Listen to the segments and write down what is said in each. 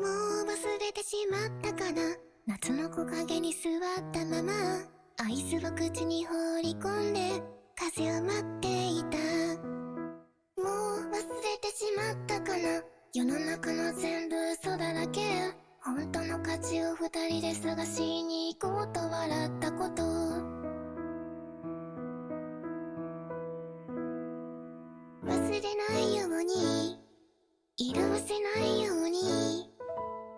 もう忘れてしまったかな。夏の木陰に座ったままアイスを口に放り込んで風を待っていた。もう忘れてしまったかな。世の中の全部嘘だらけ。本当の価値を二人で探しに行こうと笑ったこと。忘れないように色褪せないように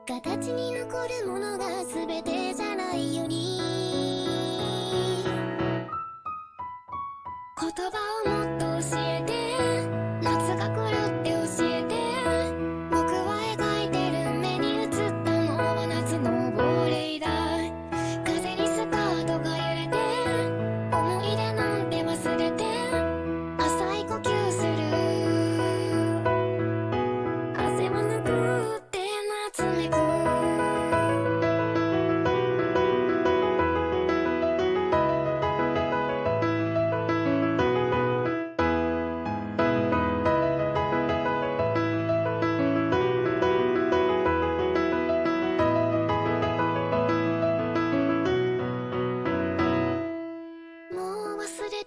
形に残るものが全てじゃないように。言葉をもっと教えて、夏が来るって教えて。僕は描いてる目に映ったのは夏の亡霊だ。風にスカートが揺れて、思い出なんて忘れて浅い呼吸する。汗を拭って夏めく。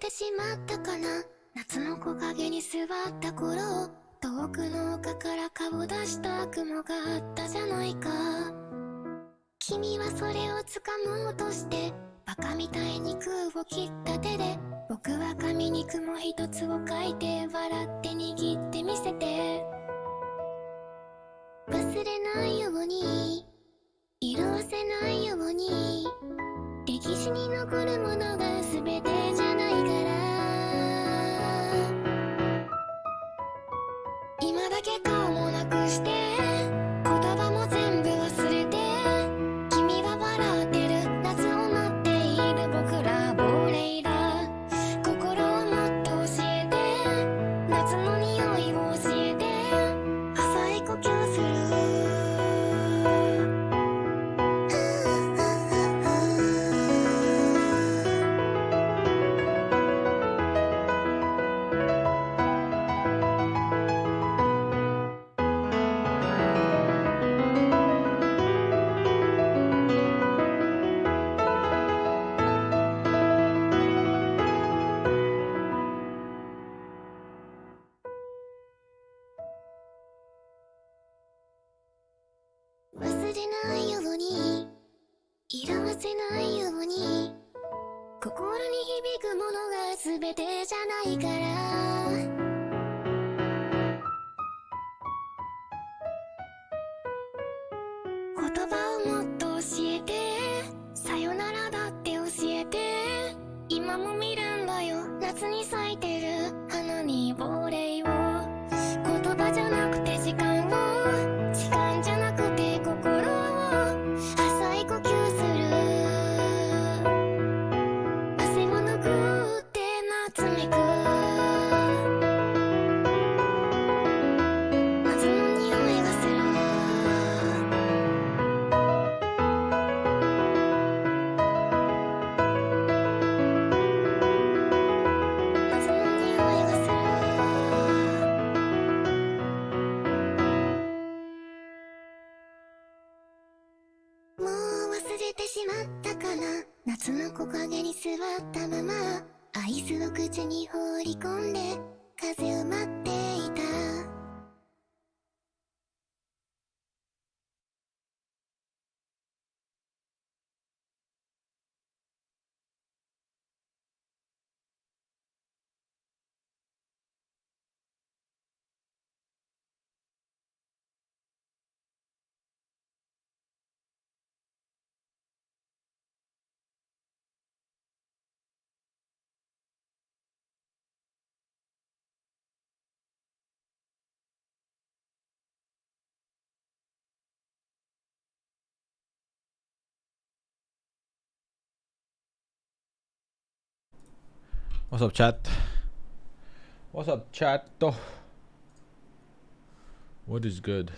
しまったかな。夏の木陰に座った頃、遠くの丘から顔出した雲があったじゃないか。君はそれを掴もうとしてバカみたいに空を切った手で、僕は紙に雲一つを描いて笑って握ってみせて。忘れないように色褪せないように歴史に残るものが全てじゃないから。今だけ顔もなくして言葉も全部忘れて、君は笑ってる夏を待っている僕ら亡霊だ。心をもっと教えて、夏の匂いを教えて浅い呼吸する。忘れないように色褪せないように心に響くものが全てじゃないから。言葉をもっと教えて、さよならだって教えて。今も見るんだよ夏に咲いてる花に亡霊を。言葉じゃなくて時間を、時間じゃなくて心を浅い呼吸する。汗を拭って夏めく。夏の匂いがする。夏の匂いがする。もう忘れてしまったかな。夏の木陰に座ったままアイスを口に放り込んで風を待っていた。What's up, chat? What's up, chat? What is good?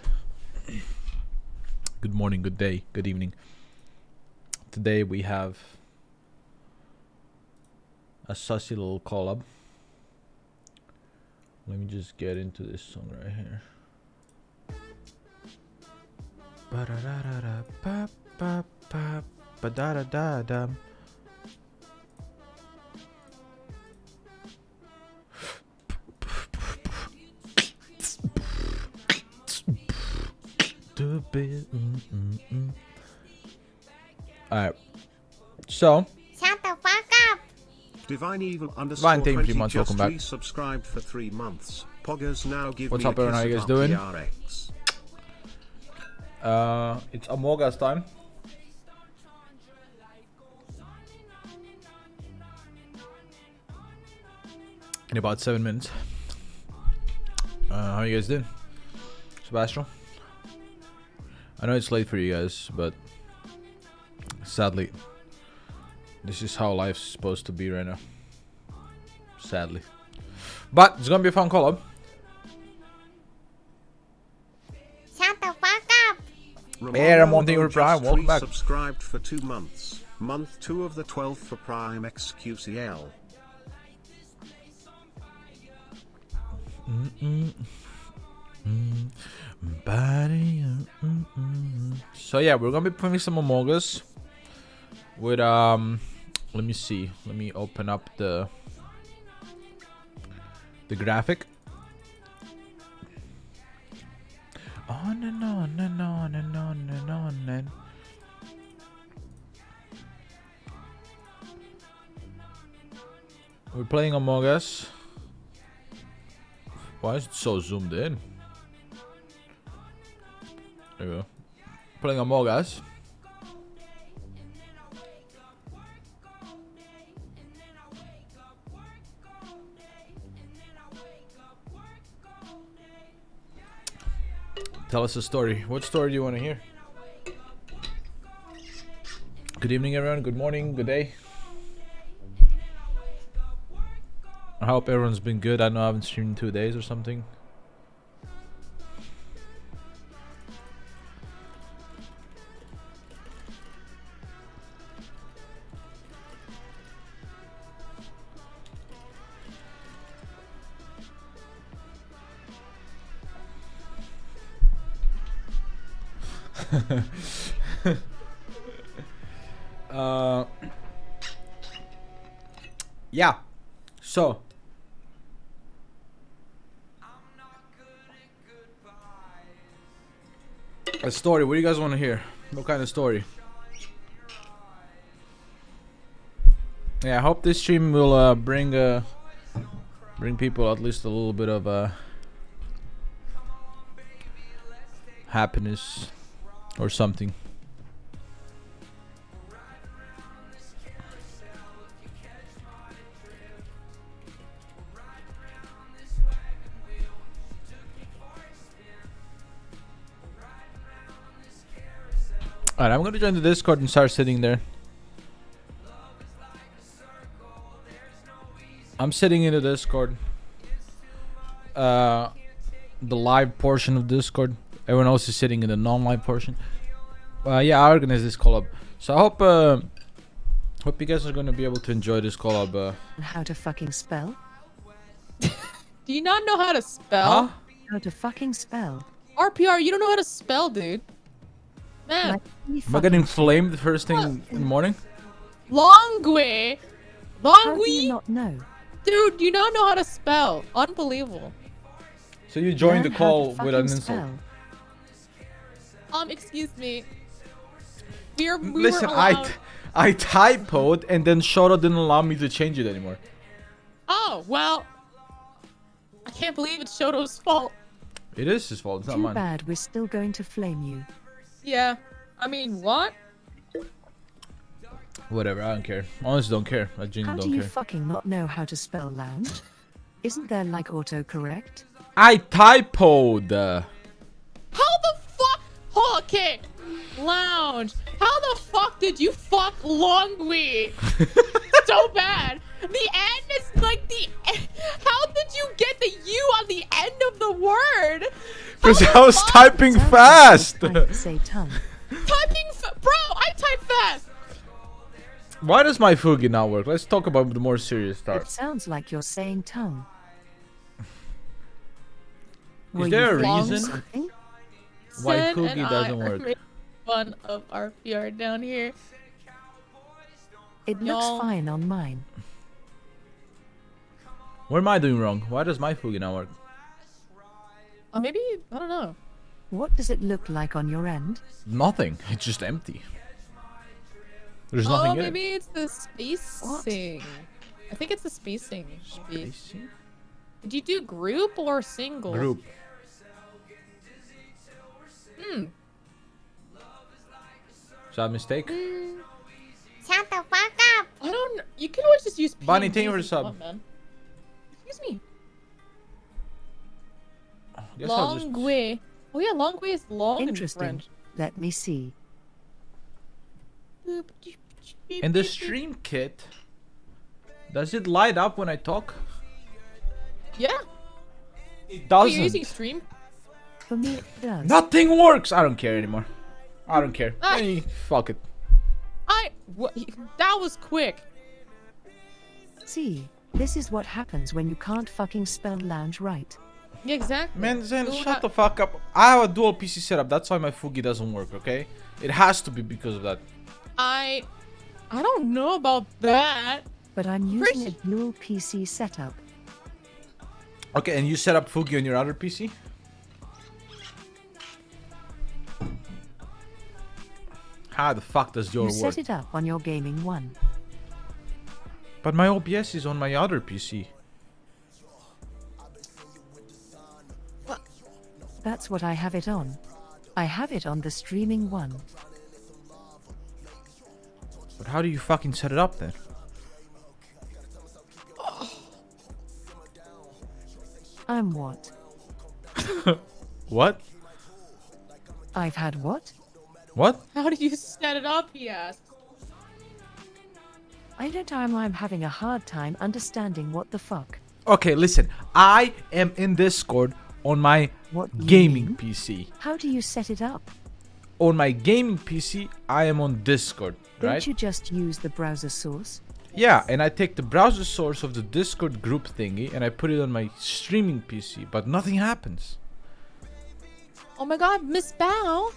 Good morning, good day, good evening. Today we have a sussy little collab. Let me just get into this song right here. Ba-da-da-da-da, ba-ba-ba, ba-da-da-da-da. Alright. So. Shut the fuck up! Divine Evil Divine Thing, 3 months, welcome back. Subscribed for 3 months. Poggers now give What's me up, everyone? How you guys doing? RX. It's amogus time. In about 7 minutes. How you guys doing? Sebastian? I know it's late for you guys, but sadly, this is how life's supposed to be right now. Sadly. But it's gonna be a fun collab. Shut the fuck up! Hey, I'm on the Prime. Welcome back. Subscribed for 2 months. Month 2 of the 12th for Prime XQCL. So yeah, we're gonna be playing some amogus with let me see, let me open up the graphic. On and on and on and on and on and we're playing amogus. Why is it so zoomed in? There we go. Playing amogus. Tell us a story. What story do you want to hear? Good evening, everyone. Good morning. Good day. I hope everyone's been good. I know I haven't streamed in 2 days or something. Yeah. So. A story. What do you guys want to hear? What kind of story? Yeah, I hope this stream will bring people at least a little bit of happiness or something. Alright, I'm gonna join the Discord and start sitting there. I'm sitting in the Discord. The live portion of Discord. Everyone else is sitting in the non-live portion. Yeah, I organized this collab. So I hope you guys are gonna be able to enjoy this collab. How to fucking spell? Do you not know how to spell? Huh? How to fucking spell? RPR, you don't know how to spell, dude. Man, Like, you Am I getting fucking- flamed the first thing in the morning? Longue. How do you Longue? not know? Dude, you don't know how to spell. Unbelievable. So you joined the Learn how call to with an fucking insult. spell. Excuse me. We Listen, were allowed... I typoed and then Shoto didn't allow me to change it anymore. Oh, well. I can't believe it's Shoto's fault. It is his fault, it's not Too mine. bad we're still going to flame you. Yeah. I mean, what? Whatever, I don't care. Honestly, don't care. I How genuinely do don't you care. fucking not know how to spell lounge? Isn't there like autocorrect? I typoed. How the fuck? Oh, okay. Lounge. How the fuck did you fuck Longue? So bad. The N is like the... How did you get the U on the end of the word? Because How I the was fuck? typing Sounds like fast. you're trying to say tongue. Bro, I type fast. Why does my Fugi not work? Let's talk about the more serious It stuff. sounds like you're saying tongue. Is there a you thinking reason? something? Why Sen Fugi and I doesn't are work? making fun of RPR down here. It looks Y'all. fine on mine. What am I doing wrong? Why does my Fugi not work? Maybe, I don't know. What does it look like on your end? Nothing. It's just empty. There's nothing in Maybe it's the spacing. I think it's the spacing. maybe. it. Did you do group or single? Group. Is that a mistake? Shut the fuck up! I don't. You can always just use. Bonnie, PNGs thank you for the if sub. want, man. Excuse me. Guess I'll just- Longue. Oh yeah, longue is long in Interesting. French. Let me see. In the stream kit, does it light up when I talk? Yeah. It Are you using doesn't. stream? For me, it does. Nothing works. I don't care anymore. I don't care. Ah. Hey, fuck it. That was quick. See, this is what happens when you can't fucking spell lounge right. Yeah, exactly. Man, Zen, Who shut the fuck up. I have a dual PC setup. That's why my Fugi doesn't work, okay? It has to be because of that. I don't know about that. But I'm using a dual PC setup. Okay, and you set up Fugi on your other PC? How the fuck does You yours work? set it up on your gaming one. But my OBS is on my other PC. That's what I have it on. I have it on the streaming one. But how do you fucking set it up then? I'm what? What? I've had what? What? How do you set it up? He asked. I'm having a hard time understanding what the fuck. Okay, listen. I am in Discord on my What you gaming mean? PC. How do you set it up? On my gaming PC, I am on Discord, Don't right? you just use the browser source? Yeah, and I take the browser source of the Discord group thingy and I put it on my streaming PC, but nothing happens. Oh my God, Miss Bao.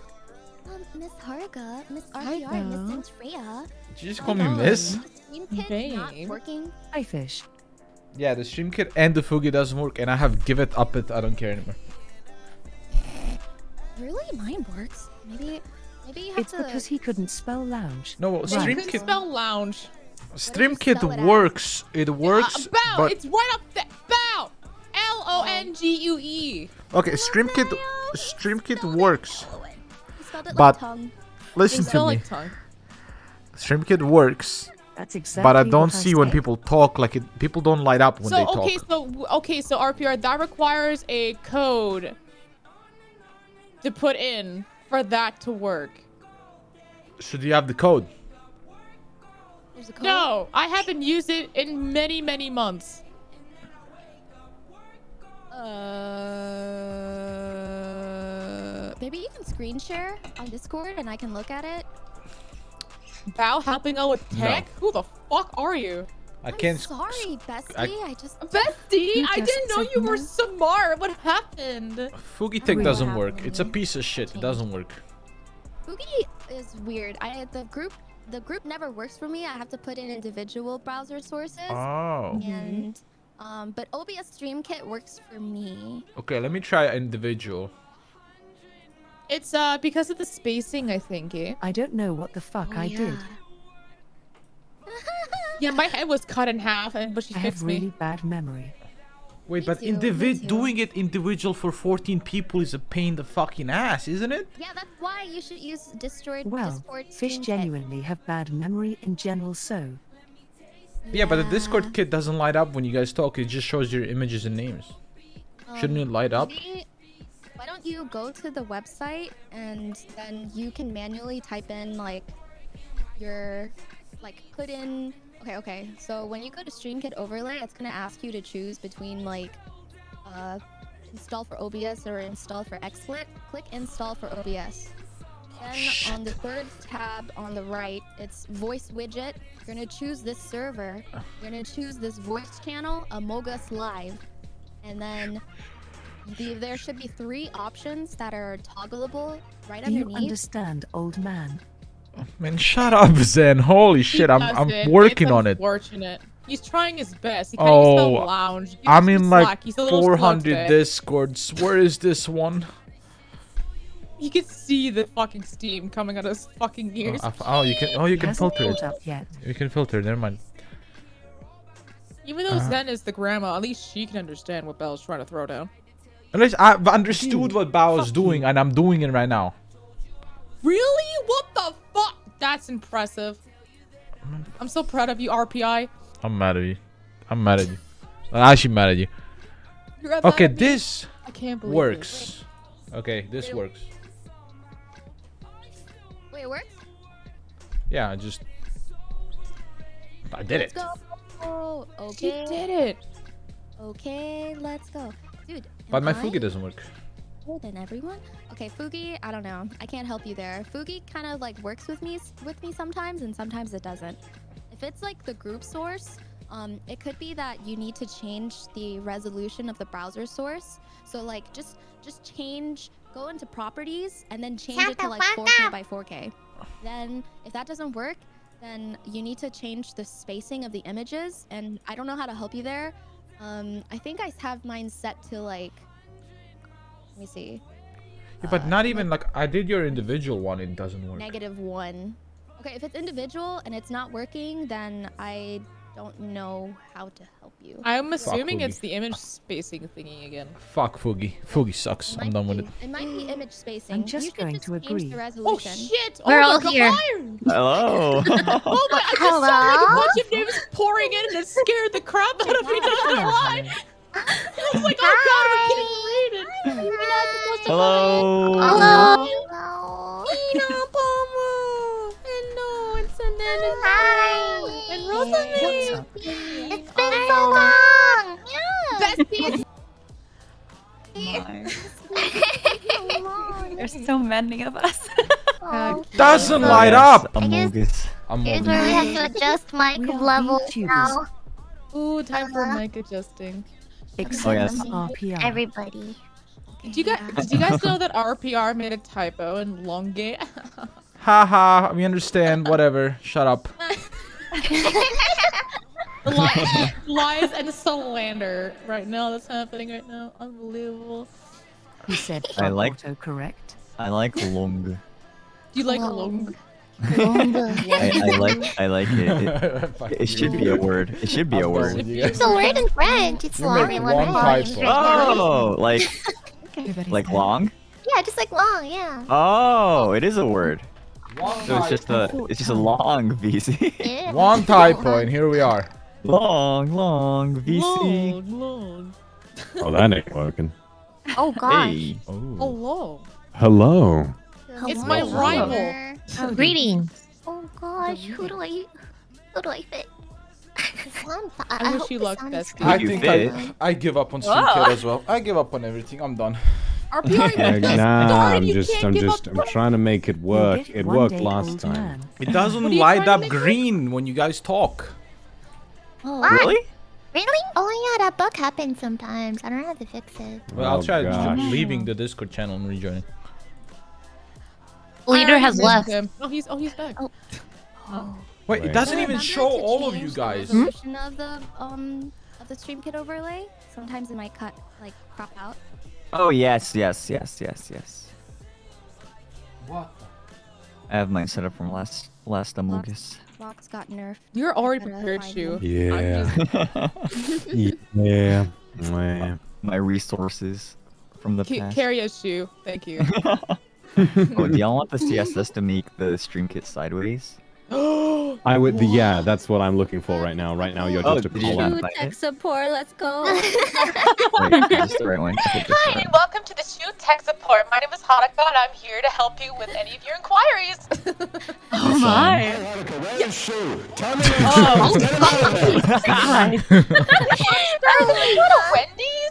Miss Haruka, Miss Hi, RPR, Miss Bao. Zentreya. Did you just call me miss? Stream kit not Babe. working. Hi fish. Yeah, the stream kit and the Fugi doesn't work and I have give it up it. I don't care anymore. Really? Mine works. Maybe you have It's to. because he couldn't spell lounge. No, well, You stream couldn't kit, spell lounge. stream you kit spell it out? works. It works, Bao, but it's right up there. Bao. LONGUE. okay, stream kit works. You spelled it but- like tongue. Listen Spell to me. like tongue. Stream kit works, That's exactly but I what don't see when said. people talk like it. People don't light up when they So talk. okay, so RPR that requires a code to put in for that to work. Should you have the code? There's a code. No, I haven't used it in many months. Maybe you can screen share on Discord and I can look at it. Bao helping out with tech? Who the fuck are you? I I'm can't. sorry, bestie. I just. Bestie, You I just didn't know said you were no. smart. What happened? Fugi Tech What doesn't work. happened? It's a piece of shit. It doesn't work. Fugi is weird. The group never works for me. I have to put in individual browser sources. Oh. And but OBS Stream Kit works for me. Okay, let me try individual. It's because of the spacing, I think. Eh? I don't know what the fuck Oh, I did. Yeah, my head was cut in half, but she I have fixed really me. bad memory. Wait, Me but too, me too. doing it individual for 14 people is a pain in the fucking ass, isn't it? Yeah, that's why you should use Discord. Well, Discord fish Stream Kit. genuinely have bad memory in general, so. Yeah, but the Discord kit doesn't light up when you guys talk. It just shows your images and names. Shouldn't it light up? Maybe- Why don't you go to the website and then you can manually type in like your put in. Okay. So when you go to StreamKit overlay, it's gonna ask you to choose between like install for OBS or install for XSplit. Click install for OBS. Then on the third tab on the right, it's voice widget. You're gonna choose this server. You're gonna choose this voice channel, amogus live, and then There should be 3 options that are toggleable right Do you underneath. understand, old man? Man, shut up, Zen. Holy shit, I'm doesn't. working It's on it. Unfortunate. He's trying his best. He can't even spell Oh, lounge. Give I'm him in some like slack. He's a little slow 400 today. discords. Where is this one? You can see the fucking steam coming out of his fucking ears. You can He filter hasn't it. caught up yet. You can filter. Never mind. Even though Zen is the grandma, at least she can understand what Belle's trying to throw down. At least I've understood what Bao is doing, and I'm doing it right now. Really? What the fuck? That's impressive. I'm so proud of you, RPI. I'm mad at you. I'm mad at you. I'm actually mad at you. You're mad Okay, at me? this I can't believe works. Okay, this Wait. works. Wait, it works? Yeah, I did Let's it. go. Oh, it. okay. You did it. Okay, let's go. Dude, But am my I Fugi doesn't work. older than everyone? Okay, Fugi, I don't know. I can't help you there. Fugi kind of like works with me sometimes, and sometimes it doesn't. If it's like the group source, it could be that you need to change the resolution of the browser source. So like just go into properties and then change it to like 4K by 4K. Then if that doesn't work, then you need to change the spacing of the images, and I don't know how to help you there. I think I have mine set to like, let me see. Yeah, but not even like I did your individual one. It doesn't work. -1. Okay, if it's individual and it's not working, then I don't know how to help you. I'm assuming Fugi. it's the image spacing thingy again. Fuck Fugi. Fugi sucks. I'm done with it. It might be image spacing. I'm just You could going just to change agree. the Oh resolution. shit! We're oh all my God. here. Hello. Oh my! I just saw like a bunch of names pouring in, and it scared the crap out of me. Not gonna lie. I was like, oh god, I'm getting raided. Hello. Hello. Ina, Pomu, hello, and Selen, and Hi. and Rosemi. It's been so long. Besties. There's so many of us. Oh, Doesn't Oh, light yes, up. Amogus. here's where we have to adjust mic We are levels VTubers. now. Ooh, time for mic adjusting. Except yes. RPR. Everybody. Did you guys know that RPR made a typo in Longe? Haha. We understand. Whatever. Shut up. Lies and slander right now. That's happening right now. Unbelievable. Who said I like- autocorrect? I like long. Do you like Long. long? I like it. It should be a word. It should be a word. It's a word in French. It's You long make in one French. typo. Oh, like long? Yeah, just like long, yeah. Oh, it is a word. So it's just a long VC. Yeah. One typo, and here we are. long VC. Long, long. Oh, that ain't working. Oh gosh. Hey. Hello. Hello. It's my Hello. rival. Greetings. Oh gosh, who do I fit? I wish you luck, bestie. I You think fit. I give up on StreamKit as well. I give up on everything. I'm done. RPR, Nah, you can't give up. I'm trying to make it work. You'll get It one worked day, last old time. man. It doesn't What are you light trying to up make green when you guys talk. Oh, Really? really? Oh yeah, that bug happens sometimes. I don't know how to fix it. Well, I'll Oh, try gosh. leaving the Discord channel and rejoining. Leader has left. Oh, he's back. Oh. Wait, it Wait. doesn't even Remember show to all of change you the guys. resolution of the stream kit overlay. Sometimes it might crop out. Oh yes. What? I have mine set up from last Amogus. Vox got nerfed. You're already Gotta prepared, find Shu. him. Yeah. Yeah. My resources from the past. Carry a Shu. Thank you. Oh, do y'all want the CSS to make the stream kit sideways? I would. Yeah, that's what I'm looking for right now. Right now, you're Oh, just a did you column. not find it? support, let's go. Wait, is this the right one? I think this is the right one. welcome to the Shu Tech Support. My name is Haruka, and I'm here to help you with any of your inquiries. Oh my. Wendy's?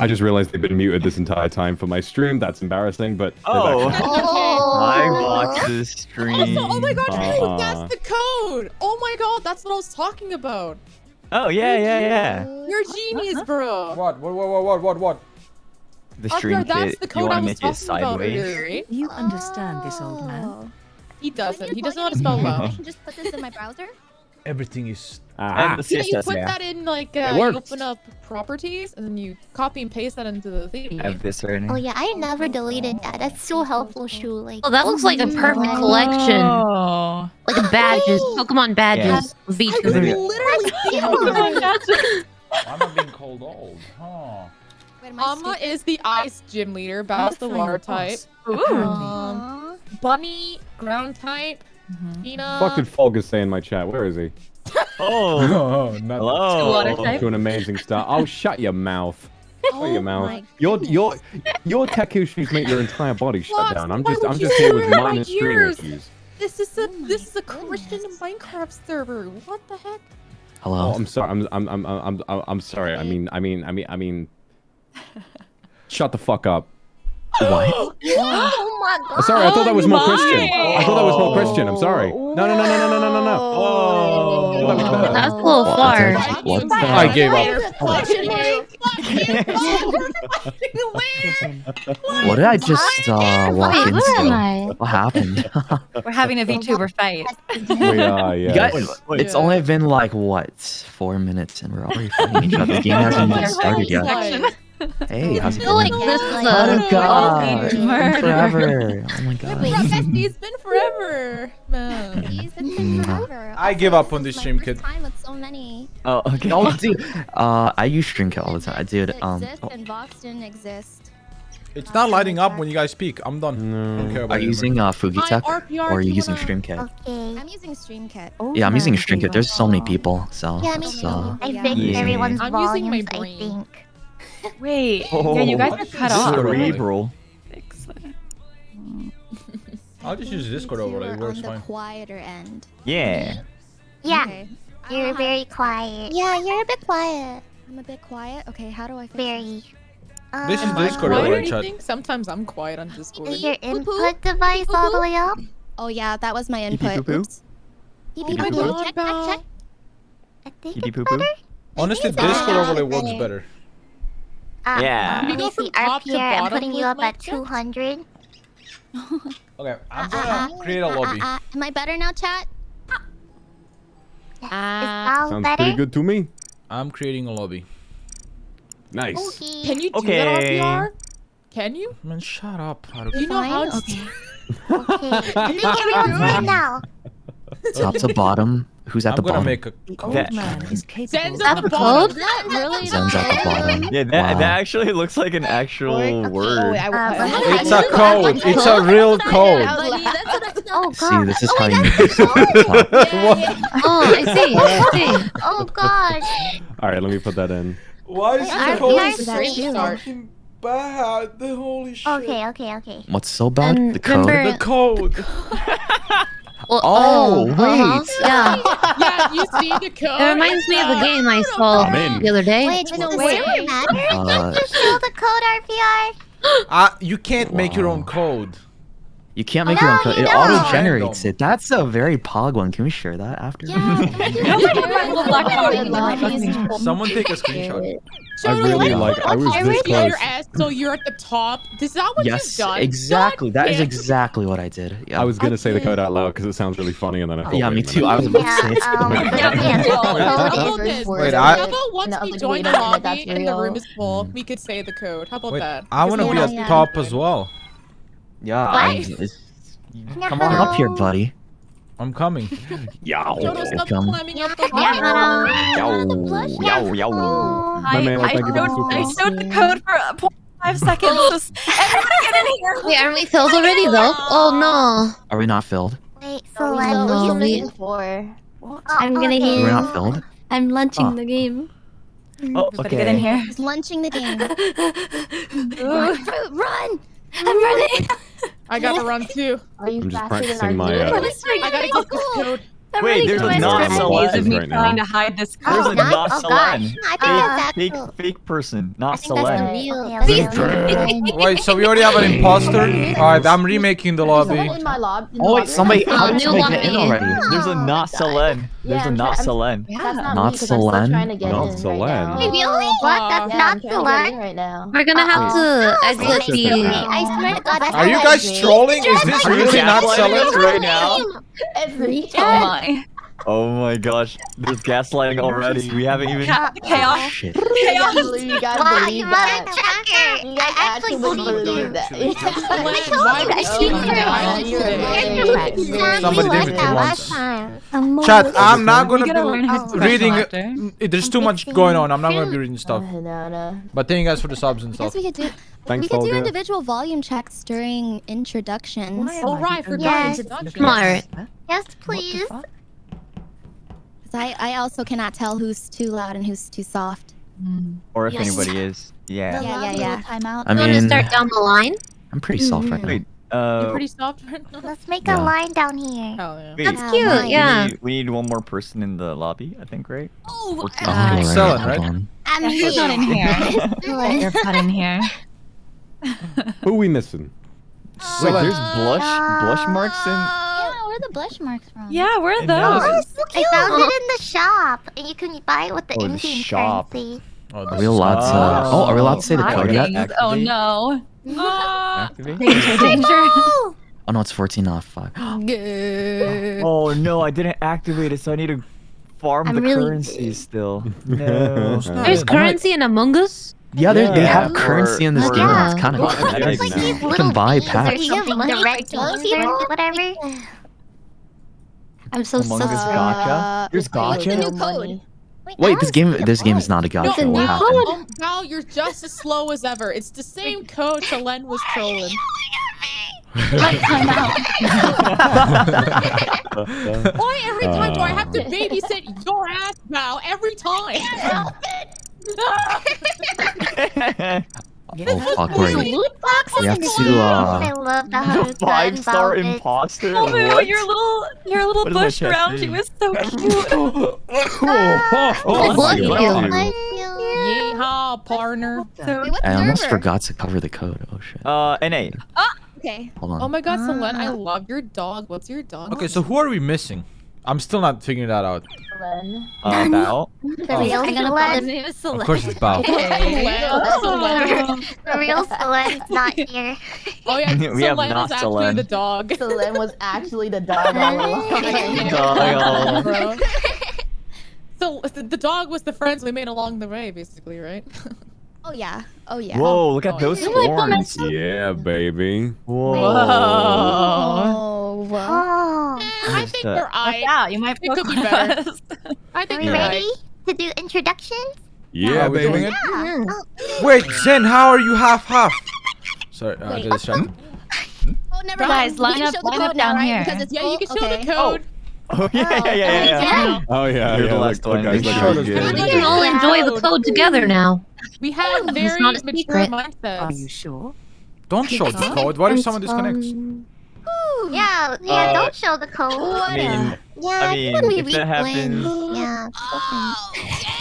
I just realized they've been muted this entire time for my stream. That's embarrassing, but they're Oh, back. my Oh. Vox's stream. Oh my god, Uh-uh. that's the code! Oh my god, that's what I was talking about. Oh yeah. You're a genius, bro. What? The stream that's kit, the you code I want to was make it talking about sideways. earlier, right? You understand this, old man? Oh. He doesn't. He doesn't know how to Plug spell it in. I lounge. can just put this in my browser. Everything is. Ah, And the Yeah, you CSS, put yeah. that in like It you works. open up properties and then you copy and paste that into the thing. I have this right now. Oh yeah, I never deleted that. That's so helpful, Shu. Like, Oh, that looks like a perfect collection. Oh. Like a badges, Pokemon badges, VTubers. I'm not being called old. Huh. Wait, am I Ama stupid? is the ice gym leader. Bao's the water type. Ooh. Bunny ground type. Tina. fucking Folga's saying in my chat. Where is he? Oh, Oh, not Water hello. type. To an amazing start. Oh, shut your mouth. Shut your mouth. my Your tech issues make your entire body shut Fox, down. I'm why just would I'm you just say here with that? minor stream Years. issues. This is a Christian Minecraft server. What the heck? Hello. Oh, I'm sorry. I'm sorry. I mean. Shut the fuck up. What? oh my god. Sorry, I thought that was more my. Christian. I thought that was more Christian. I'm sorry. No. Oh. That's a little far. What the I gave up. What did I just walk Wait, where am into? I? What happened? We're having a VTuber fight. We are, You yeah. guys, it's only been like what, 4 minutes and we're already fighting each other. The game hasn't even started yet. Hey, how's I it feel like going? this is Oh a. god, it's been Murder. forever. Oh my god. It's been forever, man. It's been forever. I give up on this stream, kid. Time with so many. Oh, okay. Oh, dude. I use StreamKit all the time. Dude, Exist and Vox didn't exist. It's not lighting up when you guys speak. I'm done. I don't care about are you it using Fugitech RPR, or are do you you using wanna- StreamKit? Okay. I'm using StreamKit. Yeah, I'm using StreamKit. There's so many people, so Yeah, me too. I think Yeah. everyone's I'm using my volumes, I brain. think. Wait. Yeah, you guys are cut off. cerebral. I'll just use Discord You overlay. It were works on the fine. quieter end. Yeah. Yeah, Okay. you're very quiet. Yeah, you're a bit quiet. I'm a bit quiet. Okay, how do I fix Very. This is Am I Discord quiet or overlay chat. anything? Sometimes I'm quiet on Discord. Is your Poo-poo? input device all the way up? Oh yeah, that was my input. poo-poo? Oops. Beep, Oh beep, my beep. God, Check, Bao. check. I think Kitty it's poo poo? better. Honestly, think so. Discord overlay Yeah. works better. Yeah. Let You go me from see. top to RPR, I'm bottom putting with you up my at chat? 200. Okay, I'm gonna create a lobby. Am I better now, chat? Is Bao Sounds better? pretty good to me. I'm creating a lobby. Nice. Okay. Can you do Okay. that RPR? Can you? Man, shut up. Haruka. You know how to Okay. Okay. I think everyone's in now. Top to bottom. Who's at I'm the gonna bottom? make a Old That- man is capable. Zen's That at the the bottom. code? Is that really Zen's at the bottom. Yeah, that Wow. actually looks like an actual word. It's a code. It's a real code. Oh See, god. this is Oh how my you god. make this top. Oh, I see. I see. Oh gosh. All right, let me put that in. Why is the code so fucking bad? The holy shit. Okay. What's so bad? And The code. remember- The code. Well, Oh, uh-huh. wait. Yeah. Yeah, you see the code. It reminds me of a game I saw I'm in. the other day. Wait, does No the way. server matter? Just show the code RPR. You can't make your own code. You can't make your own No, code. you It don't. auto-generates it. That's a very pog one. Can we share that after? Someone take a screenshot. I really like. I was this Everything close. your ass so you're at the top. Is that what Yes, you've done? exactly. That is Yeah. exactly what I did. Yeah. I was gonna say the code out loud because it sounds really funny, and then I thought. Yeah, wait me a too. minute. I was about to say it. How about this? Wait, How about once we join the lobby and the room is full, we could say the code. How about Wait, that? I want to be Because at top as well. Yeah. What? Come on up here, buddy. I'm coming. Yow. Jono, stop Come. climbing up the Yow, yow. My man, I thank you for the I super. showed the code for 0.5 seconds. Just everyone get in here. Wait, aren't we filled already though? Oh Are we not filled? Wait, so no. I'm gonna We're get. not filled? I'm lunching Oh. the game. Oh, Everybody get in here. He's lunching the game. Run! I'm running. I gotta run too. I'm just practicing my. I gotta get this code. Wait, there's a not Selen me trying to hide this There's code. a not oh Selen. gosh. I think that's Fake, actual. fake person, not I think that's Selen. real. Wait, so we already have an imposter? Alright, I'm remaking the lobby. In my lobby. Oh wait, somebody Oh, else new made it in lobby. already. There's a not Selen. There's a not Selen. That's not, Not me, 'cause I'm still Selen? trying to get Not in Selen. Right now. Wait, really? What? That's Yeah, not I'm trying to get in Selen. right now. We're gonna have to exit the. I swear to God, that's Are you not guys me. trolling? Is this Are you really not gaslighting us Selen? right now? It's me. Oh my. Oh my gosh, there's gaslighting already. We haven't even. Chaos. Shit. You guys believe Wow, that. you mother tracker. You I guys actually believe you. that. Somebody did it last once. time. Chat, I'm not We gotta learn gonna how be to reading. selector. There's too much going on. I'm not gonna be reading stuff. No. But thank you guys for the subs and I guess stuff. we could do. Thanks, we could do Olga. individual volume checks during introductions. Oh right, for Yes. introduction. Smart. Yes, please. I also cannot tell who's too loud and who's too soft. Or if Yes. anybody is. Yeah. Yeah. Timeout. I You wanna mean, start down the line? I'm pretty soft right now. Wait, You're pretty soft right now. Let's make Yeah. a line down here. Hell yeah. wait, That's cute. Yeah. we need one more person in the lobby, I think, right? Oh, Selen, right? I'm You're not in here. You're not in here. Who we missing? Wait, there's blush marks in. Yeah, where are the blush marks from? Yeah, where are In those. those? I found it in the shop, and you can buy it with the Oh, the in-game shop. currency. Oh, Are we allowed to? Oh, are we allowed to say the code yet? Hiding. Oh no. Activate? Danger. Oh no, it's 14 off 5. Good. Oh no, I didn't activate it, so I need to farm I'm the really- currency still. No. There's currency in Among Us? Yeah, they have Yeah. currency in this Oh, game. yeah. It's kind of Well, cool. I It's like now. these You little can buy beans packs. or something, the red beans or whatever. I'm so Among Us sorry. gacha? There's The new gacha? code. Wait, this game is not a gacha. It's a new What happened? code. Val, you're just as slow as ever. It's the same code Selen was trolling. Why every time do I have to babysit your ass, Val? Every time. Oh fuck, wait. Loot boxes We have and to, shit. I love the Haruka and 5-star Velvet. imposter? Oh my god, What? your little What does my bush chest around say? you is so cute. Oh, Bless my you. God. Bless you. Yeehaw, partner. Wait, what I almost server? forgot to cover the code. Oh shit. NA. Okay. Hold on. Oh my god, Selen, I love your dog. What's your dog? Okay, so who are we missing? I'm still not figuring that out. Bao. The real I'm gonna put the Selen. name of Selen. Of course it's Bao. The real Selen's not here. Oh yeah, We have Selen not is actually Selen. the dog. Selen was actually the dog all along. Dog all along. Bro. So the dog was the friends we made along the way, basically, right? Oh yeah. Oh yeah. Whoa, look at those horns. Yeah, baby. Whoa. Oh. Oh. I think they're I. Yeah, you might It could be poke better. us. I Are think we you're ready right. to do introductions? Yeah, Are we doing baby. it? Yeah. Wait, Zen, how are you half? Sorry, I Wait. got distracted. Oh, never Guys, mind. line We can up- show the line code up now, down right? here. Because it's Yeah, you can full? show Okay. the code. Oh yeah. Oh yeah, You're yeah. the last look, one. guys, Make look, sure look, it's look. We can all enjoy the code together now. We have It's very not a mature secret. mindsets. sure? Don't show the code. What if someone disconnects? Yeah, don't show the code. I mean, Yeah, when we if that happens, Yeah.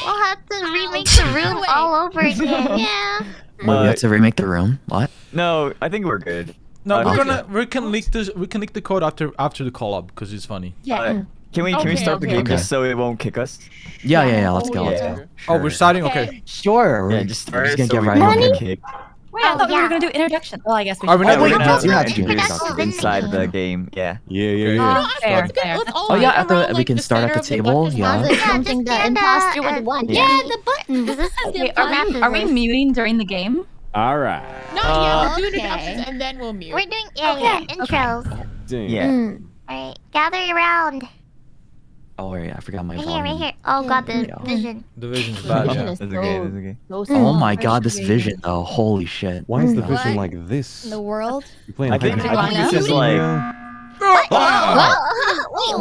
We'll have to remake the room all over again. Yeah. Wait, we have to remake the room. What? no, I think we're good. No, Okay. we can leak the code after the call up because it's funny. Can we Okay, start the okay. game just so it won't kick us? Yeah. Let's Oh, go. Let's yeah. go. Oh, we're starting. Okay. Sure. Yeah, We're just we're start just so gonna we get right don't on get it. kicked. Wait, I thought we yeah. were gonna do introduction. Well, I guess we Are should. we Yeah, not we're doing gonna that? do You have an to do introduction introduction. inside the game. Yeah. Yeah. Fair, Let's get, fair. let's all Oh, yeah, line after around, we can the start at center the of table, bucket. yeah. Yeah, Something just the stand imposter up would want. and- Yeah, the buttons. This is Okay, the map are we muting during the game? All right. Not yet. We're doing Okay. introductions and then we'll mute. We're doing intros. Damn. Yeah. Alright, gather around. Oh wait, I forgot my Right volume. here, right here. Oh god, the Yeah. vision. The vision's bad. Yeah. That's okay. That's okay. Oh my god, this vision though. Holy shit. Why is the What? vision like this? In the world. You playing I think hide-and-seek? this is like. Who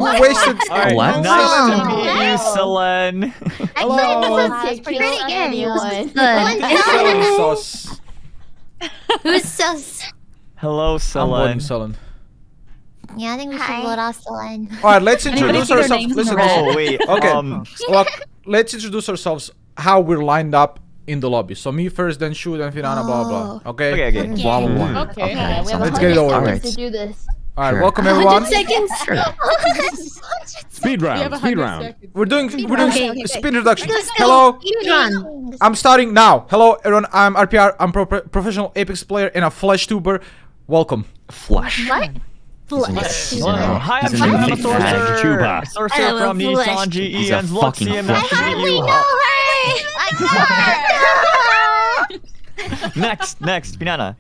wasted? Alright, What? nice to Oh. meet you, Selen. This is pretty good. Good. So sus. Who's sus? Hello, I'm voting Selen. Selen. Yeah, I think we should vote off Selen. Alright, let's Anybody introduce see their ourselves. names in Listen, the listen. Oh wait. Okay, well, let's introduce ourselves. How we're lined up in the lobby. So me first, then Shu, then Finana, blah blah. Okay. Okay. Okay. Blah, blah, blah. Okay. Okay, we have Let's get it over 100 with. seconds to do this. Alright, Sure. welcome everyone. 100 seconds. Sure. Speed We have round. Speed 100 round. seconds. We're doing Okay. speed introduction. Hello, Speedrun. I'm starting now. Hello everyone, I'm RPR. I'm professional Apex player and a Flash tuber. Welcome. Flush. What? He's Hello. an Hi, I'm he's an Finana big bag. Sorcerer. Sorcerer Hello, from Flash. Ninisanni He's a and fucking Vloxy and Flash. nice to meet We you. know her! Next, Finana.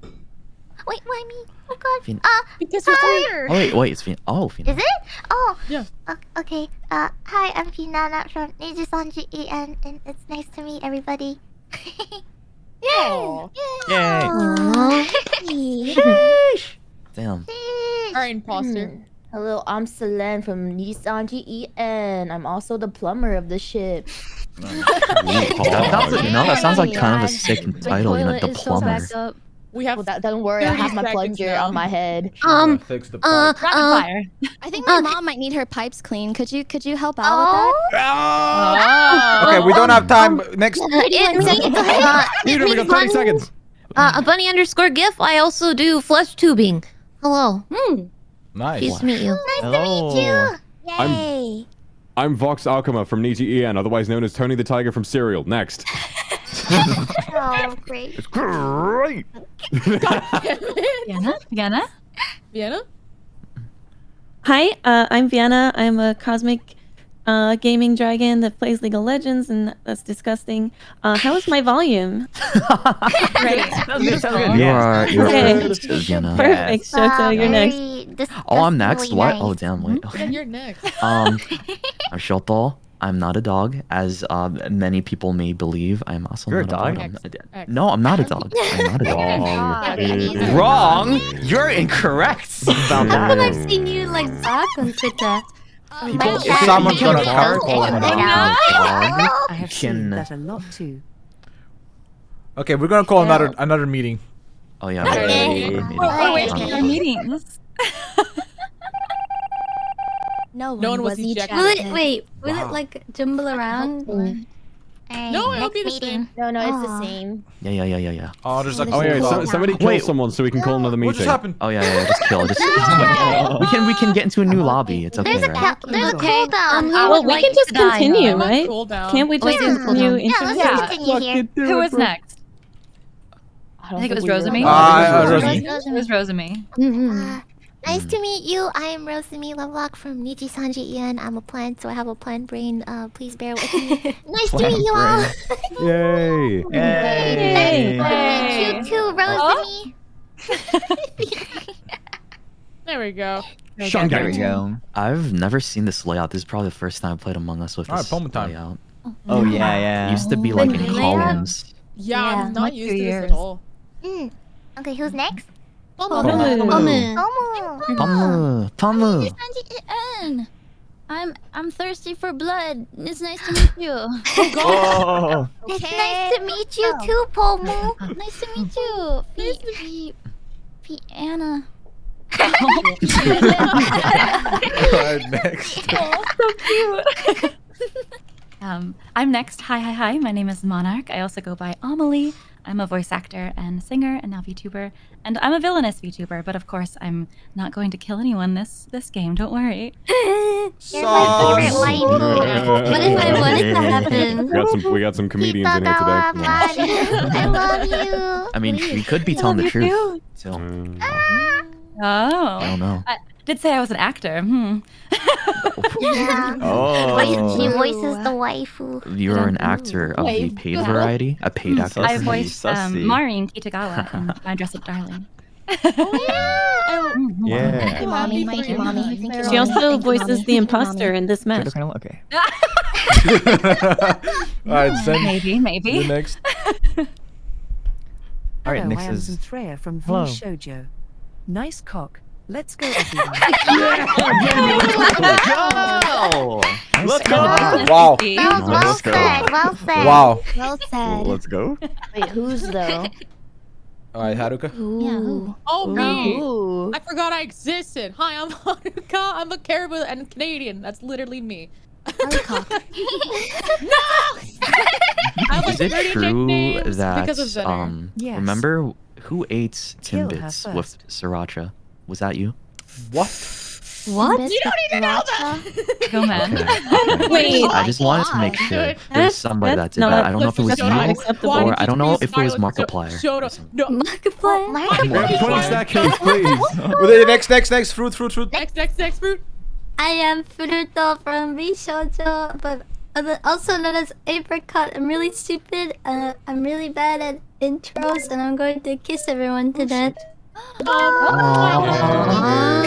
Wait, why me? Oh god. Fin- Because we're Hi. Oh wait, it's Fin. Oh, Fin. Is it? Oh. Yeah. Okay. Hi, I'm Finana from Ninisanni, and it's nice to meet everybody. Aw. Yay. Damn. Alright, imposter. Hello, I'm Selen from Ninisanni, and I'm also the plumber of the ship. That sounds like kind of a sick title, you know, the plumber. We have Well, don't worry, I 30 have my seconds plunger now. on my head. Fix the Uh, pipe. Rapid fire. I think my mom might need her pipes clean. Could you help out with that? Okay, we don't have time. Next. Peter, we got 30 seconds. A bunny underscore gif. I also do flesh tubing. Hello. Nice. Nice to meet you. Hello. Yay! I'm Vox Akuma from Niji otherwise known as Tony the Tiger from Serial. Next. Oh, great. Great. Vienna? Vienna? Hi, I'm Vienna. I'm a cosmic gaming dragon that plays League of Legends, and that's disgusting. How is my volume? Great. You're Okay. perfect, Vienna. Perfect. Shoto, you're next. Oh, I'm next. What? Oh, damn. Wait. Yeah, you're next. I'm Shoto. I'm not a dog, as many people may believe. I'm also You're not a dog? dog. No, I'm not a dog. I'm not a dog. Wrong. You're incorrect about that. I've seen you like back on Twitter. If someone's gonna call him a dog. I have seen Can- that a lot too. Okay, we're gonna call another meeting. Oh yeah. Okay. wait. We're wasting our meetings. No No one was was ejected. Will it, wait, will Wow. it like jumble around? No, it'll be the same. No, it's Aw. the same. Yeah. Oh, there's like Oh yeah, dog. somebody kill Wait. someone so we can call another What just meeting. happened? Oh yeah. Just kill. We can get into a new lobby. It's okay, right? There's a cooldown. Well, we can just continue, I'm on right? cooldown. Can't we just Yeah. continue? Yeah, let's Yeah. continue here. Who was next? I think it was we were- Rosemi. Rosemi. It was Rosemi. Nice to meet you. I am Rosemi Lovelock from Ninisanni, and I'm a plant, so I have a plant brain. Please bear with me. Nice to meet you all. Yay! Nice to meet you too, Rosemi. There we go. There we go. I've never seen this layout. This is probably the first time I played Among Us with Alright, this Pomu time. layout. Oh yeah. It used to be like in Layout? columns. Yeah, Yeah. I'm not Like used 2 to this years. at all. Okay, who's next? Pomu. I'm thirsty for blood. It's nice to meet you. Oh. It's nice to meet you too, Pomu. Nice to meet you. Vienna. Alright, next. I'm next. Hi. My name is Monarch. I also go by AmaLee. I'm a voice actor and singer and now VTuber. And I'm a villainous VTuber, but of course I'm not going to kill anyone this game, don't worry. You're my favorite waifu. What if I wanted to happen? We got some comedians in here today. Come on. I love you. I mean, we could be telling the you truth. too. So, Oh. I don't know. I did say I was an actor. Yeah. Oh. She voices the waifu. You're an actor of the paid variety? A paid actor? I Sussy, voiced sussy. Maureen Kitagawa in My Dress Up Darling. Yeah. Thank you, mommy. Thank you, mommy. Thank you, She also voices the imposter in this match. Okay. Alright, send Maybe. you next. All right, Hello, next I am is. Zentreya from Hello. VShojo. Nice cock. Let's go, everyone. Go! Let's go! Wow. Well Let's go. said. Well said. Wow. Well said. Let's go. Wait, who's though? Alright, Haruka. Yeah. Oh, me. Ooh. I forgot I existed. Hi, I'm Haruka. I'm a Caribou and Canadian. That's literally me. Haruka. No! I have like Is it 30 true nicknames that because of Zenner. Yes. remember who ate Kill her Timbits with sriracha? Was that you? What? What? You don't need to know that. Go, man. Wait. I just wanted to make sure there's somebody that did that. I don't know if it was that's not you acceptable. or I don't know if it was Markiplier. Shoto. No. Markiplier? 20 seconds, please. Next, Fruit. Next, Fruit. I am Froot from VShojo, but also known as Apricot. I'm really stupid. I'm really bad at intros, and I'm going to kiss everyone to death.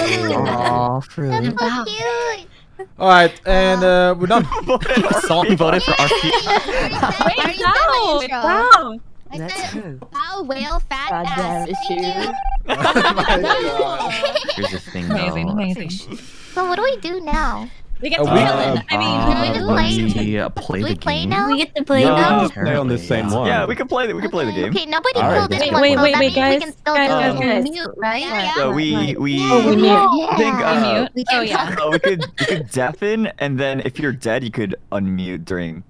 Aww, Fruit. That's so cute. Alright, and we're done. Someone voted for RP. Wait, no. Wow. That's true. Wow, whale, fat Goddamn, ass. it's you. Here's the thing, Amazing, though. amazing. So what do we do now? We get A to week- kill it. I mean, Play Do we the play game. now? We get to play No, we now? can just play on the same one. Yeah, we can play the game. Okay, nobody All right, killed let's anyone, Wait, so wait, that wait, means we guys. can still Guys, do guys. mute, right? Yeah. So we Yeah. think we mute. Oh, yeah. we could deafen, and then if you're dead, you could unmute during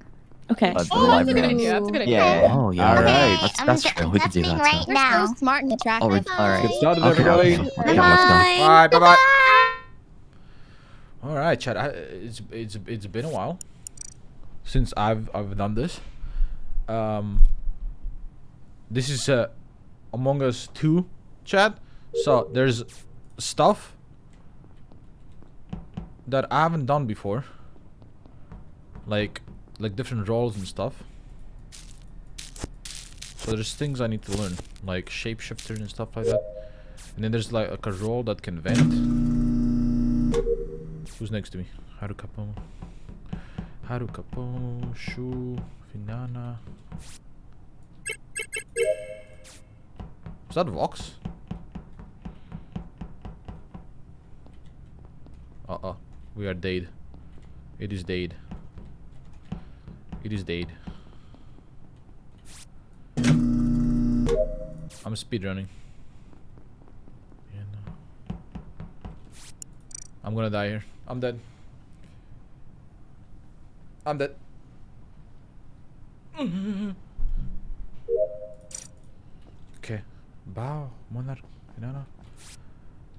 Okay. the Oh, live that's a good rounds. idea. That's a good idea. Yeah. Oh, yeah. All Okay, That's I'm true. We could do deafening that. right too. now. We're so smart and attractive. Alright. Get started, Okay, everybody. okay, let's go. Alright, bye. Alright, chat. It's been a while since I've done this. This is Among Us 2 chat. So there's stuff that I haven't done before. Like different roles and stuff. So there's things I need to learn, like shapeshifter and stuff like that. And then there's like a role that can vent. Who's next to me? Haruka Pomu, Shu, Finana. Is that Vox? We are dead. It is dead. It is dead. I'm speedrunning. I'm gonna die here. I'm dead. I'm dead. Okay. Bao, Monarch, Finana.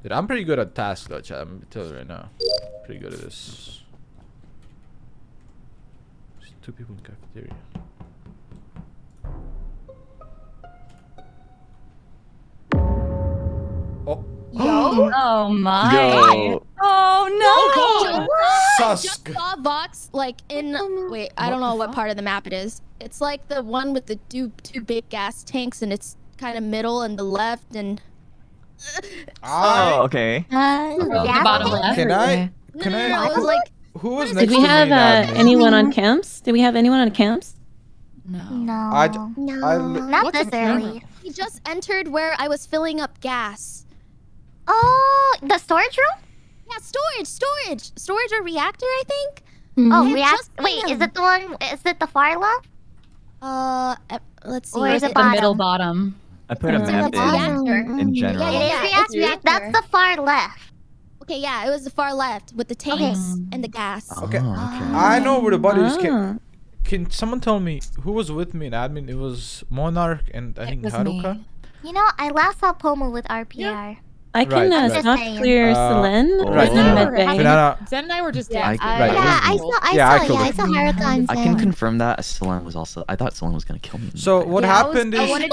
Dude, I'm pretty good at tasks though, chat. I'm telling you right now. Pretty good at this. There's 2 people in cafeteria. Oh. Oh my. Yo. Oh no. Just saw Vox like in wait, I don't know what part of the map it is. It's like the one with the two big gas tanks, and it's kind of middle and the left and. Oh, okay. The bottom left. Can I? No, it was like. Who was Did next we to me have in admin? anyone on camps? Did we have anyone on camps? No. No, not this early. He just entered where I was filling up gas. Oh, the storage room? Yeah, storage or reactor, I think. Oh, I react. just Wait, seen is him. it the one? Is it the far left? Let's see. Or is it The middle bottom? bottom. I put a map in general. Yeah, It is react. That's the far left. Okay, yeah, it was the far left with the tanks and the gas. Okay. Oh, I know where the body is. Can someone tell me who was with me in admin? It was Monarch and I think was Haruka. me. You know, I last saw Pomu with RPR. I can Right, right. stop clear Selen. Right. Finana. Zen and I were just I- dancing. right. Yeah, I saw Haruka and I Zen. can confirm that Selen was also. I thought Selen was gonna kill me. So what happened is. Okay, I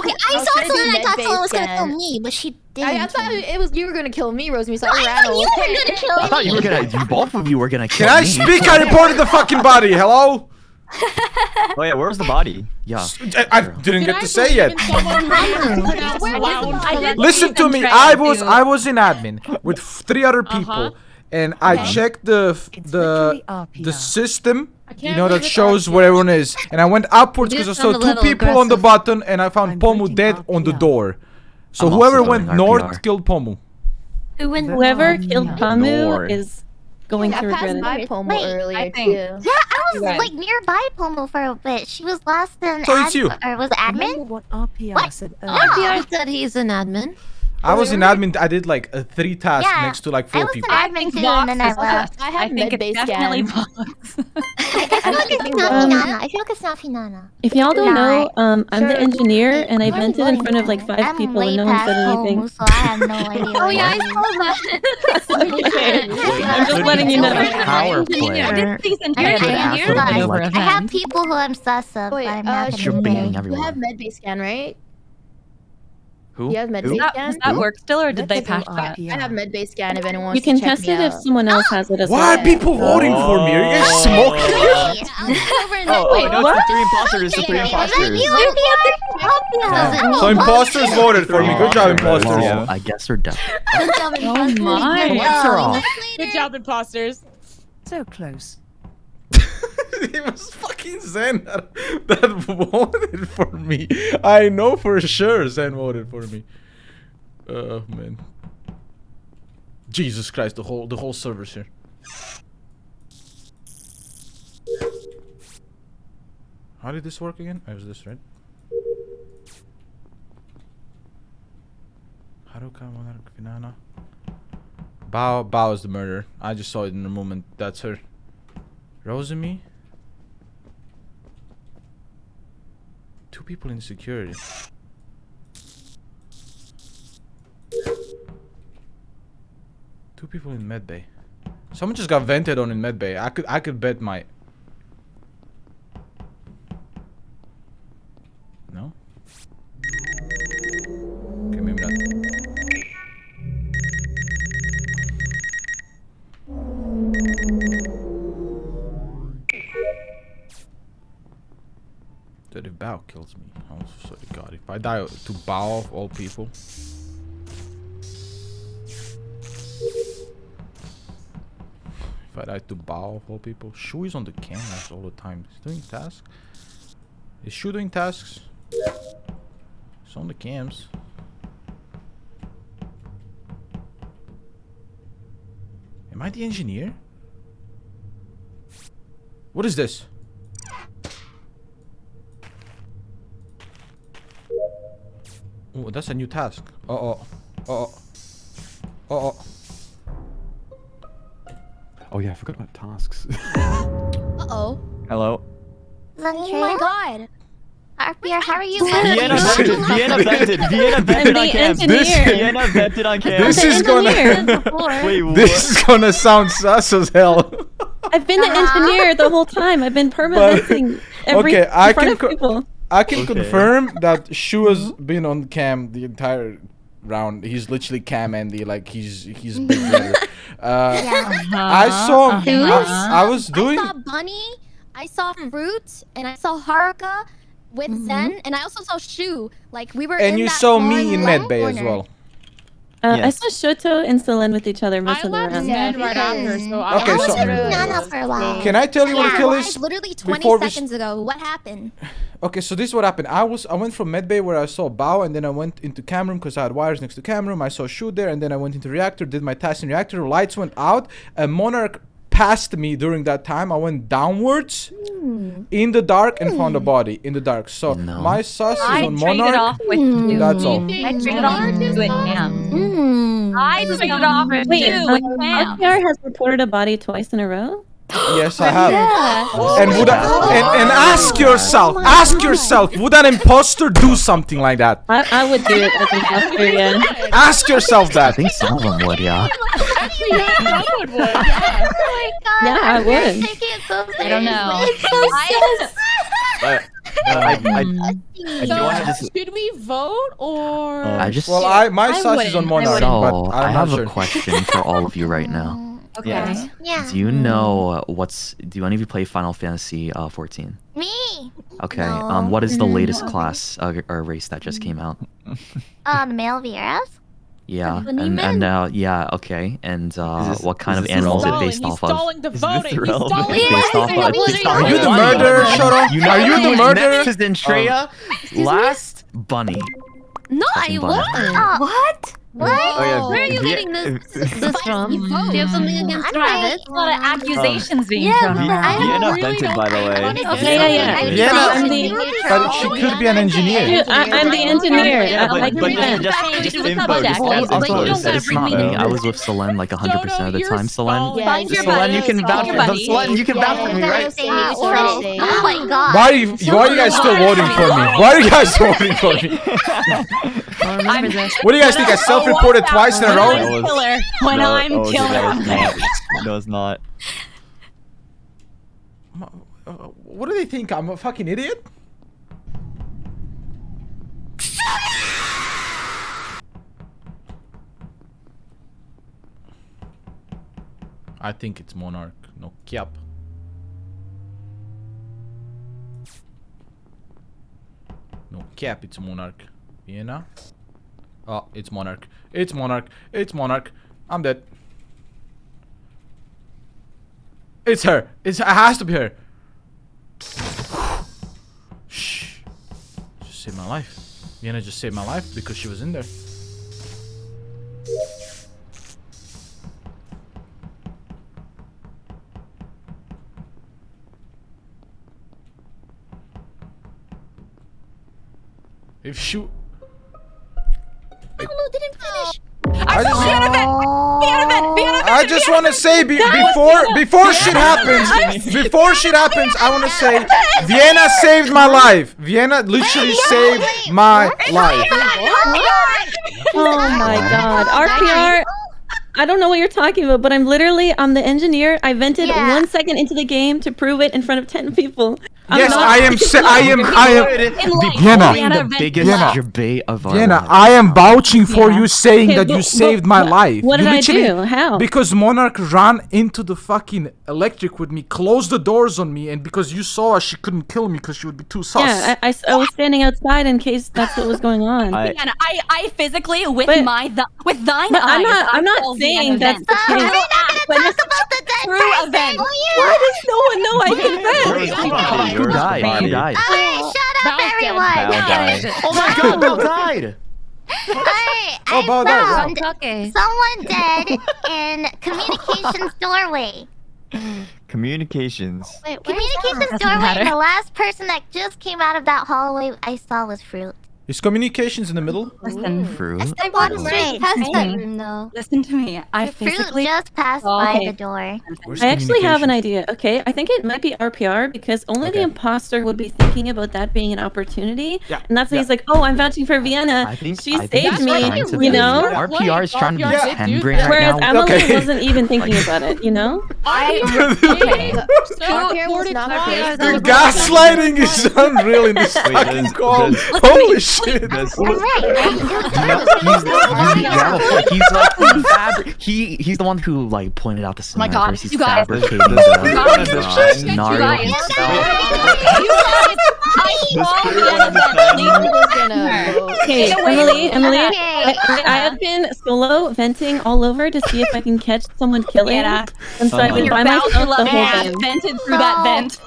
saw Selen. I thought Selen was gonna kill me, but she didn't. I thought it was you were gonna kill me, Rosemi, so No, I I ran thought you were gonna kill me. I thought you were gonna. Both of you were gonna kill Can I me. speak? I reported the fucking body. Hello. Oh yeah, where's the body? Yeah. I didn't get to say yet. I did Listen see to me. Zentreya, too. I was in admin with 3 other people, and I checked the system. You know that shows where everyone is, and I went upwards because I saw 2 people on the button, and I found Pomu dead on the door. So I'm whoever also went doing north RPR. killed Pomu. Whoever killed Pomu North. is going I to passed regret it. by Pomu Wait, earlier I too. think- Yeah, I was Right. like nearby Pomu for a bit. She was last in So it's you. or was it admin? Remember what RPR What? said No. earlier? RPR said he's an admin. I was in admin. I did like 3 tasks Yeah, next to like I 4 was people. an admin too, and then I left. I I have think med it's base definitely scan. Vox. I feel like it's not Finana. I feel like it's not Finana. If y'all don't know, I'm the Sure. engineer, and I I'm vented in front of like 5 I'm people, way and no one past said anything. Pomu, so I have no idea. Oh yeah, I saw that. Okay, I'm just letting you know. Power Yeah, player. this season I, here, I, but I, you're I, over I have people who I'm sus of, Wait, but I'm not You're gonna baiting say. everyone. You have med base scan, right? Who? You have med Who? base Does scan? that work still, or did they Let's go patch that? I have med base scan if anyone wants You can to check test me it if out. someone else has it as Why well. are people voting for me? Are you guys smoking? Oh, no, it's the 3 imposters. It's the 3 imposters. So imposters voted for me. Good job, imposters. Well, I guess we're done. Oh my. The lights are off. Good job, imposters. So close. It was fucking Zen that voted for me. I know for sure Zen voted for me. Oh man. Jesus Christ, the whole server's here. How did this work again? Oh, it was this, right? Haruka, Monarch, Finana. Bao is the murderer. I just saw it in a moment. That's her. Rosemi. 2 people in security. Two people in medbay. Someone just got vented on in medbay. I could bet my. No. Okay, maybe not. That if Bao kills me, oh sorry God, if I die to Bao of all people. If I die to Bao of all people. Shu is on the cameras all the time. He's doing tasks. Is Shu doing tasks? He's on the cams. Am I the engineer? What is this? Oh, that's a new task. Uh-oh. Uh-oh. Uh-oh. Oh yeah, I forgot about tasks. Uh-oh. Hello. Oh my god. RPR, how are you? Vienna vented on cam. Vienna vented on cam. This is gonna Wait, this is gonna sound sus as hell. I've been the engineer the whole time. I've been permanenting every Okay, in front of people. I can confirm that Shu has been on cam the entire round. He's literally cam Andy, like he's big brother. I saw I was doing. I saw Bunny, I saw Froot, and I saw Haruka with Zen, and I also saw Shxtou. Like we were. And in you that saw one me in left medbay as corner. well. I saw Shoto and Selen with each other most I of the left round. Zen right after, so Okay, I was so- with Finana for a while. Can I tell you what the kill is? Literally 20 Before we seconds ago. What happened? Okay, so this is what happened. I went from medbay where I saw Bao, and then I went into cam room because I had wires next to cam room. I saw Shu there, and then I went into reactor, did my task in reactor. Lights went out, and Monarch passed me during that time. I went downwards in the dark and found a body in the dark. So my sus is I on traded Monarch. off with you. That's all. I traded off with you at Cam. I traded off with Wait, you with Cam. RPR has reported a body twice in a row? Yes, I have. Yeah. And would and ask yourself, would an imposter do something like that? I would do it as an imposter, yeah. Ask yourself that. I think some of them would, yeah. Yeah, I would. I don't know. I do want to just. Should we vote or? I just. Well, my sus is on Monarch, So, but I I'm have not a sure. question for all of you right now. Okay. Yeah. Do you know do any of you play Final Fantasy 14? Me. Okay. No. What is the latest class or race that just came out? The male Vieras. Yeah. Bunny And yeah. Okay. And what kind of this animal is it Thrall? based off of? Stalling the voting. He's Thrall? stalling It's based off of. Are you the murderer, Shoto? Are you the murderer? Next to Zentreya, last Bunny. No, I Fucking bummer. wasn't. What? What? Oh, yeah, Where are you Vie- getting this from? Do you have something against Travis? A lot of accusations being Yeah, thrown but around. Vienna vented, by the way. Okay, yeah. Vienna, I'm the, but she could be an engineer. I'm the engineer. Yeah, Like but event. just info, just Well, adds also, info. you don't gotta It's bring not me me. in. I was with Selen like 100% of the time. Selen, Yeah, Find your Selen, buddy. you can Find vouch your for buddy. Selen. You can vouch for me, right? Oh my god. Why are you guys still voting for me? Why are you guys voting for me? I remember this. What do you guys think? I self-reported twice in a row? Killer. When I'm killer, I'm there. No, it's not. What do they think? I'm a fucking idiot? I think it's Monarch. No cap. No cap, it's Monarch. Vienna? Oh, it's Monarch. It's Monarch. It's Monarch. I'm dead. It's her. It has to be her. Shh. Just saved my life. Vienna just saved my life because she was in there. If Shu... didn't finish. I just want to say before shit happens, I want to say Vienna saved my life. Vienna literally saved my life. Oh my god. RPR. I don't know what you're talking about, but I'm the engineer. I vented 1 second into the game to prove it in front of 10 people. Yes, I am. Vienna, the biggest debate of our Vienna, lives. I am vouching for you, saying Okay, that you saved my life. What You did I literally- do? How? Because Monarch ran into the fucking electric with me, closed the doors on me, and because you saw her, she couldn't kill me because she would be too sus. Yeah, I was standing outside in case that's what was going on. Vienna, I physically with But- thine But eyes. I'm not saying that's the case. We're not gonna talk about the dead True person. event. Why does no one know I confessed? Who died? Who died? Alright, shut up, everyone. Bao died. Oh my god, Bao died! Alright, Oh, Bao died, wow. found Okay. someone dead in communications doorway. Communications. Wait, Communications doorway, and the last person that just came out of that hallway I saw was Froot. Is communications in the middle? Listen, Fruit. I walked straight past that Right. room though. listen to me. I Froot physically just passed Oh, by okay. the door. Where's I actually have an communications? idea. Okay, I think it might be RPR because only the Okay. imposter would be thinking about that being an opportunity. Yeah, And that's why yeah. he's like, "Oh, I'm vouching for Vienna. I think She I think saved he's me." trying to You be- know. RPR is trying to be Yeah. pen brain right Whereas now. AmaLee Okay. wasn't even thinking about it. You know. Okay. RPR was not crazy. Your gaslighting is unreal in this Wait, fucking does- call. does- Holy shit. Does- I'm right. He's like he's the one who like pointed out the my scenario God, first. He's you guys. fabricating You guys. the You scenario guys. himself. Okay, Emily, I have been solo venting all over to see if I can catch someone killing. Yeah. And so I've been Your by Bao myself the whole Vtuber game. vented through that vent.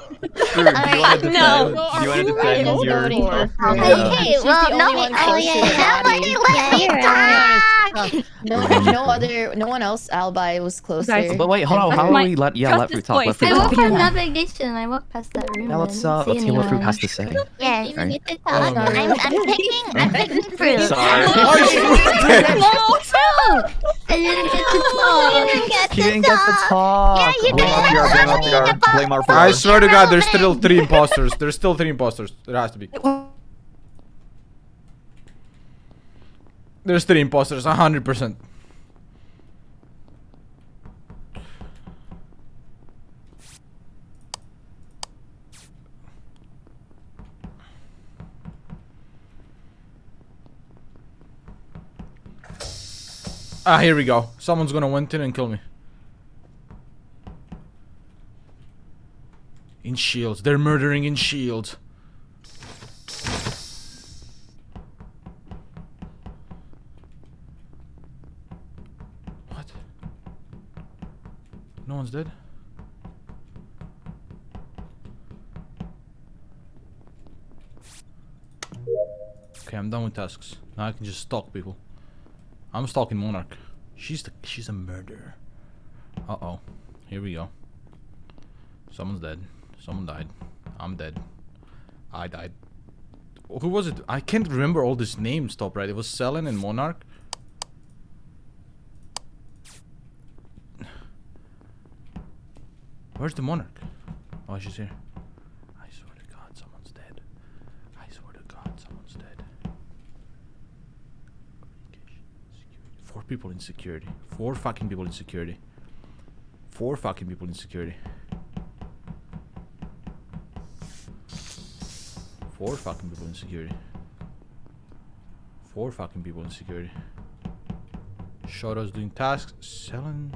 Alright, no. You want to defend your... Okay, well, no, No one else alibi was closer. Guys, But wait, hold on. How are we let Fruit talk? Let I Fruit walked talk. from navigation. I walked past that room. Yeah, let's and didn't see hear what Fruit anyone. has to say. Yes, Right. I'm picking Fruit. Sorry. I didn't get to talk. He didn't get to talk. Yeah, you Blame RPR, blame RPR. I swear to God, there's still 3 imposters. There's still 3 imposters. There has to be. There's 3 imposters, 100%. Ah, here we go. Someone's gonna went in and kill me. In shields. They're murdering in shields. What? No one's dead? Okay, I'm done with tasks. Now I can just stalk people. I'm stalking Monarch. She's a murderer. Uh-oh. Here we go. Someone's dead. Someone died. I'm dead. I died. Who was it? I can't remember all these names, top right. It was Selen and Monarch. Where's the Monarch? Oh, she's here. I swear to God, someone's dead. I swear to God, someone's dead. 4 people in security. 4 fucking people in security. 4 fucking people in security. 4 fucking people in security. 4 fucking people in security. Shoto's doing tasks. Selen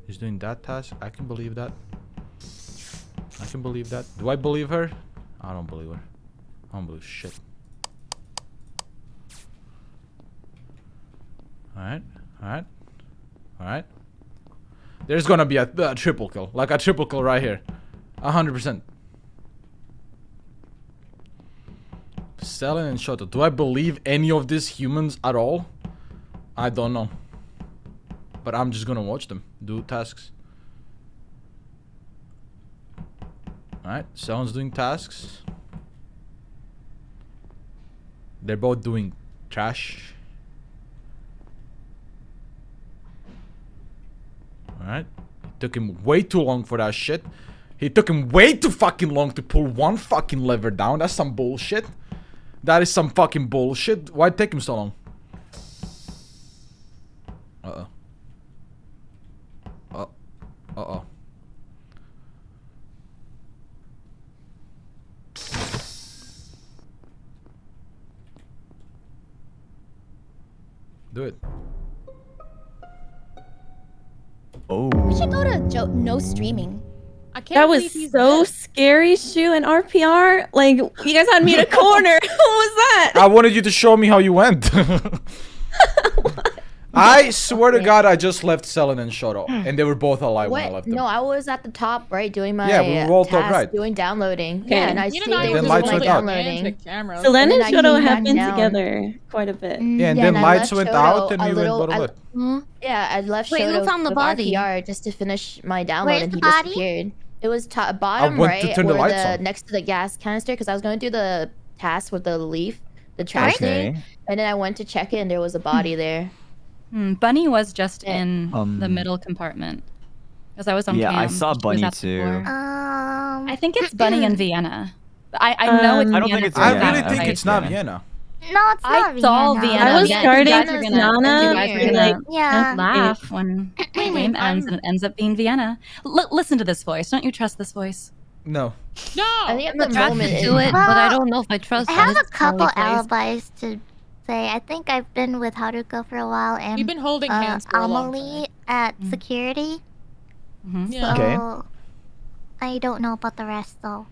is doing that task. I can believe that. I can believe that. Do I believe her? I don't believe her. I don't believe shit. Alright. Alright. Alright. There's gonna be a triple kill. Like a triple kill right here. 100%. Selen and Shoto. Do I believe any of these humans at all? I don't know. But I'm just gonna watch them do tasks. Alright, Selen's doing tasks. They're both doing trash. Alright. It took him way too long for that shit. He took him way too fucking long to pull one fucking lever down. That's some bullshit. That is some fucking bullshit. Why'd it take him so long? Uh-oh. Uh-oh. Do it. Oh. We should go to no streaming. I can't That was believe he's so dead. scary, Shu and RPR. Like, you guys had me in a corner. What was that? I wanted you to show me how you went. I swear to God, I just left Selen and Shoto, and they were both alive when I left them. No, I was at the top right doing my Yeah, we were all top task, right. doing downloading. Okay. Yeah, and I You stayed and I there were Then just lights doing went my out. downloading. Cameras. Selen and then I Shoto came have back been down. together quite a bit. Yeah, and Yeah, then and I lights left went Shoto out, and a we little- went I- Butterlit. Yeah, I left Wait, who Shoto found the with body? RPR just to finish my download, Where's and the he body? disappeared. It was bottom went right, to turn the where lights on. next to the gas canister, because I was going to do the task with the leaf, the trash Okay. thing, and then I went to check it, and there was a body there. Bunny was just Yeah. in the middle compartment. Because I was on Yeah, cam. I saw she was Bunny at the too. floor. I think it's Bunny and Vienna. I know it's I don't Vienna. think it's I Vienna. really I think think it's not Vienna. Vienna. No, it's not I saw Vienna. Vienna. I was Yeah, starting you guys are gonna, Nana, you guys are gonna like, Yeah. laugh when the game ends and it ends up being Vienna. Listen to this voice. Don't you trust this voice? No. No. I think at I'm the attracted moment, to it, but I Well, don't know if I trust I it. have a It's probably couple crazy. alibis to say. I think I've been with Haruka for a while, and We've been holding hands for a long AmaLee at security. Yeah. So Okay. I don't know about the rest though.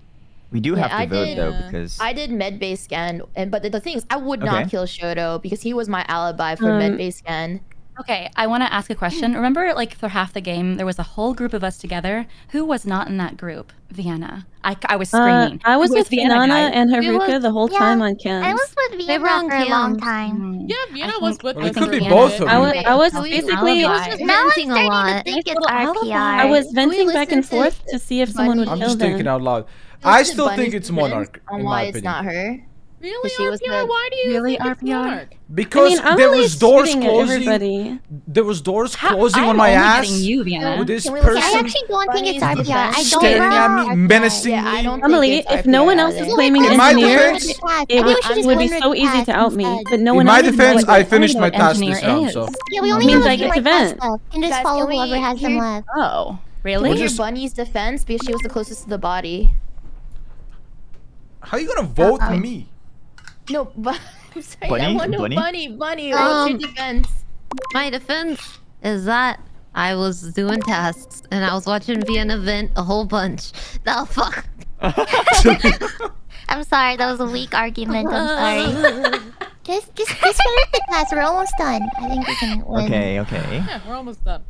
We do Yeah, have to I vote did- though because I did med-based scan, but the thing is, I would not Okay. kill Shoto because he was my alibi for med-based scan. Okay, I want to ask a question. Remember, like, for half the game, there was a whole group of us together. Who was not in that group? Vienna. I was screaming. I was Who with Vienna, Finana guys? and It Haruka was- the whole yeah, time on cams. I was with They were Vienna on for a long cams. time. Yeah, Vienna was with Well, it us could for be a little both bit. of I was, you. I was Wait, basically, alibi. Now I'm Venting a starting lot. to think Nice it's little RPR. alibi. I was we venting back and listen to forth to see if someone would Bunny? I'm kill just them. thinking out loud. Listen I to still think Bunny's it's defense Monarch, on in why my it's opinion. not her. Really, She was RPR? the- Why do you Really, think it's RPR? Monarch? Because I mean, there AmaLee's was doors shooting at closing. everybody. There was doors closing I'm on my only ass. getting you, Vienna. With this Can we look at- I person actually don't think it's Bunny's RPR. I defense? don't staring know. at me menacingly. Yeah, I don't AmaLee, think it's if no one RPR else is either. claiming In my engineer, defense- it I would, think she just would be wondered so easy to out me. instead. But no In one my else is defense, knowing I what finished my task engineer this round, is. so Yeah, we only Means have I to do get like to that vent. stuff and just Guys, follow can we whoever has them hear- left. Oh, Can really? we hear just- Bunny's defense because she was the closest to the body? how you gonna vote me? No, but I'm sorry. I Bunny? want to know Bunny? Bunny. What's your defense? My defense is that I was doing tasks and I was watching Vienna vent a whole bunch. No, fuck. I'm sorry, that was a weak argument. I'm sorry. just finish the class. We're almost done. I think we can win. okay. Yeah, we're almost done.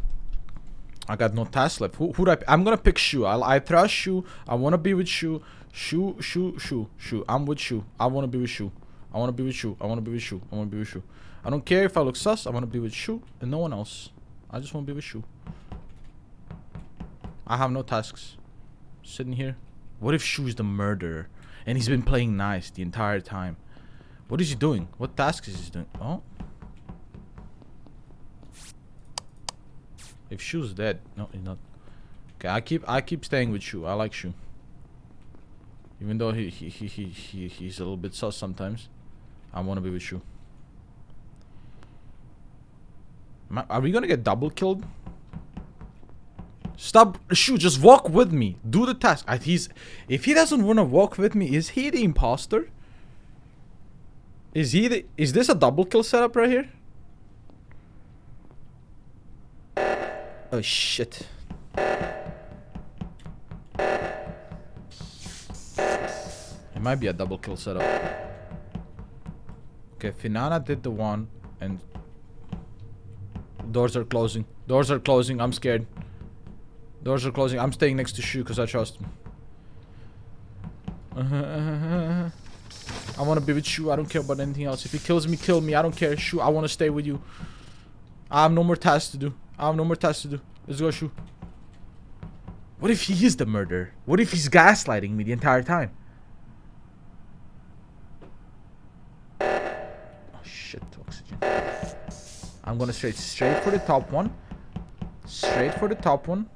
I got no tasks left. Who do I'm gonna pick Shu. I trust Shu. I wanna be with Shu. Shu. I'm with Shu. I wanna be with Shu. I want to be with Shxtou. I want to be with Shxtou. I want to be with Shxtou. I don't care if I look sus. I want to be with Shxtou and no one else. I just want to be with Shxtou. I have no tasks. Sitting here. What if Shxtou is the murderer and he's been playing nice the entire time? What is he doing? What tasks is he doing? Oh. If Shxtou's dead. No, he's not. Okay, I keep staying with Shxtou. I like Shxtou. Even though he's a little bit sus sometimes. I want to be with Shxtou. Are we gonna get double killed? Stop, Shxtou, just walk with me. Do the task. If he doesn't wanna walk with me, is he the imposter? Is this a double kill setup right here? Oh shit. It might be a double kill setup. Okay, Finana did the one and doors are closing. Doors are closing. I'm scared. Doors are closing. I'm staying next to Shxtou because I trust him. I want to be with Shxtou. I don't care about anything else. If he kills me, kill me. I don't care. Shxtou, I want to stay with you. I have no more tasks to do. Let's go, Shxtou. What if he is the murderer? What if he's gaslighting me the entire time? Oh shit, oxygen. I'm gonna straight for the top one. Straight for the top one.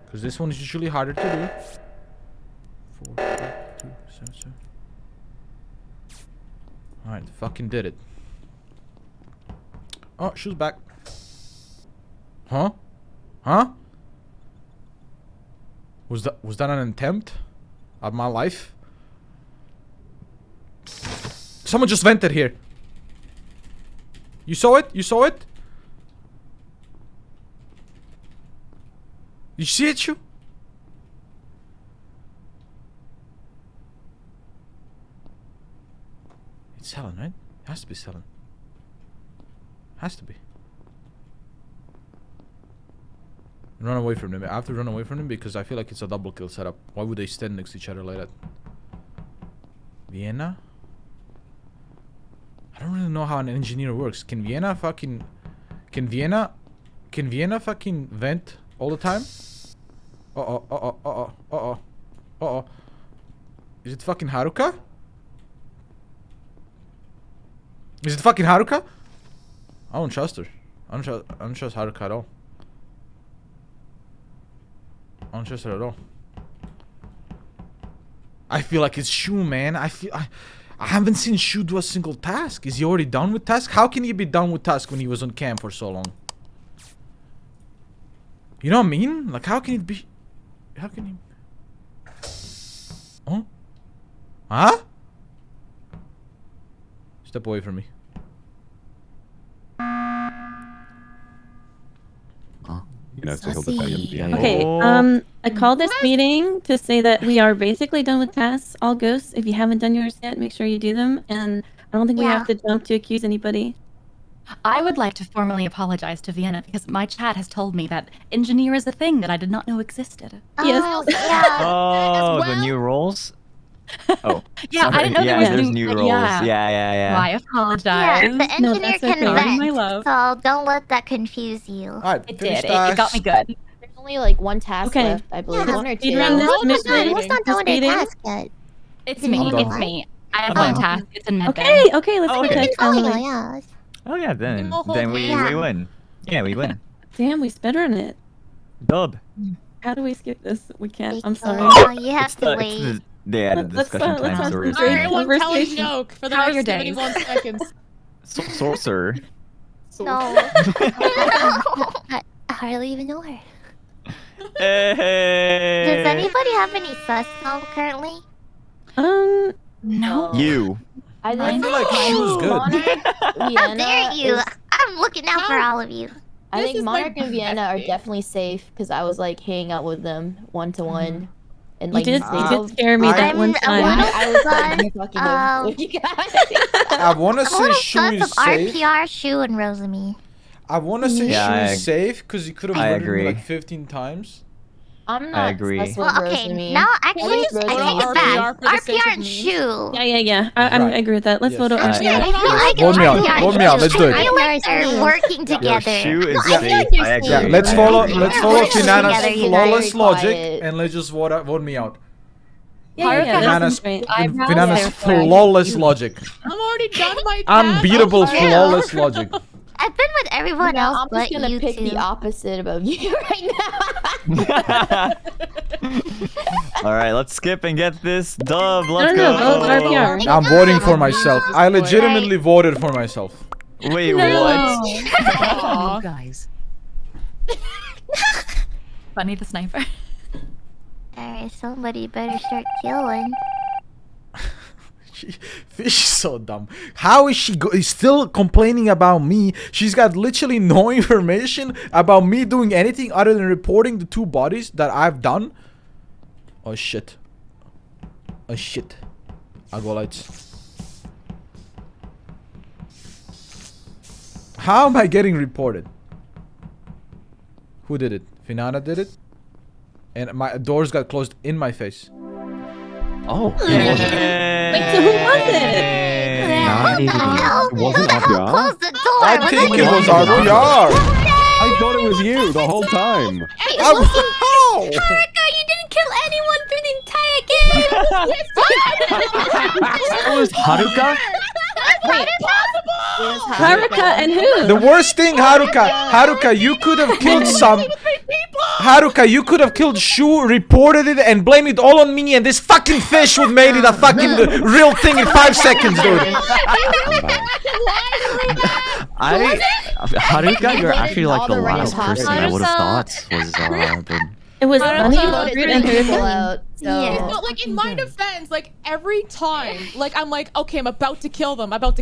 Because this one is usually harder to do. 4, 3, 2, 7, 7. Alright, fucking did it. Oh, Shxtou's back. Huh? Huh? Was that an attempt at my life? Someone just vented here. You saw it? You saw it? You see it, Shxtou? It's Selen, right? It has to be Selen. Has to be. Run away from him. I have to run away from him because I feel like it's a double kill setup. Why would they stand next to each other like that? Vienna? I don't really know how an engineer works. Can Vienna fucking vent all the time? Is it fucking Haruka? Is it fucking Haruka? I don't trust her. I don't trust Haruka at all. I don't trust her at all. I feel like it's Shxtou, man. I haven't seen Shxtou do a single task. Is he already done with task? How can he be done with task when he was on cam for so long? You know what I mean? Like, how can it be? How can he? Huh? Huh? Step away from me. Okay, I called this meeting to say that we are basically done with tasks. All ghosts, if you haven't done yours yet, make sure you do them. And I don't think we have to jump to accuse anybody. I would like to formally apologize to Vienna because my chat has told me that engineer is a thing that I did not know existed. Yes. Oh, the new roles? Oh. Yeah, sorry. I didn't know there was there's new roles. Yeah. I apologize. Yeah, the engineer that's can okay. vent, My love. so don't let that confuse you. Alright, It did. It got me good. There's only like one task Okay. left, I believe. Yeah, One or two. speedrun this mission. Who's not doing their task yet? It's Is it me. only It's one? me. I have one task. It's in med Okay, okay, let's Oh, okay. protect Oh, Emily. yeah. Oh yeah, then we Yeah. win. Yeah, we win. Damn, we speedrun it. Dub. How do we skip this? We can't. I'm sorry. Oh, you have to wait. They added Let's discussion let's time. have Sorry. some great Everyone tell a conversation. joke for the How are next your days? 71 seconds. Sorcerer. No. I hardly even know her. Hey. Does anybody have any sus currently? No. You. I think feel like Shxtou's good. How dare you? I'm looking out for all of you. I This think is Monarch my and Vienna are birthday. definitely safe because I was like hanging out with them one to one, and You like did they- scare me that one I'm a time. little I was sus. like fucking with you guys. I want to I'm a say little Shxtou sus is of safe. RPR, Shxtou, and Rosemi. I want to say Yeah, Shxtou I- is safe because he could have I murdered me agree. like 15 times. I'm I not agree. obsessed with Well, okay, Rosemi. now actually, At least I take Rosemi it is back. for the sake RPR of and memes. Shu. Yeah. I Right. agree with that. Let's Yes. vote on Actually, RPR. I feel like Vote me out. RPR and Vote me out. Let's Shu. do it. I feel like they're working Yo, together. Shu is No, I feel safe. like they're I agree. Yeah, safe. let's I follow agree. let's They're follow working Finana's together, you flawless guys. logic Quiet. and let's just vote me out. Yeah. Finana's Right. Finana's flawless logic. I'm already done my task. Unbeatable Thank you. flawless logic. I've been with everyone else I'm but just gonna you pick two. the opposite of you right now. All right, let's skip and get this dub. Let's No, go. vote RPR. I'm voting for myself. I legitimately voted for myself. Wait, what? Aw. Guys. Bunny the sniper. Alright, somebody better start killing. Fish is so dumb. How is she still complaining about me? She's got literally no information about me doing anything other than reporting the 2 bodies that I've done. Oh shit. Oh shit. I'll go lights. How am I getting reported? Who did it? Finana did it? And my doors got closed in my face. Oh. Wait, so who was it? Nice. It wasn't RPR. Close the door! I think it was RPR. I thought it was you the whole time. How? Haruka, you didn't kill anyone through the entire game! That was Haruka? Haruka and who? The worst thing, Haruka, you could have killed some. Haruka, you could have killed Shu, reported it, and blamed it all on me, and this fucking fish would made it a fucking real thing in 5 seconds, dude. Haruka, you're actually like the all the last random person I would have Haruka. thought was the. It was Bunny, Voted Froot, 3 and people Haruka. out, so. Yeah. No, like in my defense, like every time, like I'm like, okay, I'm about to kill them. Somebody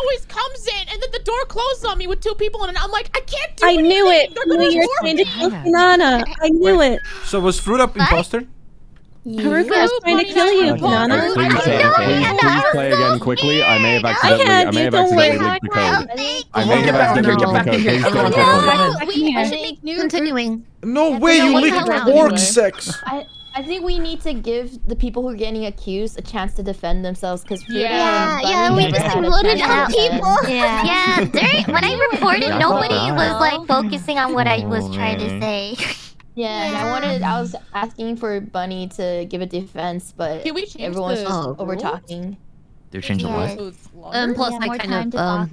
always comes in, and then the door closes on me with 2 people, and I'm like, I can't do I anything. knew it. They're I knew gonna you were report trying to me. kill Finana. I knew it. So was Froot up imposter? Haruka was trying to kill you, Finana. Please play again quickly. I may have accidentally leaked the code. I may have accidentally leaked the code. Please play quickly. I should make new Continuing. No way, you leaked orc sex. I think we need to give the people who are getting accused a chance to defend themselves because Yeah, we just voted out people. Yeah, when I reported, nobody was like focusing on what I was trying to say. Yeah, and I was asking for Bunny to give a defense, but Can we change everyone's the just rules? over talking. They're changing what? So it's longer? Plus, I kind of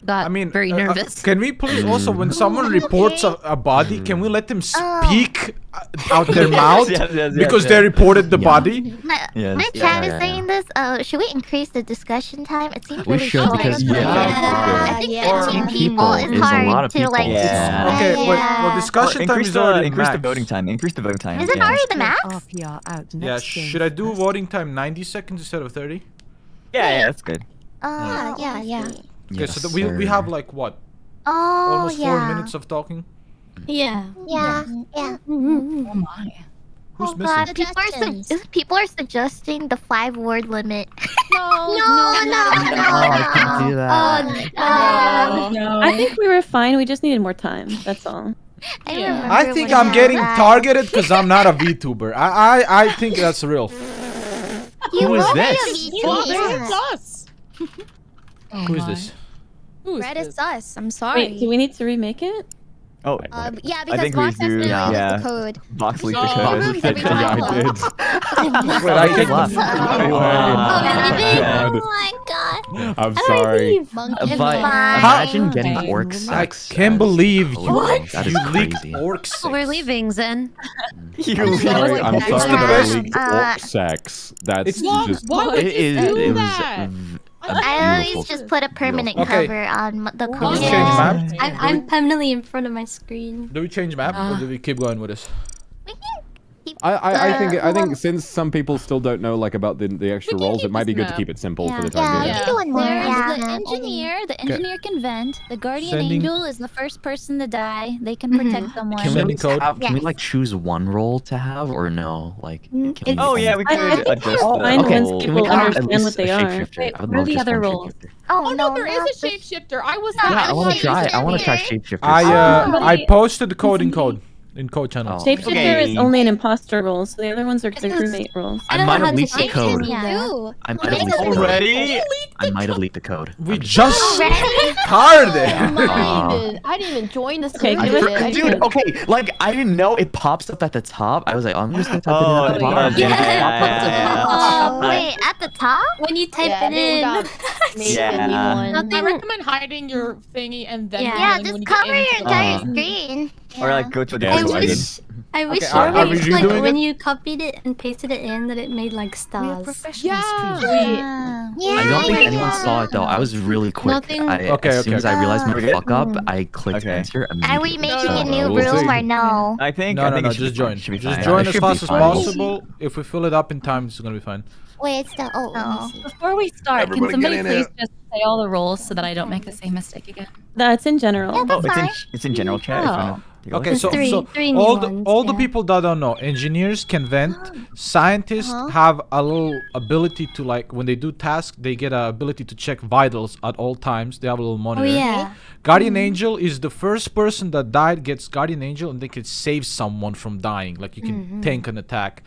got very nervous. Can we please also, when someone reports a body, can we let them speak out their mouth because they reported the body? My chat is saying this. Should we increase the discussion time? It seems We really should, short. because I think 15 people is is a lot hard of to people. like. Yeah. Okay, wait, well, discussion time is already increase the max. voting time. Increase the voting time. Is it yeah. already the max? RPR out. Yeah, Next game should I do first. voting time 90 seconds instead of 30? Yeah, that's good. Yeah. Okay, so we have like what? Oh, Almost 4 minutes of talking? Yeah. Oh my. Who's Oh missing? God, people are suggesting the 5-word limit. No. I can't do that. I think we were fine. We just needed more time. That's all. I think I'm getting targeted because I'm not a VTuber. I think that's real. Who is this? It's us. Who is this? Red is us. I'm sorry. Wait, do we need to remake it? Oh, Yeah, I because think we Vox do. accidentally Yeah. leaked the code. Vox leaked No. the code. Every Yeah, I time. did. Wait, I kicked left. Oh my God. I'm sorry. But fine. imagine getting orc I sex. can't believe you. What? That is You leaked crazy. orc sex. We're leaving, Zen. I'm sorry It's the that I best- leaked orc sex. That's just. Why would It you is. do It was. that? I always just put a permanent Okay. cover on the Do code. we change map? I'm permanently in front of my screen. Do we change map or do we keep going with this? I think since some people still don't know like about the extra roles, it might be good to keep it simple for the time being. There's the engineer. The engineer can vent. The guardian Sending- angel is the first person to die. They can protect someone. Can we, Sending code. can we like choose one role to have or no? Like. Can we Oh yeah, we could I think adjust we're the. fine Okay, once can we people have at understand least what they a are. shapeshifter? Wait, I would what are love the just other one roles? shapeshifter. Oh no, there is a shapeshifter. I was not. Yeah, I want to try. I want to try shapeshifter. I posted the code in code. in code channel. Shapeshifter is only an imposter role, so the other ones are the crewmate roles. I might have leaked the code. Too. I might have leaked the code. I might have leaked the code. We just card it. I didn't even join this. Okay, Dude, okay, like I didn't know it pops up at the top. I was like, oh, I'm just gonna type it in at the bottom. Oh, wait, at the top? When you type it in. I recommend hiding your thingy and then just cover your entire screen. Or like go to the I wish are we always, like redoing when it? you copied it and pasted it in that it made like stars. I don't think anyone saw it though. I was really quick. As soon as I realized my fuck up, I clicked enter immediately. Are we making a new room or no? I think. No, I think just join. Should be Just fine. join It as should fast be as fine. possible. If we fill it up in time, it's gonna be fine. Wait, it's the let me see. Before we start, Everybody can get somebody in please here. just say all the roles so that I don't make the same mistake again? That's in general. Oh, it's in general chat. if you wanna take a look. Okay, so three new all ones, the people that don't know, engineers can vent. Scientists have a little ability to, like, when they do tasks, they get a ability to check vitals at all times. They have a little monitor. yeah. Guardian Angel is the first person that died gets Guardian Angel, and they can save someone from dying. Like, you can tank an attack.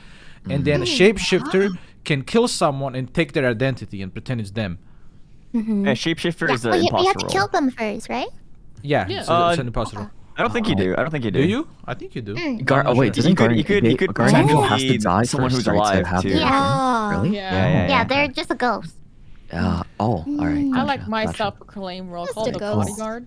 And then Shapeshifter can kill someone and take their identity and pretend it's them. Shapeshifter is an Well, you imposter have to kill role. them first, right? Yeah, Yeah. it's an impossible. I don't think you do. I don't think you do. Do you? I think you do. Oh wait, doesn't You could Guardian Angel has to be die someone first, who's right, to alive have too. the- Yeah. Really? Yeah, they're just a ghost. Oh, all right. I like gotcha, my gotcha. self-proclaimed role Just called a the ghost. bodyguard.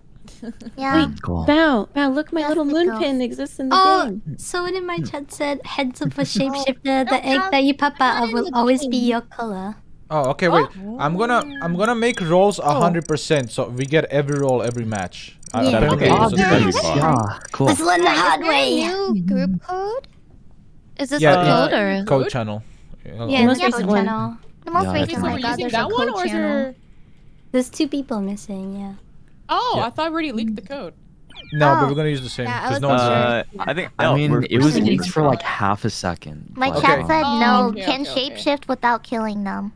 Yeah. Cool. Wow, look, my little moon go. pin exists in the Oh, game. someone in my chat said heads of a shapeshifter, the egg that you pop out of will always be your color. Oh, okay, wait. I'm gonna make rolls 100%, so we get every roll every match. Yeah. Apparently Okay. it's a thing. Yeah, cool. Let's learn the hard Is there a way. new group code? Is this Yeah, a code or? Code channel. Yeah, most the recent code one. channel. The most Yeah, recent So one. we're God, using there's a that one, code or is channel. there? There's 2 people missing, yeah. Oh, Yeah. I thought we already leaked the code. No, but Oh. we're gonna use the same Yeah, I because was no one's not there. I think. I no, mean, we're it was using leaked for like half a second. My but, chat said Oh, no, okay, can okay, okay. shapeshift without killing them.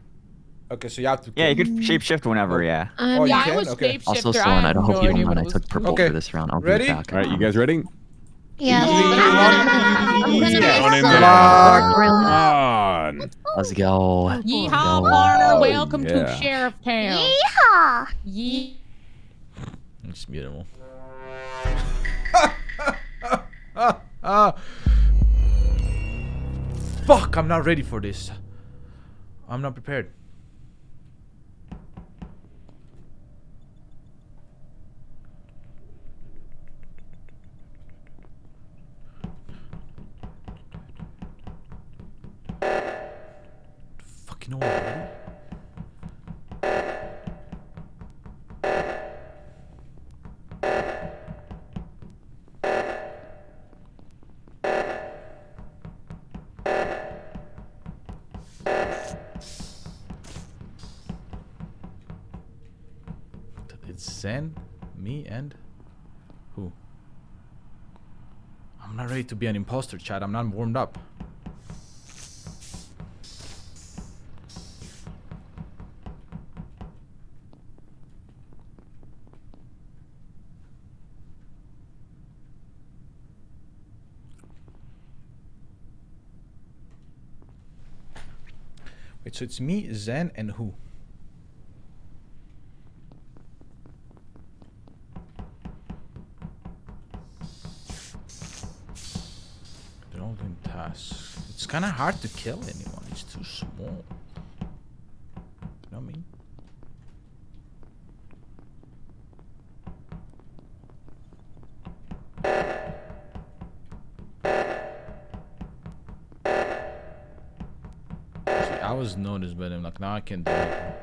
Okay, so you have to. Yeah, you could shapeshift whenever. Yeah. Oh, you Yeah, I can? was Okay. shapeshifter. Also, I Sloan, I have don't no hope you idea don't what mind. it I was took purple Okay. for this round. I'll Ready? be back. All right, you guys ready? Yeah. I'm gonna Yeah. make Lock. some dark room. On. Let's go. Yeehaw, Go. partner! Welcome yeah. to Sheriff Town. Yeehaw! Yee. It's beautiful. Fuck! I'm not ready for this. I'm not prepared. Fucking all ready? It's Zen, me, and who? I'm not ready to be an imposter, chat. I'm not warmed up. Wait, so it's me, Zen, and who? They're all doing tasks. It's kind of hard to kill anyone. It's too small. You know what I mean? See, I was noticed by them. Like, now I can't do it.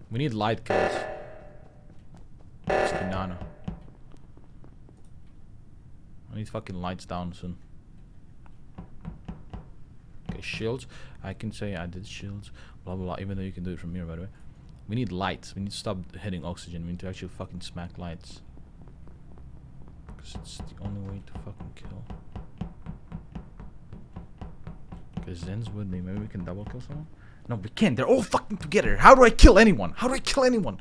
We need light kills. It's Finana. I need fucking lights down soon. Okay, shields. I can say I did shields. Blah blah blah. Even though you can do it from here, by the way. We need lights. We need to stop hitting oxygen. We need to actually fucking smack lights. Because it's the only way to fucking kill. Because Zen's with me. Maybe we can double kill someone? No, we can't. They're all fucking together. How do I kill anyone? How do I kill anyone?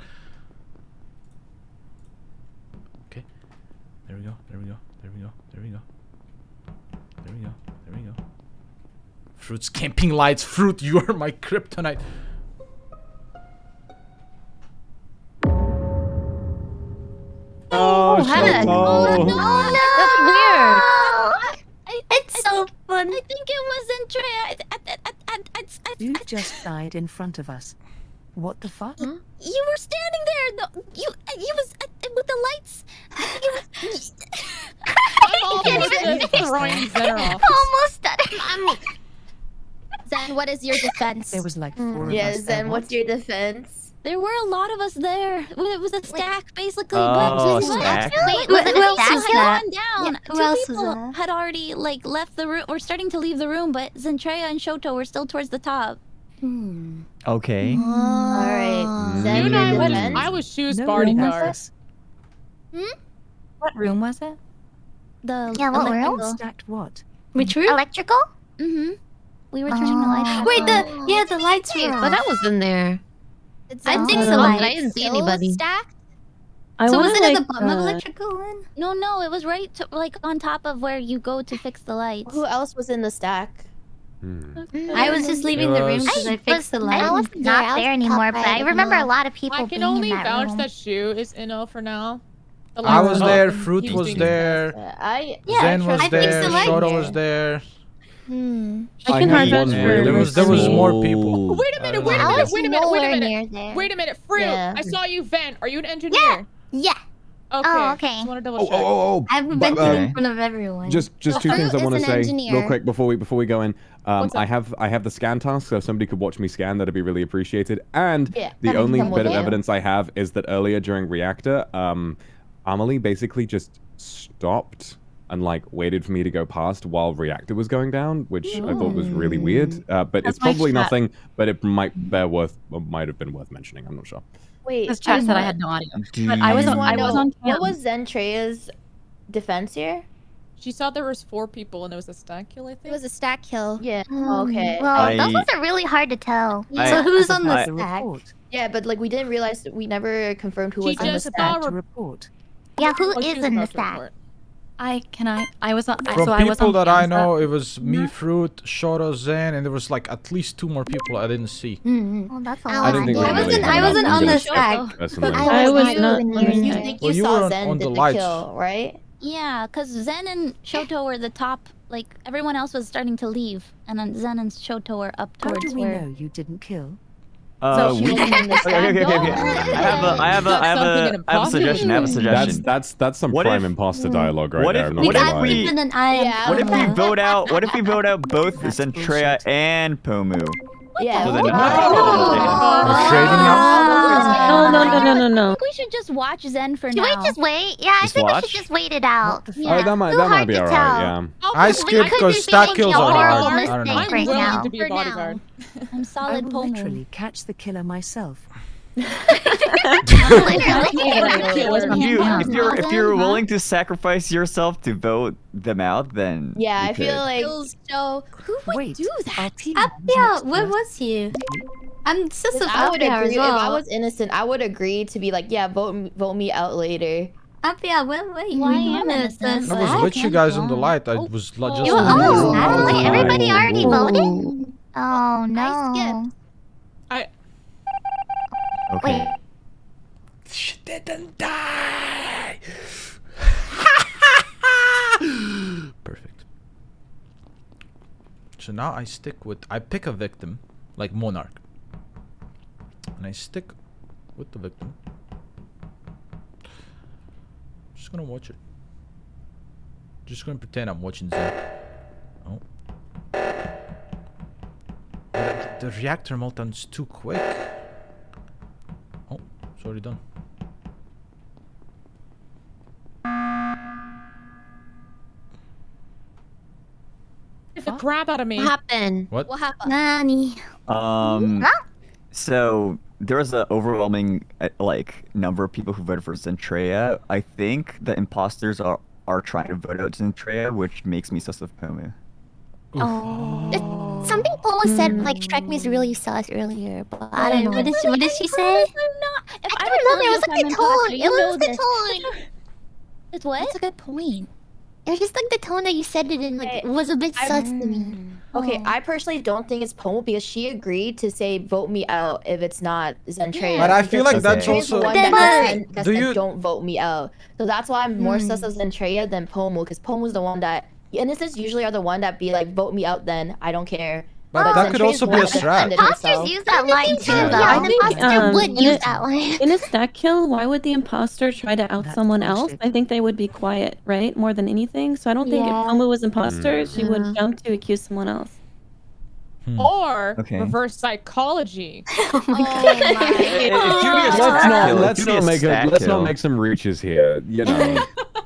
Okay. There we go. There we go. There we go. There we go. Fruit's camping lights. Fruit, you are my kryptonite. Oh, Shoto. Oh no! It's so fun. I think it was Zentreya. You just died in front of us. What the fuck? You were standing there. No, you was with the lights. Almost done. Zen, what is your defense? There was like 4 of Yeah, us. Zen, what's your defense? There were a lot of us there. It was a stack, basically. Oh, but stack. Wait, Who but the else people was had that? gone down. Yeah, who Two else was people that? had already like left the room. Were starting to leave the room, but Zentreya and Shoto were still towards the top. Okay. Alright. Zen, You your know, defense? I was Shu's No bodyguard. was What room was it? The Yeah, what electrical. room? Stacked what? Which room? Electrical? Mm-hmm. We were turning the lights on. Wait, the lights were But that was in there. I think so. But I didn't see anybody. Stacked? I So was wanna, it at like, the bottom of electrical one? No, it was right like on top of where you go to fix the lights. Who else was in the stack? I was just leaving the room because I fixed the light. I wasn't not there anymore, but I remember a lot of people I being can only in that vouch room. that Shu is Inno for now. The I lights was were there. off and Fruit he was doing his there. Zen was I fixed there. the light. Shoto was there. I can I hard have vouch one for really There was more small- people. Wait a minute, I wait a don't know. minute, wait a minute, wait a nowhere minute. near there. Wait a minute, Fruit. Yeah. I saw you vent. Are you an engineer? Yeah. Okay. Oh, okay. Just want to double Oh, check. oh, oh, I've but, been okay. in front of everyone. Just two Fruit things I is want to an say engineer. real quick before we go in. What's I have the scan task, so if somebody could watch me scan, that'd be really appreciated. And Yeah, the I can only come with bit of you. evidence I have is that earlier during reactor, AmaLee basically just stopped and like waited for me to go past while reactor was going down, which I thought was really weird. But That's it's my probably chat. nothing. But it might have been worth mentioning. I'm not sure. Wait, Because chat said I had no audio. Do But I was you- on, I was on What cam. was Zentreya's defense here? She saw there was 4 people and it was a stack kill, I think. It was a stack kill. Yeah. Okay. Well, those I- ones are really hard to tell. So who's on the I- stack? Report. Yeah, but like we didn't realize we never confirmed who She was on the just stack. saw To report. Yeah, who Oh, she is was in the about to stack? report. I was on. From so I was people on that cam, I so- know, it was me, Fruit, Shoto, Zen, and there was like at least 2 more people I didn't see. Oh, that's a I lot. I didn't think we I really wasn't- had I wasn't enough on the evidence, stack. personally. I was not on the You stack. think Well, you you saw were Zen on did the the lights. kill, right? Yeah, because Zen and Shoto were the top. Like everyone else was starting to leave, and then Zen and Shoto were up How towards do we where. know you didn't kill? So she we- wasn't in the stack. okay. No. I have a suggestion. I have a suggestion. That's some What prime if- imposter dialogue right what there. if- I'm not what gonna if lie. we- Even an eye. What if we vote out? What if we vote out both Zentreya and Pomu? Yeah. So then- We're trading now? No. We should just watch Zen for Should now. we just wait? Yeah, I Just think we watch? should just wait it out. Oh, that might hard be to alright. tell. Yeah. I we skipped could because be stack making kills a are horrible hard. I don't know. mistake I'm right willing now. to be a For now. bodyguard. I'm I solid will Pomu. literally catch the killer myself. If you're willing to sacrifice yourself to vote them out, then Yeah, you I feel could. like. So who would Wait, do that? Apia, where was he? I'm sus of I would Apia agree as if I well. was innocent. I would agree to be like, yeah, vote me out later. Apia, wait. Why you am wanna- innocent? I was with you guys on the light. I was just You were in the room. wait, everybody already Ooh. voted? Oh no. skipped. Okay. She didn't die. Perfect. So now I pick a victim, like Monarch, and I stick with the victim. Just gonna watch it. Just gonna pretend I'm watching Zen. Oh. But the reactor meltdown's too quick. Oh, it's already done. The crap out of me. What happened? What? What happened? Nani. So there was an overwhelming number of people who voted for Zentreya. I think the imposters are trying to vote out Zentreya, which makes me sus of Pomu. Oh. Something Pomu said like struck me as really sus earlier, but I don't know. What did she say? I don't know. There was like the tone. It was the tone. It's what? That's a good point. It was just like the tone that you said it in. Like it was a bit sus to me. Okay, I personally don't think it's Pomu because she agreed to say vote me out if it's not Zentreya. But I feel like that's Zentreya's the also- one that Do said, you- don't vote me out. So that's why I'm more sus of Zentreya than Pomu because Pomu's the one that innocents usually are the one that be like vote me out then I don't care. But that could Zentreya's also the be a one that strat. defended herself. Use that line too, though. I An think, imposter would in use a- that line. In a stack kill, why would the imposter try to out someone else? I think they would be quiet, right? More than anything. So I don't think if Yeah. Pomu was imposter, she would jump to accuse someone else. Or Okay. reverse psychology. Let's not make some reaches here. You know. Yeah,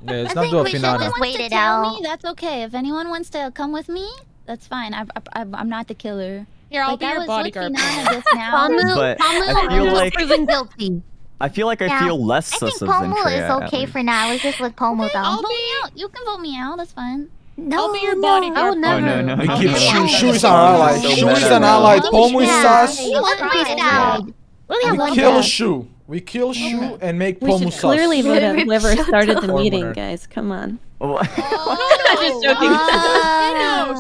let's not do a we should Finana. just wait it out. That's okay. If anyone wants to come with me, that's fine. I'm not the killer. Here, I'll Like, be I your was bodyguard. with Finana just now. But I feel like proven guilty. I feel like I feel less I think sus of Pomu Zentreya. is okay for now. We're just with Pomu though. I'll vote me out. You can vote me out. That's fine. No, I'll be your bodyguard. I would never. No. We I'll keep be Shu your is our ally. So Shu is meta, an bro. ally. Pomu is sus. He was placed out. Really have We one kill death. Shu. We kill Shu and make We Pomu should sus. clearly vote out Rip whoever Shoto. started the Or meeting, Monarch. guys. Come on. No, Just joking.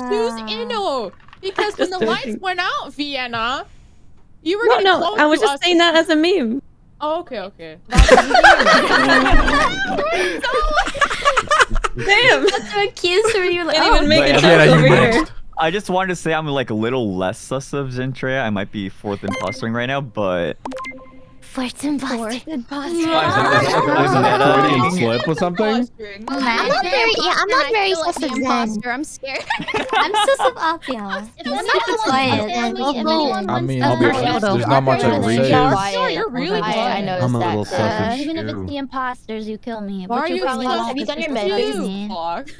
Who's Inno? Because when Just the lights joking. went out, Vienna, you were No, getting no. close I was to just us. saying that as a meme. Oh, okay. Damn. To accuse her, you're like, Can't even make But it yeah, joke you over missed. here. I just wanted to say I'm like a little less sus of Zentreya. I might be fourth impostering right now, but Fourth imposter. I'm Freudian slip or something? I'm not very sus of Zen. imposter. I'm scared. I'm sus of Apia. If Let's anyone keep it wants to quiet. kill me, if Let's anyone go. wants I mean, to obviously, kill me, there's not much I can Really say. Sure, you're really I noticed I'm a that. little selfish. even if it's too. the imposters, you kill me. Why But are you you probably so won't Have you done your because med it's base? me. Vox,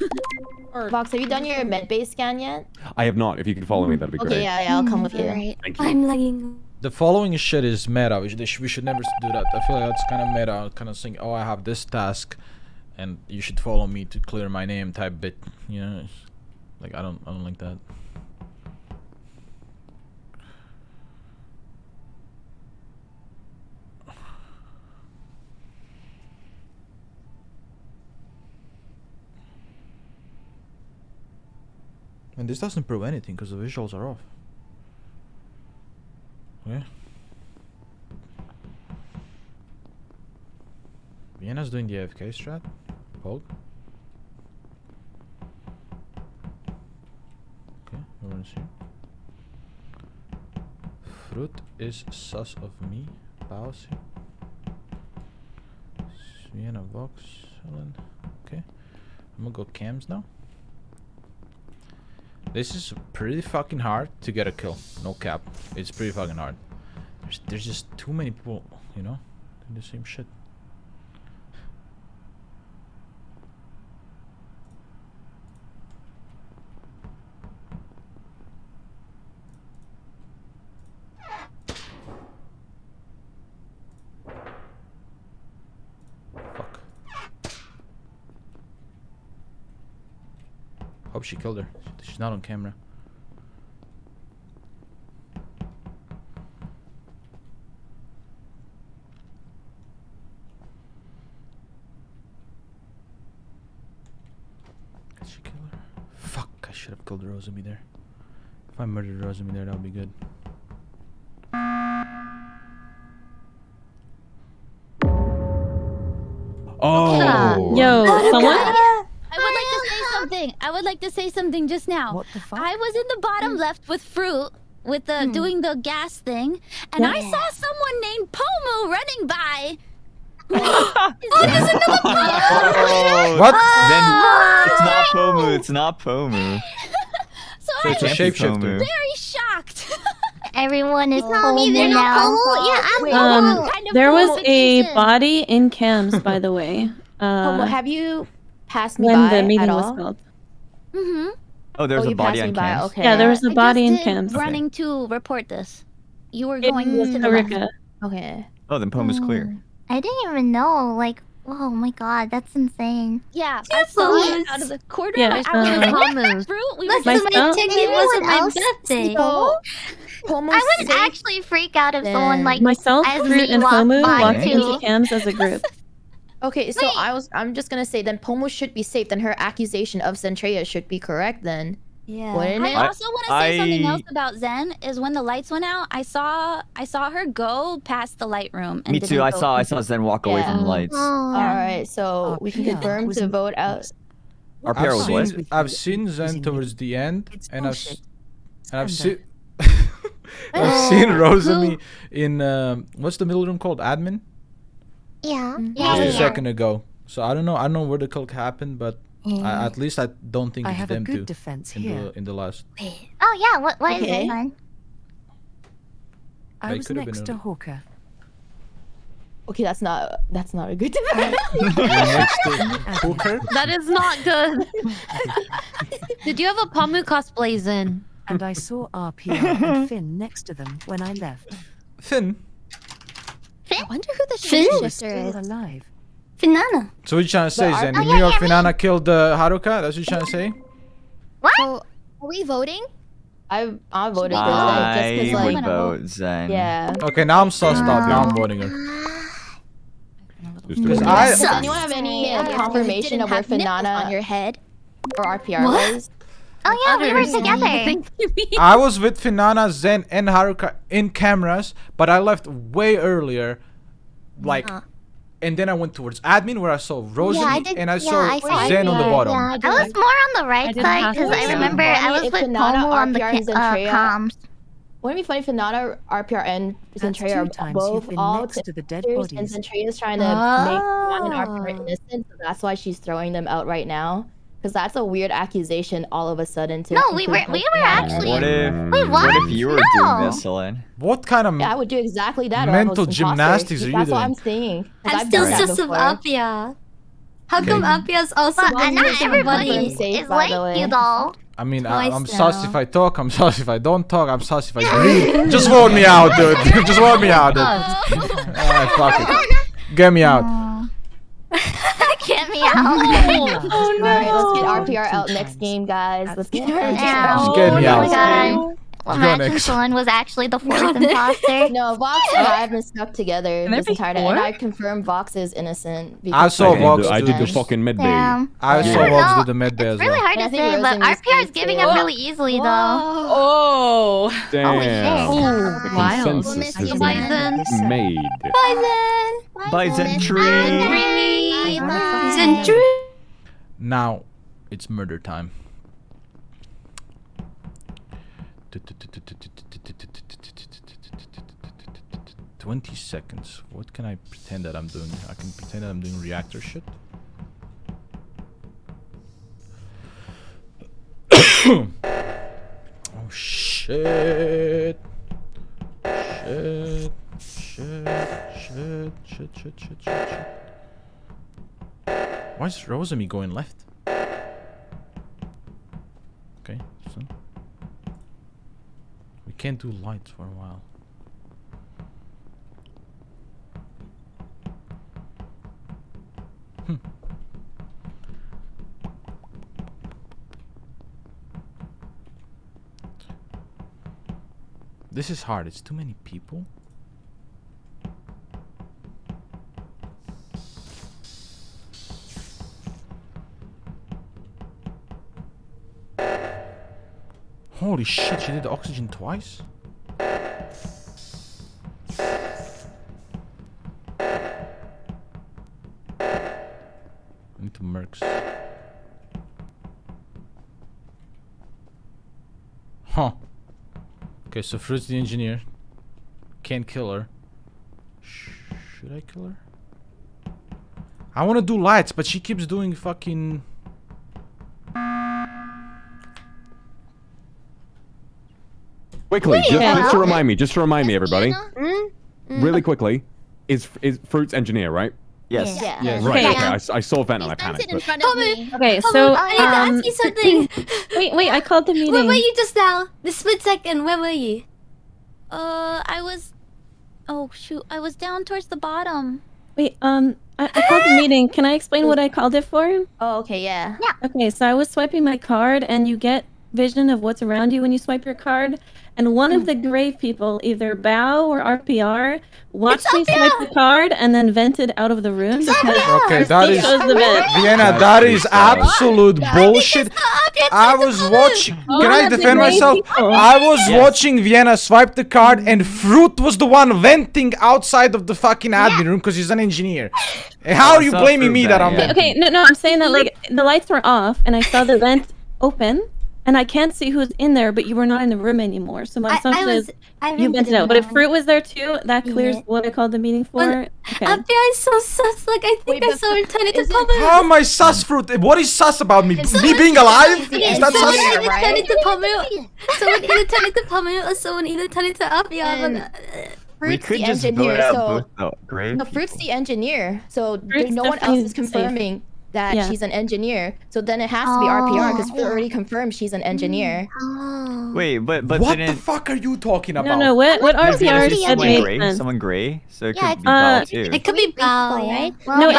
have you done your med base scan yet? I have not. If you could follow me, that'd be great. Okay, yeah, I'll come with you. Alright. Thank you. I'm lagging. The following shit is meta. We should never do that. I feel like that's kind of meta. Kind of saying, oh, I have this task, and you should follow me to clear my name type bit. You know, it's like I don't like that. And this doesn't prove anything because the visuals are off. Okay. Vienna's doing the AFK strat. Poke. Okay, everyone's here. Froot is sus of me. Bao's here. Vienna, Vox, Selen. Okay. I'm gonna go cams now. This is pretty fucking hard to get a kill. No cap. It's pretty fucking hard. There's just too many people, you know, doing the same shit. Fuck. Hope she killed her. She's not on camera. Did she kill her? Fuck, I should have killed Rosemi there. If I murdered Rosemi there, that would be good. Oh. Yo, someone? I would like to say something just now. What the fuck? I was in the bottom left with Froot with the doing the gas thing, and I saw someone named Pomu running by. There's another Pomu! What? Then it's not Pomu. It's not Pomu. So So it's a I'm shapeshifter. very shocked. Everyone is Mommy, Pomu they're not now. Pomu. Yeah, I'm Pomu. Kind of There was a qualification. body in cams, by the way. Have you passed me when by the meeting at was all? held. Mm-hmm. Oh, there's Oh, a you body passed on me by. cams. Okay. Yeah, there was a I body in just did cams. running to report this. You were It going was to the left. Haruka. Okay. Oh, then Pomu's clear. I didn't even know. Like, oh my god, that's insane. Yeah, I saw it out of the corner. Yeah, I was like, Pomu. Fruit. We Listen, were Myself? my ticket wasn't my else birthday. So, Pomu I would safe- actually freak out if someone like Myself, as Fruit, me and walked Pomu by walked too. into cams as a group. Okay, so I'm just gonna say then Pomu should be safe. Then her accusation of Zentreya should be correct then. Yeah. I also want to say something else about Zen. Is when the lights went out, I saw her go past the light room. And Me too. I saw didn't go. Zen walk away from the lights. All right, so we can confirm to vote out. RPR was what? I've seen Zen towards the end, and I've seen Rosemi in what's the middle room called? Admin. Yeah. Just a second ago. So I don't know where the click happened, but at least I don't think it's them two in the last. Oh yeah, what is it, hon? I was next to Hawker. Okay, that's not a good defense. That is not good. Did you have a Pomu cosplay, Zen? And I saw RPR and Finn next to them when I left. Finn? I wonder who the Finn? shifter is. Alive. Finana. So what you trying to say, Zen? In New York, Finana killed Haruka? That's what you trying to say? What? So, are we voting? I'm voting for I Zen just because, would like, vote Zen. yeah. Okay, now I'm sussed out. Now I'm voting her. Does anyone have any confirmation of where Finana on your head or RPR was? Oh yeah, we were together. I was with Finana, Zen, and Haruka in cameras, but I left way earlier. Like, and then I went towards admin where I saw Rosemi and I saw Zen on the bottom. I was more on the right side because I remember I was with Pomu on the comms. Wouldn't it be funny if Finana, RPR, and Zentreya are both all next to the dead and bodies. Zentreya is trying to make Finana and RPR innocent, so that's why she's throwing them out right now. Because that's a weird accusation all of a sudden to. No, we were actually. What if? Wait, what if you were doing this, Selen? What kind of Yeah, I would do exactly that. mental gymnastics are you That's doing? what I'm saying. I'm still sus of Appia. How come Appia's also But not everybody is like you though. I mean, Twice I'm now. sus if I talk, I'm sus if I don't talk, I'm sus if I breathe. Just vote me out, dude. Just vote me out, dude. Alright, fuck it. Get me out. Get me out. Oh no! Alright, let's get RPR out next game, guys. Let's get RPR out. Just get me out. Well, imagine Selen was actually the fourth imposter. No, Vox and I have been stuck together this entire time, and I confirmed Vox is innocent. I saw Vox. I did the fucking med bay. I saw Vox do the med bay as It's really well. hard to say, but RPR is giving up really easily though. Oh. Damn. Wild. Consensus has been made. Bye, Zen. Bye, Zentreya. Zentreya. Now, it's murder time. 20 seconds. What can I pretend that I'm doing? I can pretend that I'm doing reactor shit. Oh shit. Shit. Why is Rosemi going left? Okay, so we can't do lights for a while. This is hard. It's too many people. Holy shit, she did the oxygen twice? Into mercs. Huh. Okay, so Froot's the engineer. Can't kill her. Should I kill her? I want to do lights, but she keeps doing fucking... Quickly, just to remind me, everybody. Really quickly, is Fruit's engineer, right? Yes. Yes. Right. Okay. Okay. I saw Vent and I panicked. in But front of me. Okay, so I need to ask you something. wait, I called the meeting. Where were you just now? The split second, where were you? I was. Oh shoot! I was down towards the bottom. Wait, I called the meeting. Can I explain what I called it for? Oh, okay, yeah. Okay, so I was swiping my card, and you get vision of what's around you when you swipe your card. And one of the gray people, either Bao or RPR, watched me swipe the card and then vented out of the room because Okay, that is shows the vent. Vienna. That is absolute bullshit. I was watching. Can I defend myself? I was watching Vienna swipe the card, and Froot was the one venting outside of the fucking admin room because he's an engineer. How are you blaming me that I'm venting? Okay, no, I'm saying that like the lights were off and I saw the vent open. And I can't see who's in there, but you were not in the room anymore. So my assumption is you vented out. But if Fruit was there too, that clears what I called the meeting for. Okay. FBI is so sus. Like, I think I saw her turn into Pomu. How am I sus, Fruit? What is sus about me? Me being alive? Is that sus? Someone either turn into Pomu. Someone either turn into Pomu or someone either turn into FBI. Fruit's could the just engineer, vote out so both gray no, Fruit's the engineer, so Fruit's no one else definitely is confirming that Yeah. she's an engineer. So then it has to be RPR because Fruit already confirmed she's an engineer. Wait, but What didn't the fuck are you talking about? No, what RPR said someone made gray? sense. Someone gray? So it Yeah, could be Bao too. It could be Bao, right? No, Wait,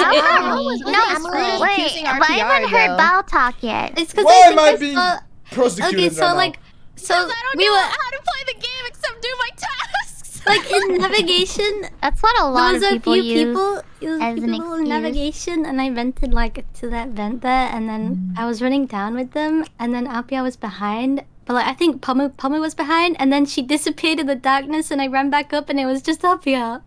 accusing why haven't RPR, heard though. Bao talk yet? It's because Why am I I being saw... prosecuted Okay, so right now? like... So I don't we know were... how to play the game except do my tasks. Like in navigation, That's what a lot of people there was a few use people, as an people in excuse. navigation, and I vented like to that vent there, and then I was running down with them, and then Apia was behind, but like I think Pomu was behind, and then she disappeared in the darkness, and I ran back up, and it was just Apia.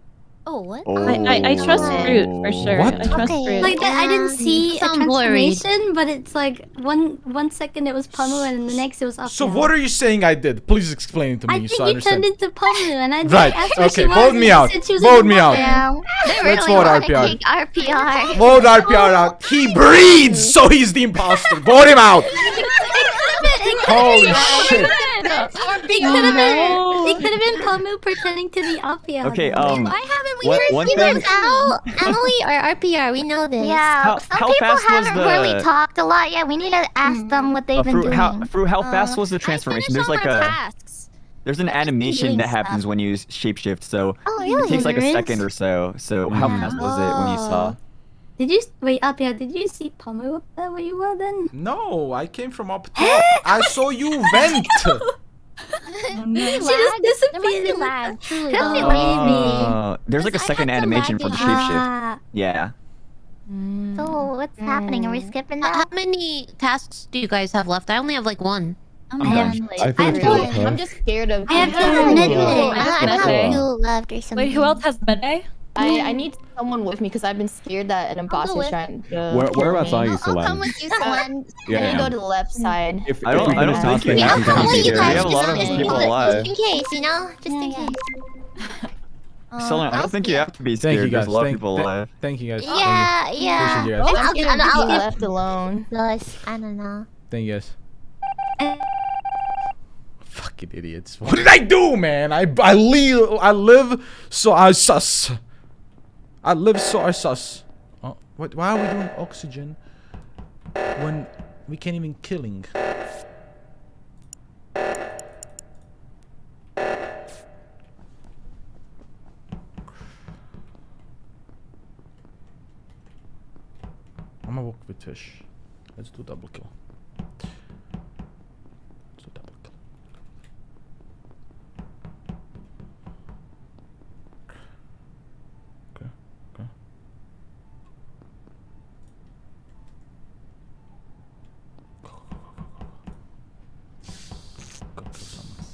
Oh, what? I trust Fruit for sure. What? I trust Okay. Fruit. Like that, I didn't see a Sound blurry. transformation, but it's like one second it was Pomu, and the next it was Apia. So what are you saying I did? Please explain it to me I so think I you understand. turned into Pomu, and I Right, asked where she okay, was, vote and me she out. said she was Vote in the me out. bathroom. They Let's really vote want to RPR. kick RPR. Vote RPR out. He breathes, so he's the imposter. Vote him out. Holy shit. It could have been Pomu pretending to be Apia. Okay, Why haven't we One- heard one he thing- was out? AmaLee or RPR? We know this. Yeah, How- some how people fast was haven't the- really talked a lot yet. We need to ask them what they've been Fruit, doing. how fast was the transformation? There's like a tasks. there's an animation doing that happens stuff. when you shapeshift, so Oh, it really? takes like a There is? second or so. So how fast was it when you saw? Did you wait, Apia? Did you see Pomu up there where you were then? No, I came from up top. I saw you vent. She just disappeared. Lag, truly. Could be maybe. There's like a second animation for the shapeshift. Ah, Yeah. So what's happening? Are we skipping that? How many tasks do you guys have left? I only have like one. I'm done. I think I'm just scared of. I have I have Medbay. two left or something. Wait, who else has medbay? I need someone with me because I've been scared that an imposter is trying to. Whereabouts are you, I'll come Selen? with you, Selen. Yeah, Let me yeah. go to the left side. If I don't think you I'll have to come be with you here. We guys. have a lot of just people just alive. in case, you know? Just in case. Selen, I don't think you have to be Thank you scared. guys. There's a lot of people alive. Thank you guys. Yeah, yeah. Appreciate you guys. I'm scared of being left alone. I don't know. Thank you guys. Fucking idiots. What did I do, man? I live so I sus. I live so I sus. Oh, what? Why are we doing oxygen when we can't even killing? I'm gonna walk with fish. Let's do double kill. Let's do double kill. Okay, okay. Go kill someone.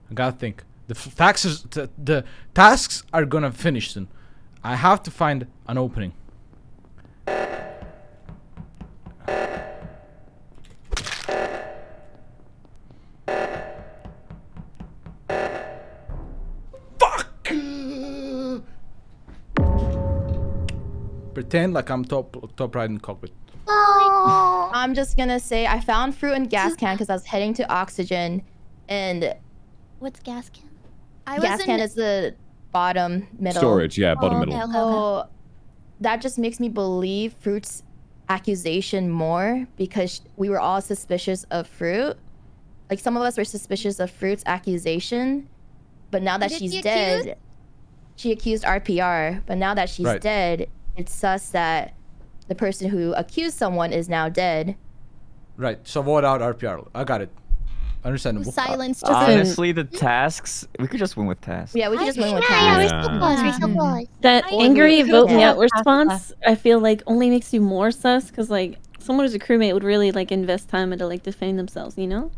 I gotta think. The tasks are gonna finish soon. I have to find an opening. Fuck! Pretend like I'm top right in the cockpit. Oh. I'm just gonna say I found Fruit and gas can because I was heading to oxygen, and What's gas can? gas can is the bottom middle. Storage, yeah, bottom Oh, middle. okay. So that just makes me believe Fruit's accusation more because we were all suspicious of Froot. Like some of us were suspicious of Froot's accusation, but now that she's dead, she accused RPR. But now that she's dead, it's sus that the person who accused someone is now dead. Right. So vote out RPR. I got it. Understandable. Silence. Honestly, the tasks, we could just win with tasks. Yeah, we could just win with tasks. We're so close. That angry vote me out response, I feel like only makes you more sus because like someone who's a crewmate would really like invest time into like defending themselves, you know?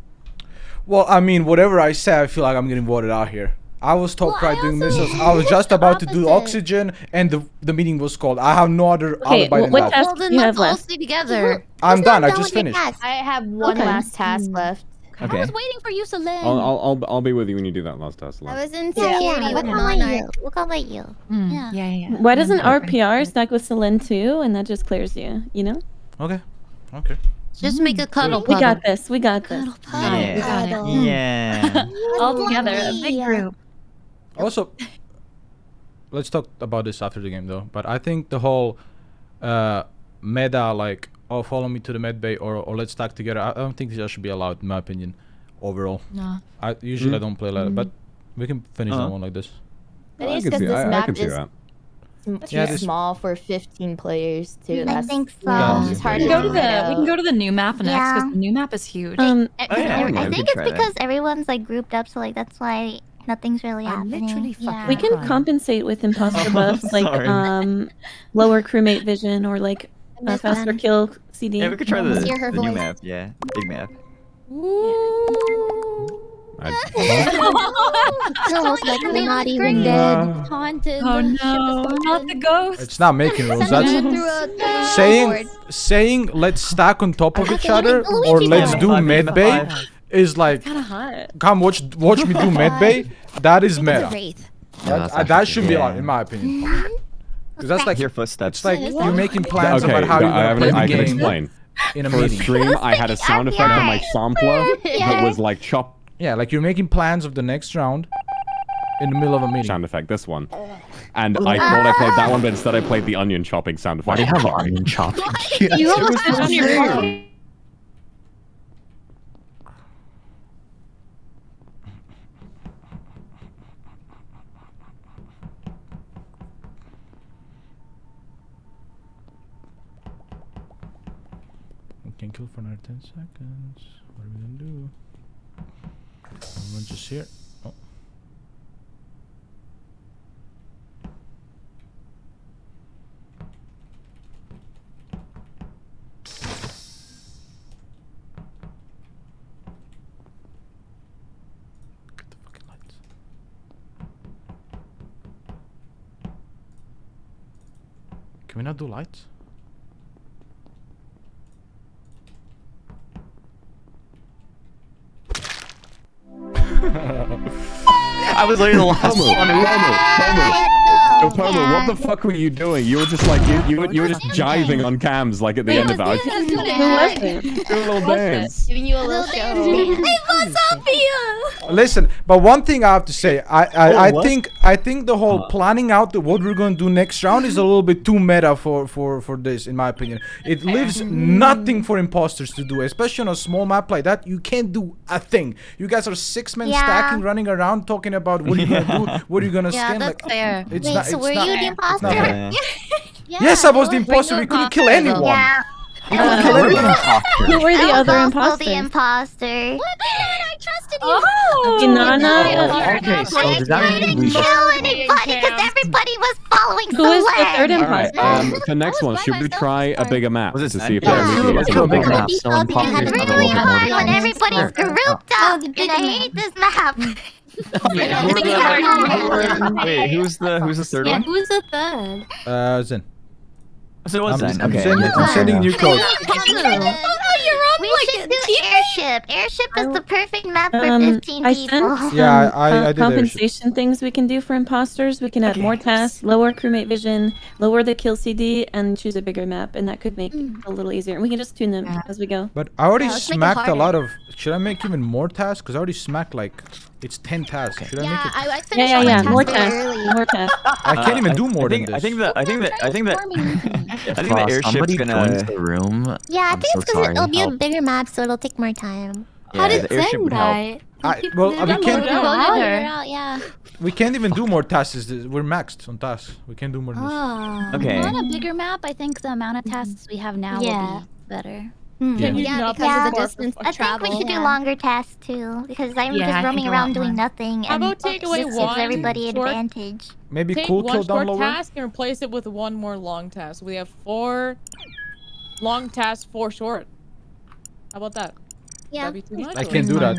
Well, I mean, whatever I say, I feel like I'm getting voted out here. I was told try doing missiles. I was just about to do oxygen, and the meeting was called. I have no other alibi than that. Well, then let's all stay together. I'm done. I just finished. I have one last task left. I was waiting for you, Selen. I'll be with you when you do that last task. I was in security with Monarch. We'll come with you. Yeah. Why doesn't RPR stack with Selen too, and that just clears you? You know? Okay. Just make a cuddle. We got this. We got this. Yeah. All together, a big group. Also, let's talk about this after the game though. But I think the whole meta, like, oh, follow me to the med bay or let's stack together. I don't think that should be allowed, in my opinion. Overall, no. I usually don't play ladder, but we can finish that one like this. I think it's because this map is too small for 15 players too. I think so. It's hard We to can go to the new map next because the new map is huge. I think it's because everyone's like grouped up, so like that's why nothing's really happening. We can compensate with imposter buffs like lower crewmate vision or like a faster kill CD. Yeah, we could try the new map. Yeah, big map. It's almost like we're not even dead. Haunted. Oh no, not the ghost. It's not making rules. That's saying let's stack on top of each other or let's do med bay is like come watch me do med bay. That is meta. That should be allowed in my opinion. Because that's like your footsteps. It's like you're making plans about how you're gonna play the game. I can explain. In a For meeting. stream, I had a sound effect on my sampler that was like chop. Yeah, like you're making plans of the next round in the middle of a meeting. Sound effect, this one. And I thought I played that one, but instead I played the onion chopping sound effect. Why do you have onion chopping? You almost had it on your phone. We can kill for another 10 seconds. What are we gonna do? Everyone's just here. Oh. Get the fucking lights. Can we not do lights? I was literally the last one. Pomu, what the fuck were you doing? You were just like you were just jiving on cams like at the end of it. Do a little dance. Giving you a little show. Listen, but one thing I have to say, I think the whole planning out what we're gonna do next round is a little bit too meta for this, in my opinion. It leaves nothing for imposters to do, especially on a small map like that. You can't do a thing. You guys are 6-man stacking, running around, talking about what are you gonna do, what are you gonna skin. That's fair. It's Wait, not, so it's were not, you the imposter? Yes, I was the imposter. We couldn't kill anyone. Yeah. We couldn't kill anyone. Who were the other I was also imposters? the imposter. I trusted you. Finana. Okay, so does that mean we kill anybody because everybody was following Who is the Selen. third imposter? The next one, should we try a bigger map to see if Let's do a bigger map. So It's imposters have a really little bit more hard when time. everybody's grouped up, and I hate this map. Wait, who's the third one? Who's the third? Zen. So it was Zen. Okay. I'm sending you code. We should do airship. Airship is the perfect map for 15 I people. sent Yeah, I did compensation things we can do for imposters. We can add more tasks, lower crewmate vision, lower the kill CD, and choose a bigger map, and that could make it a little easier. And we can just tune them as we go. But I already Yeah, let's make it smacked a harder. lot of Should I make even more tasks? Because I already smacked like it's 10 tasks. Should I make it? I finished all my More tasks tasks. early. More tasks. I can't even do more than this. I think that If the airship's somebody gonna. joins the room, Yeah, I I'm think so it's because sorry. it'll be a Help. bigger map, so it'll take more time. How did the airship Zen would help. die? Well, we can't. Yeah. We can't even do more tasks. We're maxed on tasks. We can't do more than this. On a bigger map, I think the amount of tasks we have now will be better. Yeah, because of the distance I think we should do longer tasks too, because I'm Yeah, I just think roaming a around lot doing more. nothing, How and about take away this one gives everybody short- advantage. Maybe Take cool one kill down short lower. task and replace it with one more long task. We have 4 long tasks, 4 short. How about that? Yeah. That'd be too much. I can't do that.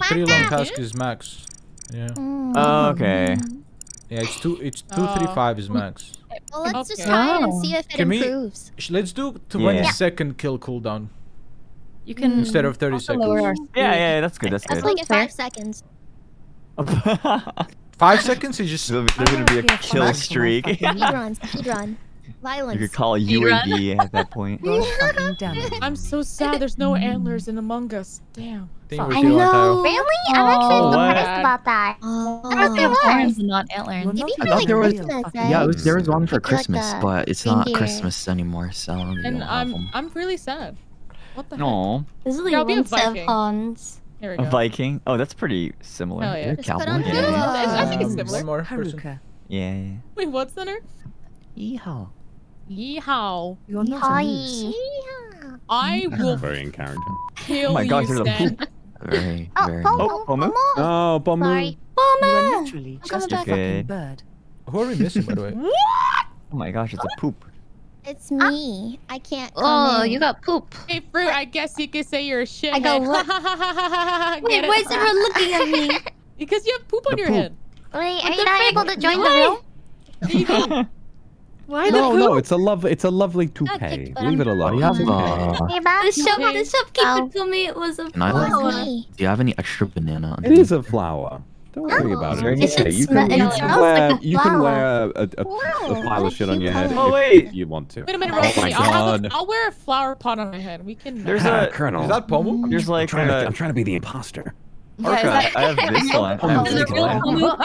Three long tasks is max. Yeah. Oh, okay. Yeah, it's 235 is max. Well, let's just try it and see if it Can we- improves. Let's do 20-second kill cooldown. You can instead of 30 seconds. Yeah, that's good. That's That's good. like in 5 seconds. 5 seconds is just. There's gonna be a kill streak. Speedrun. Violence. You could call a UAV at that point. I'm so sad there's no antlers in Among Us. Damn. I know. Really? I'm actually what? surprised about that. I thought there Horns was. and not antlers. Maybe I for thought like there was. Christmas, Yeah, right? there was one for Like Christmas, a but it's not reindeer. Christmas anymore, so. we And don't have them. I'm really sad. What the heck? No. There's only Here, I'll be a one set of Viking. horns. Here we A go. Viking? Oh, that's pretty similar. Hell yeah. You're a Just cowboy. put on Yeah. boots. I think it's similar. One more person. Haruka, Yeah. Wait, what's the name? Yeehaw. Yeehaw. you're not a moose. Hi. I will Very in character. kill Oh my gosh, you, there's a Stan. poop. Very, Oh, very. Pomu. Pomu? Oh, Pomu. Sorry. You are literally just a back. fucking Okay. bird. Who are we missing, by the way? Oh my gosh, it's a poop. It's me. I can't come Oh, in. you got poop. Hey, Fruit, I guess you could say you're a shithead. I go, what? Wait, why is everyone looking at me? Because you have poop on The your poop. head. Wait, are you not able to join the room? Why No, it's a lovely kicked, toupee. but Leave it What do alone. you have? Hey, Bob. The shopkeeper told me it was a Can I, like, flower. do you have any extra banana? It is a flower. Don't worry about Is there it. any- It's okay. You It can smells like a you can flower. wear a pile of shit on your head Oh, if wait. you want to. Wait a minute, Oh Rosemi. my I'll, God. I'll wear a flower pot on my head. We can. There's a Colonel. Is that Pomu? there's like I'm trying to be the imposter. Haruka, I have this one. I have Is it this real one. Pomu?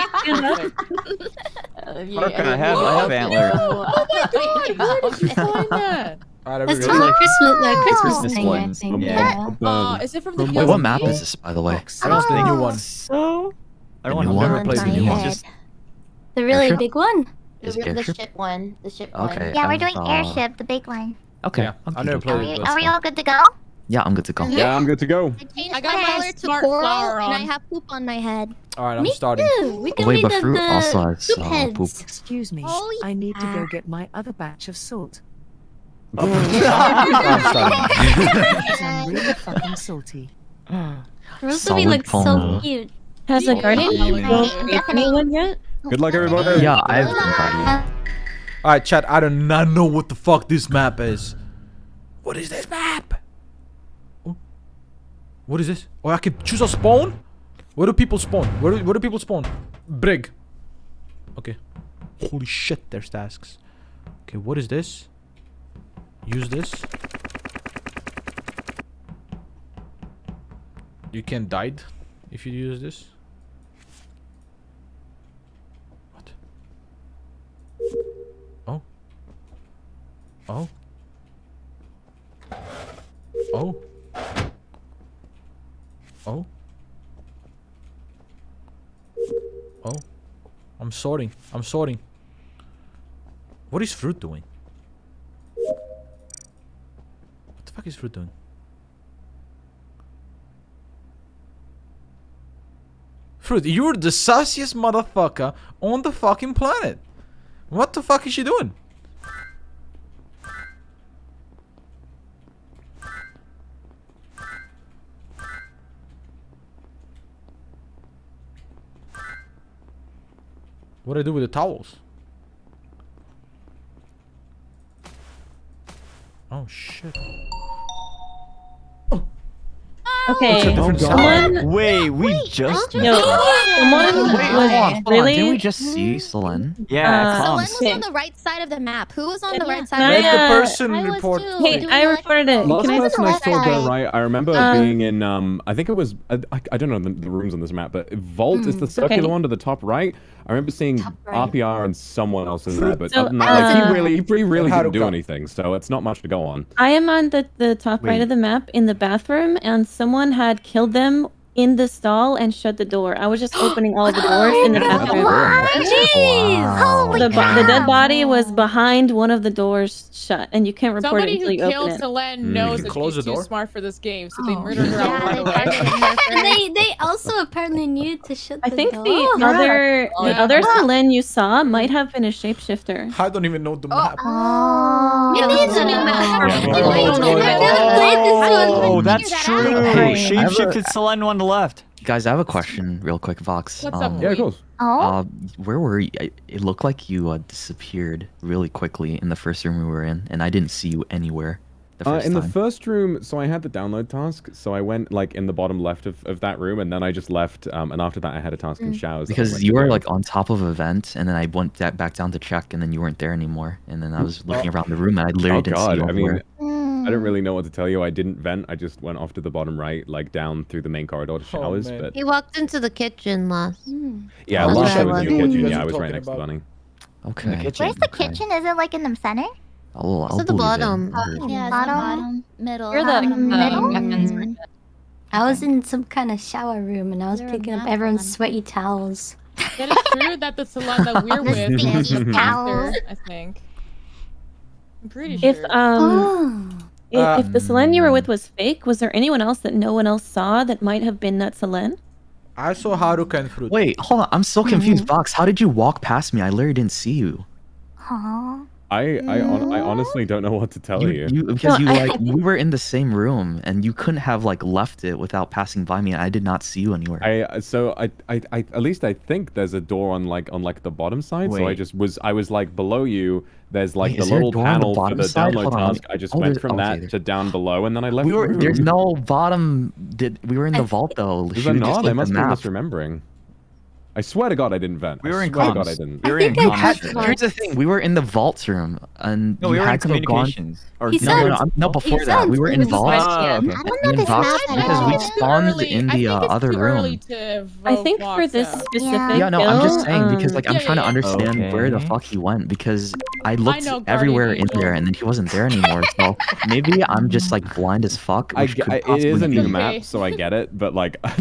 Haruka, I have antlers. Oh my god, where did you find that? Alright, That's are we from ready? the Christmas Christmas thing, I ones. think. Yeah. Yeah. Is it from the Wait, hills? what map is this, by the way? That's the new one. So I The don't new want one? to What's the new one? Just The really Airship? big one. Is the airship? ship one. The ship Okay. one. Yeah, we're I've, doing airship, the big one. Okay. Yeah, I'll I keep never it. played Are it. we, but- are we all good to go? Yeah, I'm good to go. Yeah, I'm good to go. I changed I got my my color to smart coral, flower and I on. have poop on my head. Alright, I'm Me starting. too. We can Wait, be but the, fruit also the has soup poop. heads. Excuse me. Oh, I need to yeah. go get my other batch of salt. I'm starting. Because I'm really fucking salty. Rosemi Solid looks so Pomu. cute. Has the guardian Definitely. anyone yet? Good luck, everybody. Yeah, I've been guardian. Alright, chat, I do not know what the fuck this map is. What is this map? Oh. What is this? Oh, I can choose a spawn? Where do people spawn? Where do people spawn? Brig. Okay. Holy shit, there's tasks. Okay, what is this? Use this. You can die if you use this. What? Oh. Oh. Oh. Oh. Oh. I'm sorting. I'm sorting. What is Fruit doing? What the fuck is Fruit doing? Fruit, you're the sassiest motherfucker on the fucking planet. What the fuck is she doing? What do I do with the towels? Oh shit. Oh. Okay, someone. Wait, we just. No, someone Wait, hold on. really. Didn't we just see Selen? Yeah, Selen comms. was on the right side of the map. Who was on the right side? Let Yeah. the person I was report. too. Hey, I reported it. Last Can I person I left saw go side. right, I remember being in, I think it was, I don't know the rooms on this map, but Vault is the circular one to the top right. I remember seeing RPR and someone else in there, but So, other than that, like, he really Haruka. didn't do anything, so it's not much to go on. I am on the top right of the map in the bathroom, and someone had killed them in the stall and shut the door. I was just opening all the doors in the bathroom. The dead body was behind one of the doors shut, and you can't report Somebody it until who you killed open it. Selen knows that Close she's the too door? smart for this game, so they murdered her out of the way. And they also apparently knew to shut the I think door. the other Selen you saw might have been a shapeshifter. I don't even know the map. Yeah, this is a new map. Oh, that's true. Hey, Shapeshifted Selen on the left. Guys, I have a question real quick, Vox. What's up, Yeah, of course. Where were you? It looked like you disappeared really quickly in the first room we were in, and I didn't see you anywhere the first In time. the first room, so I had the download task, so I went like in the bottom left of that room, and then I just left, and after that I had a task in showers. that I Because went you to were do. like on top of a vent, and then I went back down to check, and then you weren't there anymore. And then I was looking around the room, and I literally didn't see you I mean, anywhere. I don't really know what to tell you. I didn't vent. I just went off to the bottom right, like down through the main corridor to showers. man. But He walked into the kitchen last. yeah, That's last where I I was in was. the You kitchen. guys Yeah, are I was right talking next to about. Bunny. Okay. Where's the kitchen? Is it like in the center? I'll It's at the believe it. bottom. Yeah, Bottom, middle. You're the middle? weapons were good. I was in some kind of shower room and I was There a picking up map everyone's on? sweaty towels. That is true that the Selen that we're with was Stinky just towels. after, I think. I'm pretty sure. If if the Selen you were with was fake, was there anyone else that no one else saw that might have been that Selen? I saw Haruka and Froot. Wait, hold on. I'm so confused, Vox. How did you walk past me? I literally didn't see you. Aww. I honestly don't know what to tell you. Because No, we were in the same room, and you couldn't have like left it without passing by me. And I did not see you anywhere. I at least I think there's a door on the bottom side. So Wait. I was like below you. There's like Wait, the is there a little door on the panel for bottom the side? download Hold on. task. I just Oh, went there's- from okay, that to down below, and then I left. We the were room. there's no bottom. We were in the vault though. Was Should I we just not? look I must the be map? misremembering. I swear to God, I didn't vent. We were in I swear to God, I comms. didn't. We were in think I comms. Here's the thing: we were in the vault room, and No, you we were in had to have gone. communications. Or He No, said- no, before he that, said we were in it was vault. okay. I don't know In this Vox map at because we all. spawned in the other room. I think for this specific Yeah, no, I'm just kill, saying because like I'm Yeah, trying to yeah. understand where the Okay. fuck he went because I looked know, everywhere Guardian in there Angel. and then he wasn't there anymore. So maybe I'm just like blind as fuck. It Which could is a possibly new be. map, so I get it. But like, I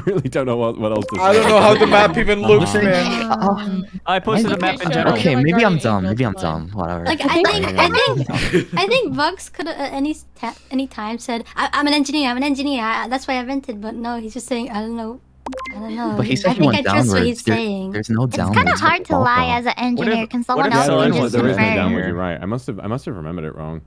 really don't know what else to say. I don't know how the map even looks, man. I posted a map in general. Okay, maybe I'm Guardian dumb. Angel Maybe I'm one. dumb. Whatever. Like I think Vox could have at any time said I'm an engineer. I'm an engineer. That's why I vented. But no, he's just saying I don't know. I don't know. But he said I he think went I trust what downwards. he's saying. There's no It's downwards. kind of hard to lie as an engineer. Can someone else there can is just no confirm? downward. You're right. I must have remembered it wrong.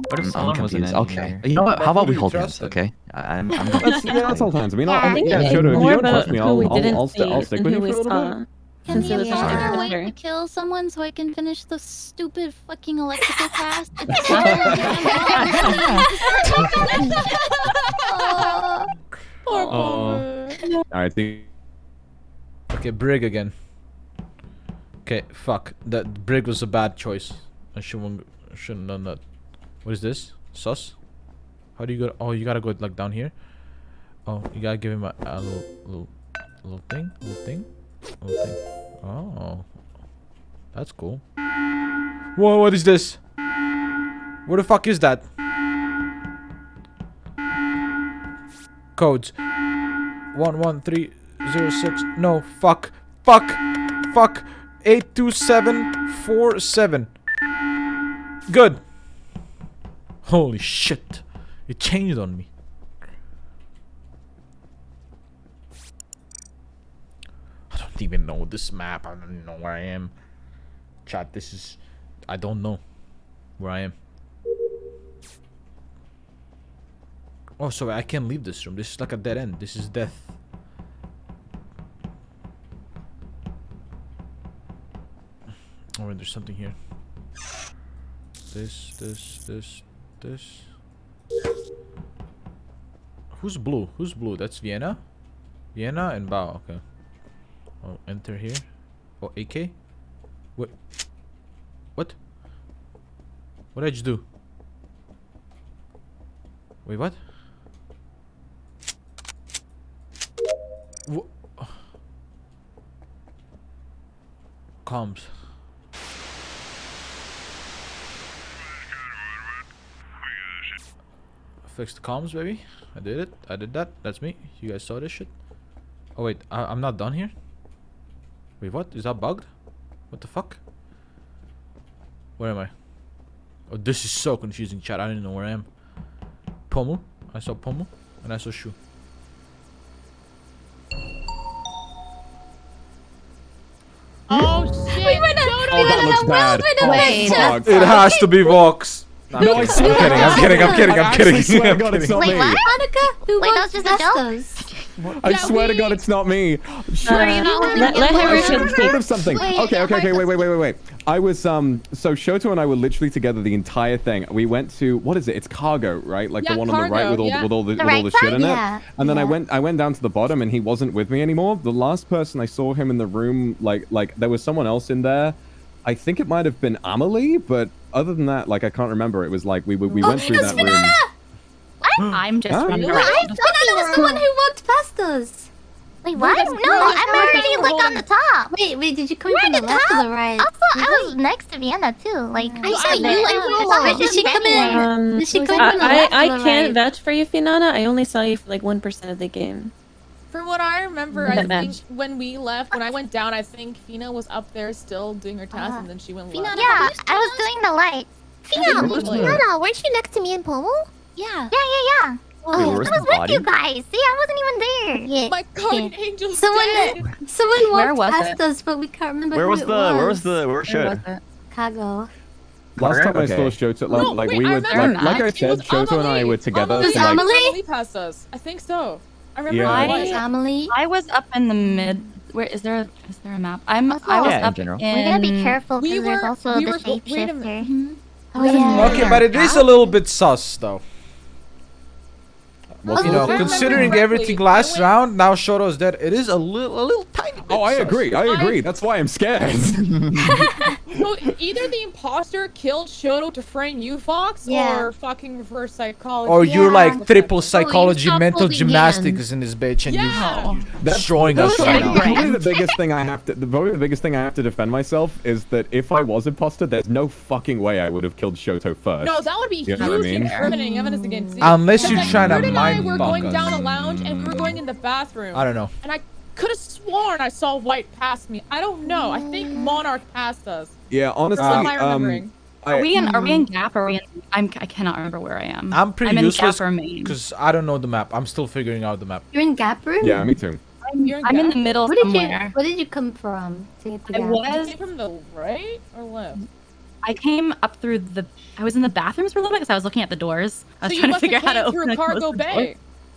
What if I'm someone was an confused. engineer? Okay. You know what? How But who about do we you hold trust hands? then? Okay. I'm That's all times. I mean, Yeah, I think yeah, it's Shoto, if you more don't trust about me, who we didn't I'll see stick and with who you we for a little saw. bit. Since it was Is a there a way shapeshifter. to kill someone so I can finish the stupid fucking electrical task? Alright, Okay, Brig again. Okay, fuck. That Brig was a bad choice. I shouldn't have done that. What is this? Sus? How do you go? Oh, you gotta go like down here. Oh, you gotta give him a little thing. Little thing. Oh, that's cool. Whoa, what is this? What the fuck is that? Codes. 11306. No, fuck. 82747. Good. Holy shit. It changed on me. I don't even know this map. I don't even know where I am. Chat, this is... I don't know where I am. Oh, sorry, I can't leave this room. This is like a dead end. This is death. Oh, wait, there's something here. This. Who Who's blue? Who's blue? That's Vienna? Vienna and Bao, okay. Oh, enter here. Oh, AK? What? What? What did you do? Wait, what? Comms. Fix the comms, baby. I did it. I did that. That's me. You guys saw this shit? Oh wait, I'm not done here. Wait, what? Is that bugged? What the fuck? Where am I? Oh, this is so confusing, chat. I don't know where I am. Pomu. I saw Pomu. And I saw Shu. Oh shit! That looks bad. It has to be Vox. No, No, I swear. I'm kidding. I actually swear to God it's not me. Haruka, who Wait, wants that was just a joke? pastas? I swear to God it's not me. Let her Scared of something. Wait, Okay, wait. I was so Shoto and I were literally together the entire thing. We went to, what is it? It's cargo, right? Like Yeah, the one on the right cargo, with all the shit in it. And then I went down to the bottom and he wasn't with me anymore. The last person I saw him in the room, like there was someone else in there. I think it might have been AmaLee, but other than that, like I can't remember. It was like we went through that room. I'm just running I around. thought was the one who walked past us. Wait, what? No, I'm already like on the top. Wait, did you come from the left or the right? Also, I was next to Vienna too. Like I saw you and Did she come in? Did she come from the left I or the can't right? vouch for you, Finana. I only saw you for like 1% of the game. From what I remember, I That think match. when we left, when I went down, I think Fina was up there still doing her task, and then she went left. Yeah, I was doing the light. Finana, weren't you next to me and Pomu? Yeah. Yeah. Wait, I where's was the with body? you guys. See, I wasn't even there. Yeah. My guardian angel's Someone Where walked was past it? us, but we can't remember Where who was it the? Where was. where was Where was Shoto? it? Cargo. Last time I Okay. saw Shoto, No, like wait, we I were, remember like I It said, was Shoto and I were together. AmaLee. So like, AmaLee passed us. I think so. I remember Yeah. it It was. was AmaLee. I was up in the mid. Where is there a map? I was Yeah, in up general. We gotta be in- careful We because there's were- also we the were- wait a minute. shapeshifter. Oh yeah. Okay, but it is a little bit sus though. what's You the- know, If I remember considering correctly, everything last round, now Shoto's dead. It is a little tiny bit. Oh, I sus. agree. That's why I'm scared. So either the imposter killed Shoto to frame you, Fox, Yeah. or fucking reverse psychology. Or you're like triple you psychology, stop mental holding gymnastics in this bitch, and Yeah. you destroying us right now. Probably the biggest thing I have to defend myself is that if I was imposter, there's no fucking way I would have killed Shoto first. No, that would be You know what I huge mean? incriminating evidence against you. Unless Because, you're like, trying to Froot and I mind were fuck going us. down a lounge and we were going in the bathroom. I don't know. And I could have sworn I saw White past me. I don't know. I think Monarch passed us. Yeah, honestly, That's what I'm remembering. Are we in Gap or are we in? I cannot remember where I am. I'm pretty I'm in useless Gap or Main. because I don't know the map. I'm still figuring out the map. You're in Gap Room? Yeah, me too. I'm in the middle Where somewhere. did you come from to get to I Gap? was- You came from the right or left? I came up through the. I was in the bathrooms for a little bit because I was looking at the doors. I was So trying you to must figure have out how to came open through and close Cargo the Bay. door.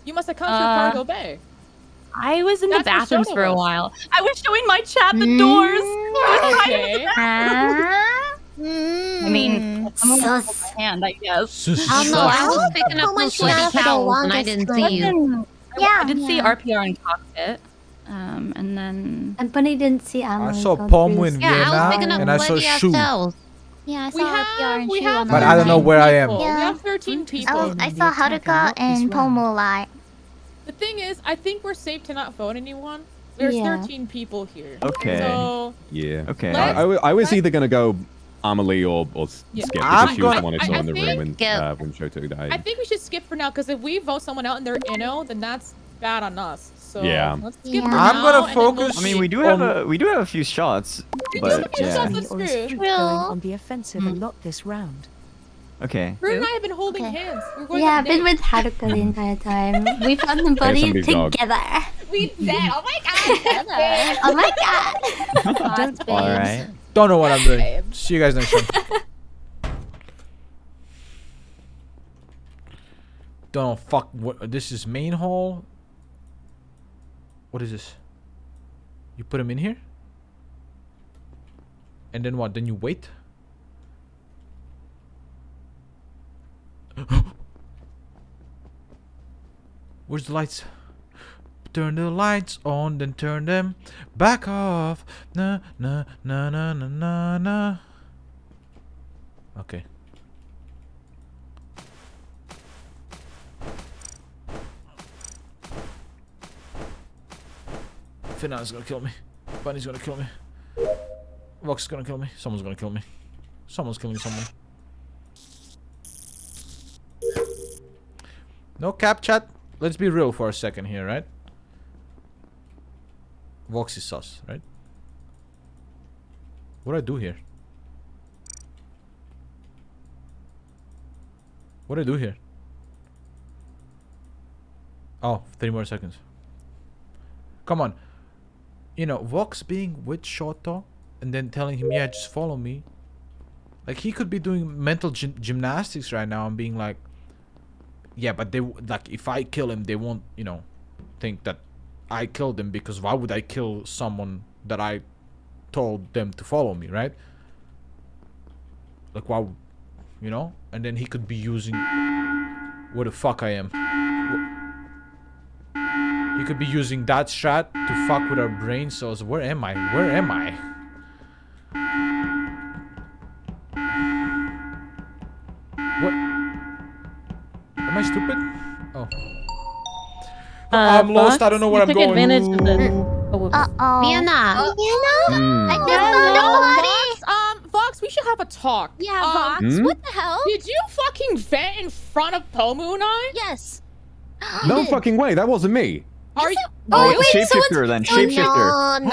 You must have come through Cargo Bay. I was in the That's where bathrooms Shoto for a was. while. I was showing my chat the doors. Okay. I mean, someone else hold my hand, I guess. I don't know. I was picking up those sweaty towels and I didn't see you. I did see RPR in cockpit, and then And Bunny didn't see AmaLee. I saw go Pomu through. in Yeah, I was Vienna, picking up and I saw sweaty ass Shu. towels. Yeah, I We saw PR and Shu have on But the I don't know line. where I am. We Yeah. have 13 people. I saw Haruka and Pomu lie. The thing is, I think we're safe to not vote anyone. There's Yeah. 13 people here. Okay. So Yeah. Okay. I was either gonna go AmaLee or Yeah. Skip I'm because she was the gonna- one I saw in the room when Skip. when Shoto died. I think we should skip for now because if we vote someone out and they're Inno, then that's bad on us. So Yeah. let's skip for I'm now, gonna and then we'll focus I mean, we do on- have a few shots, We do have but a few yeah. shots. That's true. Going on the offensive a lot this round. Okay. Froot and I have been holding hands. We're going Yeah, on I've been dates. with Haruka the entire time. We found the body somebody's dog. together. We did. Oh my god. Oh my god. Don't All right. Don't know what I'm doing. See you guys next time. Don't know, fuck. What? This is main hall. What is this? You put him in here? And then what? Then you wait? Where's the lights? Turn the lights on, then turn them back off. Na na na na na na na. Okay. Finana's gonna kill me. Bunny's gonna kill me. Vox is gonna kill me. Someone's gonna kill me. Someone's killing someone. No cap, chat. Let's be real for a second here, right? Vox is sus, right? What do I do here? What do I do here? Oh, 3 more seconds. Come on. You know, Vox being with Shoto and then telling him, yeah, just follow me. Like, he could be doing mental gymnastics right now and being like, yeah, but they, like, if I kill him, they won't, you know, think that I killed him, because why would I kill someone that I told them to follow me, right? Like, why, you know? And then he could be using where the fuck I am. He could be using that strat to fuck with our brain cells. Where am I? Where am I? What? Am I stupid? Oh. I'm lost. I don't know where I'm going. Advantage of the... Vienna. Vox, we should have a talk. Yeah, Vox. What the hell? Did you fucking vent in front of Pomu and I? Yes. No fucking way. That wasn't me. Are you? Shapeshifter then. Shapeshifter. No.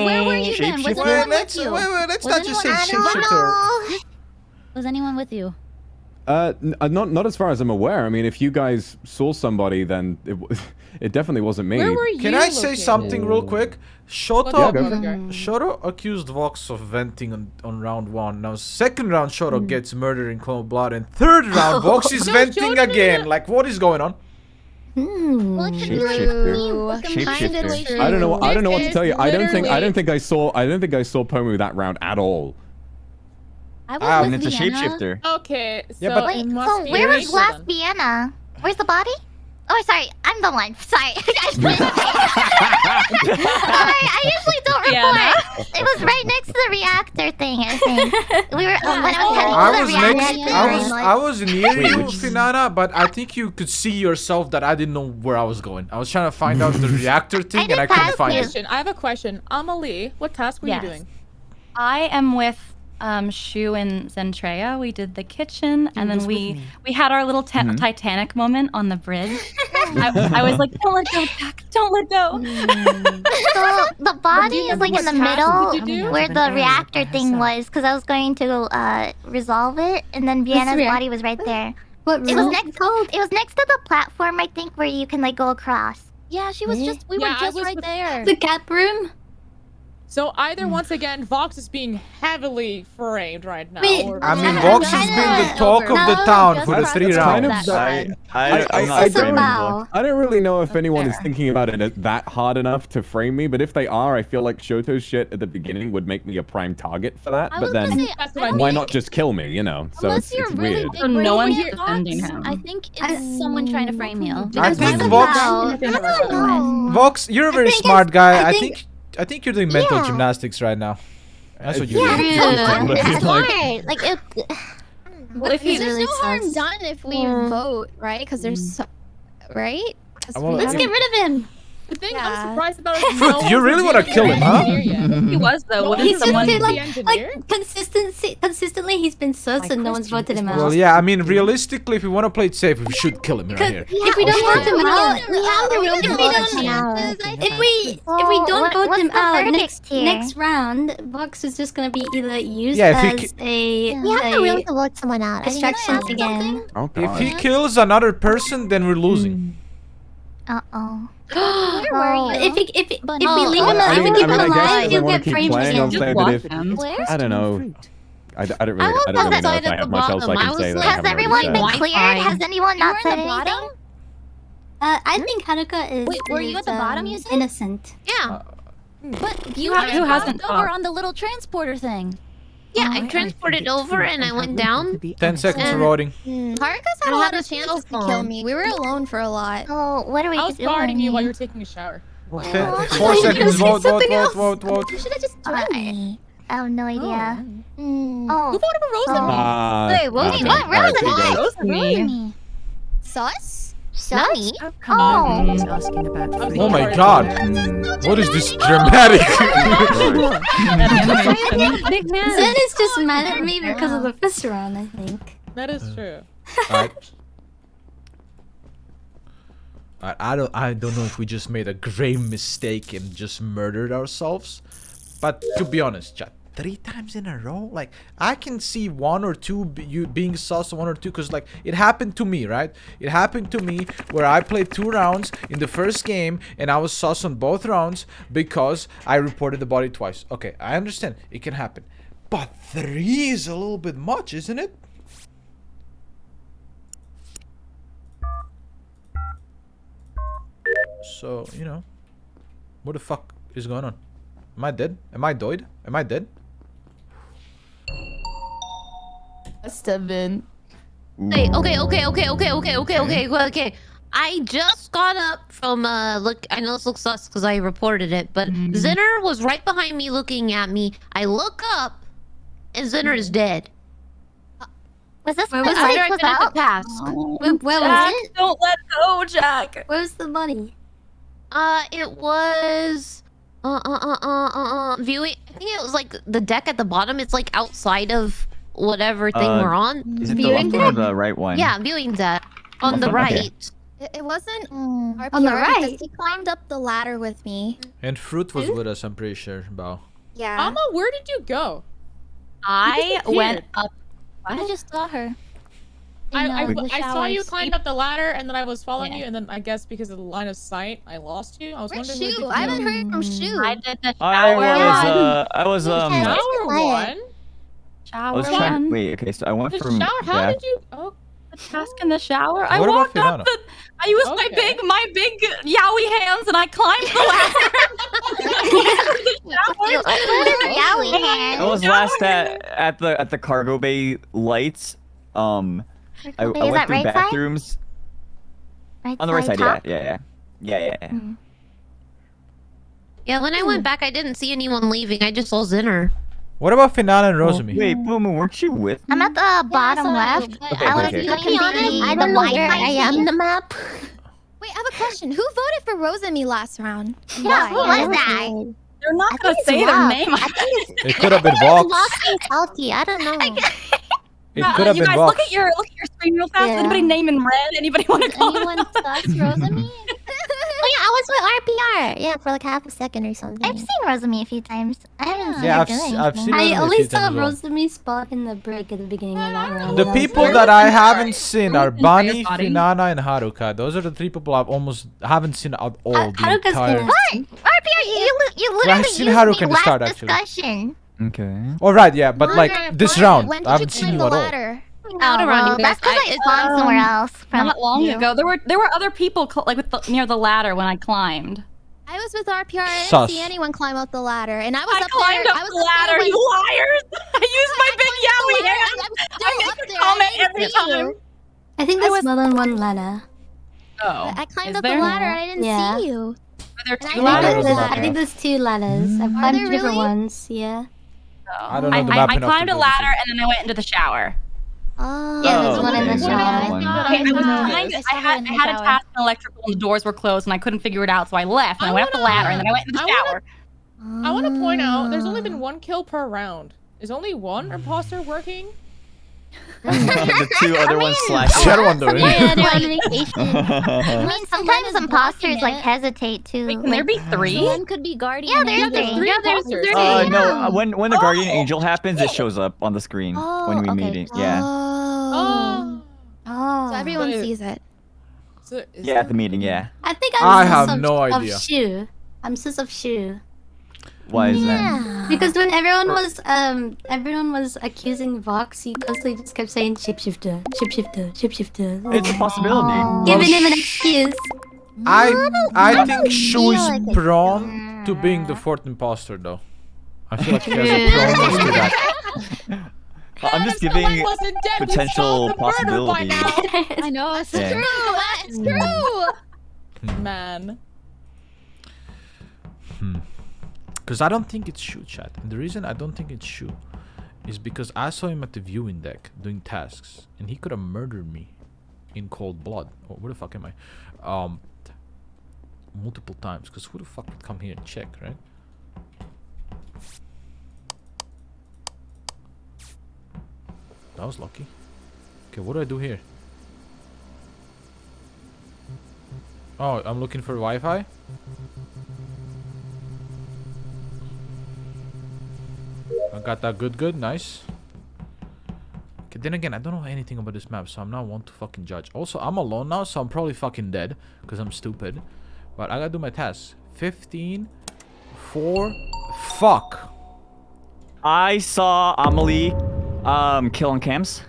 Where were you then? Was anyone with you? Let's not just say shapeshifter. Was anyone with you? Not as far as I'm aware. I mean, if you guys saw somebody, then it definitely wasn't me. Where were you? Can I say something real quick? Shoto accused Vox of venting on round 1. Now, second round, Shoto gets murdered in Clone Blood, and third round, Vox is venting again. Like, what is going on? Shapeshifter. I don't know what to tell you. I don't think I saw Pomu that round at all. I was it's a shapeshifter. Okay, so yeah, but Wait, so where was last Vienna? Where's the body? Oh, sorry, I'm the one. Sorry. Sorry, I usually don't report. It was right next to the reactor thing, I think. We were when I was heading to the reactor. I was near you, Finana, but I think you could see yourself that I didn't know where I was going. I was trying to find out the reactor thing, and I couldn't find it. I have a question. AmaLee, what task were you doing? I am with Shu and Zentreya. We did the kitchen, and then we had our little Titanic moment on the bridge. I was like, don't let go, Jack. Don't let go. So the body is like in the middle where the reactor thing was, because I was going to resolve it, and then Vienna's body was right there. What room? It was next to the platform, I think, where you can like go across. Yeah, she was just. We were just right there. The cap room. So either once again, Vox is being heavily framed right now. I mean, Vox has been the talk of the town for the 3 rounds. I don't really know if anyone is thinking about it that hard enough to frame me, but if they are, I feel like Shoto's shit at the beginning would make me a prime target for that. But then, why not just kill me? You know, so it's weird. So no one's defending him. I think it's someone trying to frame you. I think Vox, you're a very smart guy. I think you're doing mental gymnastics right now. That's what you're doing. Like, well, if there's no harm done if we vote, right? Because there's, right? Let's get rid of him. The thing I'm surprised about is Froot, you really want to kill him, huh? He was though. He's just been like consistently he's been sus and no one's voted him out. Well, yeah, I mean, realistically, if we want to play it safe, we should kill him right here. If we don't vote him out, if we don't vote him out next round, Vox is just gonna be either used as a we have to really vote someone out. distraction again. If he kills another person, then we're losing. Uh-oh. Where were you? If we leave him alive, he'll get framed again. I don't know. I don't really know if I have much else I can say. Has everyone been cleared? Has anyone not said anything? I think Haruka is. Wait, were you at the bottom? You said innocent. Yeah. But who hasn't over on the little transporter thing. Yeah, I transported over and I went down. 10 seconds for voting. Haruka's had a lot of chances to kill me. We were alone for a lot. Oh, what are we I was doing? guarding you while you were taking a shower. 4 seconds. Vote. You should have just joined me. I have no idea. Oh. Who voted for Rosemi? Wait, what? Rosemi? Sus? Sunny? Oh my god. What is this dramatic? Zen is just mad at me because of the first round, I think. That is true. Alright. I don't know if we just made a grave mistake and just murdered ourselves. But to be honest, chat, 3 times in a row, like I can see 1 or 2 you being sus, 1 or 2, because like it happened to me, right? It happened to me where I played 2 rounds in the first game and I was sus on both rounds because I reported the body twice. Okay, I understand it can happen, but 3 is a little bit much, isn't it? So, you know, what the fuck is going on? Am I dead? Am I doid? Am I dead? Steven. Wait, okay. I just got up from look. I know this looks sus because I reported it, but Zinner was right behind me looking at me. I look up, and Zinner is dead. Was this Where was I finished the task? Where Jack, was it? don't let go, Jack. Where was the money? It was viewing. I think it was like the deck at the bottom. It's like outside of whatever thing we're on. Is it the left one or the right one? Yeah, viewing deck on the right. It wasn't RPR on the right. because he climbed up the ladder with me. And Froot was with us, I'm pretty sure, Bao. Yeah. Amma, where did you go? I went up. I just saw her. I saw you climb up the ladder, and then I was following you, and then I guess because of the line of sight, I lost you. I was Where's wondering. Shu? I haven't heard from Shu. I did the I was Shower one. I was trying. Wait, okay, so I went The from. shower. How did you? Oh. The task in the shower. I What about walked up Finana? the. I used my big yaoi hands and I climbed the ladder. I was last at the cargo bay lights. I went through right side? bathrooms. On the right side, top? yeah. Yeah, when I went back, I didn't see anyone leaving. I just saw Zinner. What about Finana and Rosemi? Wait, Pomu, weren't you with me? I'm at the bottom left. Okay. I don't know where I am on the map. Wait, I have a question. Who voted for Rosemi last round? Yeah, who was that? They're not gonna say their name. It could have been Vox. I don't know. It could have you been guys Vox. look at your screen real fast. Yeah. Anybody name in red? Anybody want to call Anyone sus Rosemi? Oh yeah, I was with RPR. Yeah, for like half a second or something. I've seen Rosemi a few times. I haven't seen Yeah, her I've do seen anything. Rosemi I a only few saw times as well. Rosemi spot in the break at the beginning of that round. The people that I haven't seen are Bunny, body. Finana, and Haruka. Those are the 3 people I've almost haven't seen at all. The Haruka's entire. What? RPR, you Well, I've literally seen used Haruka me in the last start, actually. discussion. Okay. All right, yeah, but like this round, When I haven't did you seen climb you the at all. ladder? Oh, well, that's because I spawned somewhere else. From Not long you. ago, there were other people like near the ladder when I climbed. I was with RPR. I didn't Sus. see anyone climb up the ladder, and I was I up climbed there. up I was the ladder, you liars! I used my big yaoi hands. I make a comment every time. I think there's more than one ladder. Oh, I climbed is up there? the ladder. I didn't Yeah. see you. Are there And two I ladders? I think there's 2 ladders. I've climbed there 2 different really? ones. Yeah. I don't know the map I enough climbed to a go ladder this and then I went into the shower. Oh. Yeah, there's one in the okay. shower. I had a task in electrical and the doors were closed and I couldn't figure it out, so I left and I went up the ladder and then I went into the shower. I want to point out, there's only been 1 kill per round. Is only one imposter working? The 2 other ones slashing. The other one though. Yeah, they're on vacation. I mean, sometimes imposters like hesitate too. Wait, can there be 3? One could be guardian. Yeah, there's and the other 3. one- there's 3. No, when the guardian angel happens, it shows up on the screen when we meet it. Yeah. Oh. So everyone But- sees it. So is Yeah, at the meeting, yeah. I think I I'm have sus no of idea. Shu. I'm sus of Shu. Why is that? Yeah. Because when everyone was accusing Vox, he constantly just kept saying shapeshifter, shapeshifter, shapeshifter. It's a possibility. Giving him an excuse. I think Shu is prone to being the 4th imposter though. I feel like he has a proneness to that. I'm just giving potential possibilities. I know, it's Yeah. true. It's true. Man. Because I don't think it's Shu, chat. And the reason I don't think it's Shu is because I saw him at the viewing deck doing tasks, and he could have murdered me in cold blood. Oh, where the fuck am I? Multiple times. Because who the fuck would come here and check, right? That was lucky. Okay, what do I do here? Oh, I'm looking for Wi-Fi. I got that good, nice. Okay, then again, I don't know anything about this map, so I'm not one to fucking judge. Also, I'm alone now, so I'm probably fucking dead, because I'm stupid. But I gotta do my tasks. 15, 4, fuck. I saw AmaLee kill on cams.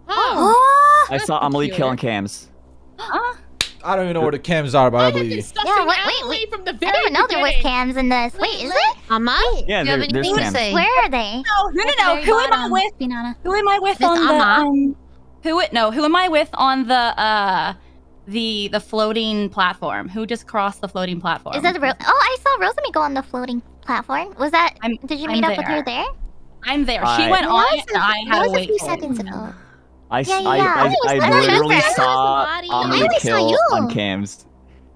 Oh. I saw AmaLee kill on cams. I don't even know where the cams are, but I believe. Yeah, wait. From the I didn't even know there was cams in this. Wait, is it? Ama? Yeah, Do you have there's anything to cams. say? Where are they? No. Who am I with? Finana. Who am I with Miss on Ama. the who am I with on the floating platform? Who just crossed the floating platform? Is that oh, I saw Rosemi go on the floating platform. Was that? Did you meet I'm up with her there? I'm there. She went on it, and I had to wait. That was a few seconds ago. I Yeah. literally saw I AmaLee only saw kill you. on cams.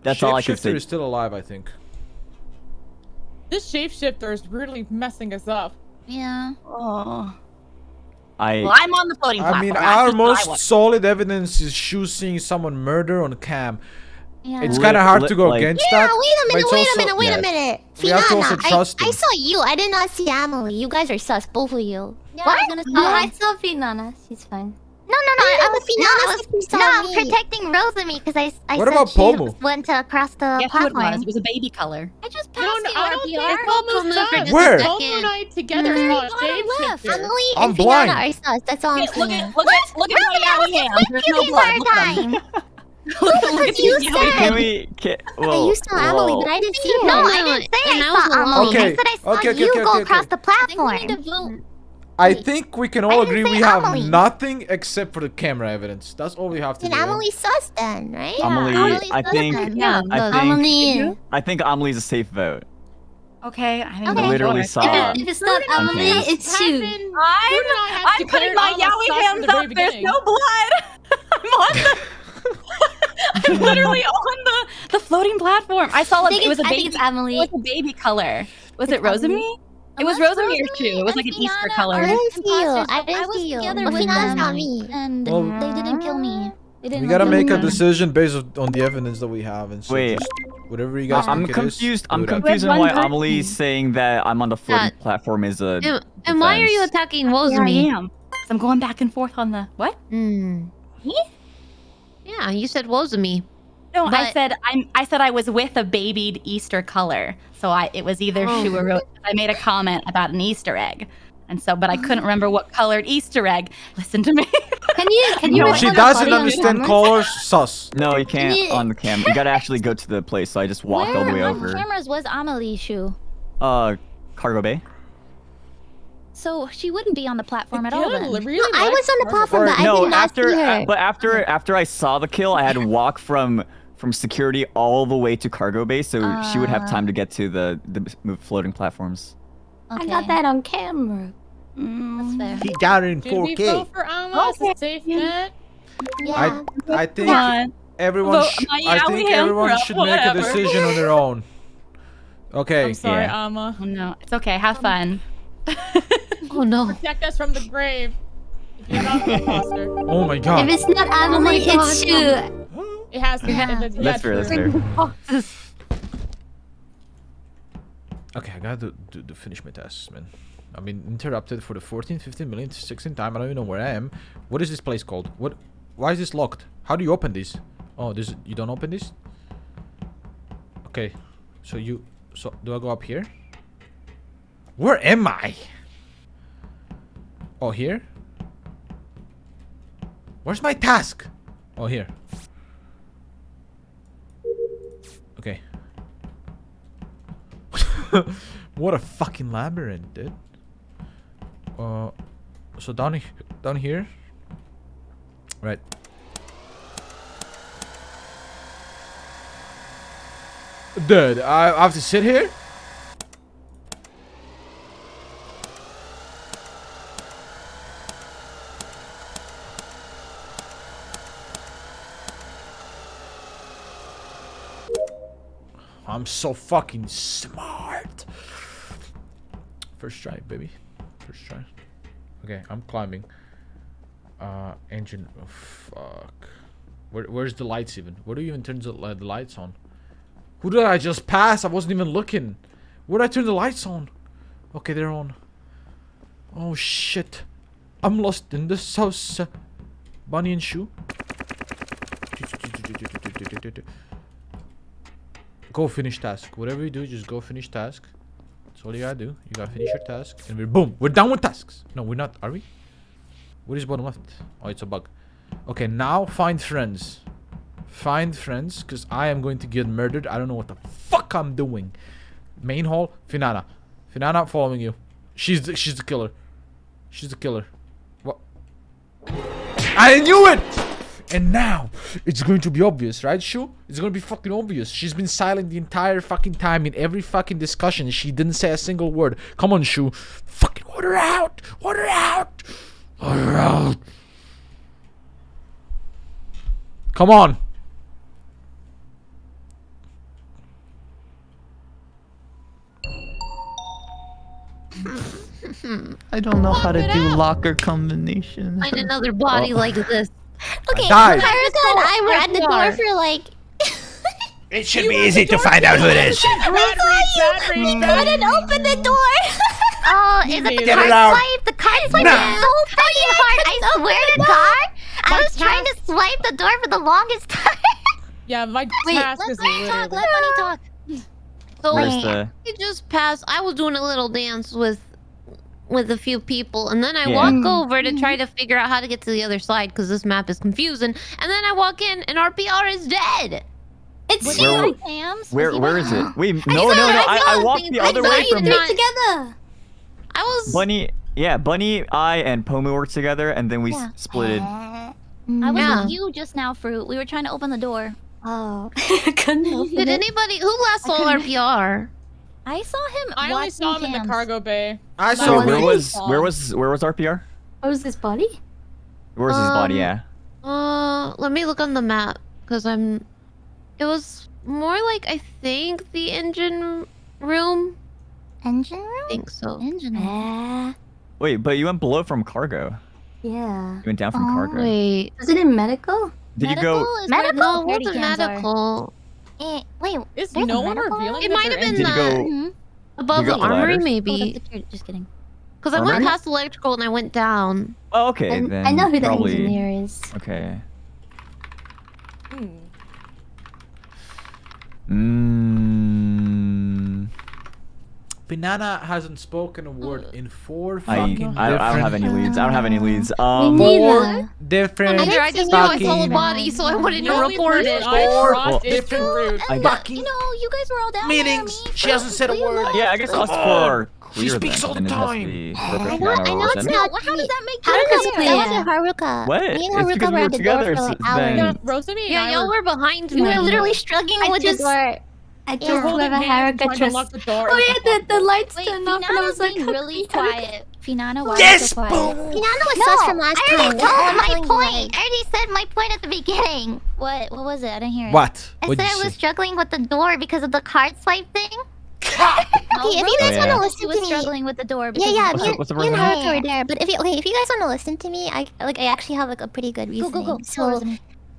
That's all I could Shapeshifter say. is still alive, I think. This shapeshifter is really messing us up. Yeah. Well, I'm on the floating I platform. mean, That's our just what I most want. solid evidence is Shu seeing someone murder on cam. Yeah. It's kind of hard to go like- against Yeah, that. wait a but minute, it's wait a also- minute, wait Yeah. a minute. We have to also Finana, trust I him. saw you. I did not see AmaLee. You guys are sus, both of you. Yeah, What? I was gonna say. No, I saw Finana. She's fine. No, I was Finana I'm protecting Rosemi because I What said about she Pomu? went to across the Guess who it platform. was? It was a baby color. I just No, passed I don't you, think RPR. Pomu's sus. Where? Pomu and I together saw a shapeshifter. AmaLee I'm and blind. Finana are sus. That's all I'm Look saying. at my yaoi hands. There's no the blood. entire Look at them. time. Look at You these said- yaoi Can hands. we? Hey, you saw AmaLee, but I didn't see her. No, I didn't say And I I was saw alone. AmaLee. Okay, I said I saw okay, you okay, go okay, across okay. the platform. I think we can all didn't agree say we have AmaLee. nothing except for the camera evidence. That's all we have to Then do. AmaLee sus then, right? AmaLee, I think, Yeah, I think AmaLee's a safe vote. Okay, I mean, Okay. Literally saw. If it's not on AmaLee, cams. it's Shu. I'm putting my yaoi hands up. There's no blood. I'm on the. I'm literally on the floating platform. I saw I it. think It was a it's- I baby. think it's AmaLee. It was a baby color. Was it It's AmaLee. Rosemi? It was Rosemi or Shu. It was like an Easter color. I didn't see you. imposters, I but didn't was see you. together But with Finana's them, not me. and Well, they didn't kill me. They didn't We gotta kill make a me. decision based on the evidence that we have, and so Wait. just whatever you guys I'm think it is, confused. do I'm it up. confused on why One AmaLee's saying that I'm on the floating platform is a. And why are you defense. attacking Here I Rosemi? am. So I'm going back and forth on the what? Yeah, you said Rosemi. No, I But- said I was with a babied Easter color. So it was either Shu or Rose. I made a comment about an Easter egg. And so, but I couldn't remember what colored Easter egg. Listen to me. Can you? No, She record doesn't audio on understand camera? colors. Sus. No, you can't you- on the cam. You gotta actually go to the place. So I just walked all the way Where over. on cameras was AmaLee Shu? Cargo bay. So she wouldn't be on the platform at all then. No, I was on the platform, but I no, did not after see her. but after I saw the kill, I had to walk from security all the way to cargo bay, so she would have time to get to the floating platforms. I got that on camera. That's fair. He got it in Should we 4K. go for Ama as a safe bet? Yeah. I think Come on. everyone. Vote Sh- my I yaoi think hands everyone up, should make a whatever. decision on their own. Okay. I'm sorry, Yeah. Ama. Oh no, it's okay. Have fun. Oh no. Protect us from the grave. If you're not the imposter. Oh my god. If it's not AmaLee, it's Shu. It has to be. That's fair. That's fair. Okay, I gotta do finish my tasks, man. I've been interrupted for the 14th, 15th, millionth, 16th time. I don't even know where I am. What is this place called? What? Why is this locked? How do you open this? Oh, you don't open this? Okay, so do I go up here? Where am I? Oh, here? Where's my task? Oh, here. Okay. What a fucking labyrinth, dude. So down here. Right. Dude, I have to sit here? I'm so fucking smart. First try, baby. First try. Okay, I'm climbing. Engine. Oh, fuck. Where's the lights even? Where do you even turn the lights on? Who did I just pass? I wasn't even looking. Where did I turn the lights on? Okay, they're on. Oh shit. I'm lost in this house. Bunny and Shu. Go finish task. Whatever you do, just go finish task. That's all you gotta do. You gotta finish your task. And we're boom. We're done with tasks. No, we're not. Are we? What is bottom left? Oh, it's a bug. Okay, now find friends. Find friends, because I am going to get murdered. I don't know what the fuck I'm doing. Main hall, Finana. Finana following you. She's the killer. She's the killer. What? I knew it! And now, it's going to be obvious, right, Shu? It's going to be fucking obvious. She's been silent the entire fucking time in every fucking discussion. She didn't say a single word. Come on, Shu. Fucking order out! Order out! Order out! Come on! I don't know how to do locker combinations. Find another body like this. Okay, died. Haruka and I were at the door for like... It should be easy to find out who it is. I saw you! I didn't open the door! Oh, is it the Get card it out. swipe? The card swipe is so fucking hard. I swear to God, I was trying to swipe the door for the longest time. Yeah, my task is literally... Let Bunny talk. So Where's the- I just passed. I was doing a little dance with a few people, and then I Yeah. walk over to try to figure out how to get to the other side because this map is confusing. And then I walk in, and RPR is dead. It's Where- you. Where is it? Wait, I no, saw no, it, no. I saw I it. walked the I other saw way you from three together. I was... Bunny. Yeah, Bunny, I, and Pomu worked together, and then we splitted. I was Yeah. with you just now, Fruit. We were trying to open the door. Oh, I couldn't open Did it. anybody... Who last saw RPR? I saw him. I only saw him in the cargo bay. I So saw where him. was RPR? What was this body? Where was his body? Yeah. Let me look on the map, because I'm... It was more like, I think, the engine room. Engine room? I think so. Engine room. Wait, but you went below from cargo. Yeah. You went down from cargo. Wait. Was it in medical? Did you go? Is where the No, it security wasn't cams are. medical. Wait, Is there's no a one medical? revealing It that might they're have been Did you go? Mhm. above You the got the armory, ladders? maybe. Just kidding. Because I went Armory? past electrical and I went down. Oh, okay, then. I know who the probably... engineer is. Okay. Finana hasn't spoken a word in 4 I fucking don't have any leads. I don't have any leads. Four different Either I just knew I saw a fucking body, so I wanted to Only report person it. Four I trust is different Fruit. I got. fucking You know, you guys were all down meetings. there. She hasn't said a word. Yeah, I guess us four are She clear speaks then, all the and it has to time. be I Haruka know or it's Zen. not. How does that make Haruka's sense? clear. That wasn't Haruka. What? Me and It's Haruka because were we at were the door together for like since hours. then. Yeah, Rosemi and Yeah, I y'all were behind me. You were literally struggling with the door. I They're just holding whoever hands Haruka trying to just. unlock the door. Oh yeah, the lights Wait, turned off, and I was Finana's like, being really quiet. Finana, why Yes, are you so quiet? Finana was sus from last I already time. told I'm my telling you point. I already said my point at the beginning. What was it? I didn't hear it. What? I What'd said you I was say? struggling with the door because of the card swipe thing. No, Okay, if you guys yeah. want to She listen was to me, struggling with the door. yeah, because yeah, of- me What's the and reason? Haruka were there. But if you guys want to listen to me, I actually have like a pretty good reasoning. Go, Rosemi.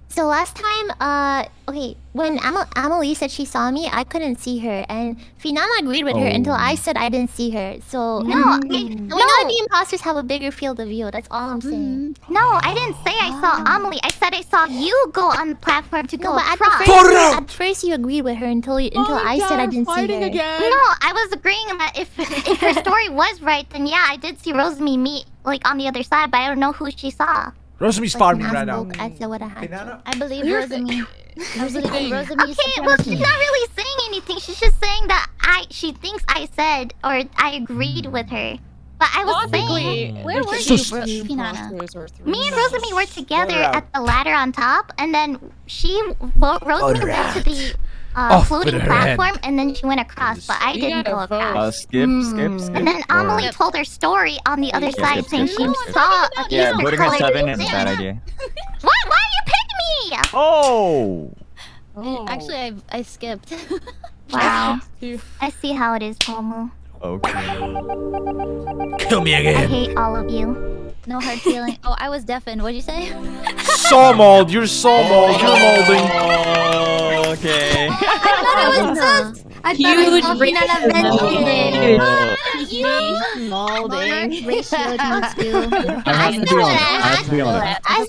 So last time, okay, when AmaLee said she saw me, I couldn't see her, and Finana agreed with her until I said I didn't see her. So no, we know the imposters have a bigger field of view. That's all I'm saying. No, I didn't say I saw AmaLee. I said I saw you go on the platform to go across. At first you agreed with her until I said I didn't see her. Again. No, I was agreeing that if her story was right, then yeah, I did see Rosemi meet like on the other side, but I don't know who she saw. Rosemi's Like, farming when I right now. spoke, I said what I had to. Banana? I believe Here's Rosemi. I believe thing. Rosemi. Okay, well, she's not really saying anything. She's just saying that she thinks I said or I agreed with her. But I was Logically, saying, Where were there's you, just two Finana? imposters or three. me and Rosemi were together Hold it at the ladder on top, and then Rosemi went to the floating with her platform, hand. and then she went across, but I You didn't gotta go vote. across. Skip. And then AmaLee told her story on the other side, saying she saw a Yeah, Easter voting on colored 7 is a thing. bad idea. Why you picked me? Oh! Actually, I skipped. Wow. I see how it is, Pomu. Okay. Kill me I again. hate all of you. No hard feeling. Oh, I was deafened. What'd you say? So mold. You're so mold. You're molding. Okay. I thought it was just. I thought I saw Finana venting. Molding. I have to be honest. I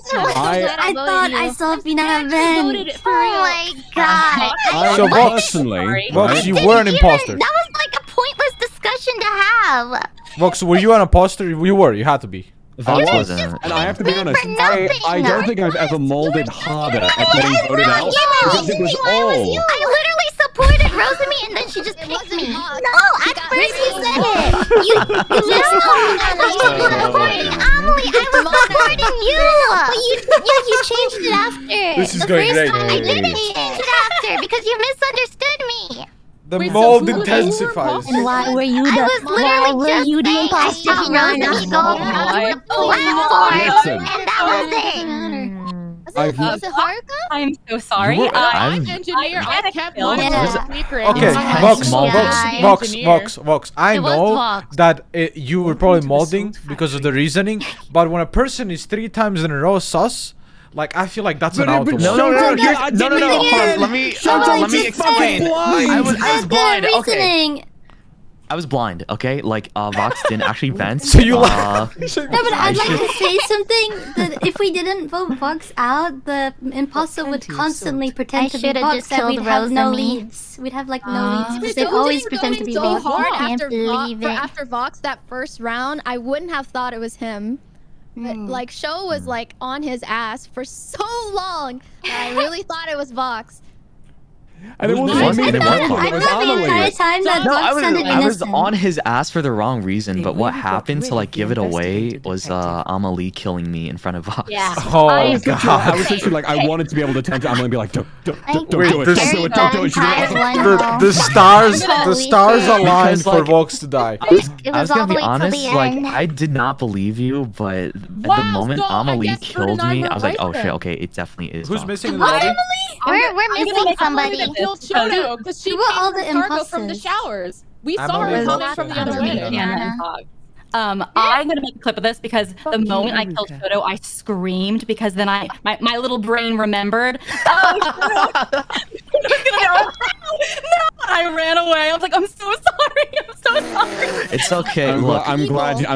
thought I saw Finana vent. Oh my god. So Vox, personally, Vox, you were an imposter. That was like a pointless discussion to have. Vox, were you an imposter? You were. You had to be. Vox wasn't. And I have to be honest, I don't think I've ever molded harder at getting voted out because it was all. I literally supported Rosemi and then she just picked me. No, at first you said it. You just I was supporting AmaLee. I was supporting you. But you changed it after. This is going great. I didn't change it after because you misunderstood me. The mold intensifies. And why were you the imposter? Rosemi go across the platform, and that was it. Was it Haruka? I'm so sorry. I'm engineer. I kept mine Yeah. secret. Okay, Vox. I It was know Vox. that you were probably molding because of the reasoning, but when a person is 3 times in a row sus, like I feel like that's an auto. No. Let me explain. I was blind. Okay. I was blind. Okay, like Vox didn't actually vent. So you No, but I'd like should- to say something that if we didn't vote Vox out, the imposter would constantly pretend to be should've Vox, just and we'd killed have no Rosemi. leads. We'd have like no leads because If they'd it always wasn't pretend to be going so Vox. hard I can't after believe it. after Vox that first round, I wouldn't have thought it was him. But like Shxtou was like on his ass for so long that I really thought it was Vox. And it wasn't I me. thought- It I was I thought the entire time that No, Vox sounded I was innocent. on his ass for the wrong reason, but what happened to like give it away was AmaLee killing me in front of Vox. Yeah. Oh I was god. literally like, I wanted to be able to turn to Emily and be like, don't do it, don't do it, this- don't do it. She didn't- The stars aligned Because, for like- Vox to die. It I was was all gonna the be way till honest, the like end. I did not believe you, but at the Wow, moment so I AmaLee guess Froot killed and I me, were I was like, right oh shit, then. okay, it definitely is. Who's Vox. missing in the lobby? We're missing somebody. Killed Shoto because she Who were all came the from cargo from the imposters? showers. We saw AmaLee her coming Monarch from the and other Vienna. way. Vienna and Vox. I'm gonna make a clip of this because the moment I killed Shoto, I screamed because then my little brain remembered. Oh, no, I ran away. I was like, I'm so sorry. I'm so sorry. It's okay. Look, I'm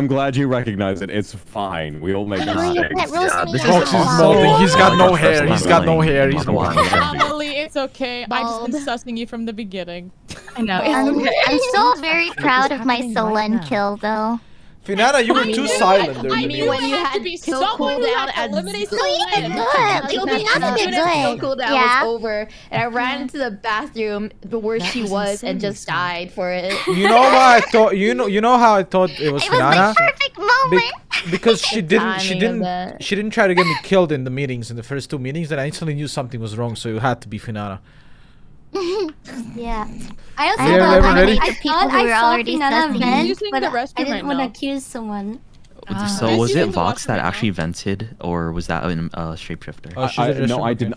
glad you recognize it. It's fine. We all make mistakes. this Vox is so molding. He's got no hair. frustrating. He's got no hair. He's Bald. molding. AmaLee, it's okay. I just been sussing you from the beginning. I know. I'm still very proud of my Selen kill though. Finana, you were too silent there. I mean, when you had to be kill someone who cooldown had to as eliminate Good. Selen. You'll be not Kill good. cooldown Yeah. was over, and I ran into the bathroom where she was and just died for it. You know why I thought you know how I thought it was It was Finana? the perfect moment. Because she timing of that. didn't try to get me killed in the meetings, in the first 2 meetings, and I instantly knew something was wrong, so it had to be Finana. Yeah. I also Yeah, thought everybody ready? I thought People who I were saw already Finana sussing. vent, Using but the I restroom didn't right want to now. accuse someone. So was it Restroom Vox that right actually now. vented, or was that a shapeshifter? Oh, she's a No, restroom, I okay. didn't.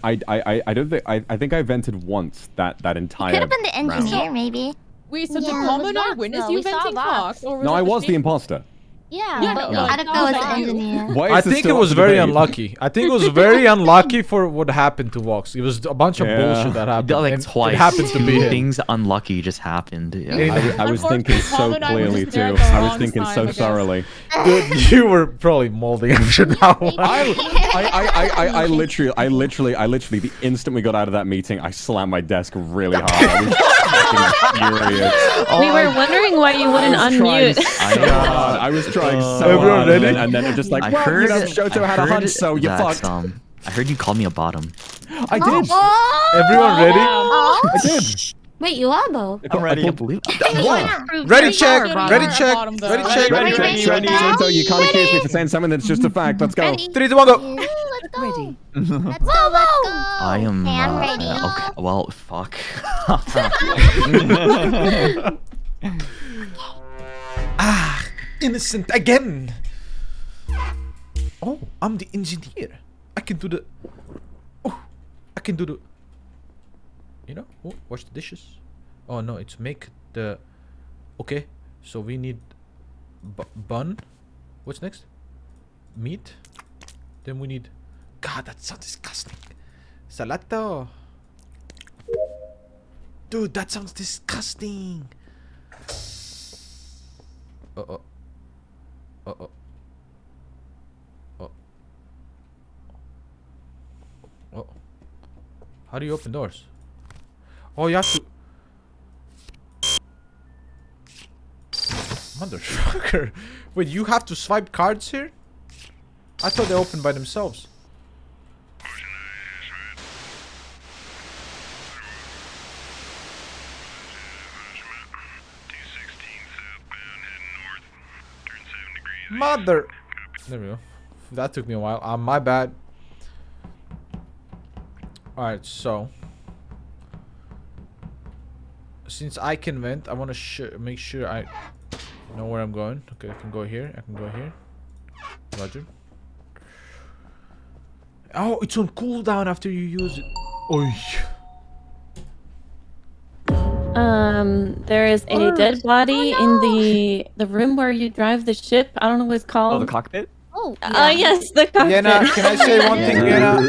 I don't think. I think I vented once that entire. Could have been the round. engineer, maybe. Wait, so did Yeah. Pomu It not was witness Vox, you though. We saw venting Vox. Vox? Or No, I it was the me? imposter. Yeah. Yeah, but no, like, Haruka was the not you. engineer. Why I is this think it still was up for very debate? unlucky. I think it was very unlucky for what happened to Vox. It was a bunch of Yeah. bullshit that happened. Like and twice. It happens to be Two him. things unlucky just happened. Yeah. I was thinking so Unfortunately, Paul and I were clearly just there too. at the I was wrong thinking time, so I guess. thoroughly. Dude, you were probably molding after that one. I literally, the instant we got out of that meeting, I slammed my desk really hard. I was fucking furious. We were wondering why you wouldn't unmute. I was trying so Everyone hard, ready? and then it just like, I well, heard you know, Shoto had a hunch, so you that, fucked. I heard you called me a bottom. I did. Everyone ready? I did. Wait, you are though. I'm ready. I believe. Ready check. Ready check. Ready check. Ready. So you can't accuse me for saying something that's just a fact. Let's go. 3, 2, 1, go. Ready. Let's go, let's go. I am. I'm ready. Okay. Well, fuck. Innocent again. Oh, I'm the engineer. I can do the. Oh, I can do the. You know, oh, wash the dishes. Oh no, it's make the. Okay, so we need bun. What's next? Meat. Then we need. God, that sounds disgusting. Salato. Dude, that sounds disgusting. Uh-oh. Uh-oh. Oh. Oh. How do you open doors? Oh, you have to... Motherfucker. Wait, you have to swipe cards here? I thought they opened by themselves. Mother... There we go. That took me a while. My bad. Alright, so... Since I can vent, I want to make sure I know where I'm going. Okay, I can go here. I can go here. Roger. Oh, it's on cooldown after you use it. Oy. There is a dead body in the room where you drive the ship. I don't know what it's called. Oh, the cockpit? Oh, yeah. Yes, the cockpit. Vienna, can I say one thing, Vienna?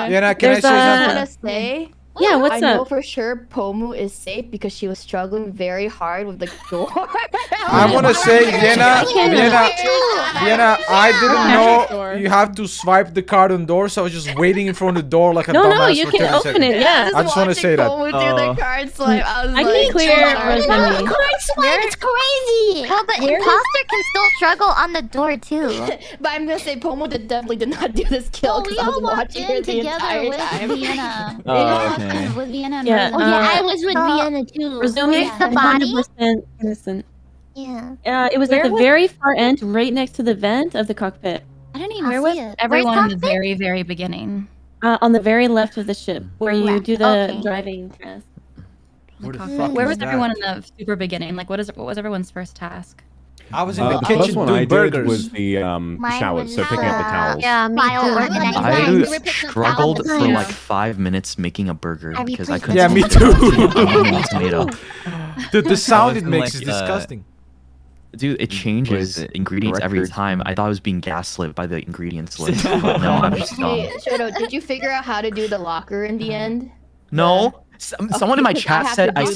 Vienna, can I say something? To say, yeah, what's I up? know for sure Pomu is safe because she was struggling very hard with the door. I want to say, Vienna, I didn't know you have to swipe the card on door, so I was just waiting in front of the door like a dumbass No, you for can 30 open seconds. it, yeah. I just want to say that. Pomu do the card swipe. I was I like, can clear Rosemi. Card swipe, it's crazy. Well, the imposter can still struggle on the door too. But I'm gonna say Pomu definitely did not do this kill because I was watching her the entire time. Vienna. Oh, okay. With Vienna and Yeah, Rosemi. Oh yeah, I was with Vienna too. Rosemi is The body? 100% innocent. Yeah. It was at the very far end, right next to the vent of the cockpit. I didn't even Where see was it. everyone in Where's the cockpit? very, very beginning? On the very left of the ship, where you do the Okay. driving test. Where the fuck Where is was everyone that? in the super beginning? Like, what was everyone's first task? I was in the The kitchen first one I doing did burgers. was the showers, so picking up the towels. Yeah, me File too. organizing. I struggled for Yeah. like 5 minutes making a burger Have you because I please couldn't. Yeah, me see too. the tomato. Dude, the sound it in, makes like, is disgusting. Dude, it changes it? ingredients every Records. time. I thought I was being gaslit by the ingredients list, but no, I'm just dumb. Hey, Shoto, did you figure out how to do the locker in the end? No, someone in my because I chat have said to I do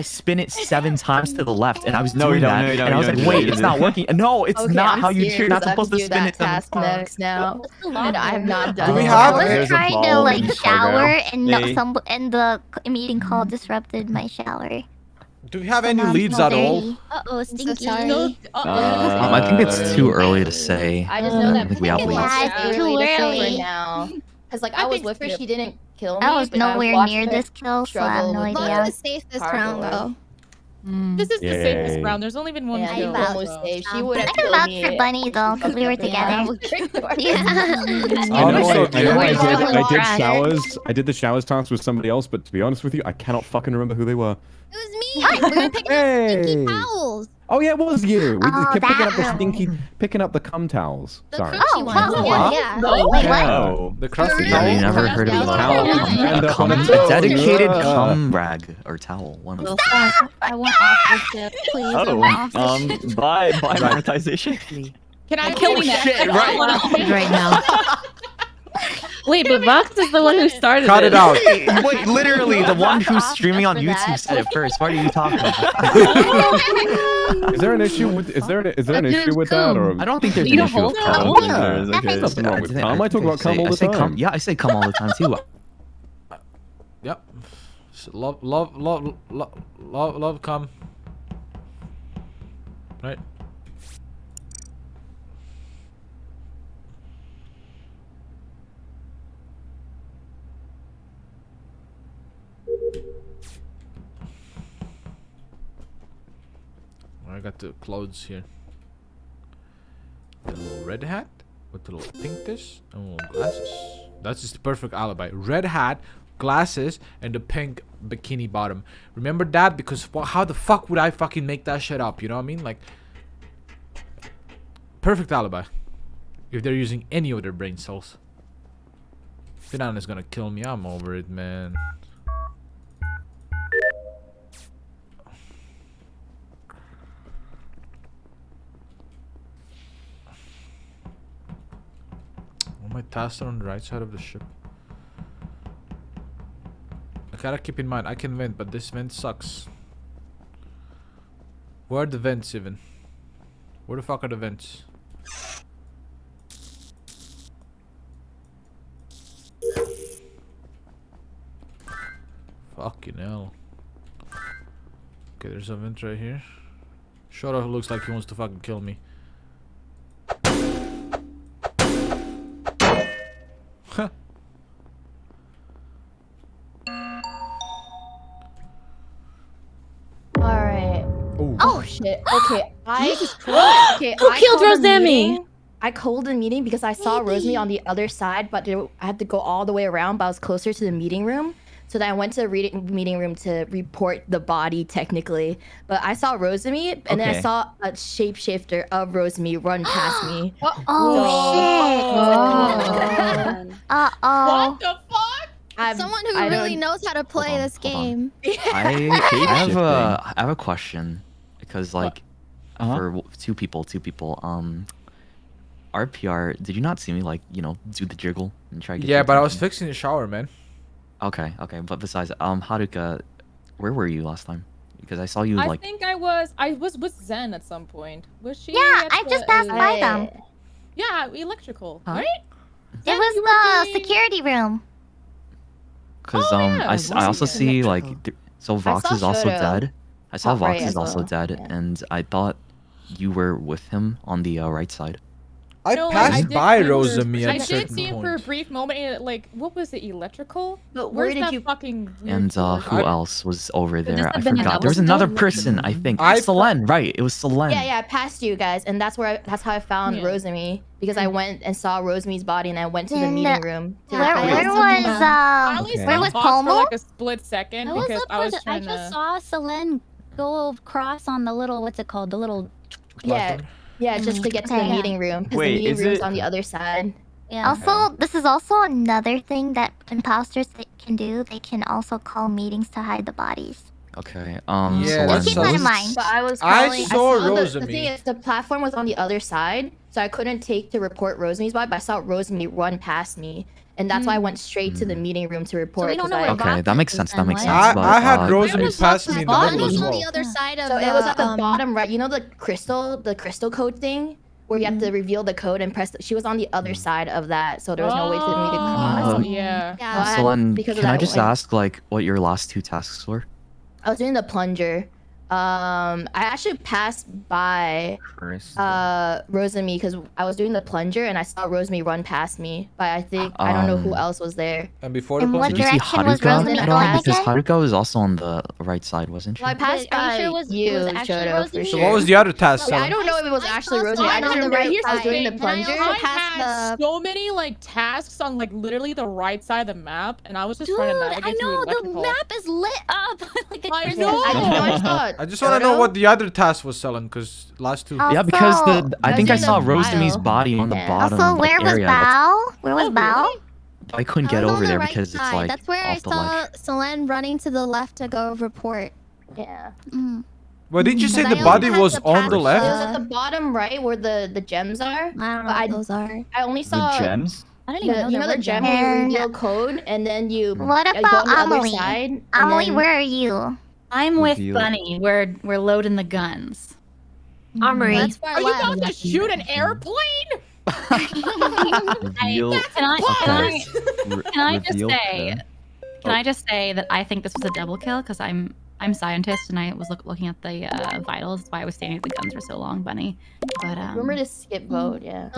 spin it 7 times to the left, and I was No, doing you don't, that, no, you don't, and I you was don't like, do wait, that, it's you not don't. working. No, it's Okay, not I'm how you. You're not serious, I have supposed to do spin that it. to the task far. next now, and I'm not done. Do we with have- I was There's a trying to ball like in shower and Hey. and the meeting call disrupted my shower. Do we have any leads at all? Uh-oh, stinky. I think it's too early to say. I just know that I think we have leads. Yeah, it's too to say early. for now. Because like I was with her, she didn't kill me. I was but nowhere watched near her this kill, so I have struggle no with idea. the safe this car round door. though. This is the safest Yay. round. There's only been one Yeah, kill. you almost saved. She would I have can killed vouch me. for Bunny though, because we were together. Yeah. Oh, no, I did showers. I did the showers task with somebody else, but to be honest with you, I cannot fucking remember who they were. It was me. We were picking up stinky towels. Oh yeah, it was you. We Oh, just kept picking up the that stinky, picking up the cum towels. Sorry. Oh, ones. wow. Yeah. Wait, what? Oh. The crusty Yeah, you towel? never heard of And a dedicated cum rag or towel. One of them. I want off the ship, please. I want off the ship. Bye monetization. Can I kill kill shit, Right now. Wait, but Vox is the one who started Cut it out. Wait, literally, the one who's streaming on YouTube said it first. What are you talking about? Is there an issue with an issue with that or? I don't think there's You an don't issue hold with it? cum. I don't think there is, okay. There's nothing wrong with cum. I talk about cum all the say time. Yeah, I say cum all the time too. Yep. Love, come. Right. I got the clothes here. The little red hat with the little pink dish and little glasses. That's just the perfect alibi. Red hat, glasses, and the pink bikini bottom. Remember that? Because how the fuck would I fucking make that shit up? You know what I mean? Like, perfect alibi. If they're using any of their brain cells. Finana's gonna kill me. I'm over it, man. My tasks are on the right side of the ship. I gotta keep in mind, I can vent, but this vent sucks. Where are the vents even? Where the fuck are the vents? Fucking hell. Okay, there's a vent right here. Shoto looks like he wants to fucking kill me. Huh. Alright. Oh shit. Okay. Who killed Rosemi? I called a meeting because I saw Rosemi on the other side, but I had to go all the way around, but I was closer to the meeting room. So then I went to the meeting room to report the body technically. But I saw Rosemi, and then I saw a shapeshifter of Rosemi run past me. Shit. What the fuck? Someone who really knows how to play this game. I have a question because like for two people. RPR, did you not see me like do the jiggle and try to get? Yeah, but I was fixing the shower, man. Okay, but besides, Haruka, where were you last time? Because I saw you like. I think I was with Zen at some point. Was she? Yeah, I just passed by them. Yeah, electrical, Huh? right? It was the security room. Because I also see like so Vox is also dead. I saw Vox is also dead, and I thought you were with him on the right side. I passed by Rosemi I at a did certain see him for a point. brief moment. And, like, what was it? Electrical? But where Where's did that you fucking? And who else was over there? I have been a forgot. double There was another kill? person. I think. Selen, right? It was Selen. Yeah, I passed you guys, and that's how I found Rosemi, because I went and saw Rosemi's body, and I went to the meeting room. Where was For Pomu? like a split second because I was I trying just to. saw Selen go across on the little, what's it called? The little. Yeah, just to get to the meeting room, because the Wait, meeting is room's it- on the other side. Yeah. Also, this is also another thing that imposters can do. They can also call meetings to hide the bodies. Okay. Yeah, Just keep that in mind. But I was I calling. saw the Rosemi. thing is, the platform was on the other side, so I couldn't take to report Rosemi's body. But I saw Rosemi run past me, and that's why I went straight to the meeting room to report. we don't know because where Okay, that makes sense. That makes sense. I had but, Rosemi pass me in the middle as on well. the other side of So it was at the bottom right. You know the crystal code thing, where you have to reveal the code and press. She was on the other side of that, so there was no way for me to cross. Oh, yeah. Selen, because of can I that, just like- ask like what your last two tasks were? I was doing the plunger. I actually passed by Rosemi because I was doing the plunger and I saw Rosemi run past me, but I think I don't know who else was there. And before the In what Did you see direction was Haruka? Rosemi No, going because again? Haruka was also on the right side, wasn't she? Well, I passed Are you by sure it was actually Shoto, for Rosemi? So sure. what was the other task, I Selen? don't know if it was actually saw Rosemi. someone I just on the remember right I was doing the side, and plunger. I I passed had the- so many like tasks on like literally the right side of the map, and I was just Dude, trying to navigate I through know the electrical. map is lit up like a I Christmas know. I just want to know what the other task was, Selen, because last two. Yeah, because Also- I think I was saw in the Rosemi's file. body on the bottom Also, where was area. Bao? Where was Oh, Bao? really? I couldn't I get was on over the there right because it's side. like That's where I off the saw ledge. Selen running to the left to go report. Yeah. Well, didn't you say Because the I body only had was to on pass the It left? was at the bottom right where the gems are. I don't know But what those are. I only saw The gems? I didn't even know you there know were the gem gems. where you And- reveal code and then you What go about on the other AmaLee? side. and AmaLee, then- where are you? I'm with Reveal. Bunny. We're loading the guns. Armory. That's far Are you left. about to shoot an airplane? Reveal. Can I just Reveal say? code. Can I just say that I think this was a double kill because I I'm scientist, and I was looking at the vitals. That's why I was standing at the guns for so long, Bunny. But Remember to skip vote, yeah.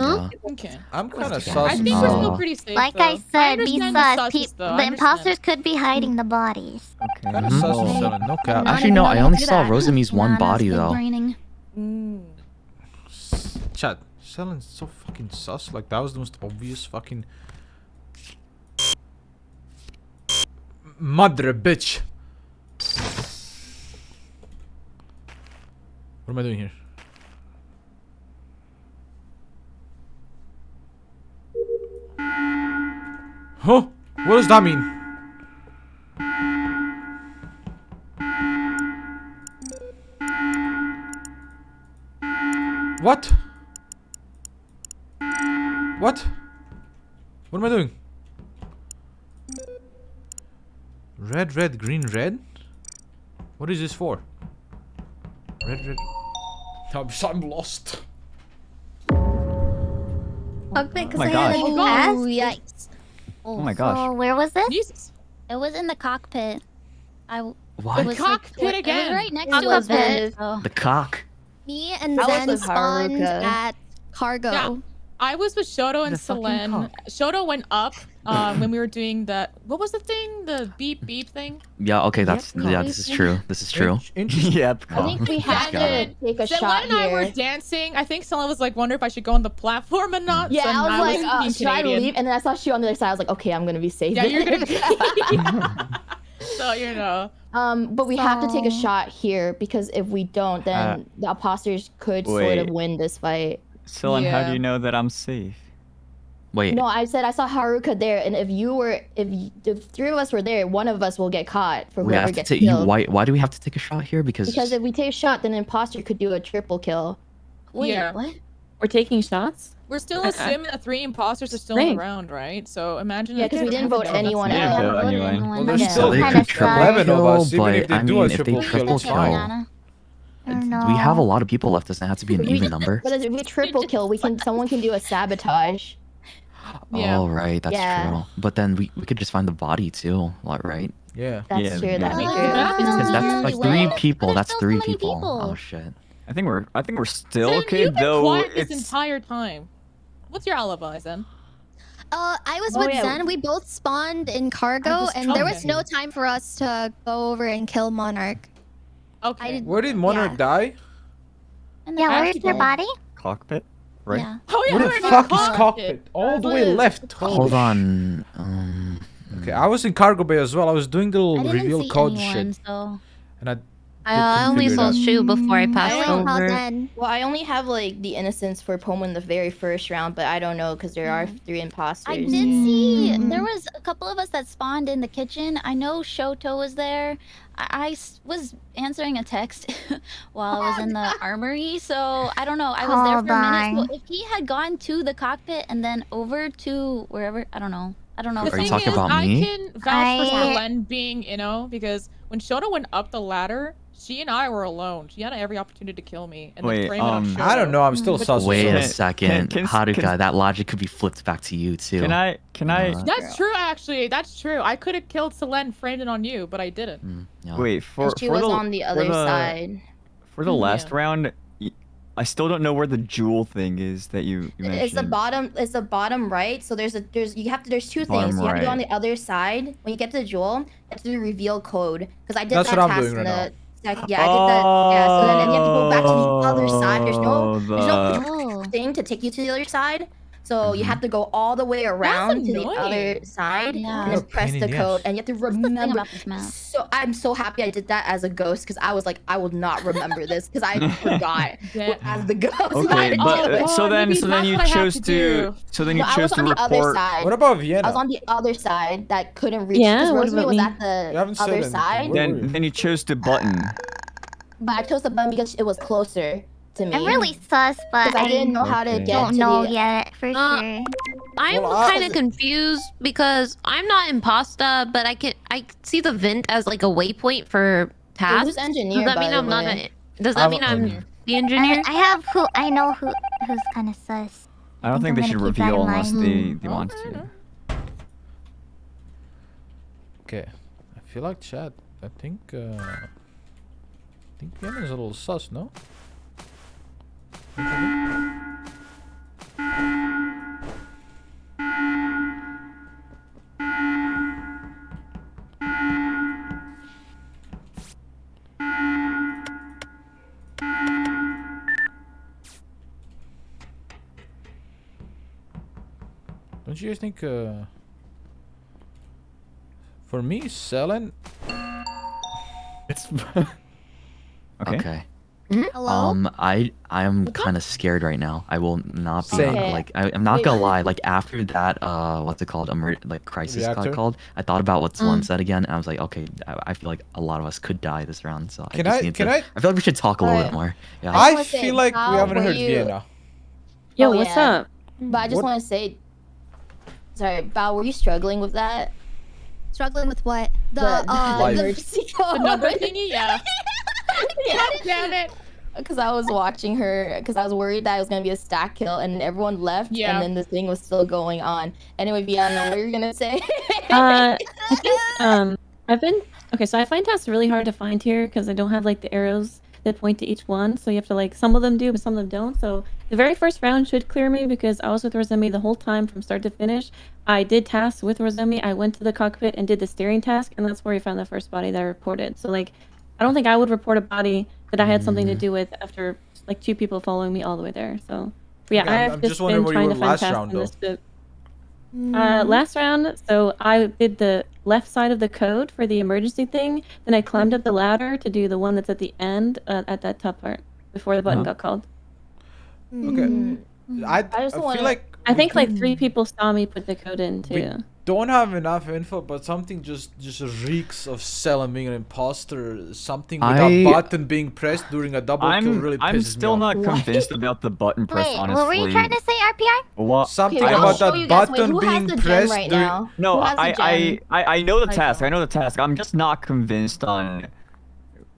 Okay. I'm kind of sus. I think we're still pretty safe. Like though. I said, be understand the sus. susses, though. I The understand. imposters could be hiding the bodies. Kind of sus with Selen. No cap. Actually, no. I only saw Rosemi's one body though. Chat. Selen's so fucking sus. Like that was the most obvious fucking. Mother bitch. What am I doing here? Huh? What does that mean? What? What? What am I doing? Red, red, green, red? What is this for? Red, red. I'm lost. Cockpit, Oh my gosh. Oh, yikes. Oh my gosh. So where was this? Jesus. It was in the cockpit. What? It was Cockpit like, again. It was right next I to a was vent. with- The cock. Me and I was Zen with spawned Haruka. at cargo. Yeah. I was with Shoto and The fucking Selen. cock. Shoto went up when we were doing that. What was the thing? The beep beep thing? Yeah. Okay. This is true. This is true. Yep. I think we have to take a Selen shot and I were here. dancing. I think Selen was like wondering if I should go on the platform or not. Yeah, so I was like, being should I Canadian. leave? And then I saw Shu on the other side. I was like, okay, I'm gonna be safe. Yeah, you're gonna be. So you know. But we have to take a shot here because if we don't, then the imposters could sort of wait. win this fight. Selen, how Yeah. do you know that I'm safe? Wait. No, I said I saw Haruka there, and if three of us were there, one of us will get caught for We whoever have to gets take. killed. Why do we have to take a shot here? Because Because if we take a shot, then an imposter could do a triple kill. Wait, Yeah. what? We're taking shots? We're still assuming that 3 imposters are still Great. in the round, right? So imagine. Yeah, because we didn't vote anyone Yeah, else. vote anyway. Well, there's Yeah. still they kinda could triple 11 of us, kill, even if but they I do mean, a if they triple triple kill, it's fine. kill, I don't know. we have a lot of people left. Doesn't have to be an even number. But if we triple kill, someone can do a sabotage. Yeah. Oh right, that's Yeah. true. But then we could just find the body too, right? Yeah. That's Yeah, true. yeah. That'd be Yeah. true. Because that's like 3 people. There's That's still 3 so many people. people. Oh shit. I think we're still Zen, okay, you've been though. quiet this It's entire time. What's your alibi, Zen? I was Oh, with yeah. Zen. We both spawned in cargo, and there was no time for us to go over and kill Monarch. Okay. Where did Monarch die? Yeah, where's your body? cockpit, right? Yeah. Oh, yeah, Where we're the in fuck is cockpit. cockpit? All the way left. Hold on. Okay, I was in cargo bay as well. I was doing the I little didn't reveal see code anyone, shit, so and I. I only figure it saw out. Shu before I passed I only saw over. Zen. Well, I only have like the innocence for Pomu in the very first round, but I don't know because there are 3 imposters. I did see there was a couple of us that spawned in the kitchen. I know Shoto was there. Was answering a text while I was in the armory, so I don't know. I was there for a minute. So if he had gone to the cockpit and then over to wherever, I don't know. The Are you thing talking is, about I me? can vouch for Selen being, because when Shoto went up the ladder, she and I were alone. She had every opportunity to kill me and then Wait, frame it on Shoto. I don't know. I'm still sus. Wait a Can- second, can- Haruka. That logic could be flipped back to you too. Can I? That's true, actually. That's true. I could have killed Selen, framed it on you, but I didn't. Yeah. Wait for She for was the, on the for other the- side. For the last round, I still don't know where the jewel thing is that you mentioned. It's the bottom. It's the bottom right. So there's 2 things. Bottom You have to go on right. the other side. When you get to the jewel, you have to do the reveal code. Because I did That's that what I'm task doing in right the. Yeah, I did that. Yeah, so then you have to go back to the other side. There's Oh, no thing to take you to the other side. So you have to go all the way around to the annoying. other side Yeah. and then press Pain the in the code. ass. And you have to What's the thing remember. about this map? So I'm so happy I did that as a ghost because I was like, I will not remember this because I forgot Yeah. as the ghost. Okay, but Oh, so then maybe you that's what I have chose to to do. so then you No, I chose was to on the other report. side. What about I Vienna? was on the other side that couldn't reach. Yeah, because what Rosemi about was me? at the You haven't said other anything. side. Where were you? Then you chose to button. But I chose the button because it was closer to me. I'm really sus, but Because I didn't know how to Okay. get don't to know the... yet for sure. I'm Well, kind of confused because I'm not imposta, but I see the vent as like a waypoint for tasks. who's engineer, Does that by mean the I'm not way? Does that mean I'm the engineer? I know who's kind of sus. I don't think I'm they should gonna keep that reveal in unless mind. they want to. Okay, I feel like chat. I think I think Vienna is a little sus, no? Don't you guys think, for me, Selen... It's... Okay. Hello? I am kind of scared right now. I will not be Same. like I'm not gonna lie. Like after that, what's it called? Like crisis got Reactor? called. I thought about what Selen said again, and I was like, okay, I feel like a lot of us could die this round. So I just need to. I feel like we should talk a little bit more. Yeah. I feel like we haven't heard Vienna. Yo, what's up? But I just want to say, sorry, Bao, were you struggling with that? Struggling with what? The The number thingy, yeah. Yeah. Damn it. Because I was watching her, because I was worried that it was going to be a stack kill, and everyone left, Yeah. and then the thing was still going on. Anyway, Vienna, what were you going to say? I think I've been okay. So I find tasks really hard to find here because I don't have like the arrows that point to each one. So you have to like some of them do, but some of them don't. So the very first round should clear me because I was with Rosemi the whole time from start to finish. I did tasks with Rosemi. I went to the cockpit and did the steering task, and that's where we found the first body that I reported. So like, I don't think I would report a body that I had something to do with after like 2 people following me all the way there. So but yeah, Okay, I've I'm just wondering been where you trying were to find last tasks round, in this though. book. Last round, so I did the left side of the code for the emergency thing. Then I climbed up the ladder to do the one that's at the end, at that top part, before the button got called. Okay. I just feel wanna- like I think like 3 people saw me put the code in too. don't have enough info, but something just reeks of Selen being an imposter. Something with a button being pressed during a double kill really pisses I'm me still off. not convinced about the button press, Wait, honestly. what were you trying to say, RPR? What? Something Okay, I'll about show that you guys. Wait, button who has being the gem pressed right during... now? No, Who has the gem? I know the task. I know the task. I'm just not convinced on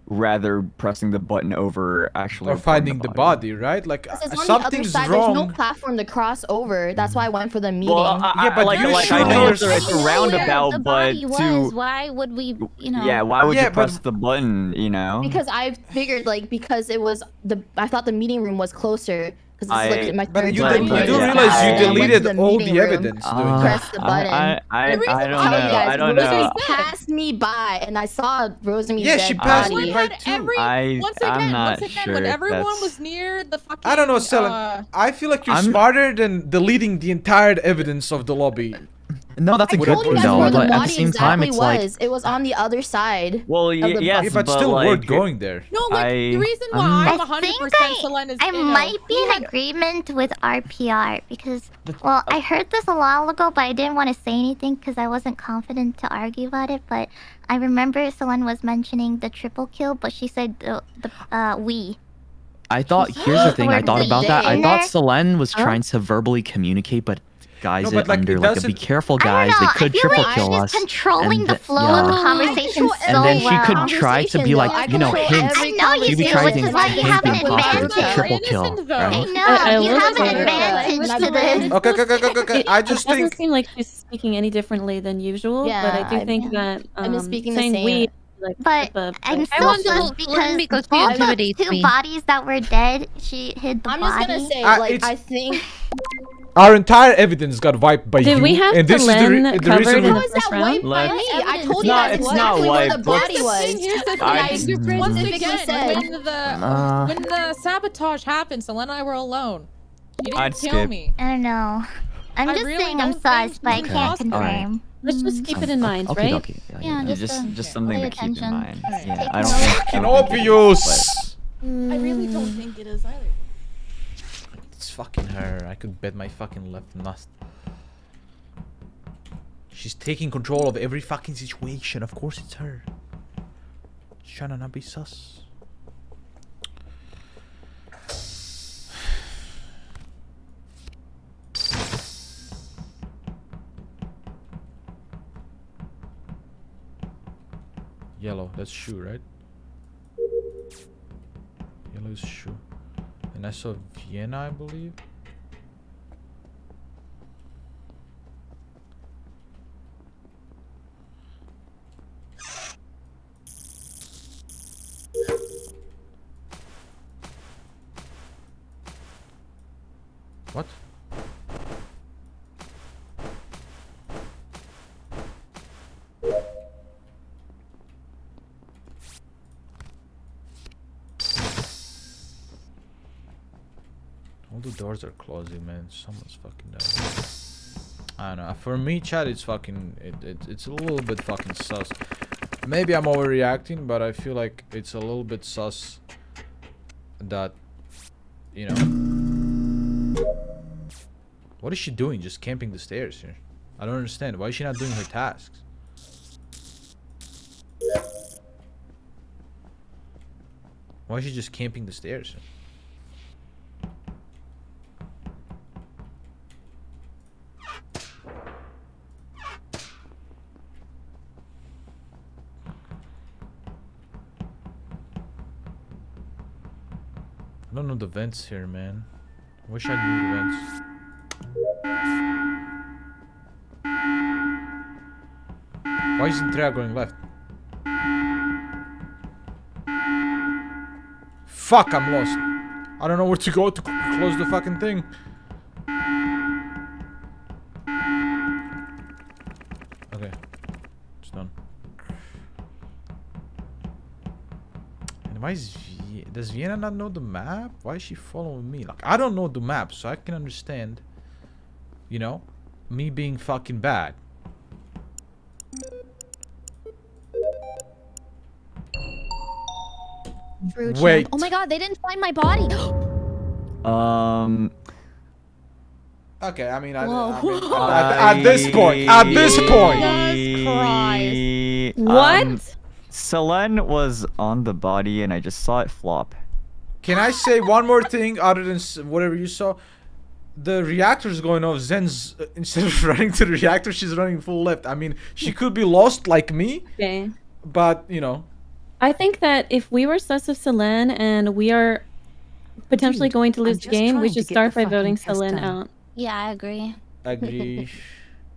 rather pressing the button over actually Or finding the body, right? Like This is on something's the other side. wrong. There's no platform to cross over. That's why I went for the meeting. Well, Yeah, but like, you like should I know know it's a roundabout, the but body was. to Why would we, you know? yeah, why would Yeah, you press but- the button? You know? Because I figured like because it was I thought the meeting room was closer. Because this is like my But third you time do playing this realize task, you and I went to deleted the all meeting the room, evidence doing press that. the button. I don't know. I don't Rosemi know. passed me by, and I saw Rosemi's Yeah, she dead passed body. me by too. Once again, not when sure everyone that's- was near the fucking... I don't know, Selen. I feel like you're smarter than deleting the entire evidence of the lobby. No, that's a I good told you thing guys though. where the But at the body same time, exactly it's like was. It was on the other side. Well, of the yes, bus. But still like, worth going there. No, like, the reason why I'm 100% Selen is... I might be in agreement with RPR because, well, I heard this a while ago, but I didn't want to say anything because I wasn't confident to argue about it. But I remember Selen was mentioning the triple kill, but she said we. I thought. Here's the thing. I thought about that. I thought there? Selen was trying to verbally communicate, but guys No, but, like, under it like, doesn't- be careful, I guys. don't know. They could I feel triple like kill she's us. controlling and the th- flow yeah. of the conversation so And then she well. could try to be like, you know, hints. I know you She'd be do, trying which to is why you have an hint the imposter advantage. to triple kill. I Right? know, you will have say an advantage to this. Okay. I just it doesn't think... seem like she's speaking any differently than usual, but I Yeah, do think that I've been speaking the saying same. we like But I'm still sus because all the 2 bodies that were dead, she hid the I'm body. just gonna say, like, it's- I think. Our entire evidence got wiped by Did you, we have and this is Selen the covered reason in we... the How is that first round? wiped by me? I told you not- guys it's not exactly where the wiped. body Here's was. the thing, I- once specifically again, said. when the sabotage happened, Selen and I were alone. You didn't I'd kill skip. me. I don't know. I'm I just really saying I'm don't sus, think but I she's can't impossible. confirm. Let's just keep it in mind, Okay, right? okay. Yeah, just something pay to keep in attention. mind. Alright. Yeah, I don't think Fucking I don't think it is, obvious! I really don't think it is either. It's fucking her. I could bet my fucking left nut. She's taking control of every fucking situation. Of course it's her. She's trying to not be sus. Yellow, that's Shu, right? Yellow is Shu. And I saw Vienna, I believe. All the doors are closing, man. Someone's fucking dying. I don't know. For me, chat, it's fucking... It's a little bit fucking sus. Maybe I'm overreacting, but I feel like it's a little bit sus that, you know... What is she doing? Just camping the stairs here? I don't understand. Why is she not doing her tasks? Why is she just camping the stairs? I don't know the vents here, man. I wish I knew the vents. Why is Zentreya going left? Fuck, I'm lost. I don't know where to go to close the fucking thing. Okay, it's done. And why is does Vienna not know the map? Why is she following me? Like, I don't know the map, so I can understand, you know, me being fucking bad. Wait. Oh my god, they didn't find my body. Okay, I mean, at this point, What? Selen was on the body and I just saw it flop. Can I say one more thing other than whatever you saw? The reactor's going off. Zen's, instead of running to the reactor, she's running full left. I mean, she could be lost like me. Okay. But, you know. I think that if we were sus of Selen and we are potentially going to lose the game, we should start by voting Selen out. Yeah, I agree. Agree.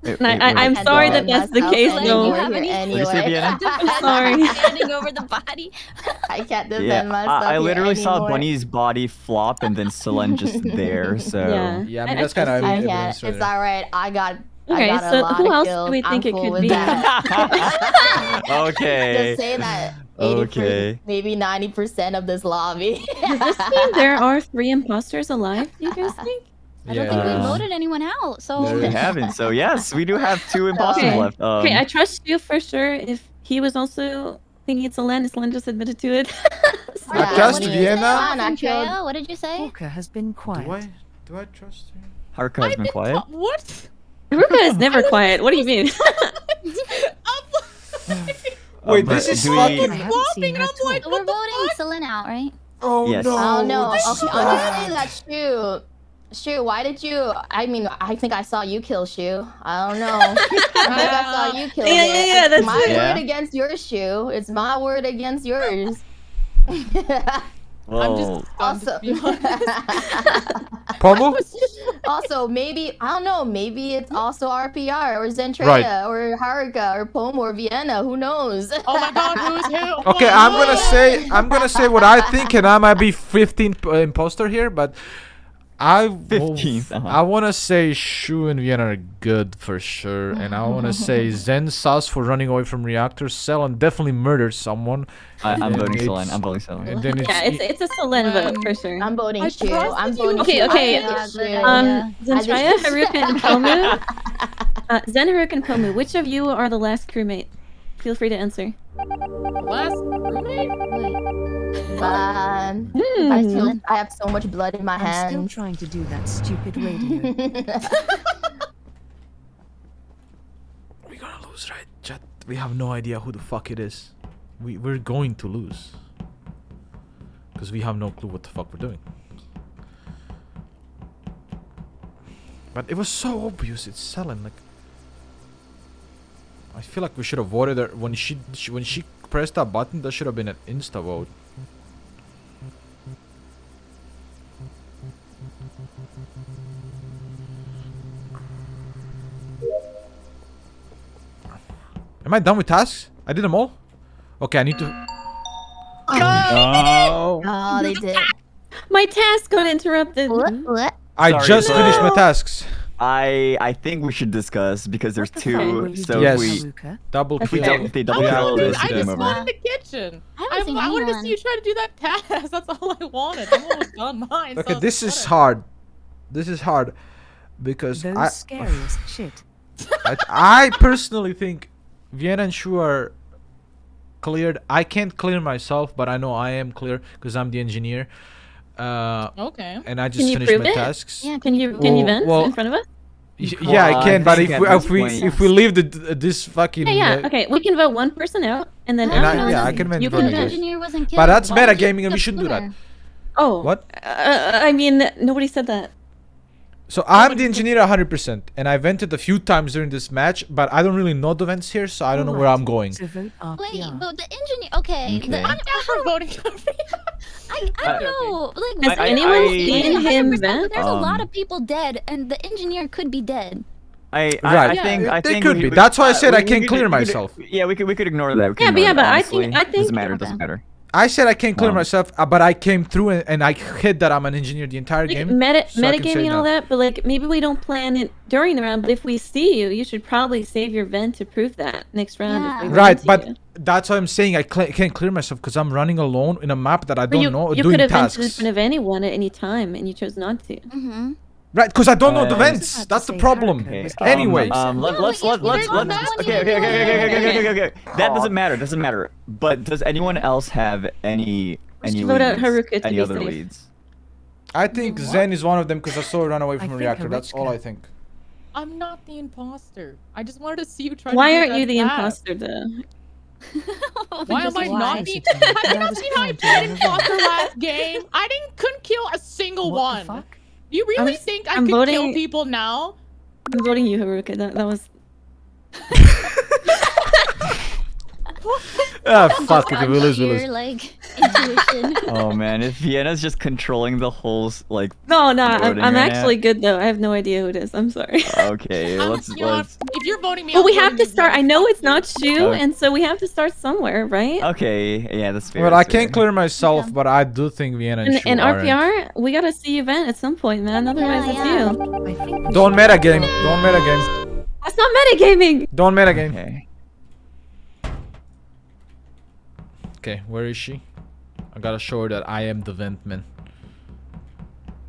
I'm sorry that that's the case, though. Anyway. I'm sorry. Standing over the body. I can't defend myself. I literally saw anymore. Bunny's body flop and then Selen just there, so... Yeah, I mean, that's kind of... I can't. It's alright. I got Okay, I got so a lot who of else kills. do we think I'm it cool could with be? that. Okay. Just say that 80%, Okay. maybe 90% of this lobby. Does this mean there are 3 imposters alive, do you guys think? I don't think we voted anyone out, so... We haven't, so yes, we do have 2 imposters left. Okay, I trust you for sure. If he was also thinking it's Selen just admitted to it. I trust Vienna. Zentreya, what did you say? Haruka has been quiet. Do I trust you? Haruka has been quiet. What? Haruka is never quiet. What do you mean? Wait, this is fucking... Flopping, and I'm like, we're voting Selen out, right? Oh Yes. no. Oh no. Okay, honestly, that's Shu. Shu, why did you? I mean, I think I saw you kill Shu. I don't know. I think I saw you kill Yeah, it. that's my it. word against yours, Shu. It's my word against yours. Well, Also, Pomu? also maybe I don't know. Maybe it's also RPR or Zentreya Right. or Haruka or Pomu or Vienna. Who knows? Oh my god, who's who? Okay, I'm gonna say what I think, and I might be 15th imposter here, but I 15th, I wanna say Shu and Vienna are good for sure, and I wanna say Zen sus for running away from reactors. Selen definitely murdered someone. I'm and voting it's- Selen. I'm voting Selen. And then Yeah, it's a Selen vote for sure. I'm voting Shu. trusted I'm you. voting Okay, Shu. okay. I think it's Shu. Zentreya, Haruka, and Pomu. Zen, Haruka, and Pomu. Which of you are the last crewmate? Feel free to answer. Last roommate? I have so much blood in my I'm still hands. trying to do that stupid radio. We're gonna lose, right? Chat, we have no idea who the fuck it is. We're going to lose. Because we have no clue what the fuck we're doing. But it was so obvious, it's Selen, like... I feel like we should have voted her when she pressed that button. That should have been an insta vote. Am I done with tasks? I did them all? Okay, I need to... No. Oh, they did. My task got interrupted. What? I Sorry, just so- finished my tasks. I think we should discuss because there's What the hell were 2. you So doing, Yes. we Haruka? Double if we kill. don't, if they double kill, Yeah. it's I game just over. went in the kitchen. I haven't seen I wanted to anyone. see you try to do that task. That's all I wanted. I'm almost done mine. Okay, so this it's is better. hard. this is hard because Those scary as shit. I personally think Vienna and Shu are cleared. I can't clear myself, but I know I am clear because I'm the engineer. Okay. And I just finished my tasks. Yeah, can you vent in front of us? Yeah, I can, but if we leave this fucking okay, we can vote one person out, and then I can vent. You can vent. But that's metagaming, and we shouldn't do that. Oh, what? I mean, nobody said that. So I'm the engineer 100%, and I vented a few times during this match, but I don't really know the vents here, so I don't know where I'm going. Wait, but the engineer. Okay. Okay. I'm never voting. I don't know. Like, Has anyone seen him vent? There's a lot of people dead, and the engineer could be dead. I They think could be. That's why I said I can't clear we could- myself. Yeah, we could ignore that. I think doesn't matter. I said I can't clear myself, but I came through and I hid that I'm an engineer the entire game. Metagaming and all that, but like maybe we don't plan it during the round. But if we see you, you should probably save your vent to prove that next round. If we run Right, into but you. that's why I'm saying I can't clear myself because I'm running alone in a map that I But don't know, you doing could have vented in tasks. front of anyone at any time, and you chose not to. Right, because I don't know the vents. That's the problem. Anyways. Let's okay. That doesn't matter. But does anyone else have any vote out Haruka to any be other safe. leads? I think Zen is one of them because I saw her run away from a reactor. That's all I think. I'm not the imposter. I I just wanted to see you try. Why to aren't you the imposter though? Why am I not the? Have you not seen how I played imposter last game? Couldn't kill a single one. Do you really think I I'm could kill voting- people now? I'm voting you, Haruka. That was. Fuck it. We lose. Like intuition. Oh man, if Vienna's just controlling the whole like. No, voting I'm right actually good though. I have no idea who it is. I'm sorry. Okay, let's. If you're voting me, But I'm we have voting to start. I know it's not Shxtou, Okay. and so we have to start somewhere, right? Okay, yeah, that's fair. Well, I that's fair. can't clear myself, but I do think Vienna and Shu And are in. RPR, we gotta see you vent at some point, man. Otherwise, it's you. Don't metagame. Don't metagame. That's not metagaming. Don't metagame. Okay. Okay, where is she? I gotta show her that I am the vent man.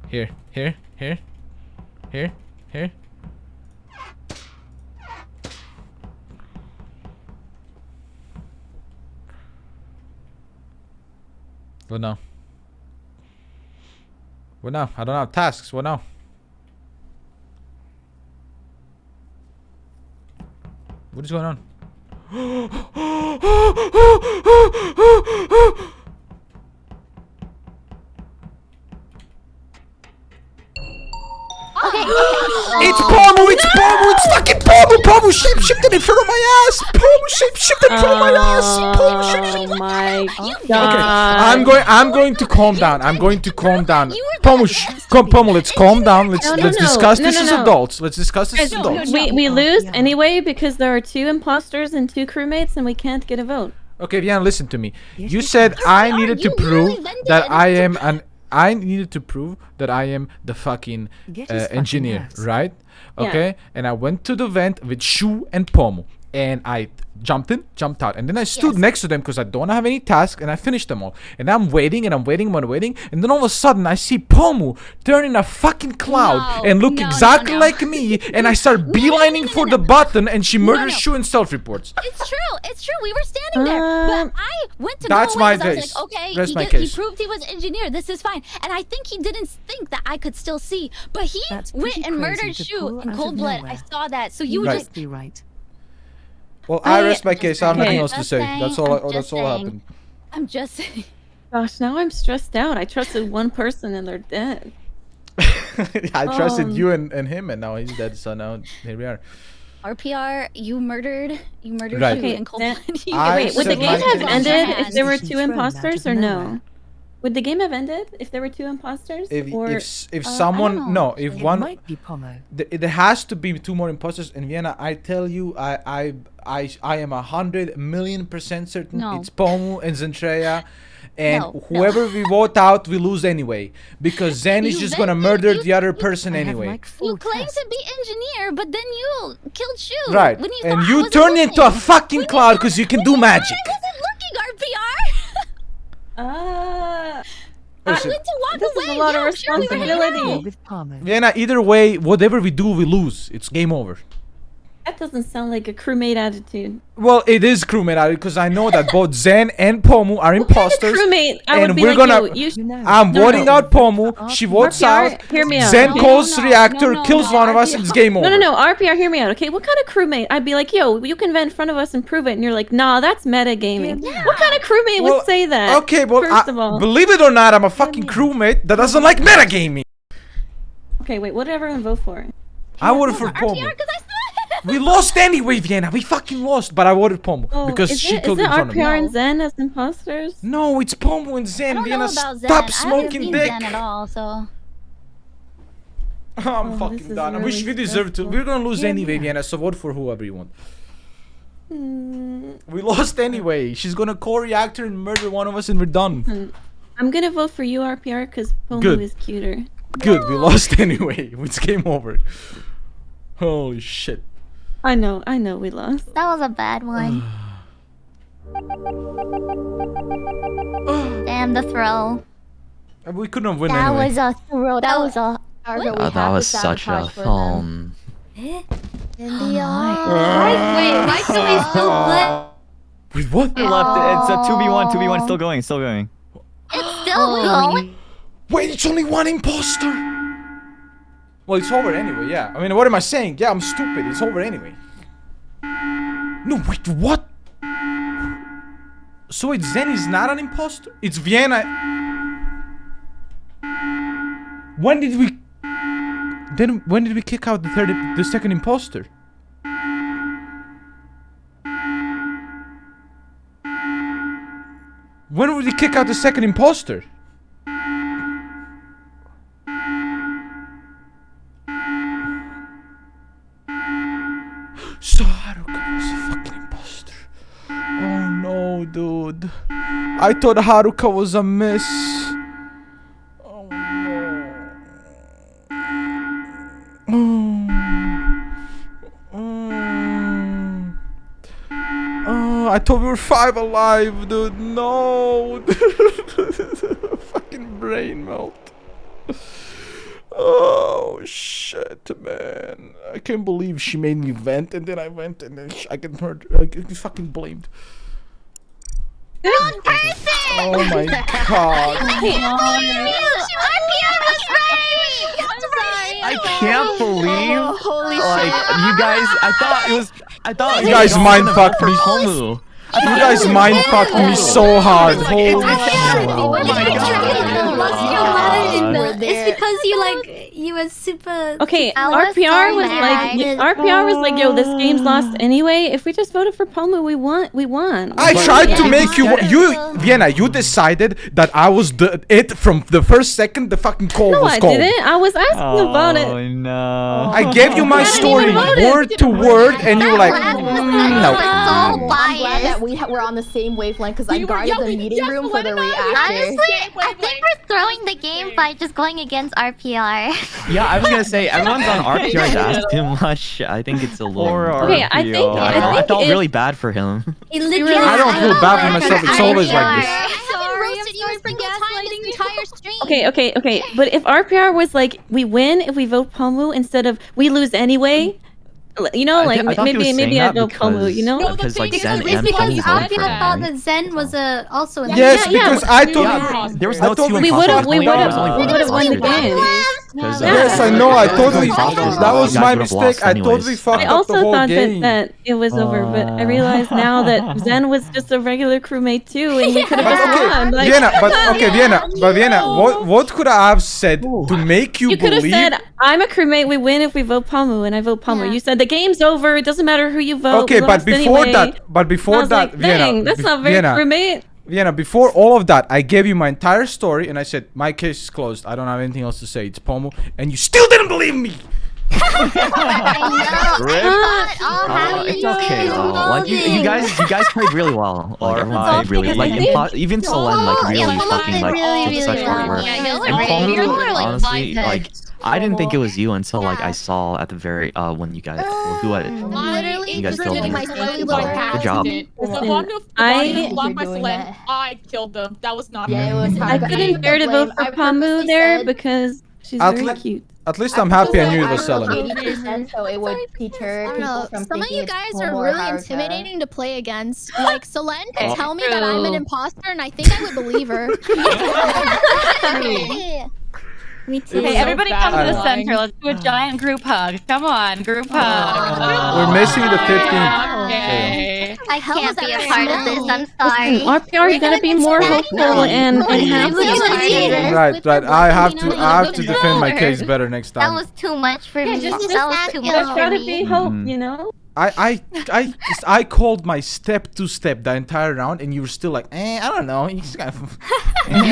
Here. What now? I don't have tasks. What now? What is going on? It's Pomu! It's Pomu! It's fucking Pomu! Pomu shape-shifted in front of my ass! Pomu shape-shifted in front of my ass! Pomu shape-shifted! Oh my Okay, god. I'm going to calm down. Pomu, Pomu, let's calm down. Let's discuss this as adults. Let's discuss this as adults. We lose anyway because there are 2 imposters and 2 crewmates, and we can't get a vote. Okay, Vienna, listen to me. You said I needed to prove that I am an. I needed to prove that I am the fucking engineer, right? Okay, and I went to the vent with Shu and Pomu, and I jumped in, jumped out, and then I stood next to them because I don't have any tasks, and I finished them all. And I'm waiting, and then all of a sudden I see Pomu turn in a fucking cloud and look exactly like me, and I start beelining for the button, and she murders Shu and self-reports. It's true. We were standing there, but I went to That's go my away 'cause I case. was like, okay, That's my he case. proved he was engineer. This is fine. And I think he didn't think that I could still see, but he went and murdered Shu in cold blood. I saw that. So you just be right. Well, I rest my case. I have nothing else to say. That's all. That's all happened. I'm just saying. Gosh, now I'm stressed out. I trusted one person and they're dead. I trusted you and him, and now he's dead. So now here we are. RPR, you murdered Right. Shu in cold blood. Wait, would the game have ended if there were She's 2 thrown out imposters of or nowhere. no? Would the game have ended if there were 2 imposters? If someone if It one might be Pomo. there has to be 2 more imposters in Vienna. I tell you, I am 100,000,000% certain No. it's Pomu and Zentreya, and No, whoever we vote out, we lose anyway because Zen is You just gonna vented, murder you- the other person anyway. You claim to be engineer, but then you killed Shu. Right, when you and thought I you wasn't turn looking. into a fucking cloud because you can do magic. I wasn't looking, RPR. I went to walk This away. is a lot of Yeah, sure, we were hanging out. responsibility. Vienna, either way, whatever we do, we lose. It's game over. That doesn't sound like a crewmate attitude. Well, it is crewmate because I know that both Zen and Pomu are imposters. Crewmate, I would and be we're like, gonna. yo, you I'm voting out Pomu. She votes RPR, out. hear me out. Zen Okay? calls reactor, kills one of us, and it's game over. No, RPR, hear me out, okay? What kind of crewmate? I'd be like, yo, you can vent in front of us and prove it, and you're like, nah, that's metagaming. What kind of crewmate would say that? Okay, well, first of all. believe it or not, I'm a fucking crewmate that doesn't like metagaming. Okay, wait, what did everyone vote for? I voted for Pomu. We lost anyway, Vienna. We fucking lost, but I voted Pomu because she killed in front of me. RPR and Zen as imposters? No, it's Pomu and Zen. I don't Vienna, know about Zen. stop I smoking haven't dick. seen Zen at all, so. I'm fucking done. We deserve to. We're gonna lose anyway, Vienna. So vote for whoever you want. We lost anyway. She's gonna core reactor and murder one of us, and we're done. I'm gonna vote for you, RPR, because Pomu Good. is cuter. Good. We lost anyway. It's game over. Holy shit. I know, we lost. That was a bad one. Damn, the throw. We couldn't win That anyway. was a throw. That was a. That was such a fun. In the why can we still play? Wait, what? He left it. It's a 2v1. 2v1 still going. Still going. It's still going. Wait, it's only one imposter. Well, it's over anyway. Yeah. I mean, what am I saying? Yeah, I'm stupid. It's over anyway. No, wait, what? So wait, Zen is not an imposter? It's Vienna. When did we? Then when did we kick out the second imposter? When would we kick out the second imposter? So Haruka was a fucking imposter. Oh no, dude. I thought Haruka was a miss. Oh no. Oh, I thought we were 5 alive, dude. No. Fucking brain melt. Oh shit, man! I can't believe she made me vent, and then I went, and then I get murdered. I get fucking blamed. Wrong person! Oh my god! I can't believe. Holy like you guys. I thought You guys mind fucked me. Pomu. You guys mind fucked me so hard. Holy shit! It's because you were super. Okay, I was RPR so was mad. RPR was like, yo, this game's lost anyway. If we just voted for Pomu, we won. I tried to make you Vienna. You decided that I was it from the first second the fucking call No, was I called. didn't. I was asking about it. Oh no! I gave you my story word to word, and you were like, no. I'm glad that we were on the same wavelength because I guarded the meeting room for the reactor. Honestly, I think we're throwing the game by just going against RPR. Yeah, I was gonna say everyone's on RPR's ass too much. I think it's a little. Okay, I think I felt really bad for him. I don't feel bad for myself. It's always like this. Okay. But if RPR was like, we win if we vote Pomu instead of we lose anyway. You know, like I thought he was saying maybe I that vote Pomu. You know, because like Zen It's and because Pomu voted for RPR thought him. that Zen was also in Yes, because I thought There was no two we would have won the game. Yes, I know. I thought that was my mistake. I thought we fucked I up the also whole thought game. that it was over, but I realize now that Zen was just a regular crewmate too, and we could have just won. Like, Vienna, what could I have said to make you could have believe? said, "I'm a crewmate. We win if we vote Pomu," and I vote Pomu. You said the game's over. It doesn't matter who you vote. Okay, we but lost before anyway. that, Vienna, that's not very crewmate. Vienna, before all of that, I gave you my entire story, and I said my case is closed. I don't have anything else to say. It's Pomu, and you still didn't believe me. It's okay though. Like you guys played really well. Like everyone played really like even Selen like really fucking like did such hard work. And Pomu, honestly, like I didn't think it was you until like I saw at the very when you guys who had Literally you guys just killed getting him. my silly little Good job. I killed them. That was not Yeah, it was I couldn't bear to vote for Pomu there because she's very cute. At least I'm happy I knew it was Selen. 80%, so it would deter I don't people know. from Some of thinking you it's guys Pomu are or really Haruka. intimidating to play against. Like, Selen Oh. can tell me that I'm an imposter, and I think I would believe her. Me too. Okay, everybody come to the lying. center. Let's do a giant group hug. Come on, group hug. We're missing the 15th. Okay. I can't be a part of this. I'm sorry. Listen, RPR, you gotta be more hopeful and happy. Right. I have to defend my case better next That time. was too much for me. Just That was too much There's for gotta me. be hope, you know? I called my step to step the entire round, and you were still like, I don't know. You just kind of. You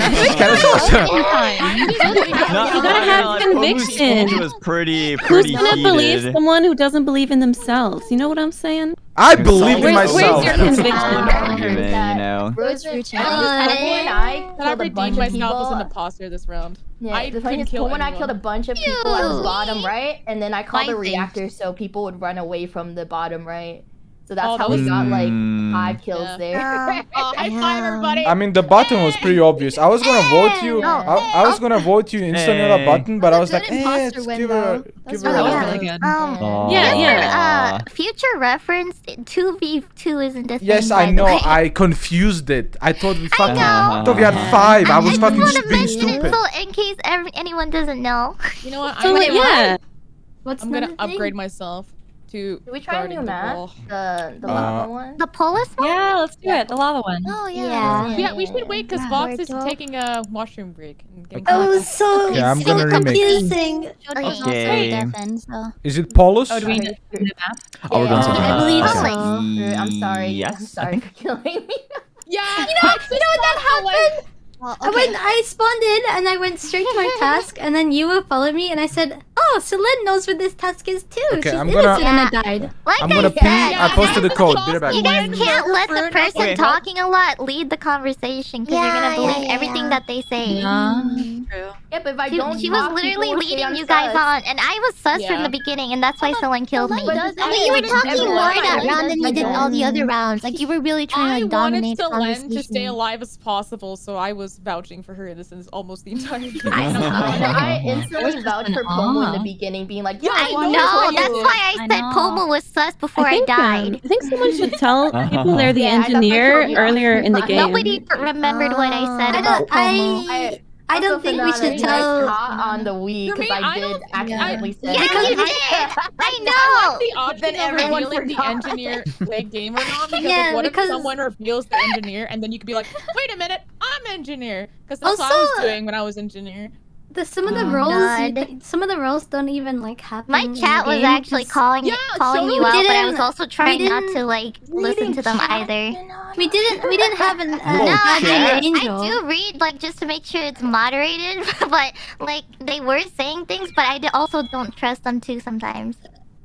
gotta have conviction. It was pretty Who's gonna believe heated. someone who doesn't believe in themselves? You know what I'm saying? I believe in myself. Where's your conviction? Argument, you know. Rose routine. and I I've killed a redeemed bunch of myself as an people. imposter this round. Yeah, I the funny couldn't is, kill when I anyone. killed a bunch of people at the bottom right, and then I called the My thing. reactor so people would run away from the bottom right. So that's Oh, how that we was- got like 5 kills Yeah. there. High five, everybody. I mean, the button was pretty obvious. I was gonna vote you. I was gonna vote you instantly on the button, but I was like, imposter win, give her, though. give That her. was a- really good. Yeah. Future reference, 2v2 isn't a thing. Yes, by I the know. way. I confused it. I thought we fucking. know. I thought we had 5. I was fucking want to being mention it stupid. so in case anyone doesn't know. You know what? So, I'm yeah. What's gonna another thing? upgrade myself to. Did we try a new guarding the map? wall. The lava one? The Polis one? Yeah, let's do it. The lava one. Oh, Yeah. Yeah, we should wait because Yeah, Vox we're is dope. taking a washroom break. And getting Oh, so. Yeah, I'm gonna remake. confusing. Okay. Is it Polus? Oh, do we need to do the map? Oh, we're going to the I map. believe Okay. so. I'm sorry. Yes, I'm I sorry for killing me. Yeah, You know what that happened? I spawned in and I went straight to my task, and then you followed me, and I said, "Oh, Selen knows what this task is too. Okay, She's I'm gonna- innocent," and I died. I'm gonna ping. I posted the code. Be right back. You guys can't let the person Okay. talking a lot lead the conversation, because you're gonna believe everything that they say. True. Yeah, but if I don't She was talk, literally people will say leading I'm you guys sus. on, and I was sus from Yeah. the beginning, and that's why Selen killed me. But You were talking everyone- more that everyone round than you did all the other does. rounds. Like, you were really I trying to wanted dominate the Selen to conversation. stay alive as possible, so I was vouching for her innocence almost the entire game. I instantly vouched for Pomu in the beginning, being like, "Yeah, I Pomu know. is That's you." why I said Pomu was sus before I died. I think someone should tell people they're the Yeah, I thought I engineer told you earlier in the game. Nobody remembered what I said about Pomu. I don't think we should tell- on the Wii because I I did don't- accidentally say. Yeah, it. you did. I know. The option Then of everyone revealing the forgot. engineer like game or not, because Yeah, like, what because- if someone reveals the engineer and then you could be like, wait a minute, I'm engineer, because that's what I Also- was doing when I was engineer. Some of the roles don't even like happen. My chat was actually calling you out, but I was also trying not to like listen to them either. We didn't have an No, an angel. I do read like just to make sure it's moderated, but like they were saying things, but I also don't trust them too sometimes.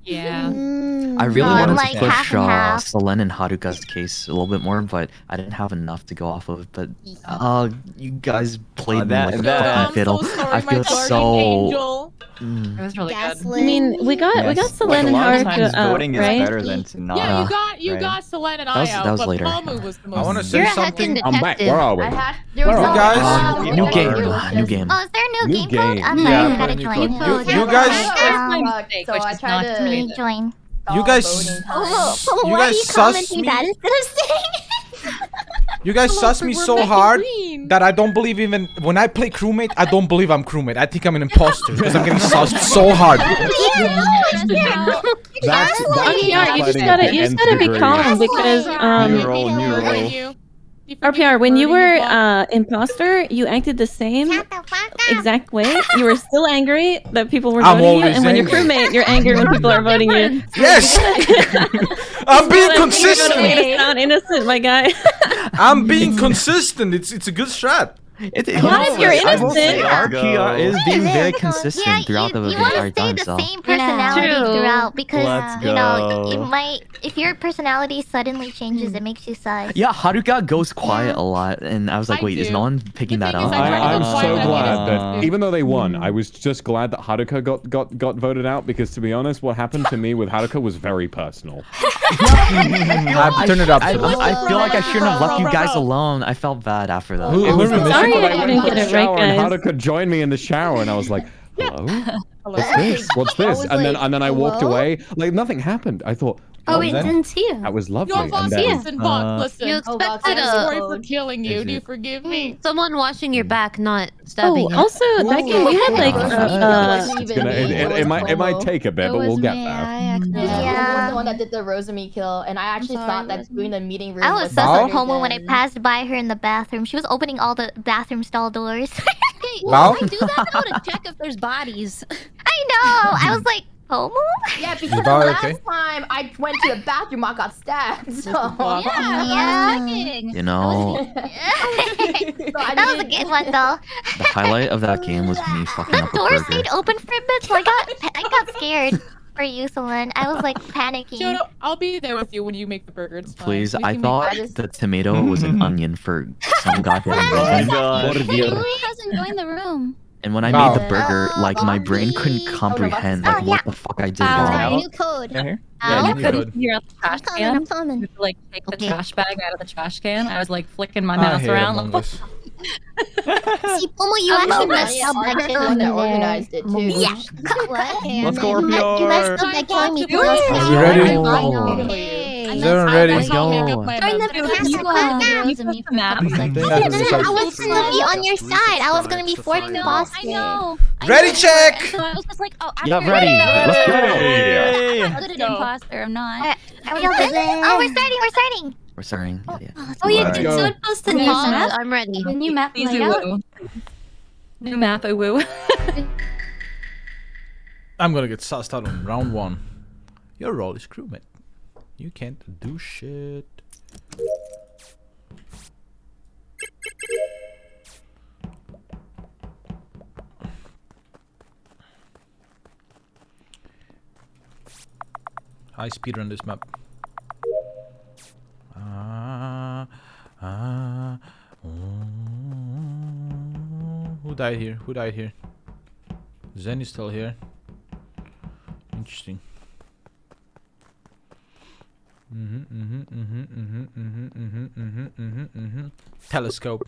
Yeah. I really I'm wanted like to push half and half. Selen and Haruka's case a little bit more, but I didn't have enough to go off of. But you guys played me like a fucking fiddle. I feel so. It was really good. I mean, we got Selen and Haruka out, voting is right? better than to not. Yeah, you right? got Selen and That I was- out, that was but later. Pomu was the most. I want to say You're a something. heckin' I'm back. Where are we? There was Where are no- we? Guys? New game, new game. Oh, is there a new New game code? game. I'm Yeah, sorry, I gotta new join. code. You guys, my mistake, so which I is tried not to- to Me read it. join. you guys, Pomu, you why are guys you sus commenting me. that instead of saying? You guys sus me so hard that I don't believe even when I play crewmate. I don't believe I'm crewmate. I think I'm an imposter because I'm getting sussed so hard. That's RPR, you just fighting gotta at the you just nth gotta be degree. calm because New role, new role. RPR, when you were imposter, you acted the same exact way. You were still angry that people were I'm voting you, always and when you're angry. crewmate, you're angry when people are voting you. Yes, I'm being Way to consistent. sound innocent, my guy. I'm being consistent. It's a good strat. Not if you're I will say innocent. RPR is being very Yeah, consistent throughout the you want entire to stay time. the So same personality True. throughout because Let's you know it go. might if your personality suddenly changes, it makes you sus. yeah, Haruka goes quiet a lot, and I was like, I wait, is do. no one picking The that thing is, up? I try to I'm go so quiet at glad the that end. even though they won, I was just glad that Haruka got voted out because to be honest, what happened to me with Haruka was very personal. I've turned it up. I to this. feel like I shouldn't have left you guys alone. I felt bad after that. Who It was the missing? Sorry second I I went didn't to get the it right, shower and guys. Haruka joined me in the shower and I was like, hello? What's this? What's I this? was And then I walked hello? away. Like nothing happened. I thought, Oh, wait, then? didn't see you. that was lovely. Your And boss, then, listen, Vox, listen. You Oh, Vox, expected I'm a Sorry for killing you. Is Do you it- forgive me? someone washing your back, not Oh, stabbing you. also that game we had like it's gonna, it might take a bit, but we'll get there. Yeah, Yeah. Pomu was the one that did the Rosemi kill, and I actually thought that doing the meeting room I was was sus Bao? of Pomu when I passed by her in the bathroom. She was opening all the bathroom stall doors. Okay, Bao? I do that now to check if there's bodies. I know. I was like, Pomu? Yeah, because the Bao last okay? time I went to the bathroom, I got stabbed. So Yeah, I'm checking. You know, That was a good one though. the highlight of that game was me fucking The up a door burger. stayed open for a bit, so I got scared for you, Selen. I was like panicking. Shoto, I'll be there with you when you make the burger. It's fine. Please, We I can make- thought the tomato was an onion for some goddamn reason. Who hasn't joined the room? And when I Wow. made the burger, like my brain couldn't comprehend like what the fuck I did wrong. New code. Yeah, you you couldn't could. hear out the trash I'm can. coming. You had to, like take the Okay. trash bag out of the trash can. I was like flicking my I mouse hate around. Among Like, Us. See, Pomu, you actually messed up by Archie's the one that organized it too. Yeah. Let's go, You messed up by killing me twice. Are we ready? Hey. Is everyone ready? Let's go. Join the you put the map. I was gonna be on your side. I was gonna be Fort Imposter. I know. Ready, check! So I was just like, oh, Yeah, after ready. Let's go. I'm good at imposter. I'm not. Are we all good? Oh, we're starting. We're starting. We're starting. Yeah. Oh, yeah, Let's did go. someone post the new map? I'm ready. The new map Easy layout? woo. New map, a woo. I'm gonna get sussed out on round 1. Your role is crewmate. You can't do shit. High speed run this map. Who died here? Who died here? Zen is still here. Interesting. Telescope.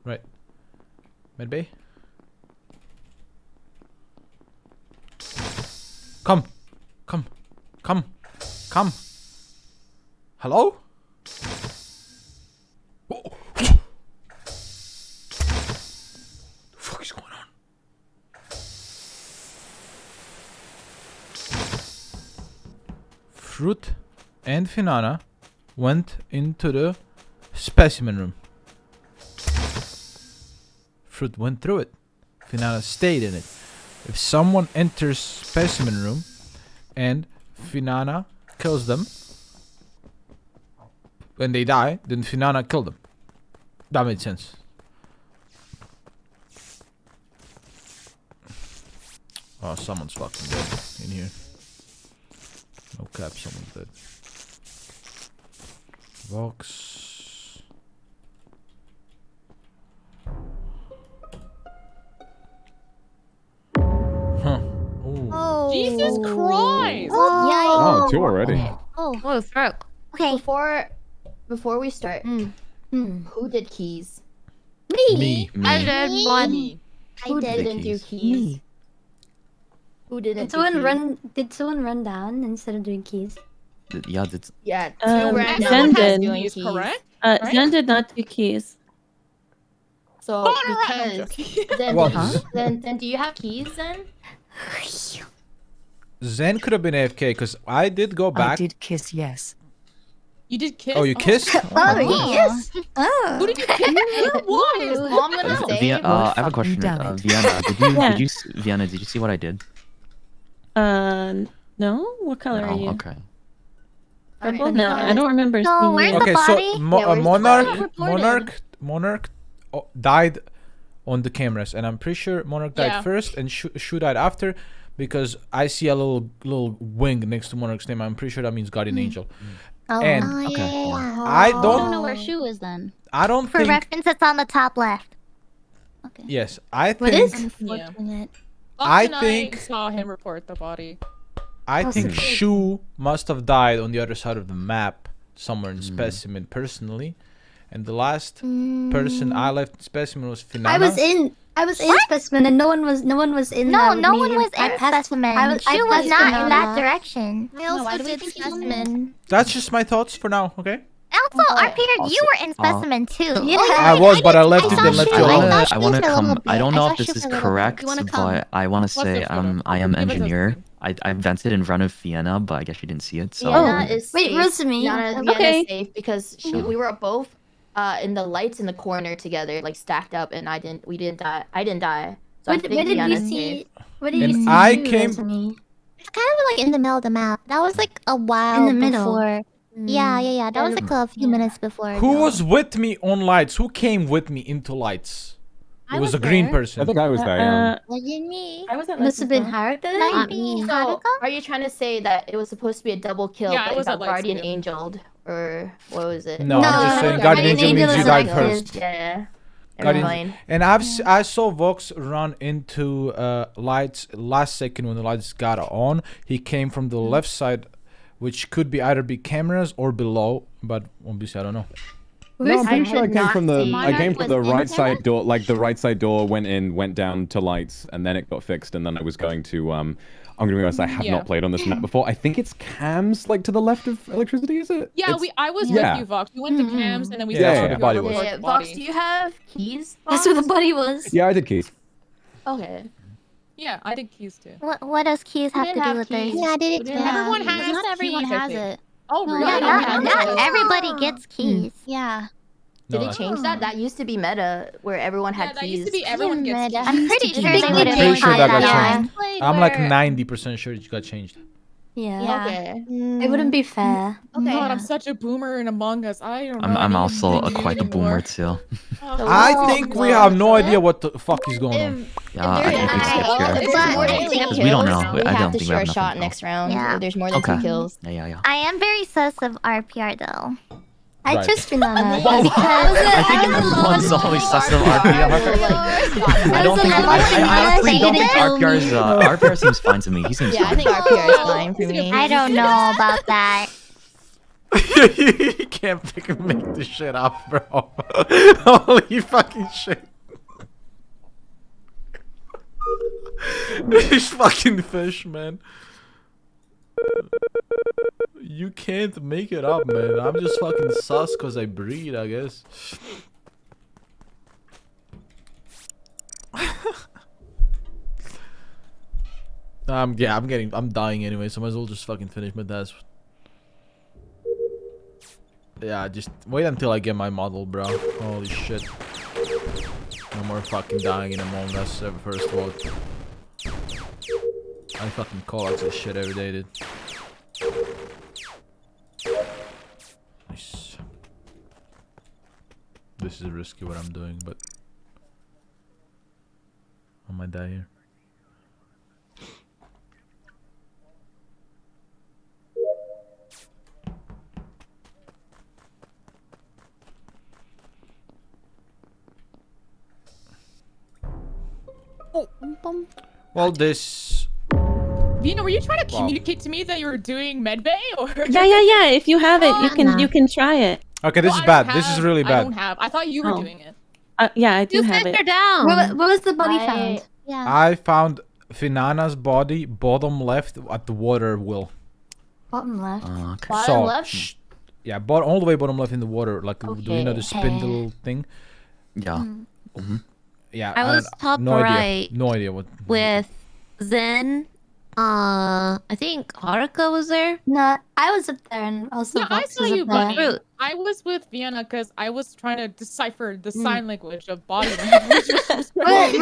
Right. Medbay. Come. Come. Come. Come. Hello? Oh. The fuck is going on? Froot and Finana went into the specimen room. Froot went through it. Finana stayed in it. If someone enters specimen room and Finana kills them, when they die, then Finana killed them. That made sense. Oh, someone's fucking dead in here. No cap, someone's dead. Vox. Huh. Ooh. Oh. Jesus Christ! Oh, 2 already. Oh, fuck. Okay. Before we start, who did keys? Me. I did one. Who did didn't do keys? keys? Who didn't Did do someone keys? run? Did someone run down instead of doing keys? Yeah, that's Yeah, Zen ran Zen down did. doing Is keys. correct? Zen did not do keys. So because then, Well, then do you have keys then? Zen could have been AFK because I did go I back. did kiss yes. You did kiss? Oh, you kissed? Oh, yes. Who did you kiss? Why? All I'm gonna say. I have a question. damn it. Vienna, did you, Yeah. did you, Vienna, did you see what I did? No. What color are Oh, you? okay. Purple? No, I don't remember So, seeing where's it. the Okay, so body? Monarch died on the cameras, and I'm pretty sure Monarch died first, and Shu died after, because I see a little wing next to Monarch's name. I'm pretty sure that means Guardian Angel. Oh, And yeah. I I don't don't know where Shu is then. I don't For think. reference, it's on the top left. Yes, I What think. is? Unfortunate. I Fox and think- saw him report the body. I think Possibly. Shu must have died on the other side of the map, somewhere in Specimen, personally. And the last person I left in Specimen was Finana. I was in Specimen, and no one was in. No, with no me. one was I in passed- specimen. I was She was not in that Finana. direction. I also did specimen. That's just my thoughts for now, okay? Also, I figured you were in specimen too. Yeah. I was, but I left it and left you alone. I want to come. I don't know if this Shu is for a little bit. correct, You wanna come? but I want to What's say it for? I am Give us a engineer. second. I vented in front of Vienna, but I guess you didn't see it. So Vienna is Wait, safe. Rosemi. Vienna Okay. is safe because we were both in the lights in the corner together, like stacked up, and we didn't die. I didn't die. So I Where think did you Vienna's see? safe. Where did you And see? I Shu, came- Rosemi? It's kind of like in the middle of the map. That was like a while In the middle. before. Yeah. That was like a few minutes before. Who though. was with me on lights? Who came with me into lights? It I was a was green there. person. I think I was there. Yeah. Wasn't me. I wasn't. Must have been listening. Haruka. Not me. So, Haruka? are you trying to say that it was supposed to be a double kill, Yeah, I but was it at got lights Guardian too. Angeled, or what was it? No, I'm just saying Guardian Guardian Angel Angel means you is died active. first. Yeah. Guardian- Never mind. And I saw Vox run into lights last second when the lights got on. He came from the left side, which could be either be cameras or below, but obviously I don't know. No, I'm pretty sure I did came not from the see- I came Monarch from the was in right side camera? door. Like the right side door went down to lights, and then it got fixed, and then I was going to I'm gonna be honest, I have Yeah. not played on this map before. I think it's cams like to the left of electricity, is it? Yeah, It's- I was yeah. with you, Vox. We went to cams and then we Yeah, that's saw where the you body report was. Yeah, the Vox, body. do you have keys? That's where the body was. Yeah, I did keys. Okay. Yeah, I did keys too. What does keys have to didn't do have with keys. this? Yeah, I did it too. Everyone has Not everyone keys, I has think. it. Oh, No, really? I Yeah, don't have not it. everybody gets keys. Yeah. Did No, he change that? That used to be meta, where everyone Yeah, had that keys. used to be everyone gets Meta. keys. I'm pretty Keys. sure Big they Big would have Pretty sure that got yeah. changed. Played I'm like where- 90% sure it got changed. Yeah. Yeah. Okay. It wouldn't be fair. Okay. God, I'm such a boomer in Among Us. I don't know. I'm any also of these quite a boomer anymore. too. I think we have no idea what the fuck is going on. Yeah, I think we skip here. If there's more than 2 Because we don't know. kills, we I have don't to think we shoot have a enough shot info. next round. Yeah. If there's more than Okay. 2 kills. Yeah. I am very sus of RPR though. I Right. trust Finana. I think everyone's always sus of RPR. I don't think. I honestly don't think RPR's. RPR seems fine to me. He seems Yeah, I fine. think RPR is fine for me. I don't know about that. You can't fucking make this shit up, bro. Holy fucking shit. This fucking fish, man. You can't make it up, man. I'm just fucking sus because I breed, I guess. I'm dying anyway, so I might as well just fucking finish my task. Yeah, just wait until I get my model, bro. Holy shit. No more fucking dying in Among Us ever first vote. I fucking call out this shit every day, dude. Nice. This is risky what I'm doing, but I might die here. Well, this. Vienna, were you trying to Wow. communicate to me that you were doing medbay or? Yeah. If you have it, Nah. you can try it. Okay, this No, is I bad. don't This is have- really I bad. don't have. I thought you were Oh. doing it. Yeah, I do You have sit it. down. What was the body found? Yeah. I found Finana's body bottom left at the water wheel. Bottom left. Okay. Bottom So, left? yeah, all the way bottom left in the water. Like, do you know the Okay. spindle thing? Yeah. Yeah. I was don't- top no right idea. No idea what. with Zen. I think Haruka was there. No, I was up there and also Yeah, I Vox saw was you, up there. but Froot. I was with Vienna because I was trying to decipher the sign language of body language. Wait,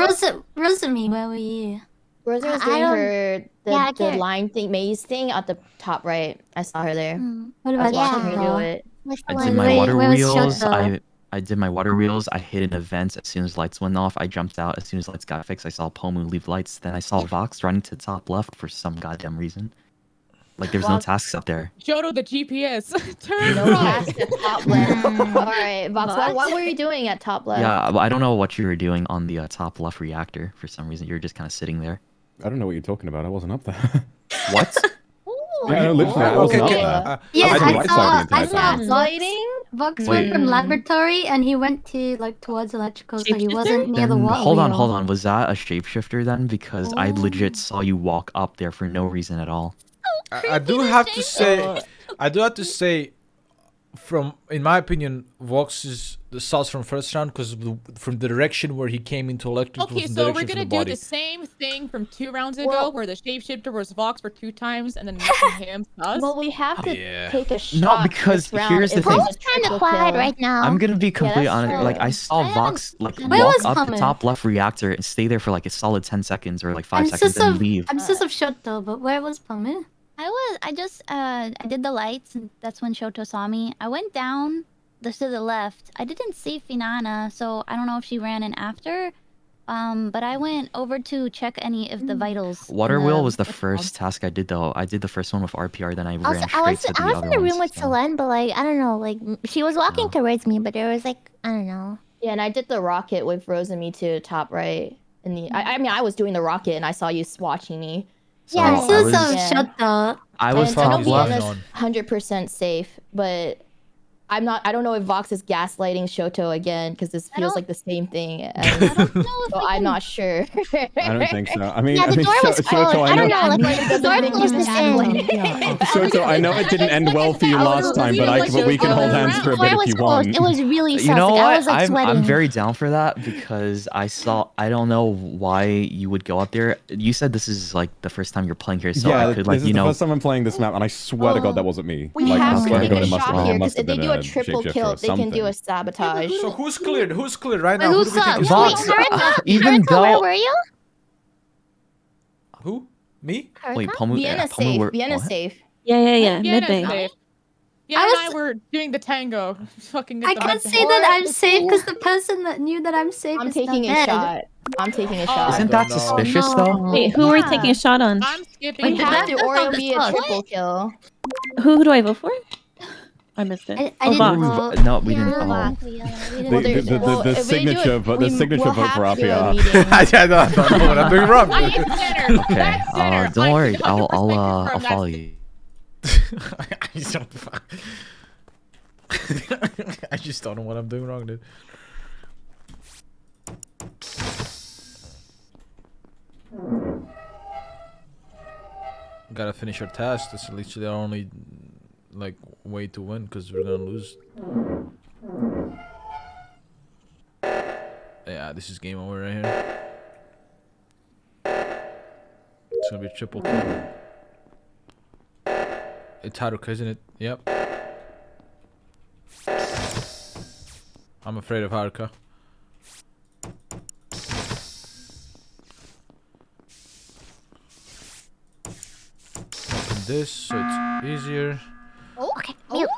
Rosemi, where were you? Rosemary was I doing don't- her Yeah, I the can't- line thing, maze thing at the top right. I saw her there. What I was about watching her do Shoto? it. I did my water where was wheels. Shoto? I did my water wheels. I hit an event as soon as lights went off. I jumped out as soon as lights got fixed. I saw Pomu leave lights. Then I saw Vox running to top left for some goddamn reason. Like there's no Vox- tasks up there. Shoto the GPS. Turn No right. task at top left. All right, Vox, what were you doing at top left? Yeah, I don't know what you were doing on the top left reactor. For some reason, you were just kind of sitting there. I don't know what you're talking about. I wasn't up there. What? Yeah, no, literally, I wasn't up there. Yeah, was I right saw side the I entire saw time. Vox Wait. went from laboratory and he went to like towards electrical, so he wasn't near the Then, water hold wheel. on. Was that a shapeshifter then? Because I legit saw you walk up there for no reason at all. I do have to say, from in my opinion, Vox is the sus from first round because from the direction where he came into electrical. Okay, so we're gonna do the same thing from 2 rounds ago, where the shapeshifter was Vox for 2 times, and then missing him sus. Well, we have to Yeah. take a shot. No, because this round here's the if thing. it's a triple quiet kill. right now. I'm gonna be completely that's honest. Like true. I saw Vox like Where walk was up the Pomu? top left reactor and stay there for like a solid 10 seconds or like 5 I'm seconds sus and of leave. I'm sus of Shoto, but where was Pomu? I did the lights, and that's when Shoto saw me. I went down to the left. I didn't see Finana, so I don't know if she ran in after. But I went over to check any of the vitals. Water wheel was the first task I did though. I did the first one with RPR, then I ran straight to the I was other in the ones. room with Selen, but like I don't know, like she was walking towards me, but there was like I don't know. Yeah, and I did the rocket with Rosemi to top right. I mean, I was doing the rocket, and I saw you watching me. So Yeah, I sus was- of Shoto. I was And I know top left. Vienna's 100% safe, but I don't know if Vox is gaslighting Shoto again because this feels like the same thing. So I'm not sure. I don't think so. I mean, Yeah, the door was Shoto, closed. I don't know, like the door closed us in. Shoto, I know it didn't end well for you last time, but we can hold hands for a bit if you want. It was really sus. You know like, I what? was like I'm sweating. very down for that because I don't know why you would go up there. You said this is like the first time you're playing here, so Yeah, I could this like is the first time I'm playing this map, and I swear to God that wasn't me. We Like, have I to swear to take God, a it must shot have here been, because if they do a triple shapeshifter kill, or they can do something. a sabotage. So who's cleared? Who's cleared right Wait, now? who's Who do we think sus? is Vox, sus? even Haruka, where though were you? Who? Me? wait, Pomu, Vienna's Pomu safe. were, Vienna's what? safe. Yeah. Vienna's Midbay. safe. Yeah, and I were doing the tango. Fucking I the can't med- say that I'm safe because the person that knew that I'm safe I'm is taking not a dead. shot. I'm taking a shot. Isn't that don't know. suspicious though? Wait, who are we taking a shot on? I'm skipping. We have to, or it'll not be a sus. triple kill. Who do I vote for? I missed it. I Oh, didn't Vox. vote. No, we didn't. Yeah, Oh. we The didn't. the signature vote, the signature vote for RPR. I don't know what I'm doing wrong. I am center. Okay, That's center. don't worry. 100% I'll confirm follow that's- you. I just don't know what I'm doing wrong, dude. Gotta finish our task. That's literally our only like way to win because we're gonna lose. Yeah, this is game over right here. It's gonna be a triple kill. It's Haruka, isn't it? Yep. I'm afraid of Haruka. Open this so it's easier. Okay. Mute.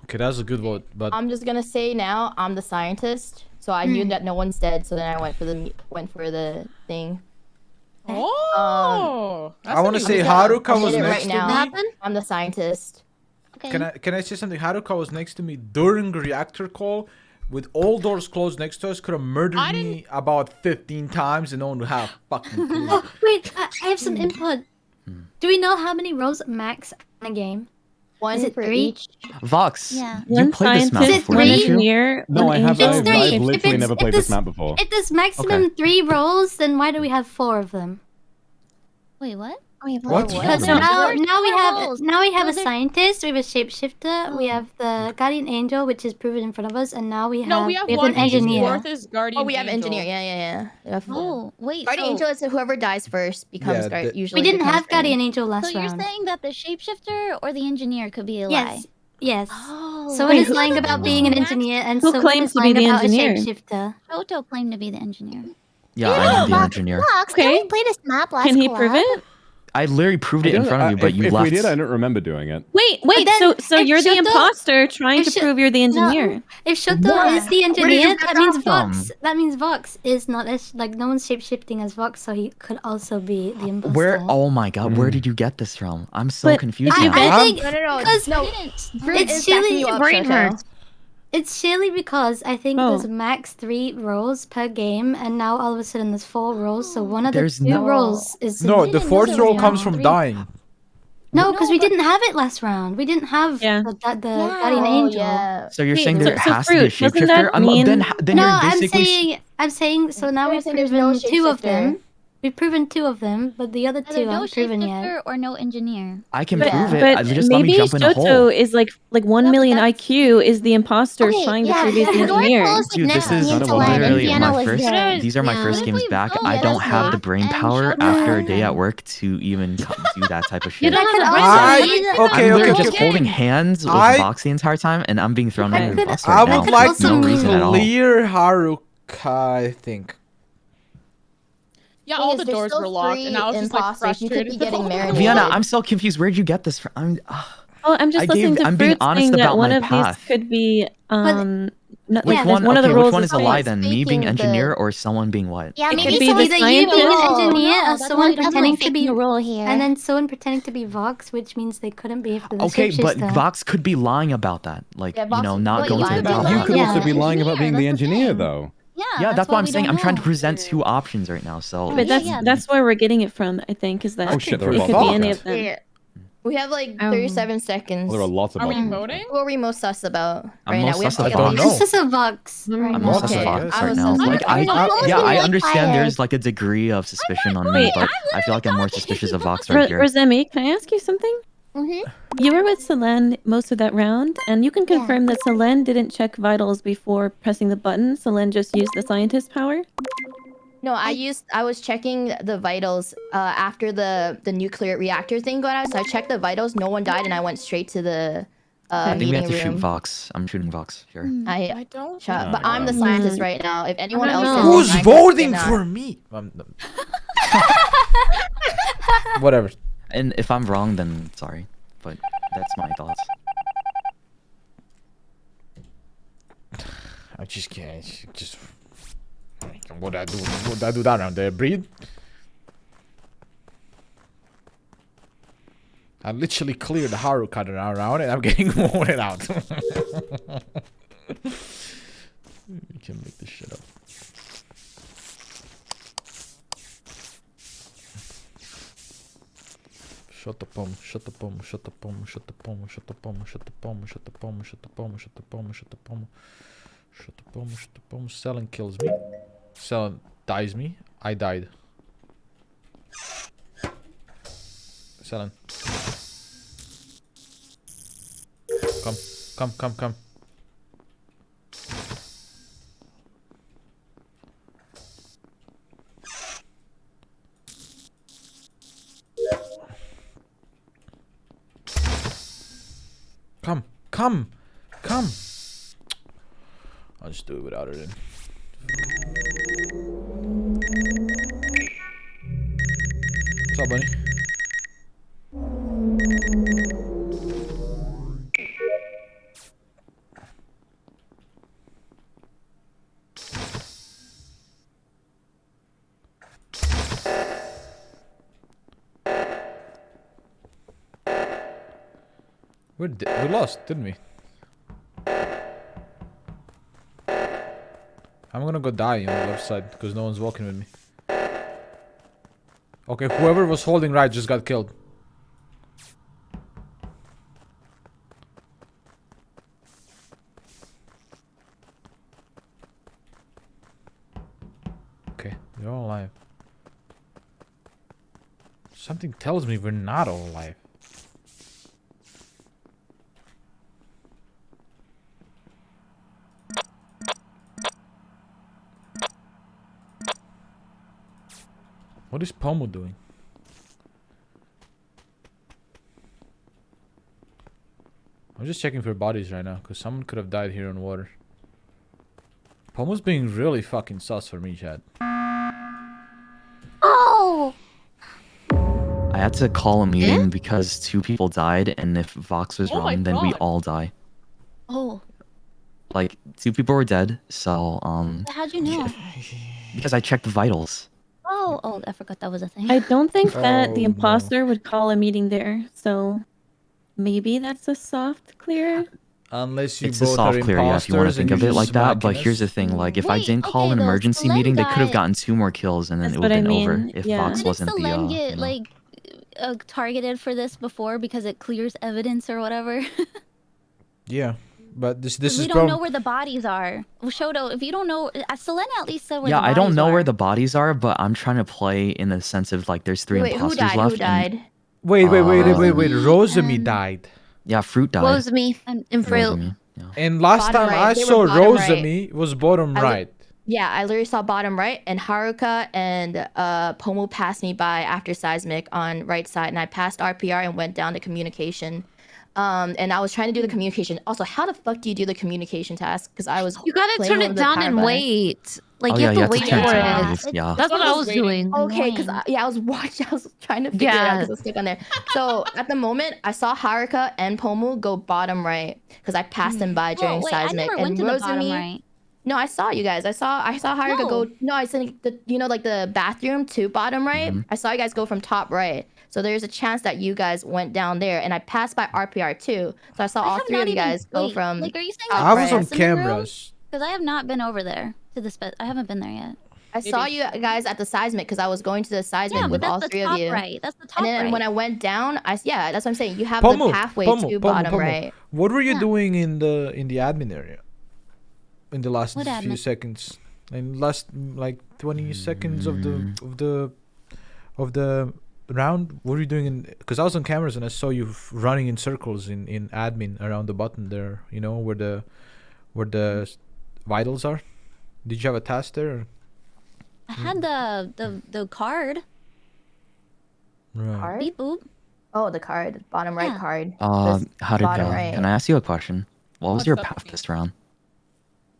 Okay, that's a good vote, but I'm just gonna say now I'm the scientist, so I knew that no one's dead. So then I went for the thing. Oh. I want to say I Haruka was did it next right to me. now. I'm the scientist. Can I say something? Haruka was next to me during reactor call, with all doors closed next to us. Could have murdered me about 15 times, and no one would have fucking clue. Oh, wait, I have some input. Do we know how many roles max in a game? One Is it for 3? each. Vox, Yeah. you One played this map scientist, before, one didn't you? engineer, No, one I have. angel. It's 3. I've If literally it's- never if played this- this map before. If there's maximum 3 roles, then why do we have 4 of them? Wait, what? What? Because No, now there's we four have roles. a Those are- scientist, we have a shapeshifter, we have the guardian angel, which is proven in front of us, and now we have No, we have an one engineer. Fourth is guardian. Oh, we have angel. engineer. Yeah. We have Oh, wait. Guardian Angel is whoever dies first becomes Yeah, guard. the- Usually We didn't becomes have guardian angel So last you're round. saying that the shapeshifter or the engineer could be a lie? Yes. Oh. Someone is Wait, lying who- about being an engineer, and Who someone claims is to be lying the about engineer? a shapeshifter. Shoto claimed to be the engineer. Yeah, I'm the engineer. Vox, can we play this map last Can he collab? prove it? I literally proved it in front of you, but you if left. we did, I don't remember doing it. Wait. then So if you're the Shoto- imposter trying to prove you're the engineer. No, if Shoto What? is the Where did you engineer, get that that means from? Vox. That means Vox is not as like no one's shapeshifting as Vox, so he could also be the imposter. Where? Oh my god, where did you get this from? I'm so But confused if you now. bet- I think No. because Fruit it's is backing you Shili. up, brain Shoto. hurts. It's Shili because I think there's max 3 roles per game, and now all of a sudden there's 4 roles. So one of There's the 2 no- roles is No, the fourth roll comes from 3. dying. No, because we didn't have it last round. We didn't have the Guardian Angel. So you're Wait, saying there so has to be a Fruit, doesn't shapeshifter? that mean- Then No, you're I'm basically saying. So now we've saying there's proven no 2 of shapeshifter. them. We've proven 2 of them, but the other 2 Either no aren't proven yet. shapeshifter or no engineer. I can But, prove it. but I just let me maybe jump in a hole. Shoto is like 1 million IQ is the imposter trying to prove he's the engineer. Dude, this is literally my first. These are my first games back. I don't have the brain power after a day at work to even do that type of shit. don't have the Okay, I'm literally okay, just okay. holding hands with I- Vox the entire time, and I'm being thrown under the bus I right now. would like for no to reason at all. clear Haruka, I think. Yeah, Thing all is, the there's doors still were locked, and I was just like imposters. You could frustrated. be getting marinated. Vienna, I'm so confused. Where'd you get this from? Oh, I'm just listening to I'm being Fruit honest saying that about one my of path. these could be Which there's one? one of the Okay, roles which one is a lie fake. then? Me being faking engineer the- or someone being what? Yeah, It maybe could be someone the Either you being an scientist. engineer or that's someone definitely pretending to faking be a role here. and then someone pretending to be Vox, which means they couldn't be for the Okay, but shapeshifter. Vox could be lying about that. Like, Yeah, Vox you know, could not be going to lying the about top. that. You could Yeah. also be lying about being the That's the engineer, thing. though. Yeah, that's why what I'm we saying. don't I'm trying to know. present 2 options right now. So But that's where we're getting it from, I think, is that Oh, shit, there it are could lots be of any them. of them. Yeah. We have like 37 seconds. Well, there are lots of Are we options. voting? Who are we most sus about I'm right most now? We have sus to about- get I at don't least- know. This is a Vox. Right I'm now. also Okay, Vox I right was now. sus- Like, I'm almost I really understand tired. there's like a degree of suspicion on me, Wait, but I feel like I'm more suspicious of Vox right here. Rosemi, can I ask you something? You were with Selen most of that round, and you can confirm that Selen didn't check vitals before pressing the button. Selen just used the scientist power. No, I was checking the vitals after the nuclear reactor thing going on. So I checked the vitals. No one died, and I went straight to the I think we have meeting to shoot room. Vox. I'm shooting Vox here. I don't. shot, but I'm the scientist right now. If anyone else is Who's lying, voting they're not. for me? Whatever. And if I'm wrong, then sorry, but that's my thoughts. I just can't. Just. What I do? What I do that around there? Breathe. I literally cleared the Haruka around and I'm getting voted out. You can make this shit up. Shut the Pomu, shut the Pomu, shut the Pomu, shut the Pomu, shut the Pomu, shut the Pomu, shut the Pomu, shut the Pomu, shut the Pomu, shut the Pomu, shut the Pomu, shut the Pomu. Selen kills me. Selen dies me. I died. Selen. Come. Come. I'll just do it without her then. What's up, buddy? We lost, didn't we? I'm gonna go die on the left side because no one's walking with me. Okay, whoever was holding right just got killed. Okay, we're all alive. Something tells me we're not all alive. What is Pomu doing? I'm just checking for bodies right now, because someone could have died here on water. Pomu's being really fucking sus for me, Chad. I had to call a meeting because 2 people died, and if Vox was wrong, then we all die. Oh. Like 2 people were dead, so How'd you know? because I checked the vitals. Oh, I forgot that was a thing. I don't think that the Oh, no. imposter would call a meeting there, so maybe that's a soft clear. Unless you It's a both soft are clear, yeah, if you want to imposters and think of you're it like just that. But smacking here's the us. thing: like, if I Wait, didn't call okay, an though, emergency Selen meeting, they could have got- gotten 2 more kills, and then That's it would what have I been over mean, if yeah. Vox Didn't wasn't the. Selen get You know. like targeted for this before because it clears evidence or whatever? Yeah, but this we is don't know probably where the bodies are. Well, Shoto, if you don't know, Selen at least said where Yeah, the I bodies don't know are. where the bodies are, but I'm trying to play in the sense of like there's 3 Wait, who imposters died? left. Who died? wait. Rosemi Rosemi and- died. Yeah, Fruit died. Rosemi and Fruit. Rosemi, yeah. And last Bottom time right. I They were saw bottom right. Rosemi was bottom right. Yeah, I literally saw bottom right, and Haruka and Pomu passed me by after seismic on right side, and I passed RPR and went down to communication. And I was trying to do the communication. Also, how the fuck do you do the communication task? Because I was You gotta playing turn with it the down power and button. wait. Like Oh, you yeah, have you to have to wait turn it for down and it. wait, yeah. That's what I was doing. Okay, because I was watching. I was trying to figure it out because I was stuck on there. So at the moment, I saw Haruka and Pomu go bottom right because I passed them by during wait, I seismic. never went and to the bottom Rosemi- right. No, I saw you guys. I saw Haruka go. No, I said the like the bathroom to bottom right. I saw you guys go from top right. So there's a chance that you guys went down there, and I passed by RPR too. So I saw all 3 of you guys go from. Like, are you saying top I was right. on cameras. Because I have not been over there to the I haven't been there yet. I saw you guys at the seismic because I was going to the seismic Yeah, but with that's all the 3 of top you. right. That's the top And then right. when I went down, yeah, that's what I'm saying. You have Pomu, the pathway to bottom right. What were you doing in the admin area? In the last What few admin? seconds, in last like 20 seconds of the round, what were you doing? Because I was on cameras and I saw you running in circles in admin around the button there. You know where the vitals are. Did you have a task there? Or? I had the card. Right. Card? Beep boop. Oh, the card, bottom right Yeah. card. How did bottom go? right. Can I ask you a question? What was What's your up, path Vicky? this round?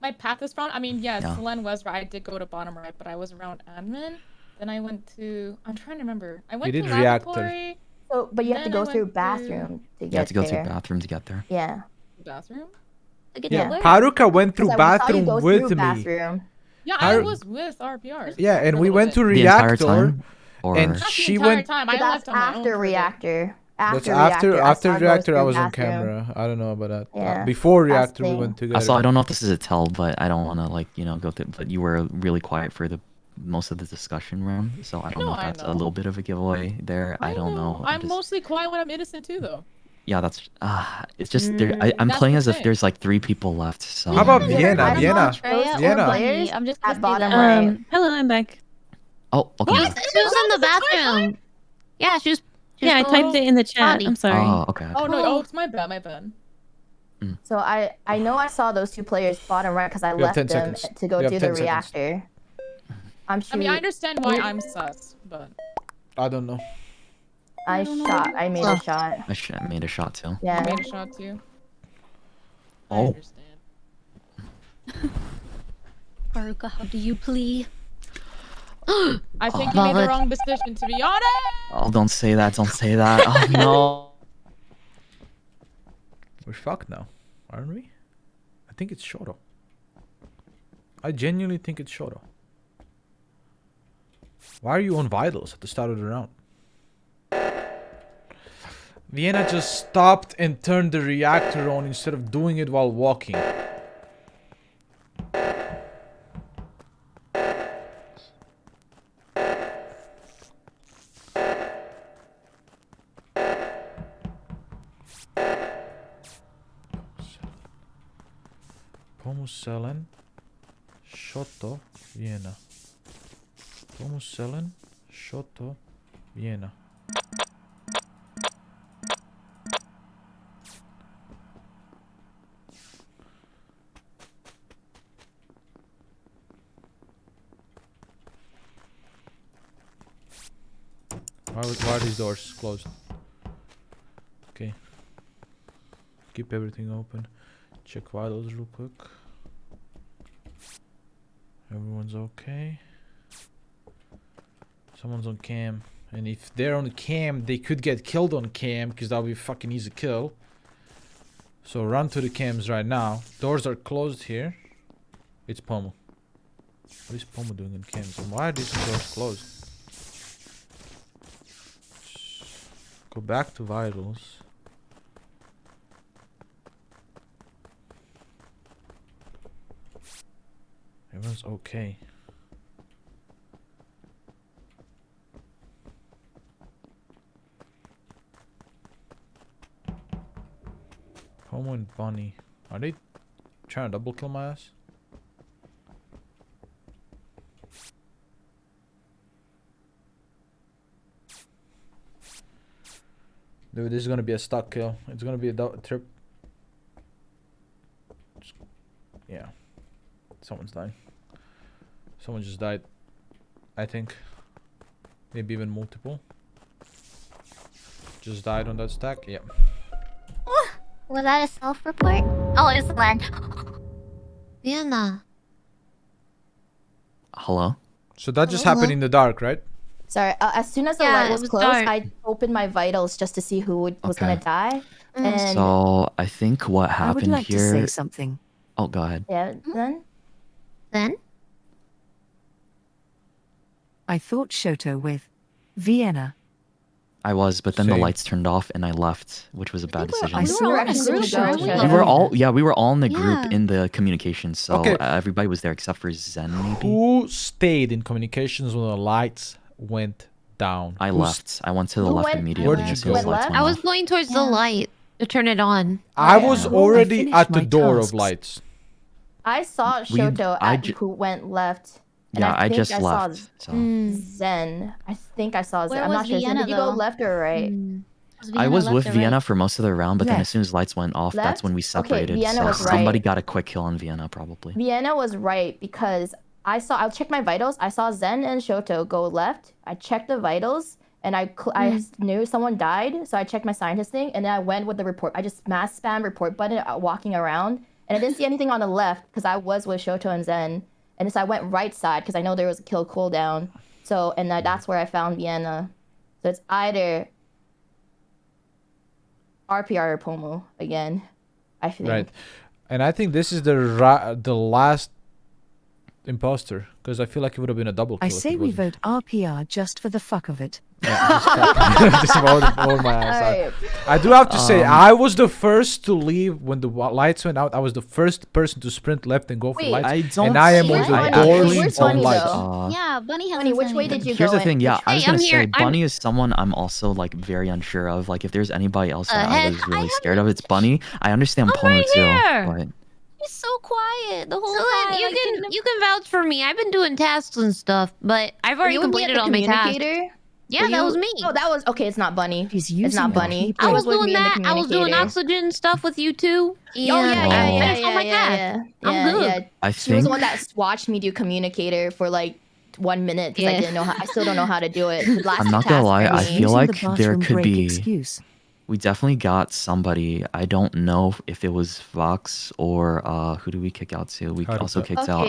My path is round. I mean, yes, Yeah. Selen was right. I did go to bottom right, but I was around admin. Then I went to. I'm trying to remember. I went You to did reactor. laboratory. So, but you have to Then I go through went bathroom to get You have to go there. through bathroom to get there. Yeah. Bathroom. Yeah, Haruka went through 'Cause I saw you bathroom go with through me. bathroom. Yeah, I Haru- was with RPR. Yeah, and for a we little went bit. to The entire reactor, time? Or and Not the she entire went. time. But I that's left on my own. after reactor. That's After after reactor. reactor. I was on bathroom. camera. I don't know about that. Yeah, Before that's reactor, the we thing. went together. So I don't know if this is a tell, but I don't want to like go through. But you were really quiet for the most of the discussion round, so I don't know if that's a little bit of a giveaway there. I don't know. I'm mostly quiet when I'm innocent too, though. Yeah, that's it's just there. I'm That's playing the as if thing. there's like 3 people left. So How about Yeah, Vienna? I'm Vienna. Zentreya or Vienna. Bunny. I'm just At gonna say bottom that. right. Hello, I'm back. Oh, okay. She was in the bathroom. Yeah, she was. Yeah, I typed it in the chat. Body. I'm sorry. Oh, okay. Oh no! Oh, it's my bad. My bad. So I know I saw those 2 players bottom right because I You have left 10 them seconds. to go You have do the 10 seconds. reactor. I'm I mean, I shooting. understand why I'm sus, but I don't know. I made a shot. I made a shot too. Yeah. I made a shot too. I Oh. understand. Haruka, how do you plea? I think Oh, you made love the it. wrong decision, to be honest. Oh, don't say that. Don't say that. Oh no. We're fucked now, aren't we? I think it's Shoto. I genuinely think it's Shoto. Why are you on vitals at the start of the round? Vienna just stopped and turned the reactor on instead of doing it while walking. Pomu Selen, Shoto, Vienna. Pomu Selen, Shoto, Vienna. Why are these doors closed? Okay. Keep everything open. Check vitals real quick. Everyone's okay. Someone's on cam And if they're on cam, they could get killed on cam because that'll be a fucking easy kill. So run to the cams right now. Doors are closed here. It's Pomu. What is Pomu doing in cams? And why are these doors closed? Go back to vitals. Everyone's okay. Pomu and Bunny. Are they trying to double kill my ass? Dude, this is gonna be a stuck kill. It's gonna be a trip. Yeah. Someone's dying. Someone just died. I think. Maybe even multiple. Just died on that stack. Yeah. Was that a self-report? Oh, it's Len. Vienna. Hello? So that just happened in the dark, right? Sorry, as soon as the light was closed, I opened my vitals just to see who was gonna die. And So I think what happened I would like here. to say something. Oh, go ahead. yeah, Then? I thought Shoto with Vienna. I was, but then the Same. lights turned off and I left, which was a bad decision. I saw in a a group, screenshot. weren't We were all, we were all in the group Yeah. in the communications, so Okay. everybody was there except for Zen, maybe. Who stayed in communications when the lights went down? I Who left. I went to the Who left went- immediately Where did as you soon as go? lights Left? went I was off. going towards the light to turn it on. I was Yeah. already I finished at the my door of tasks. lights. I saw We- Shoto I at ju- who went left. And Yeah, I think just saw left. So. Zen. I think I saw Zen. Where I'm was not sure. Zen, Vienna, did you go though? left or right? I was with left or Vienna right? for most of the round, but then as Left. soon as lights went off, that's Left? when we Okay, separated. Vienna So was somebody right. got a quick kill on Vienna, probably. Vienna was right because I checked my vitals. I saw Zen and Shoto go left. I checked the vitals and I knew someone died, so I checked my scientist thing and then I went with the report. I just mass spam report button walking around and I didn't see anything on the left because I was with Shoto and Zen. And so I went right side because I know there was a kill cooldown. So and that's where I found Vienna. So it's either RPR or Pomu again, I think. Right. And I think this is the last imposter because I feel like it would have been a double kill. I if say it we wasn't. vote RPR just for the fuck of it. Just roll my ass out. Alright. I do have to say, I was the first to leave when the lights went out. I was the first person to sprint left and go for Wait, lights. I don't and I am see- on the I doors actually Where's on Bunny, lights. though? Yeah, Bunny has. Bunny, which way did you Here's go the thing, yeah, I was Hey, I'm gonna here. say, Bunny is someone I'm also like very unsure of. Like, if there's anybody else that I Heck, was really scared of, it's Bunny. I understand I'm Pomu right too, here. but He's so quiet the whole Selen, time. you can vouch for me. I've been doing tasks and stuff, but I've already completed all my tasks. Yeah, that was me. Oh, that was okay. It's not Bunny. He's It's not Bunny. I It was with doing me and the that. I was doing communicator. oxygen stuff with you too. Oh yeah, I finished all my tasks. yeah. I'm good. Yeah. I She was the one think- that watched me do communicator for like 1 minute because I didn't know how. I still don't know how to do it. The last I'm two not gonna tasks lie, were I me. feel Using like the there bathroom could break be. excuse. We definitely got somebody. I don't know if it was Vox or who did we kick out to? We also Haruka. kicked out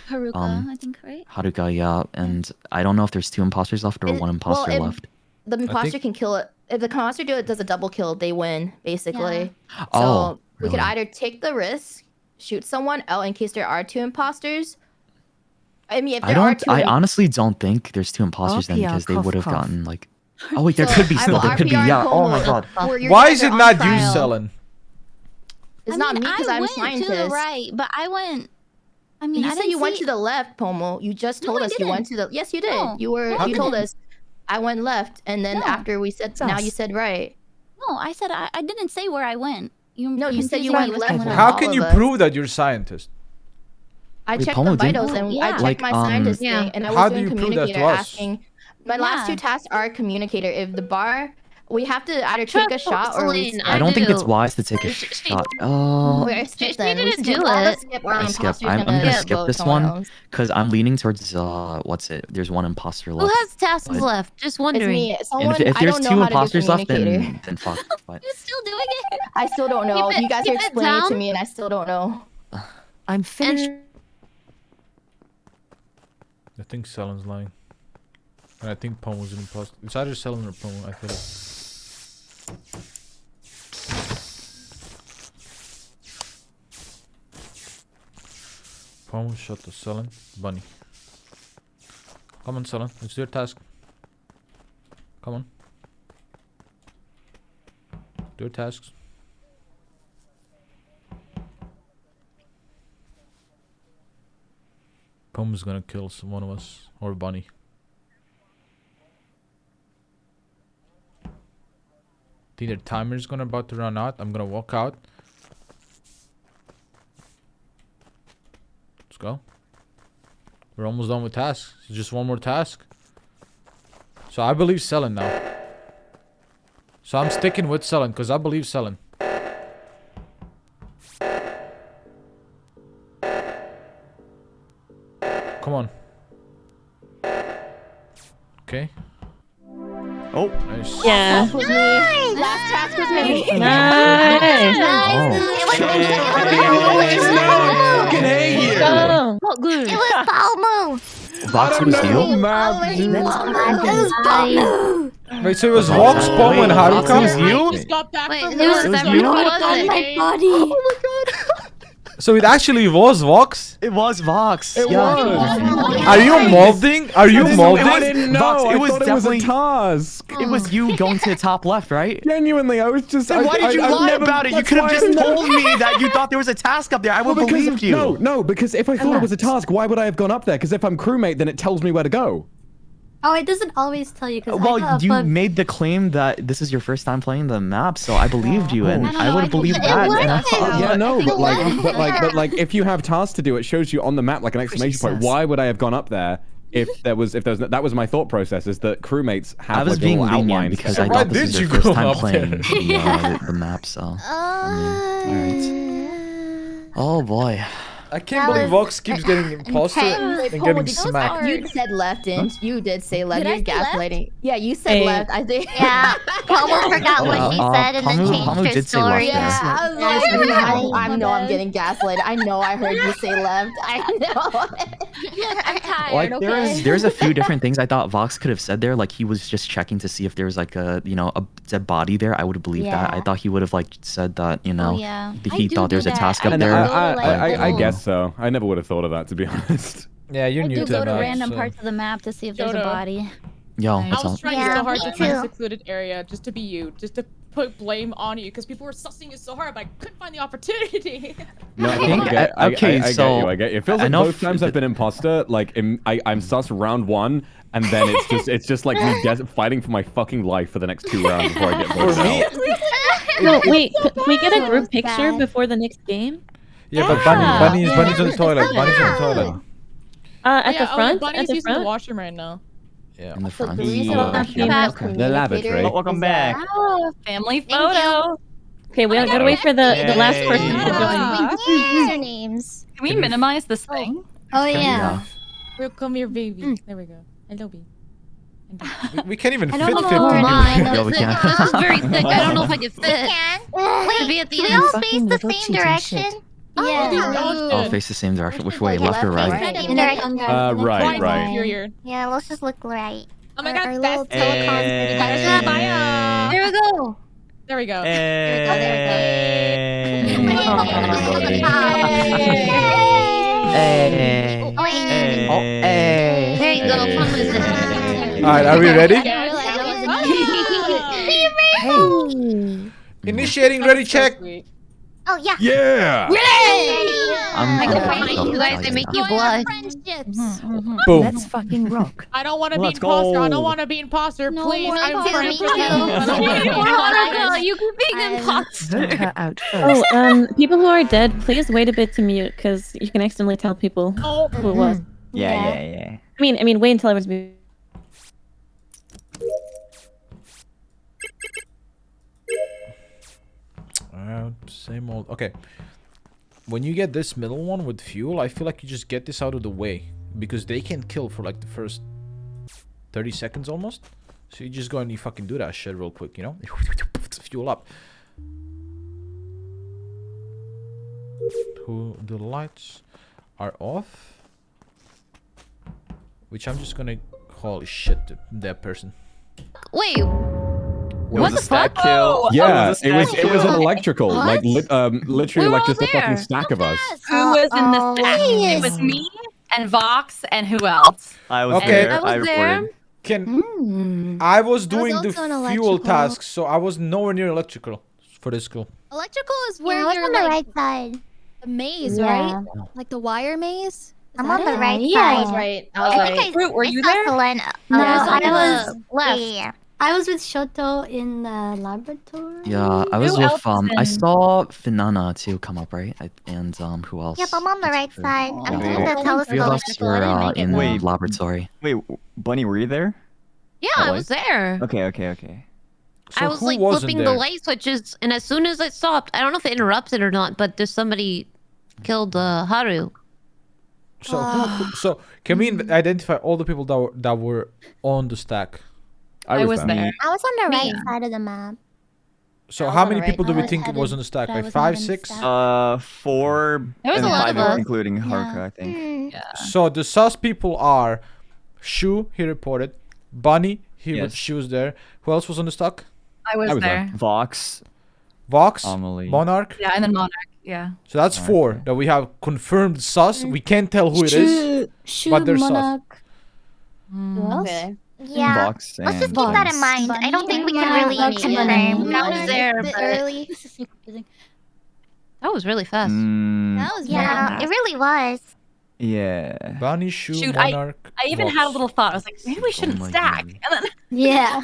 Haruka, I think, right? Haruka, yeah. And I don't know if there's 2 imposters left or 1 imposter if left. The imposter can kill it. If the imposter does a double kill, they win basically. So Oh, we could really? either take the risk, shoot someone out in case there are 2 imposters. I mean, if there are 2, I honestly don't think there's 2 imposters then RPR because they cough, would have cough. gotten like. Oh wait, there So, could be I still. will There could be. RPR Yeah. Oh my Pomu. god. Why is it Either on not you, trial. Selen? It's I not mean, me because I I'm went scientist. to the right, but I went. I mean, You I said didn't you went see- to the left, Pomo. You just told I us you went to didn't. the. Yes, you did. No. You were. No, I You told didn't. us. I went left, and then No. after we said, now you said right. No, I said I didn't say where I went. No, you said you confusing me went with left. someone How else. can you of us. prove that you're a scientist? I Wait, checked Pomo the did? vitals and I Yeah. checked Like, my scientist yeah. thing, and I was How do doing you prove that to communicator us? asking. My last Yeah. 2 tasks are communicator. If the bar, we have to either take a shot or we. Selen, I don't think it's do. wise to take a She- shot. Oh. Or skip she them. We didn't skip. do All the it. skip or I the skip. imposter's I'm gonna skip vote this someone one else. because I'm leaning towards what's it? There's 1 imposter Who left. has tasks But- left? Just It's wondering. me. And Someone. if I there's don't 2 know how to do imposters left, communicator. then fuck. But You're still doing it? I still don't know. Keep it- You guys are keep it explaining it to down. me, and I still don't know. I'm finished. And I think Selen's lying. And I think Pomu's an imposter. It's either Selen or Pomu, I feel like. Pomu, Shoto, Selen, Bunny. Come on, Selen, let's do your task. Come on. Do your tasks. Pomu's gonna kill one of us, or Bunny. I think their timer's gonna about to run out. I'm gonna walk out. Let's go. We're almost done with tasks. It's just one more task. So I believe Selen now. So I'm sticking with Selen because I believe Selen. Come on. Okay. Oh. Nice. Yeah. Nice. Last task was me. Nice. What good? It was Pomu. Vox was you? Wait, so it was Vox, Pomu, and Haruka? Just got back Wait, from it was work. you? Was it? My body. So it actually was Vox? It was Vox. It yeah. was. Are you molding? Are you I molding? didn't know. Vox, I it was thought definitely it was a task. It was you going to the top left, right? Genuinely, I was just. Then why did you lie about it? You could have just told me that you thought there was a task up there. I would have believed you. No, because if I thought it was a task, why would I have gone up there? Because if I'm crewmate, then it tells me where to go. Oh, it doesn't always tell you because Well, you made the claim that this is your first time playing the map, so I believed you, and I would have believed that. And I thought, Yeah, no, but like, if you have tasks to do, it shows you on the map like an exclamation point. Why would I have gone up there if there was that was my thought process? Is that crewmates have I was like being a little lenient outline because set. I thought this was your first time playing the map, so. Alright. Oh boy. I can't believe Vox keeps getting imposter and getting smacked. You said left, didn't you? Did say left. Did I You're say left? gaslighting. Yeah, you said left. I think. Yeah, Pomu forgot what he said and then changed Pomu her did say left story. there. Yeah, I was like, I know I'm getting gaslighted. I know I heard you say left. I know. I'm tired. Like Okay. there's a few different things I thought Vox could have said there. Like he was just checking to see if there was like a a dead body there. I would have believed that. I thought he would have like said that yeah. he thought there was a task up And there. I guess so. I never would have thought of that, to be honest. Yeah, you're I new do to go the to map, random so- parts of the map to see if there's a Shoto. body. Yo, I what's was up? trying Yeah, so hard me to find a too. secluded area just to be you, just to put blame on you, because people were sussing you so hard, but I couldn't find the opportunity. No, I think- I get so you. It feels I like know both times I've been imposter, like I'm sus round 1, and then it's just like me fighting for my fucking life for the next 2 rounds before I get voted out. No, wait. Can we get a group picture before the next game? Yeah, but Bunny's on the toilet. Bunny's on the toilet. At the front. Bunny's At the using the front. washroom right now. Yeah. In the front. The lavatory. Welcome back. Oh, family photo. Okay, we gotta wait for the last person to join. Usernames. Can we minimize this thing? Oh yeah. We'll come here, baby. There we go. Hello, baby. We can't even I fit don't 50 know people. why. Yeah, we can. This is very thick. I don't know if I can fit. Can. Wait, be at the we end. all Fucking face the little same cheating direction? shit. Yeah. Oh, face the same direction. Which way? Left or right? Same direction. Right. Yeah, let's just look right. Oh my Our god, little that's telecom. There we go. There we go. There you go. Alright, are we ready? Hey. Initiating ready check. Oh yeah. Yeah. You guys, they make you blush. Boom. Let's fucking rock. I don't want to be Let's imposter. I go. don't want to be imposter. Please, me I'm too, friends me with too. you. You keep being imposter. Send her out first. Oh, people who are dead, please wait a bit to mute, because you can accidentally tell people Oh. who it was. Yeah. I mean, wait until everyone's muted. Same old. Okay. When you get this middle one with fuel, I feel like you just get this out of the way. Because they can kill for like the first 30 seconds almost. So you just go and you fucking do that shit real quick, you know? Fuel up. The lights are off. Which I'm just gonna Holy shit, that person. Wait. Was a stack kill? Yeah, it was an electrical, What? literally like just a fucking stack of us. Who was in the stack? It was me and Vox and who else? I was Okay. there. I reported. I was doing also the an fuel electrical. tasks, so I was nowhere near electrical for this school. Electrical is Yeah, where I was you're on the like right side. the maze, Yeah. right? Like the wire maze. Is I'm that on the it? right I was side. right. I was I right. think Froot, were you saw there? Selen. No, I I was was left. yeah. I was with Shoto in the laboratory. Yeah, I was Who with else was I in? saw Finana too come up, right? And who else? Yep, I'm on the right side. I'm Wait, doing the wait. Three of telescope. us were in Wait. the laboratory. Wait, Bunny, were you there? Yeah, I was there. Okay. So I was who like wasn't flipping there? the light switches, and as soon as it stopped, I don't know if it interrupted or not, but there's somebody killed Haru. So can we identify all the people that were on the stack? I was there. I was on the right side of the map. So I was how on the many right people do we side. think I was on the didn't- stack? but I Like was 5, not in 6? stack. 4 There was and a lot 5 of us. including Yeah. Haruka, I think. So the sus people are Shu, he reported. Bunny, she was there. Who else was on the stack? I was there. Vox. Vox, AmaLee. Monarch. Yeah, and then Monarch. Yeah. So that's 4 that we have confirmed sus. We can't tell who it is, Shu but they're sus. Monarch. Who else? Okay. Yeah. Vox Let's just and keep that in Bunny. mind. I don't think we can Bunny, really Bunny, confirm. I was there, A bit but early. This is so confusing. that was really fast. That was Yeah, very it really was. Yeah. Bunny, Shu, Shoot, Monarch. I even Vox. had a little thought. I was like, maybe we shouldn't my stack. God. And then Yeah.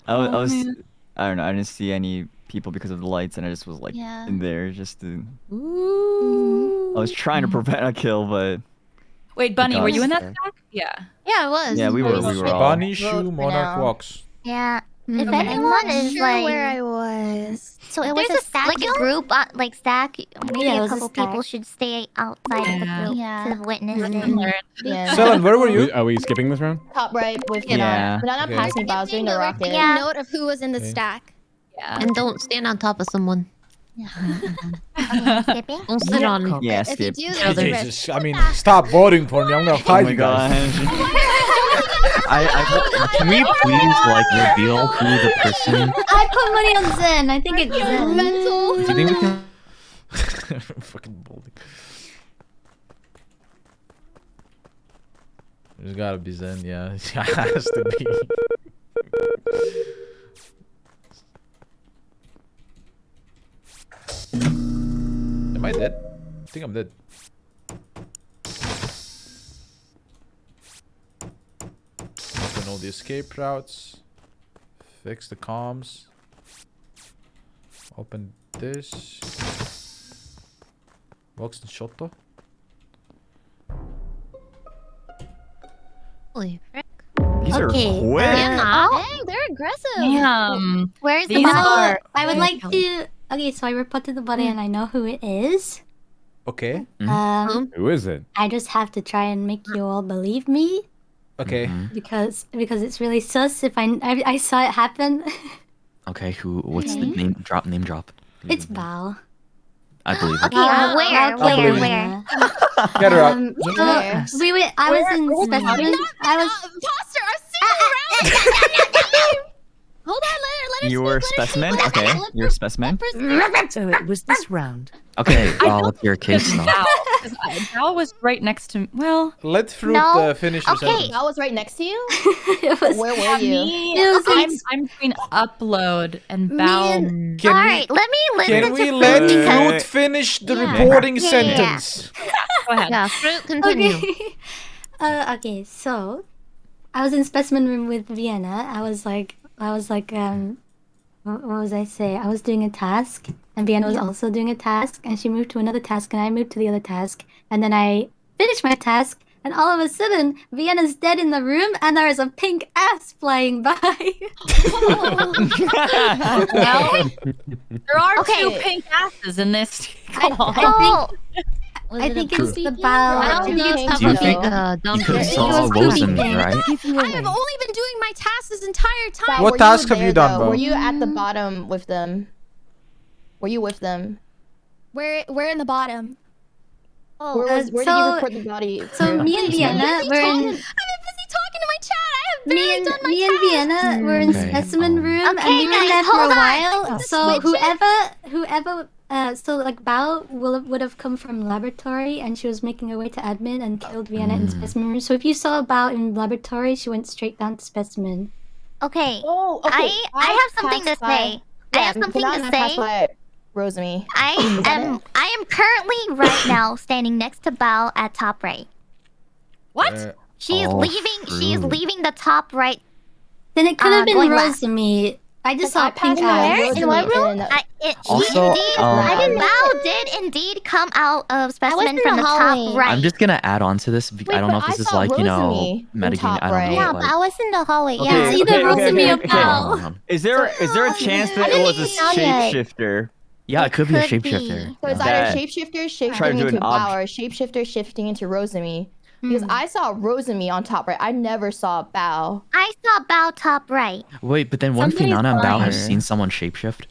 I was man. I don't know, I didn't see any people because of the lights and I just was like Yeah. in there just to I was trying to prevent a kill, but wait, Bunny, were you in that There. stack? Yeah. Yeah, I was. yeah, we were all Bunny, Vote Shu, for Monarch, now. Vox. Yeah. If Okay. anyone is sure like, where I was. so it was a stack, like a group, like stack. Maybe Yeah, it a was a couple stack. people should stay outside of the Yeah. group Yeah. to have witnessed it. Learned. Yeah. Selen, where were you? Are we skipping this round? Top right with Yeah. Banana Okay. passed me, but I was doing the rocket. Yeah. Note of who was in the Okay. stack. Yeah. And don't stand on top of someone. Okay, skipping. Don't sit on. Yeah, If you skip. do, there's a risk. Jesus, I mean, stop voting for me. I'm gonna Oh fight my you guys. gosh. Can we please like reveal who the person? I put money on Zen. I think it's Zen. Mental. Do you think we can? Fucking balding. There's gotta be Zen, yeah. It has to be. Am I dead? I think I'm dead. Open all the escape routes. Fix the comms. Open this. Vox and Shoto. Holy frick. These are Okay, quick. Dang, they're aggressive. Damn. Where's the These body? are I would like very to. Okay, so I reported the body and I know who it is. Okay. Who is it? I just have to try and make you all believe me Okay. because it's really sus. If I saw it happen. Okay, who? What's the Okay. name drop? Name drop. It's Bao. I believe it. Okay, where? Get her out. So, wait, I was in specimen. I was. Imposter, I see you around. Hold on, let her You were specimen? Okay, you're a specimen. So it was this round. Okay, what's your case now? Val was right next to. Well, Let Fruit No. finish your sentence. I was right next to you. It was Where were you? It was I'm between upload and me Bao. and- Can all we- right, let me listen Can to we Fruit let because Fruit finish the Yeah. reporting Yeah. sentence? Go ahead. Yeah, Fruit, continue. Okay. Okay, so I was in specimen room with Vienna. I was like, what was I say? I was doing a task, and Vienna was also doing a task, and she moved to another task, and I moved to the other task, and then I finished my task, and all of a sudden, Vienna's dead in the room, and there is a pink ass flying by. There are two pink asses in this. Come on. I think it's the I Bao. don't know if Do you have think a dumb you could face. saw Rosemi, right? I have only been doing my tasks this entire time. What Were task have there, you done, though? Bo? Were you at the bottom with them? Were you with them? Where in the bottom? Where did you report the body? So me and Vienna, we're in. I've been me and Vienna were in Okay, specimen room, and we were guys, there for a hold on. while. The So switches? so like Bao would have come from laboratory, and she was making her way to admin and killed Vienna in specimen room. So if you saw Bao in laboratory, she went straight down to specimen. Okay. Oh, okay. I have something to say. I have something to say. Rosemi. I am currently right now standing next to Bao at top right. What? She's leaving the top right. Then it could have been going left. Rosemi. I just saw pink Where? eyes. In what room? Also, Bao did indeed come out of specimen from the top right. I'm just gonna add on to this. I don't know if but this I is saw like, you know, Rosemi in metagaming. top I don't know. Yeah, but, but I was in the hallway. Okay, Yeah, okay, it's either okay, Rosemi or okay. Bao. Is there a chance that it was a shapeshifter? Yeah, it could be a could be. shapeshifter. So it's That- either shapeshifter Try to shifting do into an Bao or shapeshifter shifting into Rosemi. Because I saw Rosemi on top right. I never saw Bao. I saw Bao top right. Wait, but then wouldn't Somebody's Finana and Bao have lying. seen someone shapeshift?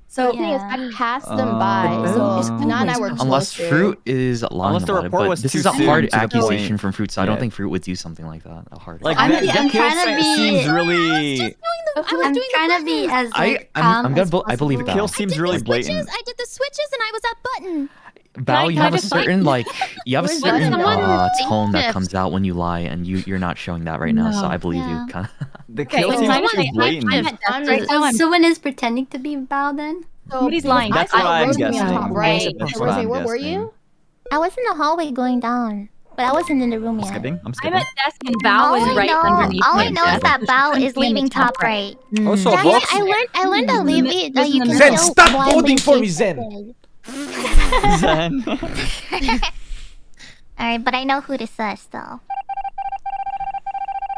So the thing is, I passed them by. So Finana and I were Unless closer. Fruit is lying Unless the about it, report but was this too is a soon hard to the accusation point. from Fruit, so I don't Yeah. think Fruit would do something like that. A hard. Like I'm that trying kill to be- seems really. I'm trying to be as like calm I'm gonna. as I believe possible. Kill seems really blatant. I did the switches and I was at button. Bao, you have a certain like you have a Where's certain someone tone that shapeshift? comes out when you lie, and you're not showing that right now. So No. I believe you. Yeah. Kind of. The kill seems too blatant. So someone is pretending to be Bao then? Somebody's lying. That's I what saw I'm Rosemi guessing. on top right. That's So what Rosemi, I'm where were guessing. you? I was in the hallway going down, but I wasn't in the room yet. I'm I'm skipping. at desk and Bao is right underneath All I me. know is that Bao Shouldn't is be in the leaving top right. Also, Yeah, Vox. I learned that leave it that you can Zen, still stop blindly voting for me, shape Zen. Zen. Alright, but I know who this is though.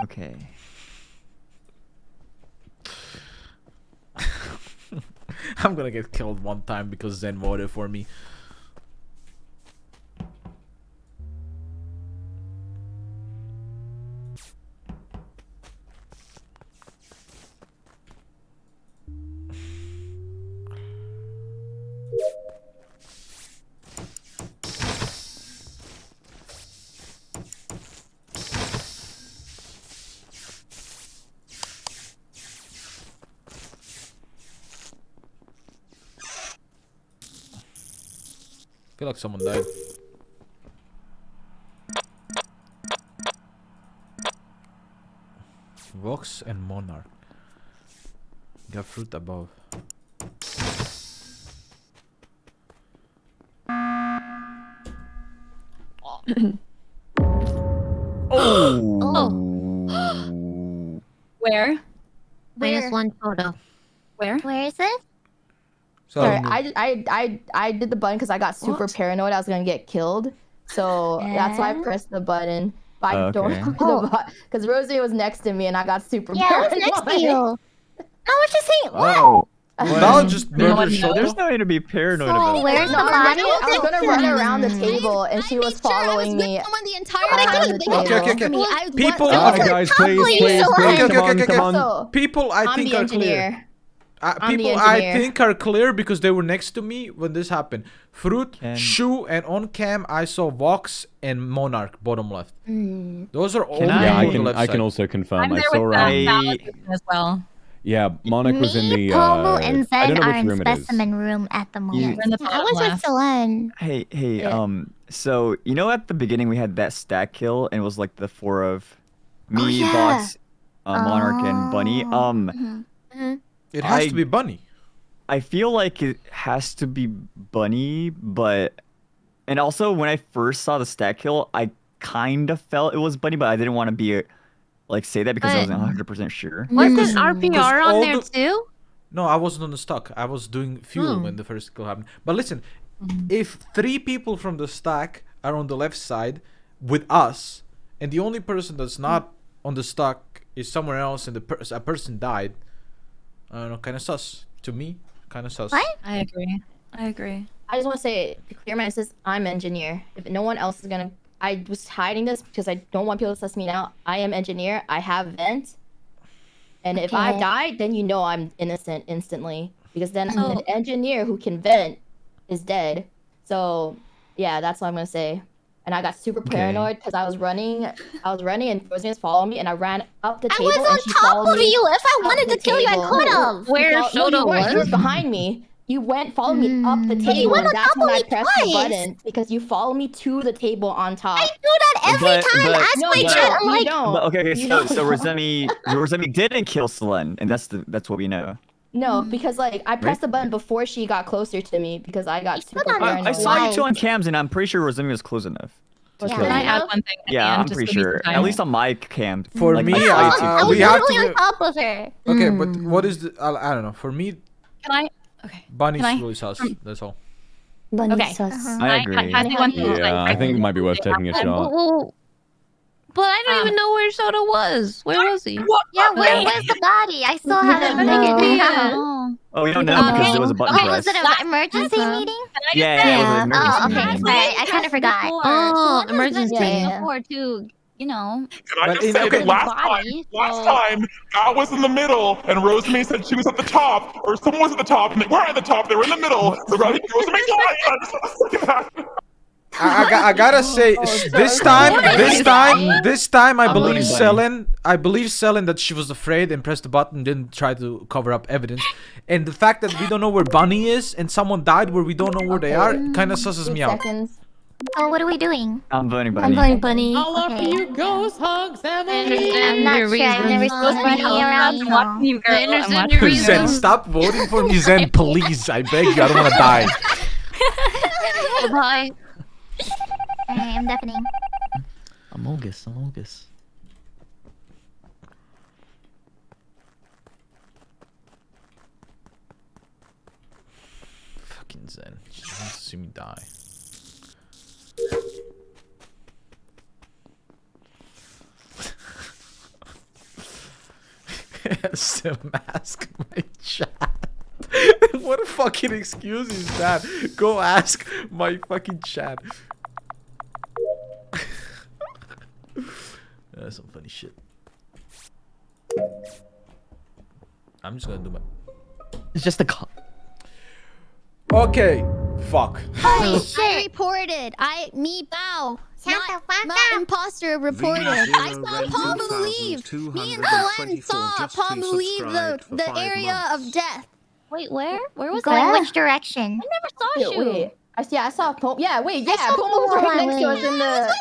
Okay. I'm gonna get killed one time because Zen voted for me. I feel like someone died. Vox and Monarch. Got Fruit above. Oh. Where? Minus one photo. Where? Where is it? Sorry, I did the button because I got super paranoid I was gonna get killed. So that's why I pressed the button. But I don't Okay. know the button because Rosie was next to me and I got super Yeah, I paranoid. was next to you. No, what you saying? Oh. Bao just murdered There's Shoto. no need to be paranoid So about where's No, the I body? was gonna run around the table and she was following me. Someone the entire around time. the Okay, table. People Alright, guys, please, come on. So, People I I'm think the are engineer. clear. I'm the People I engineer. think are clear because they were next to me when this happened. Fruit, Shu, and on cam I saw Vox and Monarch bottom left. Those are all Yeah, on the left I can side. also confirm. I'm I there saw with Bao as well. Yeah, Monarch was in the. Pomu and I Zen don't know are which in room it is. specimen room at the moment. We're in the I bottom was with left. Selen. Hey, so you know at the beginning we had that stack kill and it was like the four of me, Oh, yeah. Vox, Monarch, and Bunny. It has to be Bunny. I feel like it has to be Bunny, and also when I first saw the stack kill, I kind of felt it was Bunny, but I didn't want to be say that because I wasn't 100% sure. Wasn't RPR on all there the- too? No, I wasn't on the stock. I was doing fuel when the first kill happened. But listen, if 3 people from the stack are on the left side with us, and the only person that's not on the stock is somewhere else, and a person died, I don't know, kind of sus to me. Kind of sus. I agree. I agree. I just want to say, to clear my message, I'm engineer. If no one else is gonna, I was hiding this because I don't want people to suss me out. I am engineer. I have vent, and if I Okay. die, then you know I'm innocent instantly because then an engineer who can vent is dead. So yeah, that's what I'm gonna say. and I got super paranoid because I was running and Rosemi was following me, and I ran up the table. I was on top of you. If I wanted to kill you, I could have. Where Shoto was? You were behind me. You followed me up the table, and that's when I pressed the button because you followed me to the table on top. I do that every time. Ask my chat. I'm like, don't. Okay, so Rosemi didn't kill Selen, and that's what we know. No, because like I pressed the button before she got closer to me because I got super paranoid. I saw you two on cams, and I'm pretty sure Rosemi was close enough. Can I add one thing? Yeah, I'm pretty sure. At least on my cam. For like, me, I was we have literally to. on top of her. Okay, but what is the? I don't know. For me, Can I? Okay. Bunny's Can I- really sus. That's all. Okay. I agree. Yeah, I think it might be worth taking a shot. But I don't even know where Shoto was. Where was he? Yeah, where's the body? I still haven't figured it out. Oh, we don't know because it was a button Okay, press. was it an emergency meeting? Yeah, it was an emergency Oh, okay. meeting. Sorry, I kind of forgot. Oh, emergency. Before too, you know. Can I just say that last time, I was in the middle, and Rosemi said she was at the top, or someone was at the top, and they weren't at the top, they were in the middle. So Rosemi's lying. I just want to say that. I gotta say, this time, I believe Selen that she was afraid and pressed the button, didn't try to cover up evidence, and the fact that we don't know where Bunny is and someone died where we don't know where they are, kind of susses me out. Oh, what are we doing? I'm voting Bunny. I'm voting Bunny. All of you ghost hugs, Emily. I'm not sure. I've never seen Bunny around. Watching you, girl. I understand your Zen, reasons. stop voting for me, Zen, please. I beg you, I don't want to die. Bye. Alright, I'm deafening. Amogus. Fucking Zen. She wants to see me die. Still ask my chat. What a fucking excuse is that? Go ask my fucking chat. That's some funny shit. I'm just gonna do my. It's just a. Okay, fuck. Holy shit! I reported. Bao. Not imposter reported. I saw Pomu leave. Me and Selen saw Pomu leave the area of death. Wait, where? Where was Going that? which direction? I never saw you. Wait, I saw Pomu. Yeah, wait, yeah, Pomu was right next to us in the.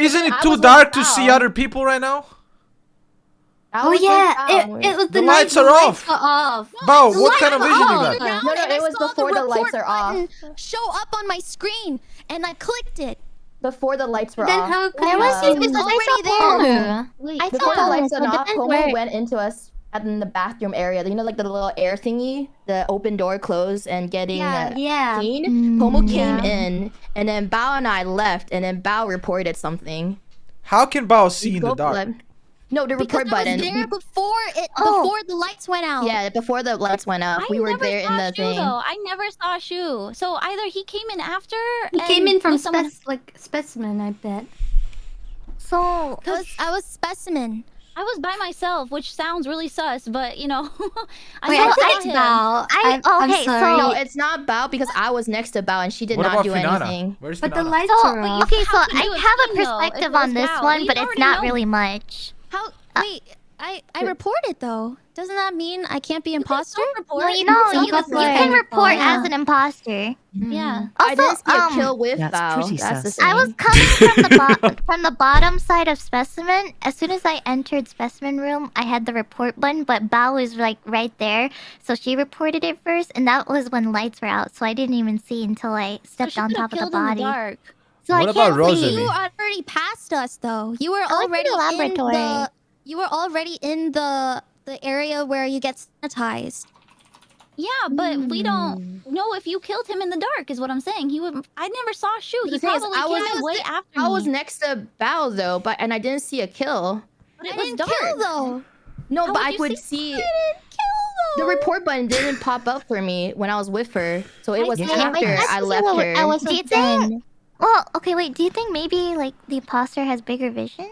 Isn't it too dark to see other people right now? Oh yeah, it was the lights are off. Bao, what kind of vision you got? No, it was before the lights are off. Show up on my screen, and I clicked it. Before the lights were Then off. how There was It was already there. I Before the thought lights went off, depends Pomu where. went into us in the bathroom area. You know, like the little air thingy, the open door closed and getting clean. Pomu came in, and then Bao and I left, and then Bao reported something. How can Bao see in the dark? No, the report button. I was there before the lights went out. Yeah, before the lights went out, we were there in the thing. I never saw Shu. So either he came in after. He came in from specimen, I bet. So I was specimen. I was by myself, which sounds really sus, but you know. Wait, I think it's Bao. I'm sorry. No, it's not Bao because I was next to Bao and she did What not about do Finana? anything. Where's But the Finana? lights are off. okay, so How could you I have a assume, though, if perspective it on was this Bao? one, You but it's already not know. really much. How? Wait, I reported though. Doesn't that mean I can't be imposter? No, you can report as an imposter. Yeah. I Also, didn't see a kill with Bao. That's the thing. I was coming from the bottom side of specimen. As soon as I entered specimen room, I had the report button, but Bao was like right there, so she reported it first, and that was when lights were out. So I didn't even see until I stepped on top of the body. So What I about can't see. Rosemi? You already passed us though. You were I went already to the laboratory. You were already in the area where you get sanitized. Yeah, but we don't know if you killed him in the dark, is what I'm saying. I never saw Shu. He The thing is, probably came in way after me. I was next to Bao though, and I didn't see a kill. But it I was didn't dark. kill though. No, How but would I you could see- see. I didn't kill The though. report button didn't pop up for me when I was with her, so it was Yeah, after I left her. Do you think? Well, okay, wait. Do you think maybe like the imposter has bigger vision?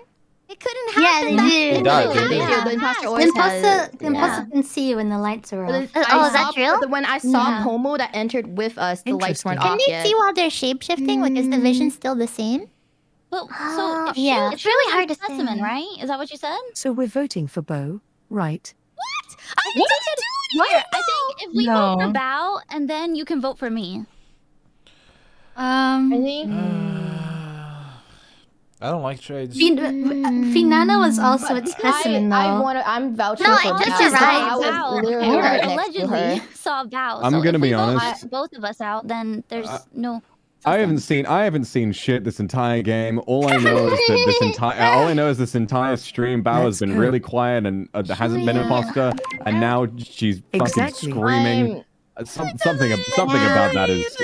It couldn't happen. Yeah, they do. The imposter always has. The imposter can see you when the lights are off. Oh, is that true? But when I saw Pomu that entered with us, the lights weren't Can off they yet. see while they're shapeshifting? Like, is the vision still the same? But so if Yeah. she, It's really hard to specimen, say. right? Is that what you said? So we're voting for Bo, right? What did you do here? I think if we vote for Bao, and then you can vote for me. I think. I don't like trades. Finana was also at specimen though. I'm vouching No, for it just Bao. is right. I was literally right next to her. Allegedly saw Bao. I'm so gonna if be we vote honest. both of us out, then there's no. I haven't seen shit this entire game. All I know is that this entire stream, Bao has been really quiet and hasn't been an imposter, and now she's fucking screaming. Something about that is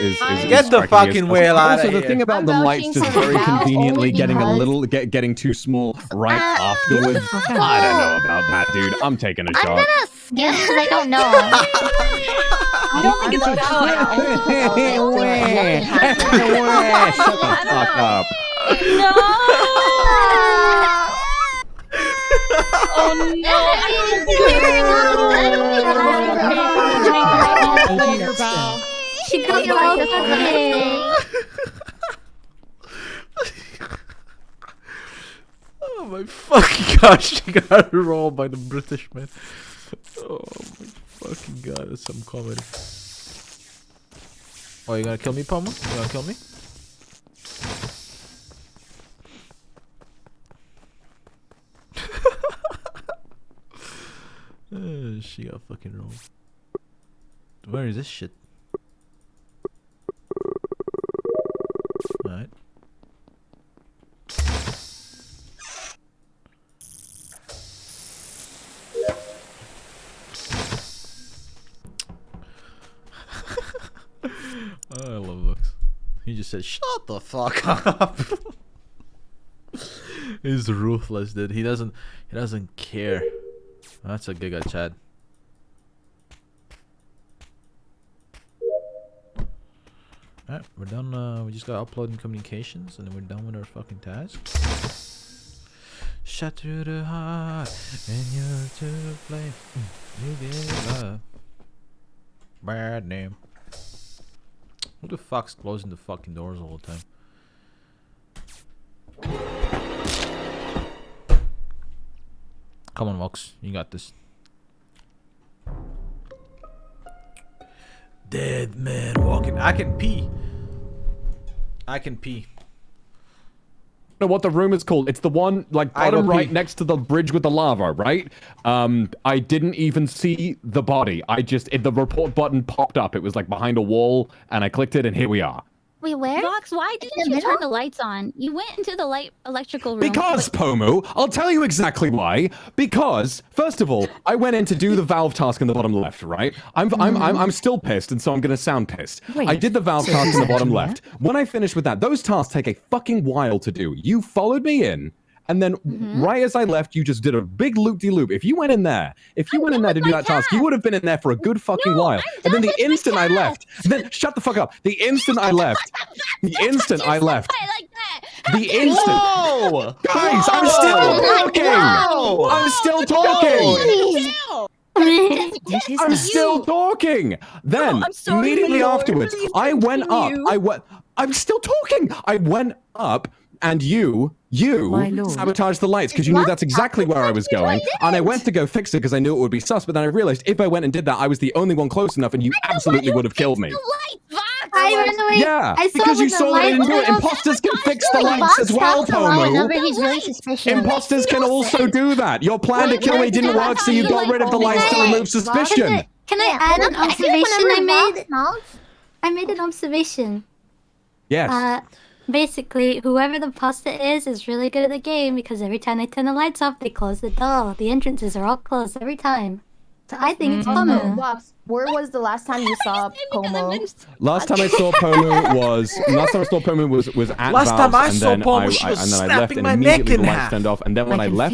Get the fucking whale out of Also, here. the thing about the lights is very conveniently getting too small right afterwards. I don't know about that, dude. I'm taking a shot. I'm gonna skip because I don't know. I don't think it's Shut the fuck up. No! Oh no! She got the whole Oh my fucking gosh, she got rolled by the British man. Oh my fucking god, that's some comedy. Oh, you gonna kill me, Pomu? You gonna kill me? She got fucking rolled. Where is this shit? Alright. I love Vox. He just said, "Shut the fuck up." He's ruthless, dude. He doesn't care. That's a giga Chad. Alright, we're done. We just got uploading communications, and then we're done with our fucking task. Shot through the heart, and you're to blame. You give up. Bad name. Who the fuck's closing the fucking doors all the time? Come on, Vox. You got this. Dead man walking. I can pee. I can pee. Know what the room is called? It's the one like bottom right next to the bridge with the lava, right? I didn't even see the body. The report button popped up. It was like behind a wall, and I clicked it, and here we are. Wait, where? Vox, why didn't you turn the lights on? You went into the electrical room. Because, Pomu, I'll tell you exactly why. Because, first of all, I went in to do the valve task in the bottom left, right? I'm still pissed, and so I'm gonna sound pissed. Wait, I did the valve so task in the who's bottom actually left. When I finished with that, those tasks take a fucking while to do. You followed me in, and then right as I left, you just did a big loop-de-loop. If you went in there to do that task, you would have been in there for a good fucking while. And then the instant I left, shut the fuck up. The instant I left, guys, I'm still talking. I'm still talking. I'm still talking. Then immediately afterwards, I went up. I'm still talking. I went up, and you sabotaged the lights because you knew that's exactly where I was going. And I went to go fix it because I knew it would be sus, but then I realized if I went and did that, I was the only one close enough, and you absolutely would have killed me. I ran away. Yeah, I saw because you when the saw that I didn't do it. lights went off. Imposters can fix the lights as well, Pomu. He's really suspicious. Imposters can also do that. Your plan to kill me didn't work, so you got rid of the lights to remove suspicion. Can I add an observation I made? I made an observation. Yes. Basically, whoever the imposter is really good at the game because every time they turn the lights off, they close the door. The entrances are all closed every time. So I think it's Pomu. Vox, where was the last time you saw Pomu? Last time I saw Pomu was at Last time I Valve's, saw and then Pomu, she was and then I left, snapping and my immediately neck in the lights half. turned off. And then when I left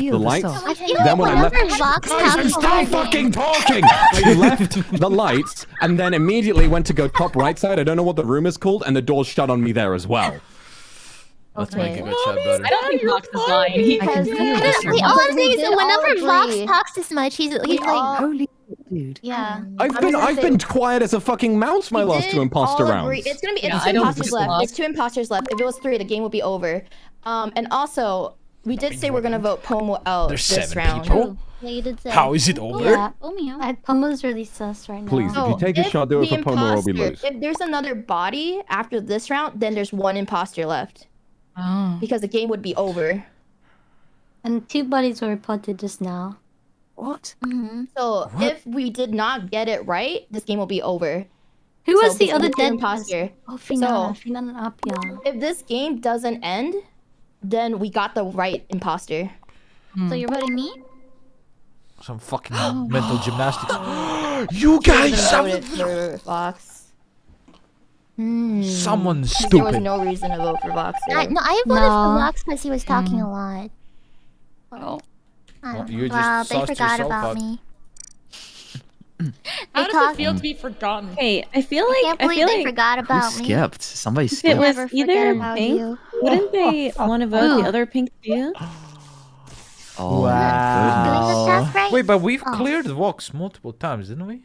the lights, Vox I'm still fucking talking. I left the lights and then immediately went to go top right side. I don't know what the room is called, and the doors shut on me there as well. Let's Okay. make it good chat better. I don't think Vox is lying. He I can can see feel the this. disturbance. all I'm But saying we is did that whenever all Vox agree. talks this much, he's like, Holy dude. yeah. I've been quiet as a fucking mouse my last two imposter rounds. It's gonna be Yeah, it's I two don't imposters think left. so. It's two imposters left. If it was 3, the game would be over. And also, we did say we're gonna vote Pomu out There's this 7 round. people. Yeah, you did say. How is it over? Yeah. Oh, meow. Pomu's really sus right now. Please, if you take a shot, do it for the Pomu or we imposter- lose. If there's another body after this round, then there's 1 imposter left. Oh. Because the game would be over. And 2 bodies were reported just now. What? So if we did not get it right, this game will be over. Who was So the this other is dead imposter? Oh, Finana. So Finana and Apia. if this game doesn't end, then we got the right imposter. So you're voting me? Some fucking mental gymnastics. You guys, voted for Vox. someone's There was stupid. no reason to vote for Vox. No, I voted for Vox because he was talking a lot. Oh. Well, you Well, just they sussed forgot yourself about out. me. How does talk- it feel to be forgotten? Hey, I feel I like can't I believe feel they like forgot Who about me. skipped? Somebody if it skipped. was Never forget either about pink, you. wouldn't they want to vote the other pink too? Oh Wow. my Doing the task right? Wait, but we've Oh. cleared Vox multiple times, didn't we?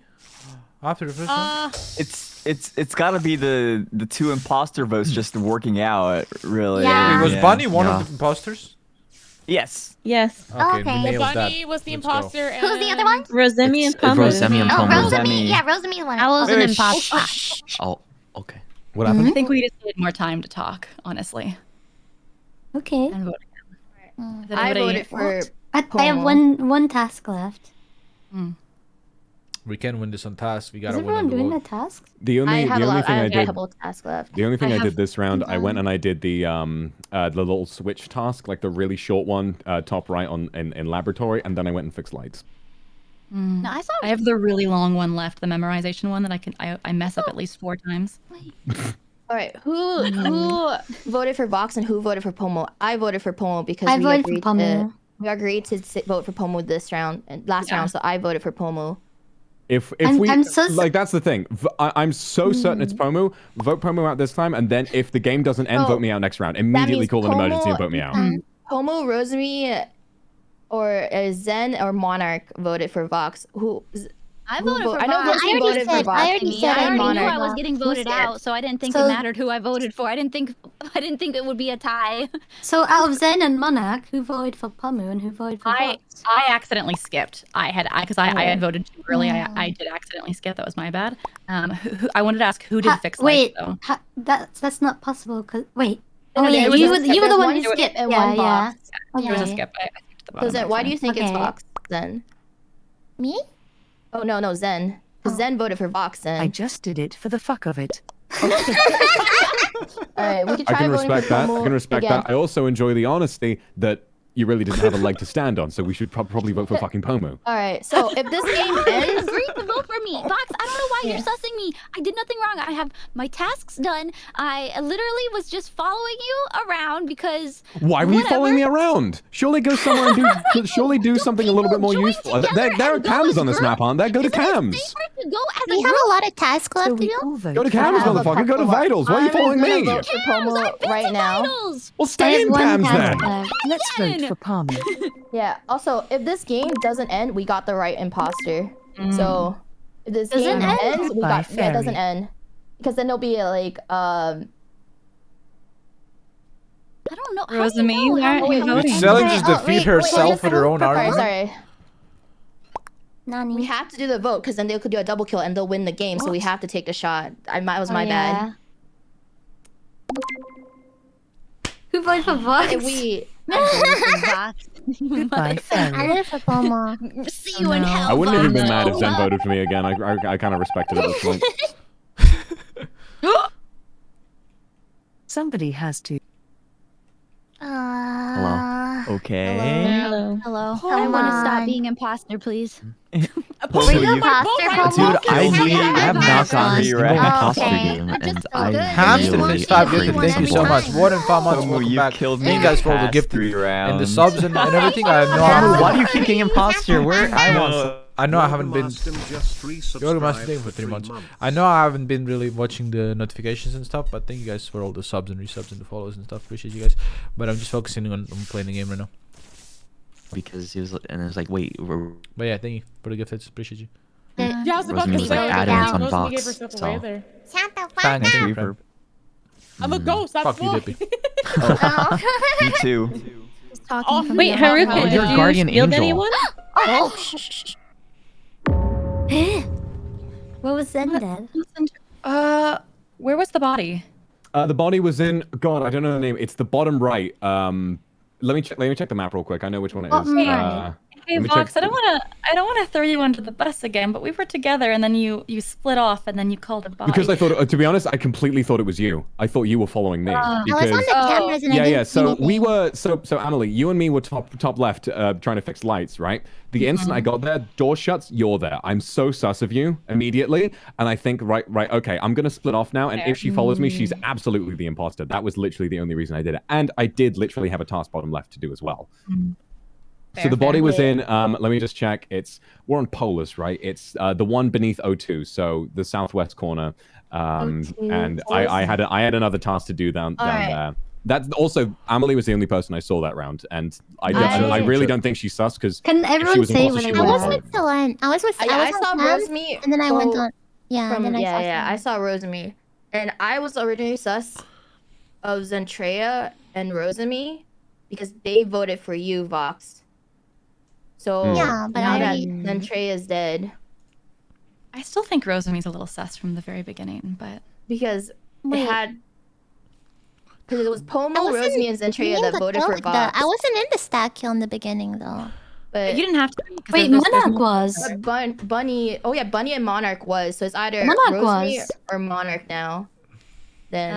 After the first one? It's got to be the 2 imposter votes just working out, really. Yeah. Wait, was Yeah. Bunny one of the imposters? Yes. Yes. Okay, Okay. we nailed that. Bunny was the Let's go. imposter. And... Who's the other one? Rosemi and It's Pomu. Rosemi and Oh, Pomu. Rosemi. Yeah, Rosemi won. I was an Wait, imposter. Oh, okay. What happened? I think we just needed more time to talk, honestly. Okay. And vote again. Is I anybody- voted for I have one task left. We can win this on task. We Is gotta win everyone on the doing vote. the task? The only thing I I have a did, couple tasks left. the only thing I I have- did this round, I went and I did the little switch task, like the really short one, top right in laboratory, and then I went and fixed lights. No, I saw. I have the really long one left, the memorization one that I mess up at least 4 times. All right, who voted for Vox and who voted for Pomu? I voted for Pomu because I we voted for agreed Pomu. we agreed to vote for Pomu this round and last round, so I voted for Pomu. If I'm we so like, that's the thing. I'm so certain it's Pomu. Vote Pomu out this time, and then if the game doesn't end, Oh, vote me out next round. Immediately means call an emergency and Pomu- vote me out. Pomu, Rosemi, or Zen or Monarch voted for Vox. I voted for I know Vox. Rosemi voted for Vox. I already said I and already knew Monarch. I was getting voted out, so I didn't think So- it mattered who I voted for. I didn't think it would be a tie. So out of Zen and Monarch, who voted for Pomu and who voted for I Vox? accidentally skipped. I had voted too early. I did accidentally skip. That was my bad. I wanted to ask who did fix Wait, lights, though. that's not possible. Cause wait. No, Oh yeah, there was you a were skip. you were the There's one one who skip skipped. and Yeah, one yeah. Vox. There was a Okay. skip. I skipped the So bottom. Zen, why do you think it's Okay. Vox then? Me? Oh no, Zen. Because Zen voted for Vox then. I just did it for the fuck of it. Alright, we can I try can voting respect for that. Pomu I can respect again. that. I also enjoy the honesty that you really didn't have a leg to stand on, so we should probably vote for fucking Pomu. Alright, so if this game ends, Agree to vote for me. Vox, I don't know why you're sussing me. I did nothing wrong. I have my tasks done. I literally was just following you around because Why were you following me around? Surely go somewhere and surely do something a little bit more useful. There are cams on this map, aren't there? Go to cams. to go as We have a lot of tasks left to do. Go to cams, motherfucker. Go to vitals. Why are you following me? I'm gonna vote for Pomu right now. Well, stay in cams then. Let's vote for Pomu. Yeah. Also, if this game doesn't end, we got the right imposter. So if this Does it game end? ends, we got Goodbye, it doesn't fairy. end because then there'll be like I don't know. Rosemi, why aren't you voting? Did Selen just defeat herself with her own armor? Sorry. Nani. We have to do the vote because then they could do a double kill and they'll win the game. So we have to take the shot. It was my bad. Who voted for Vox? If we Goodbye, fairy. I voted for Pomu. See you in hell. I wouldn't have even been Vox. mad if Zen voted for me again. I kind of respect it at this point. Somebody has to. Hello. Okay. Hello. Come I want to on. stop being imposter, please. Were you imposter, Pomu? Dude, I have not gotten a You're single right. imposter Okay. game, and just so I good. Hamster really fish 5 agree gifted. with Thank you this so board. much. More than 5 months. Pomu, Welcome you've back. killed Thank me you guys for all the past gifted 3 rounds. and the subs and everything. I have no Pomu, idea. why do you keep getting imposter? Where I want. I know I haven't been. Just You're the master thing for 3 months. I know I haven't been really watching the notifications and stuff, but thank you guys for all the subs and resubs and the follows and stuff. Appreciate you guys. But I'm just focusing on playing the game right now. Because he was, and it was like, wait. But yeah, thank you for the gifts. Appreciate you. Yeah, I was about Rosemary to was say, like add-ins on Rosemary Vox, gave herself away so- there. Thank you, Reverb. I'm a ghost. That's Fuck you, why. Dippy. Me too. Talking from Wait, your Haruka, mouth. did you're you guardian shield angel. anyone? Oh, shh. What was Zen dead? Where was the body? The body was in. God, I don't know the name. It's the bottom right. Let me check the map real quick. I know which one it is. Hey Let me Vox, check- I don't wanna throw you under the bus again, but we were together and then you split off and then you called a body. Because I thought, to be honest, I completely thought it was you. I thought you were following me. I was on because- the cameras and I Yeah, didn't yeah. see So anything. we were, so AmaLee, you and me were top left, trying to fix lights, right? The instant I got there, door shuts, you're there. I'm so sus of you immediately, and I think, right, okay, I'm gonna split off now, and if she follows me, she's absolutely the imposter. That was literally the only reason I did it, and I did literally have a task bottom left to do as well. So the body was in. Let me just check. We're on Polus, right? It's the one beneath O2, so the southwest corner. And I had another task to do down there. That's also AmaLee was the only person I saw that round, and I really don't think she's sus because Can everyone say what I was with Selen. I was with I on saw cam, Rosemi. and then I went go on. Yeah, from- then I saw I Selen. saw Rosemi, and I was originally sus of Zentreya and Rosemi because they voted for you, Vox. So Yeah, but now I that already- Zentreya is dead, I still think Rosemi's a little sus from the very beginning, but because Wait. because it was Pomu, I wasn't Rosemi, and Zentreya in that the voted for kill, though. Vox. I wasn't in the stack kill in the beginning though. But you didn't have to. Wait, Monarch was. But Bunny, oh yeah, Bunny and Monarch was. So it's either Monarch Rosemi was. or Monarch now. Then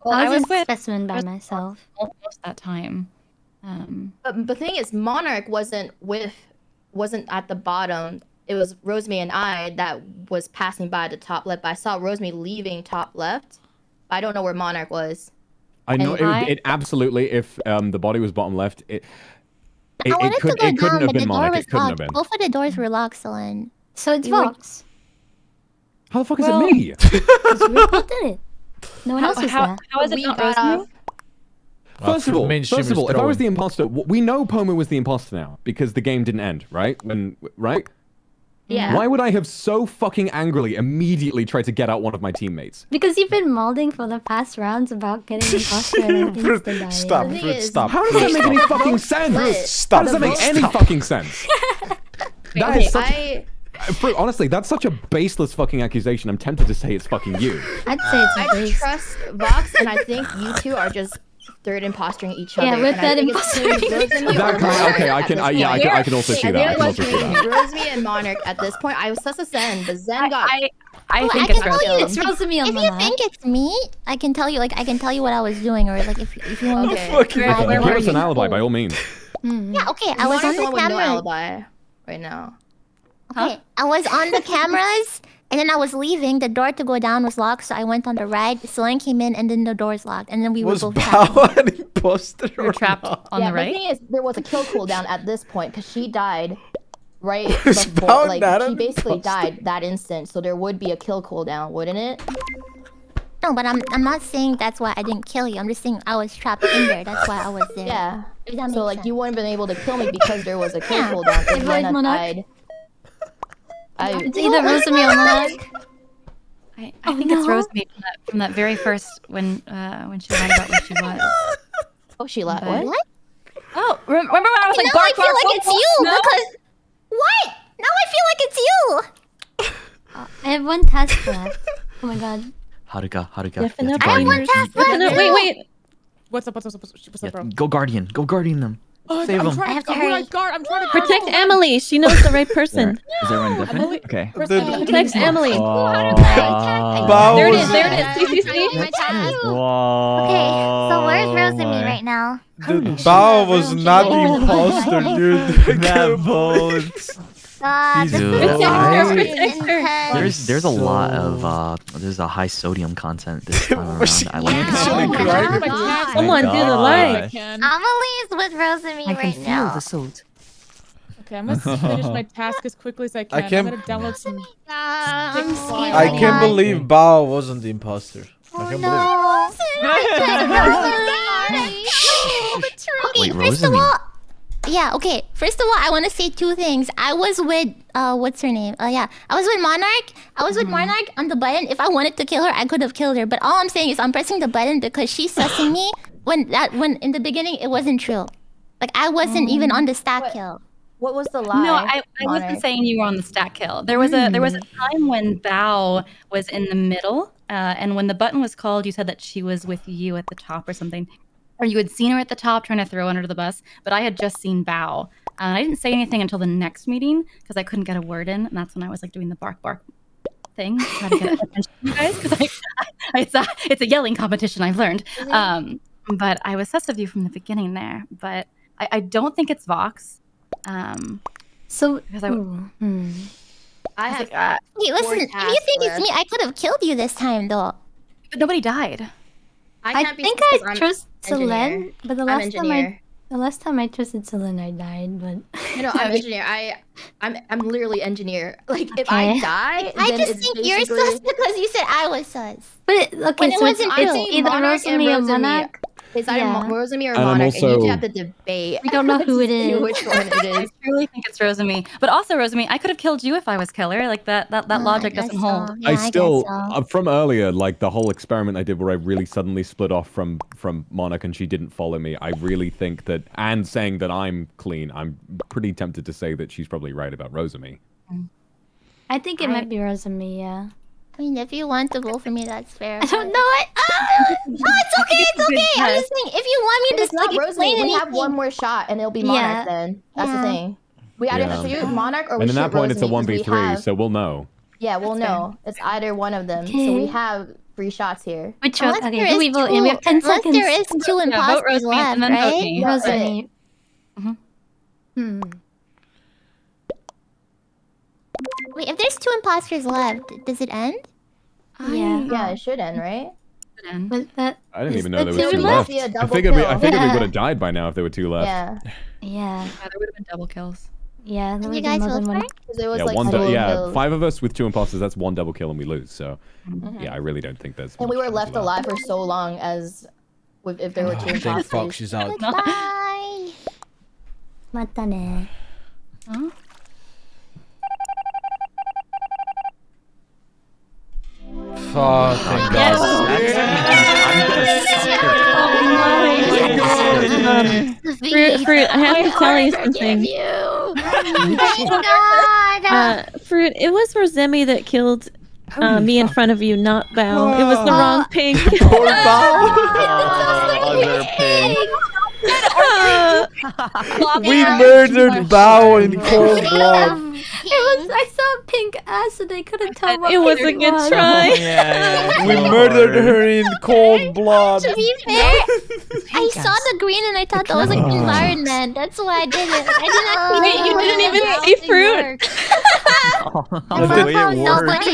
I was in with specimen by myself. most that time. But the thing is, Monarch wasn't at the bottom. It was Rosemi and I that was passing by the top left. But I saw Rosemi leaving top left. I don't know where Monarch was. I know And it absolutely. If the body was bottom left, it I wanted to go couldn't down, have but been the door Monarch. was It couldn't have locked. been. Both of the doors were locked, Selen. So it's You were- Vox. How the fuck is Well- it me? Who did it? No one else was there. How is it We not got Rosemi? off- First of all, mainstream is if I was throwing. the imposter, we know Pomu was the imposter now because the game didn't end, right? Right? Yeah. Why would I have so fucking angrily immediately tried to get out one of my teammates? Because you've been molding for the past rounds about getting imposter and then insta-dying. Stop, The thing Froot, is- stop. How does that make any fucking sense? Stop. How does that make any fucking sense? That is such. Fruit, honestly, that's such a baseless fucking accusation. I'm tempted to say it's fucking you. I'd say it's a I base. trust Vox, and I think you two are just third impostering each other. Yeah, we're and I third think it's impostering between each Rosemi other. That or kind Monarch okay, at I can, this I point. can also see I that. think I it can was also see between that. Rosemi and Monarch at this point. I was sus of Zen, but Zen got. I Well, think I it's can tell you, Rosemi. It's Rosemi on if you Monarch. think it's me, I can tell you. Like I can tell you what I was doing, or like if you want me Okay. to. Fuck you. lie, Where Give were us an you? alibi by all means. Yeah, okay. I was on Monarch's the the one with no camera. alibi right now. Okay, I was on the cameras, and then I was leaving. The door to go down was locked, so I went on the right. Selen came in, and then the door's locked, and then we Was were both trapped. Bao an imposter? You're trapped on Yeah, the right. the thing is, there was a kill cooldown at this point because she died right Is before. Bao Like not she an basically imposter? died that instant, so there would be a kill cooldown, wouldn't it? No, but I'm not saying that's why I didn't kill you. I'm just saying I was trapped in there. That's why I was there. Yeah. If that So makes like sense. you wouldn't have been able to kill me because there was a kill Yeah. cooldown. If It was Vienna Monarch. died. It's either Rosemi or Monarch. I think it's Rosemi from that very first when she lied about where she was. Oh, she lied. But- What? Oh, remember when I was like, now bark, I feel bark, like bark, it's bark? you No? because what? Now I feel like it's you. I have one task left. Oh my god. Haruka. Definitely. I have one task left. No, wait. What's up, bro? Go Guardian them. Oh, Save I'm them. trying I have to I'm hurry. trying to guard. I'm trying to Protect guard. AmaLee. She knows the right person. Is everyone different? Okay. Protect AmaLee. Bao There it was- is. There it is. See, see, see? Okay, so where's Rosemi right now? Dude, Bao was not the imposter, dude. That votes. This Dude, is Protect her. intense. there's a lot of there's a high sodium content this time around. I like Yeah. it. Oh my Someone do the live. AmaLee is with Rosemi I can right feel now. the salt. Okay, I'm gonna finish my task as quickly as I can. can't- I'm gonna download some. I'm scared. I can't believe Bao wasn't the imposter. I can't Okay, Wait, first of Rosemi. all, yeah, okay. First of all, I want to say two things. I was with what's her name? Yeah, I was with Monarch. I was with Monarch on the button. If I wanted to kill her, I could have killed her. But all I'm saying is I'm pressing the button because she's sussing me. When in the beginning it wasn't true. Like I wasn't even on the stack kill. What was the lie? No, I wasn't saying you were on the stack kill. There was a time when Bao was in the middle, and when the button was called, you said that she was with you at the top or something, or you had seen her at the top trying to throw under the bus. But I had just seen Bao. I didn't say anything until the next meeting because I couldn't get a word in, and that's when I was like doing the bark thing to try to get attention from you guys because it's a yelling competition. I've learned. But I was sus of you from the beginning there. But I don't think it's Vox. So because I have. Hey, listen. If you think it's me, I could have killed you this time, though. But nobody died. I think I trust Selen, but the last time I trusted Selen, I died. But No, I'm engineer. I'm literally engineer. Like if I die, I then just it's think you're basically- sus because you said I was sus. But When it wasn't I'm true. saying Either Monarch and Rosemi or Rosemi. Monarch. It's either Rosemi or And I'm Monarch, and you also- two have to debate. We don't know who it to see is. Which one it I is? truly think it's Rosemi. But also, Rosemi, I could have killed you if I was killer. Like that logic doesn't hold. I still from earlier, like the whole experiment I did where I really suddenly split off from Monarch and she didn't follow me. I really think that, and saying that I'm clean, I'm pretty tempted to say that she's probably right about Rosemi. I think it might be Rosemi. Yeah. I mean, if you want to vote for me, that's fair. I don't know it. Oh, it's okay. It's okay. I'm just saying, if you want me to It's not like explain Rosemi. We have anything- one more shot, and it'll be Monarch. Then that's the thing. We either have to shoot Monarch or we And shoot at that point, it's a Rosemi, 'cause we 1v3, have- so we'll know. Yeah, we'll know. It's either one of them. So we have 3 shots here. Which one? Unless Okay, there who is we vote in? two- We have 10 unless seconds. there is two Yeah, vote imposters Rosemi left, and then vote right? me. Rosemi. Hmm. Wait, if there's 2 imposters left, does it end? Yeah, it should end, right? But that. I didn't even know the there was two two left? left. Be a I double figured we kill. would Yeah. have died by now if there were 2 left. Yeah. Yeah. There would have been double kills. Yeah. There You would guys more than vote one. for it? Because it was Yeah, like one. solo Yeah, kills. 5 of us with 2 imposters. That's 1 double kill and we lose. So, yeah, I really don't think there's. And we much were chance left of that. alive for so long as if there were 2 Thank imposters. fuck she's out. Bye. Mata ne. Huh? Fucking God. Fruit, I have to tell you something. Fruit, it was Rosemi that killed me in front of you, not Bao. It was the wrong pink. Poor Bao. Other pig. We murdered Bao in cold blood. I saw pink ass and I couldn't tell what It was pink a good was. try. We murdered her in cold blood. To be fair, I saw the green and I thought that was like environment. That's why I did it. I didn't actually Wait, know you what didn't it even was. see Fruit. The way it worked.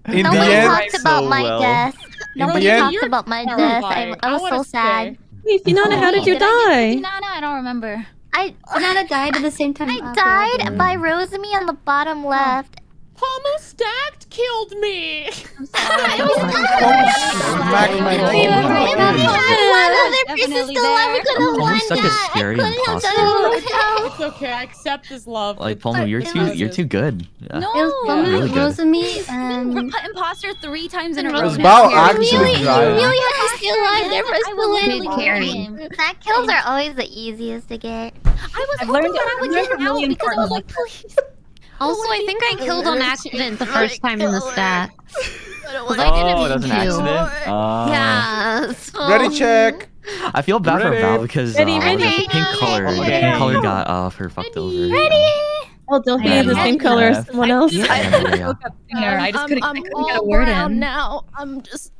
In the Nobody end, talked about my well. death. Nobody the end- talked about my death. I was so sad. Wait, Finana, how did you die? Finana, I don't remember. Finana died at the same time. I died by Rosemi on the bottom left. Pomu stacked killed me. I'm Smack my If phone. one other person Definitely still alive, we could have Pomu's won such a that. scary I couldn't have imposter. done it without. It's okay. I accept his love. Like Pomu, you're too good. Yeah. No. It was Pomu, Really good. Rosemi, Imposter 3 times in a row. Was Bao You actually really trying? have to stay alive there for us I to was win. literally carrying. That kills are always the easiest to get. I was hoping that I would get learned a really out because I was important like, please. Also, I think I killed on accident the first time in the stat. Oh, that was an accident. Yeah. So... Ready, check. I feel bad for Bao because Ready, the ready. pink color got her fucked over. Oh, don't be Yeah, the same color as someone else. Yeah. I just couldn't, I couldn't get a word in. now. I'm just.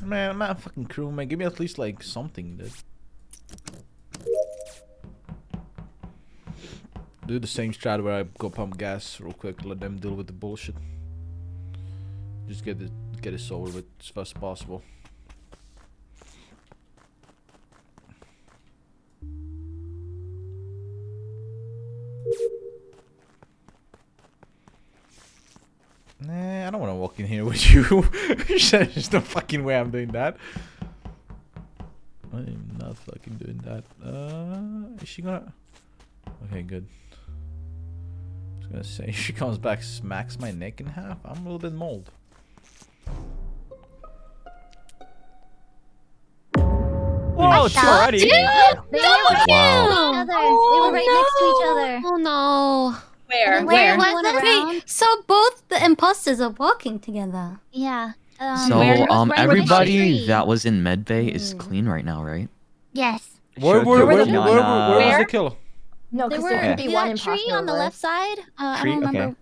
Man, I'm not a fucking crew, man. Give me at least like something, dude. Do the same strat where I go pump gas real quick, let them deal with the bullshit. Just get it over with as fast as possible. Nah, I don't want to walk in here with you. There's no fucking way I'm doing that. I'm not fucking doing that. Is she gonna... Okay, good. I was gonna say, if she comes back, smacks my neck in half, I'm a little bit mauled. Whoa, two already. They Wow. were right next to each other. Oh no. Where? Where Where? was it? Wait, so both the imposters are walking together. Yeah. So where was right everybody next to that was in medbay is clean right now, right? Yes. Where was the kill? No, There because were there could be one that tree imposter on the over. left side. I Tree? don't remember. Okay.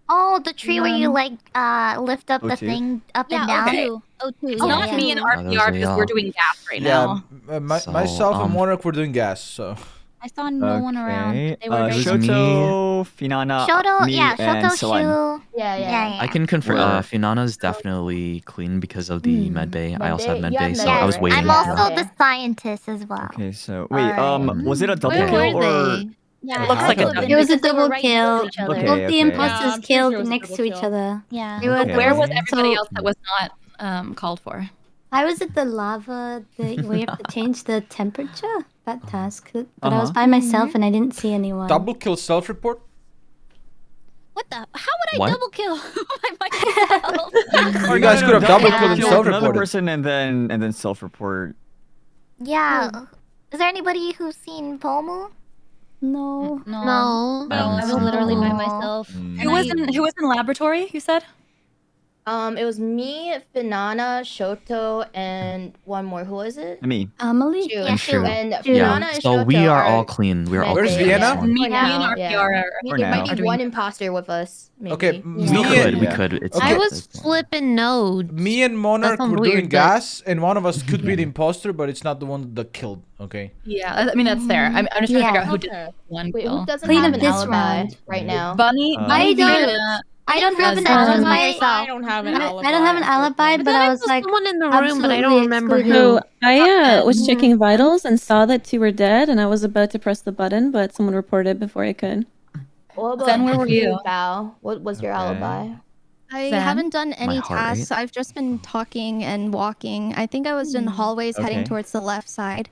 Oh, the tree where you like lift up the O2? thing up and Yeah, down. okay. O2. It's Yeah, not yeah. me and Oh, those RPR are because y'all. we're doing gas right now. Yeah, So, myself and Monarch were doing gas, so... I saw no one around. Okay. They were it was Shoto, Finana, Shoto, me, yeah, and Shoto, Selen. Shu. Yeah. I can confirm. Where? Finana's definitely clean because of the medbay. I also have Medbay? You have medbay, so medbay, I was right? waiting. I'm Yeah, also okay. the scientist as well. Okay, so wait, Alright. was it a double Where kill were or? they? Yeah, It looks like a It was a because they were double right kill. next to each other. Okay, Both the okay. imposters Yeah, I'm pretty killed sure it was a next double to each kill. other. Yeah. They were Okay. Where was there. everybody So else that was not called for? I was at the lava, where you have to change the temperature. That task. But I was by myself and I didn't see anyone. Double kill self-report? What the? How would I What? double kill by myself? You guys could have double killed and Kill another self-reported. person and then self-report. Yeah. Is there anybody who's seen Pomu? No. No. I was literally by myself. Who was in laboratory? You said. It was me, Finana, Shoto, and one more. Who was it? Me. AmaLee? Shu. And Shu. And Finana Yeah. and So Shoto we are all clean. We are all Where's clean. Vienna? Me For now, and yeah. RPR are There now. might be one imposter with us. Maybe. Okay, We me could. and, We could. It's I Okay. was flipping nodes. me and Monarch sounds were weird, doing but- gas, and one of us could be the imposter, but it's not the one that killed, okay? Yeah, I mean that's fair. I'm just trying to figure out who did Okay. one Wait, kill. who doesn't Clean have up an this alibi round. right now? Bunny. I don't. Vienna, I don't have an As, alibi. I don't have an alibi. I don't have an alibi, but I was like someone in the room, but I don't absolutely remember excluded. who. So I was checking vitals and saw that two were dead, and I was about to press the button, but someone reported it before I could. What about Then where were you? Bao? What was your alibi? I Zen? haven't done any heart rate. tasks. I've just been talking and walking. I think I was in hallways heading Okay. towards the left side.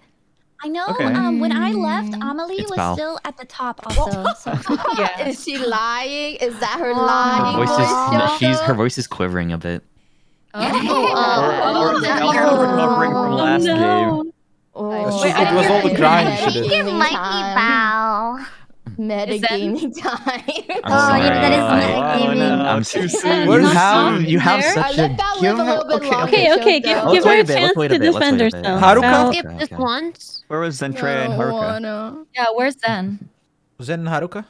I know. Okay. When I left, AmaLee It's was Bao. still at the top also. So. Yeah. Is she lying? Is that her Her lying? voice voice, is Shoto? her voice is quivering a bit. Or recovering from last game. Oh, Wait, it was all the crying she did. It might be Bao. Metagaming time. Oh, yeah, that is metagaming. I'm too so soon. You Where's have Sue? you have There? such I let that live a little bit longer. Okay, Shoto. give Let's her wait a a bit, chance let's wait to a bit, let's defend wait a bit. herself. Haruka? Skip this okay. once. Where was Zentreya and Haruka? Yeah, where's Zen? Zen and Haruka?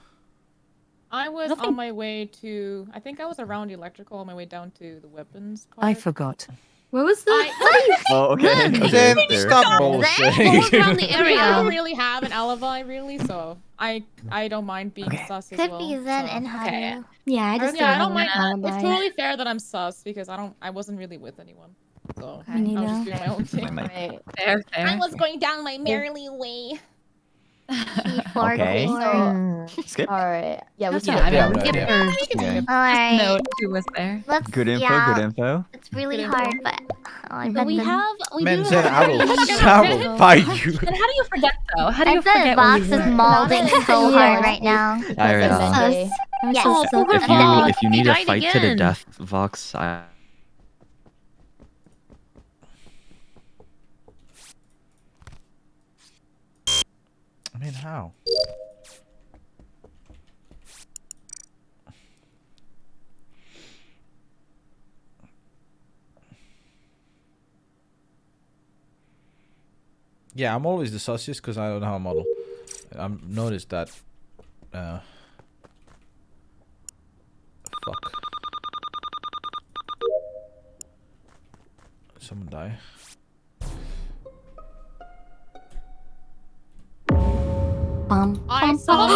I was Nothing- on my way to. I think I was around electrical on my way down to the weapons part. I forgot. Where was the? Oh, okay. Zen, There. stop What was bullshitting. around the I area? don't really have an alibi, really, so I don't mind being sus as Could well. be Zen so. and Haru. Yeah, I just Yeah, I don't don't have mind. an It's alibi. totally fair that I'm sus because I wasn't really with anyone, so Me I was neither. just doing my own thing. Right. Fair. I was going down my merrily way. Okay. So, Skip. all right. Yeah, we That's can. not- Yeah, I'm right, Skip yeah. her. Okay. All right. No, who was there? Let's. Good info. Yeah, Good info. it's really Good hard, but But we Man, do Zen, have. I will fight you. And how do you forget though? How do I you bet forget Vox where you is were? molding so hard right now. I I'm Yeah. so Oh, sus. If you need a died fight to the again. death, Vox, I mean, how? Yeah, I'm always the sussiest because I don't know how to model. I've noticed that. Fuck. Someone die. I saw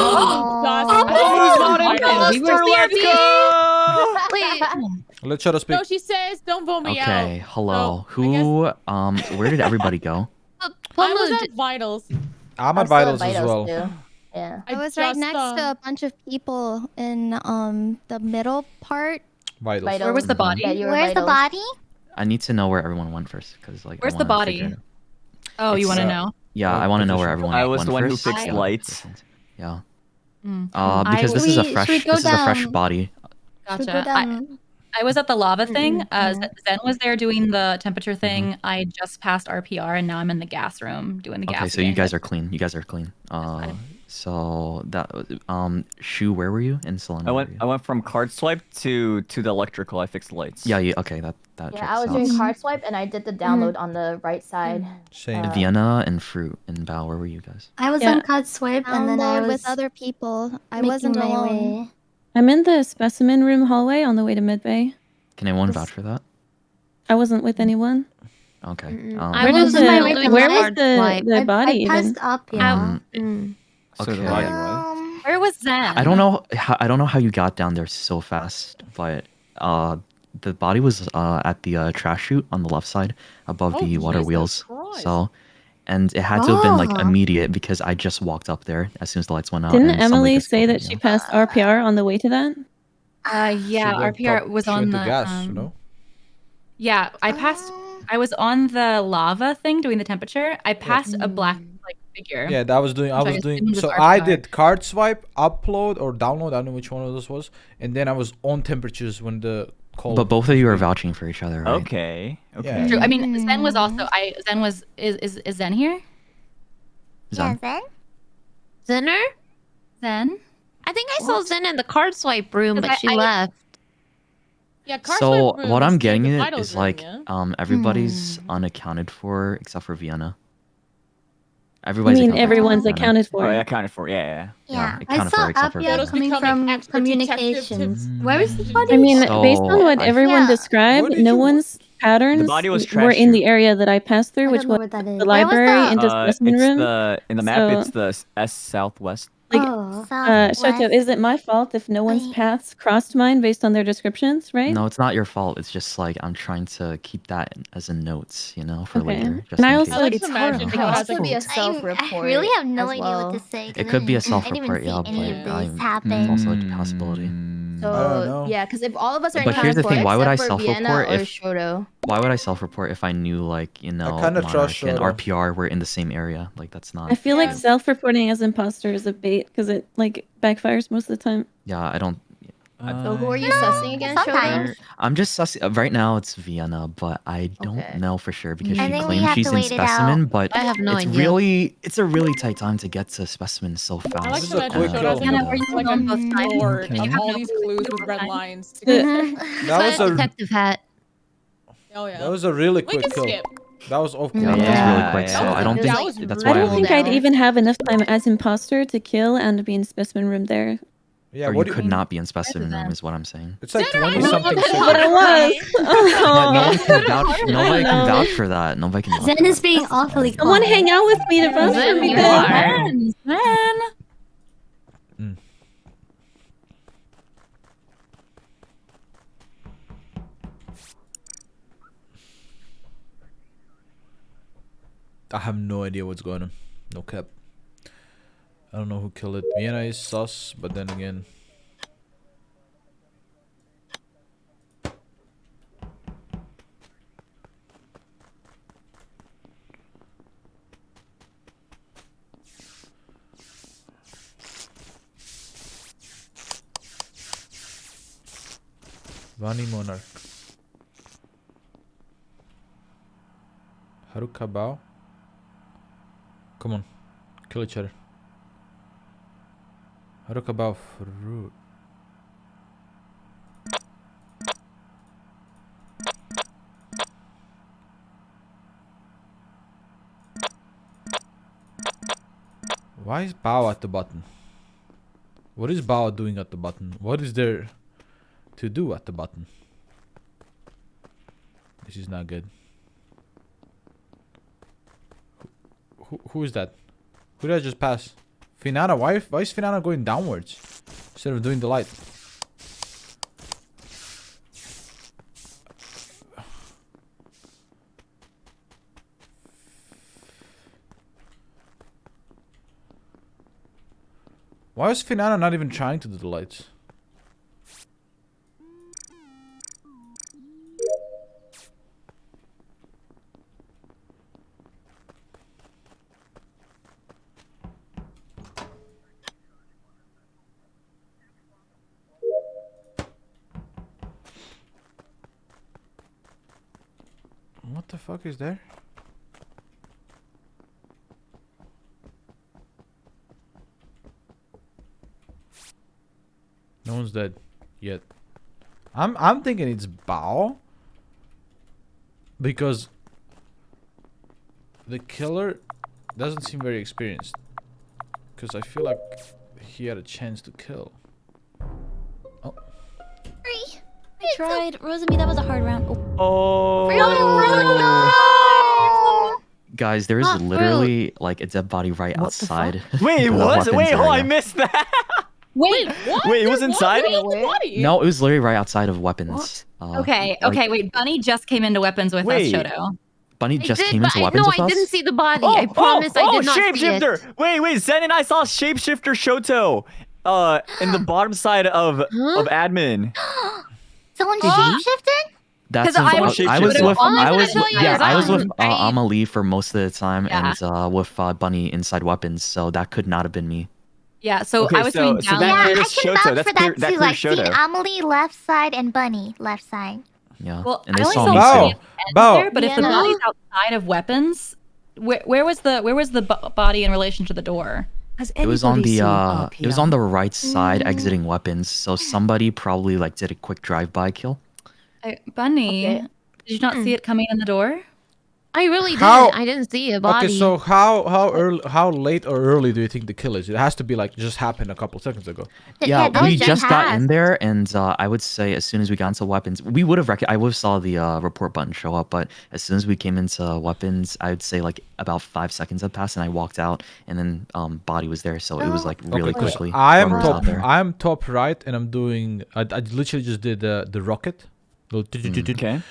Let's shut us speak. No, she says don't vote me out. Okay, hello. So, I Who where did everybody go? I was at vitals. I'm at vitals as well. Yeah. I was right just, next to a bunch of people in the middle part. Vitals. Where was the body? Yeah, you were Where's the vitals. body? I need to know where everyone went first, because like. Where's I the wanna body? figure it out. Oh, you It's, want to know? Yeah, I want to know where everyone I was went the one who first. fixed Yeah, lights. Yeah. Mm. Because this is a fresh. should we go This is a fresh down? body. Should we go Gotcha. down? I was at the lava thing. yeah. Zen was there doing the temperature thing. I just passed RPR and now I'm in the gas room doing the gas. Okay, so you again. guys are clean. You guys are clean. So that Shu, where were you in Selen? I went from card swipe to the electrical. I fixed the lights. Yeah. Okay. That Yeah, checks I was out. doing card swipe and I did the download on the right side. Same. Vienna and Froot and Bao, where were you guys? I was on card swipe and then I Download was with other people. I making wasn't my alone. way. I'm in the specimen room hallway on the way to Midway. Can anyone vouch for that? I wasn't with anyone. Okay. I Where was did still the doing where was card the swipe. body I even? passed up, yeah. Okay. the body was. Where was Zen? I don't know. I don't know how you got down there so fast, but the body was at the trash chute on the left side above the water wheels. So, and it had to have been like immediate because I just walked up there as soon as the lights went out. Didn't and somebody Emily just say told me, that she passed RPR on the way to that? Yeah, RPR was on the gas, no? Yeah, I passed. I was on the lava thing doing the temperature. I passed a black like figure. Yeah, that was doing. I which was doing. assumed was So I RPR. did card swipe, upload or download. I don't know which one of those was. And then I was on temperatures when the call. But both of you are vouching for each other, right? Okay. Yeah. True. I mean, Zen was also. Zen was. Is Zen here? Zen? Zen? Zenner? Zen? I think I saw Zen in the card swipe room, but she left. Yeah, card So swipe room what is I'm the getting at vitals is room, like yeah? everybody's unaccounted for except for Vienna. I Everybody's mean, accounted for everyone's Vienna. accounted for. Oh, yeah, accounted for. Yeah. Yeah, I accounted saw for except for Apia Vienna. coming from communications. Where is the body? I mean, based on what So, everyone Yeah. described, no one's patterns body was were trash in the chute. area that I passed through, I which don't know was where that is. the Where was library that? into specimen It's room. in the map. So- It's the S southwest. Like, Oh. Shoto, is it my fault if no one's paths crossed mine based on their descriptions, right? No, it's not your fault. It's just like I'm trying to keep that as in notes, you know, for Okay. later. Just And I in also case. like Just imagine It how could it has also like be a self-report. I really have no as idea well. what to say. 'cause It could be a I didn't self-report, see yeah, any of but this happen. it's also a possibility. So I don't know. yeah, because if all of us are But here's the accounted for, thing, why would I except for Vienna self-report or if- Shoto. Why would I self-report if I knew, like, you know, kinda trust Monarch and Shoto. RPR were in the same area? Like, that's not. I feel like self-reporting as imposter is a bait because it like backfires most of the time. Yeah, I don't. So who are you sussing again, Shoto? Sometimes. I'm just right now. It's Vienna, but I don't Okay. know for sure because I she think we claims have she's to in wait it out. specimen, but I have no it's idea. it's a really tight time to get to specimen so fast. I like This to is a imagine quick Shoto kill. has Vienna, were you like on a both sides? board Okay. of You have all no these clue clues both with red sides? lines. That was a Detective hat. Oh yeah. that was a really We quick can kill. skip. That was off. Yeah, camera. that was really quick. Yeah, So yeah. I don't That think was that's I why don't I think would. I'd even have enough time as imposter to kill and be in specimen room there. Yeah, Or you what do could not be in specimen room, is what I'm saying. It's like Zen, I 20 don't something. know seconds. But I was. Yeah, nobody can Oh. vouch. Nobody can vouch for that. Nobody can. Vouch Zen for is that. being awfully Someone quiet. hang out with me to vouch for Zen, me you then. are. Zen. I have no idea what's going on. No cap. I don't know who killed it. Vienna is sus, but then again. AmaLee Monarch. Haruka Bao. Come on. Kill each other. Haruka Bao Froot. Why is Bao at the button? What is Bao doing at the button? What is there to do at the button? This is not good. Who is that? Who did I just pass? Finana, why is Finana going downwards instead of doing the light? Why is Finana not even trying to do the lights? What the fuck is there? No one's dead yet. I'm thinking it's Bao because the killer doesn't seem very experienced. Because I feel like he had a chance to kill. Oh. I tried. Rosemi, that was a hard round. Oh. Guys, there is literally like a dead body right outside. Wait, the what? weapons Wait, hold on, I area. missed that. Wait, what? Wait, it was inside? No, it was literally right outside of weapons. Okay, like, okay, wait. Bunny just came into weapons with Wait. us, Shoto. Bunny just came but into weapons with I us? didn't see the body. Oh, I promise I did not see it. shapeshifter! Wait, Zen and I saw shapeshifter Shoto. In the bottom side of admin. Someone shapeshifted? That's 'Cause I was with AmaLee for most of the time and with Bunny inside weapons, so that could not have been me. Yeah, so Okay, I was so- doing so down that Yeah, clears I Shoto. can vouch That's for clear- that that too. clears Like, seen Shoto. AmaLee left side and Bunny left side. Yeah. Well, and I they only saw saw me Bunny too. there, but if the Vienna. body's outside of weapons, where was the body in relation to the door? It was on the right side exiting weapons, so somebody probably like did a quick drive-by kill. Bunny, did you not see it coming in the door? I really didn't. How- I didn't see a body. Okay, so how late or early do you think the kill is? It has to be like just happened a couple seconds ago. Yeah, we just got in there, and I would say as soon as we got into weapons, we would have I would have saw the report button show up, but as soon as we came into weapons, I would say like about 5 seconds had passed, and I walked out, and then body was there, so it was like really Okay, 'cause quickly. I'm whoever was out there. I'm top right, and I'm doing. I literally just did the rocket. Okay.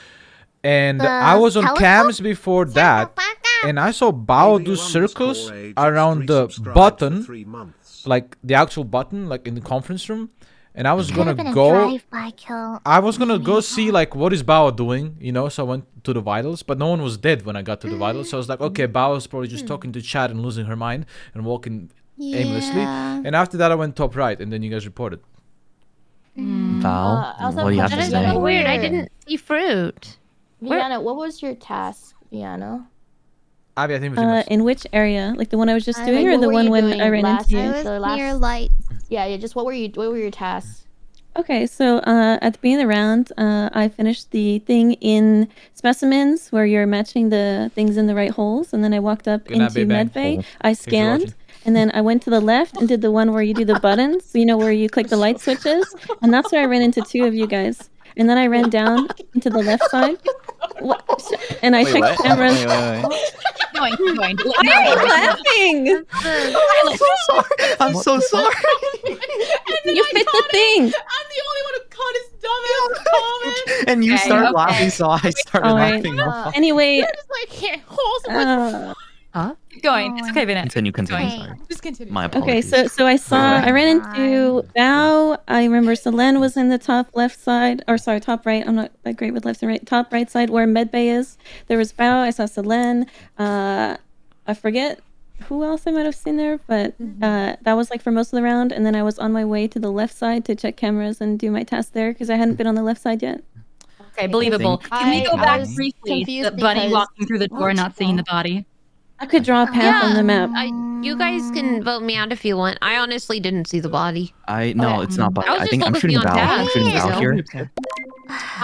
And The I was on teleport? cams before that, and I saw Bao do circles around the button, like the actual button, like in the conference room. And I was Could have gonna been a go. drive-by kill. I was gonna go see like what is Bao doing, you know. So I went to the vitals, but no one was dead when I got to the vitals. So I was like, okay, Bao is probably just talking to chat and losing her mind and walking aimlessly. Yeah. And after that, I went top right, and then you guys reported. Val, also what do you have to That is say? so weird. I didn't see fruit. Vienna, what was your task, Vienna? Abby, I think it was In which area? Like the one I was just doing, Like, or what the were one you when doing I ran last into you? time? So Near lights. Yeah. Just what were your tasks? Okay, so at the beginning of the round, I finished the thing in specimens where you're matching the things in the right holes, and then I walked up Good night, into baby. medbay. Cool. I Thanks for watching. scanned, and then I went to the left and did the one where you do the buttons, so you know where you click the light switches, and that's where I ran into two of you guys. And then I ran down into the left side, and I Wait, checked what? cameras. Keep going. Why are you laughing? I'm so sorry. You fit the thing. I'm the only one who caught his dumbass comment. And you Okay, start okay. laughing, so I started All right. laughing. Anyway, Just like here, holes in my. Keep going. It's okay, Vinette. Continue. Okay. Sorry. Just continue. My okay, apologies. so I ran into Bao. I remember Selen was in the top left side, or sorry, top right. I'm not that great with left and right. Top right side where medbay is. There was Bao. I saw Selen. I forget who else I might have seen there, but that was like for most of the round. And then I was on my way to the left side to check cameras and do my task there because I hadn't been on the left side yet. Okay, believable. Can we go I back was briefly to confused the bunny because- walking through the door and not seeing the body? I could draw a path on the map. You guys can vote me out if you want. I honestly didn't see the body. No, it's not. But I was I just think I'm focusing shooting on Val. I'm shooting tasks. Val here.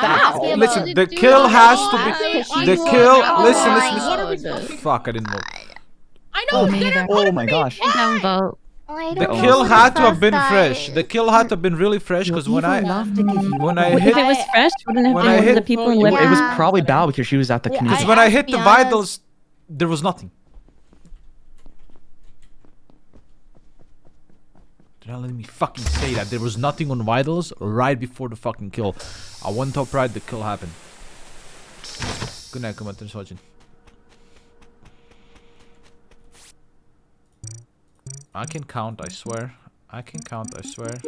Wow. Listen, the kill has to be. The kill. Listen. Fuck, I didn't vote. I know. Dinner Oh my gosh. Don't vote. The kill had to have been fresh. The kill had to have been really fresh because when I If it hit was fresh, wouldn't have when been I one of hit- the people in It weapons. was probably Bao because she was at the community. because when I hit the Vienna's- vitals, there was nothing. They're not letting me fucking say that. There was nothing on vitals right before the fucking kill. I went top right, the kill happened. Good night, Akuma. Thanks for watching. I can count, I swear. I can count, I swear.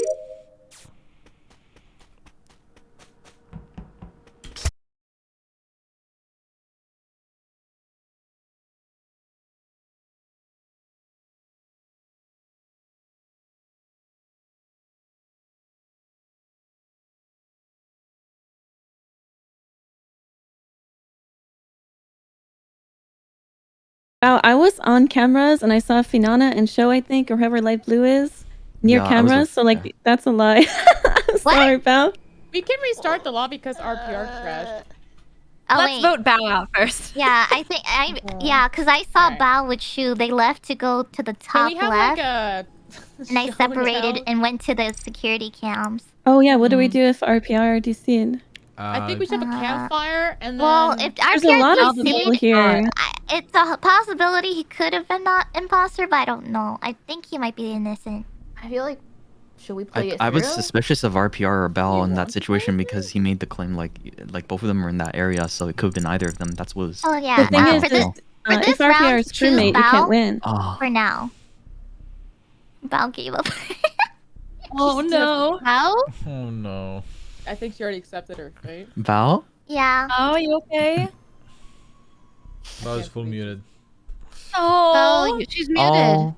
I was on cameras and I saw Finana and Shxtou, I think, or whoever light blue is, near Yeah, I was cameras. with- So like that's a lie. Sorry, Bao. We can restart the lobby because RPR crashed. Oh, Let's wait. vote Bao out first. Yeah, I think yeah, because I saw Bao with Shu. They left to go to the Can top we have left, like a and I show and separated tell? and went to the security cams. Oh yeah, what do we do if RPR DC'd? I think we should have a campfire and then. Well, if There's a RPR lot of DC'd, people here. it's a possibility he could have been not imposter, but I don't know. I think he might be innocent. I feel like should we play it I was through? suspicious of RPR or Bao in that situation because he made the claim like both of them were in that area, so it could have been either of them. That's what was. Oh yeah. The thing is, for this, if this RPR round, is choose crewmate, you Bao can't win. Oh. for now. Bao gave up. Oh no. Bao? Oh no. I think she already accepted her fate. Bao? Yeah. Oh, you okay? That was full muted. Oh, she's muted. Oh.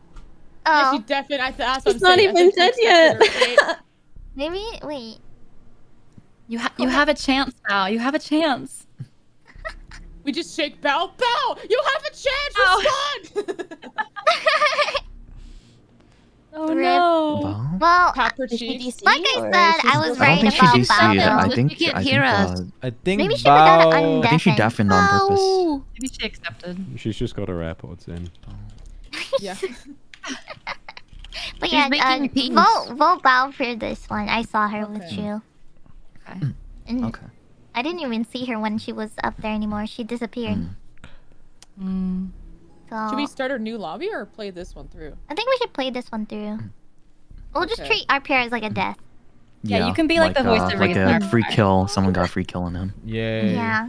Yeah, she definitely. That's what She's I'm not saying. I even think she dead accepted her yet. fate. Maybe wait. You have a chance, Bao. You have a chance. We just shake Bao. Bao, you have a chance. Respond. Oh Rip. no. Well, Pepper Did she cheese. DC like I or said, she's I was just- I don't right think she about DC'd. Bao. I though. think She can't I think hear us. I think Maybe she got an Bao. I think she undeafened. deafened on purpose. Maybe she accepted. She's just got her AirPods in. Yeah. But She's yeah, making peace. vote Bao for this one. I saw her with you. Okay. And Okay. I didn't even see her when she was up there anymore. She disappeared. So Should we start a new lobby or play this one through? I think we should play this one through. We'll just Okay. treat RPR as like a death. Yeah, you can be like the voice of like reason. a free kill. Someone got a free kill on him. Yay. Yeah.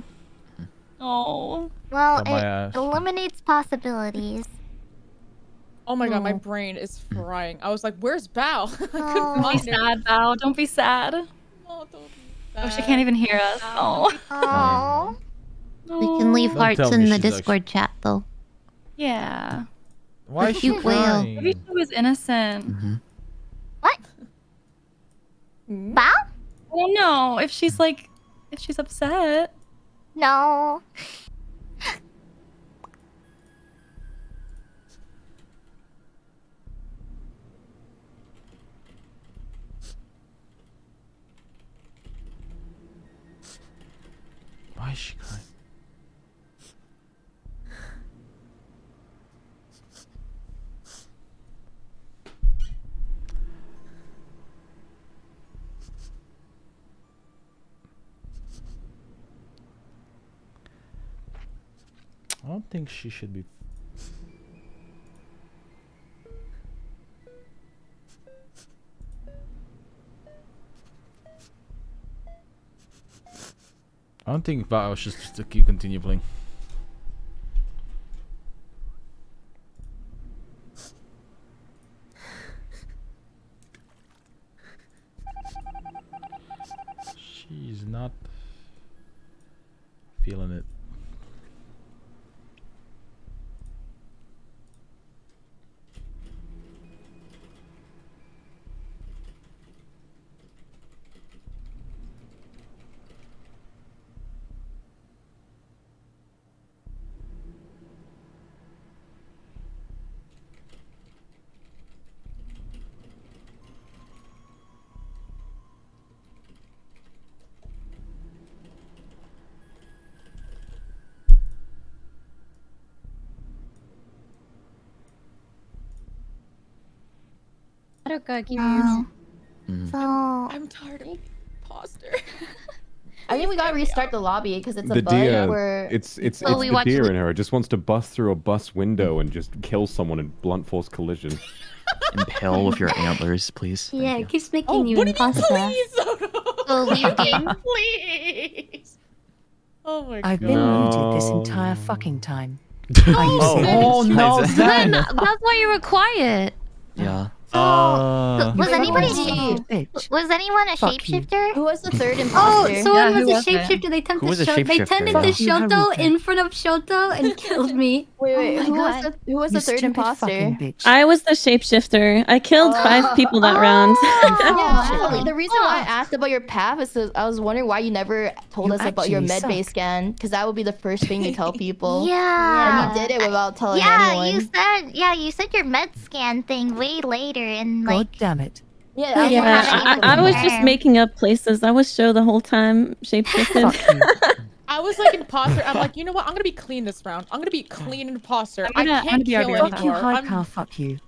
Oh. Well, Got my it ass. eliminates possibilities. Oh my god, my brain is frying. I was like, "Where's Bao?" I couldn't Oh. Don't be find her. sad, Bao. Don't be sad. Oh, don't be Oh, she sad. can't even hear us. Oh. Oh. We can leave Don't hearts tell in me the she's Discord chat though. Yeah. Why is she Cute whale. crying? Maybe she was innocent. What? Hmm? Bao? I don't know if she's like, if she's upset. No. Why is she crying? I don't think she should be. I don't think Bao should just keep continue playing. She's not feeling it. Haruka, keep So I'm tired of being imposter. I think we gotta restart the lobby because it's a The bug deer, where it's Well, we the watched deer the- in her. It just wants to bust through a bus window and just kill someone in blunt force collision. Impale with your antlers, please. yeah, Thank it keeps making Oh, you what do you mean, imposter. please? So leave game. Please. Oh my I've god. been No. muted this entire fucking time. Oh, Oh, Zen, Zen. that's why you were quiet. Yeah. Was anyone a shapeshifter? Who was the third Oh, imposter? someone who was a shapeshifter. They turned Who was a They turned into shapeshifter? Shoto in front of Shoto and killed me. Wait, Oh my God. who was the third imposter? I was the shapeshifter. I killed 5 people that round. Actually, the reason why I asked about your path is because I was wondering why you never told us about your actually medbay scan, because that would be the first thing you tell people. Yeah. And you did it without telling Yeah, anyone. you said your med scan thing way later, and like. God damn it. Yeah, I was just making up places. I was show the whole time shapeshifted. I was like imposter. I'm like, you know what? I'm gonna be clean this round. I'm gonna be clean imposter. I can't kill anymore. Fuck you, high car, fuck you.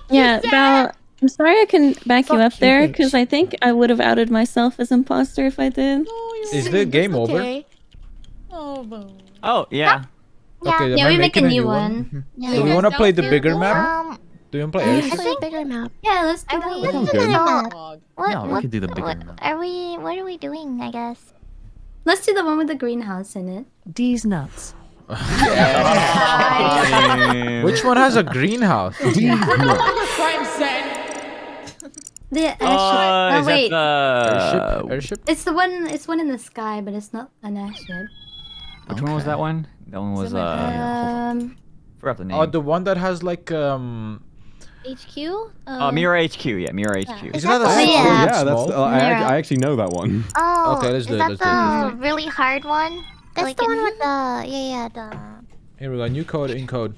Yeah, Bao, I'm sorry I couldn't back you up there because I think I would have outed myself as imposter if I did. Is the game over? Oh, yeah. Okay, Yeah, am I we make a making new one. Do we want to play the bigger map? Do you want to play airship? Play a bigger map. Yeah, let's do that. Okay. No, we could do the bigger map. What are we doing, I guess? Let's do the one with the greenhouse in it. D's nuts. Which one has a greenhouse? The airship. Is wait. that the... Airship? It's the one. It's one in the sky, but it's not an airship. Which one was that one? That one was, forgot the name. Oh, the one that has like HQ? Mirror HQ, yeah, Mirror HQ. Isn't that a Oh, yeah, small? that's. I actually know that one. Oh, Okay, let's do it, is let's that do the really hard one? That's the one with the Here we go. New code, in code.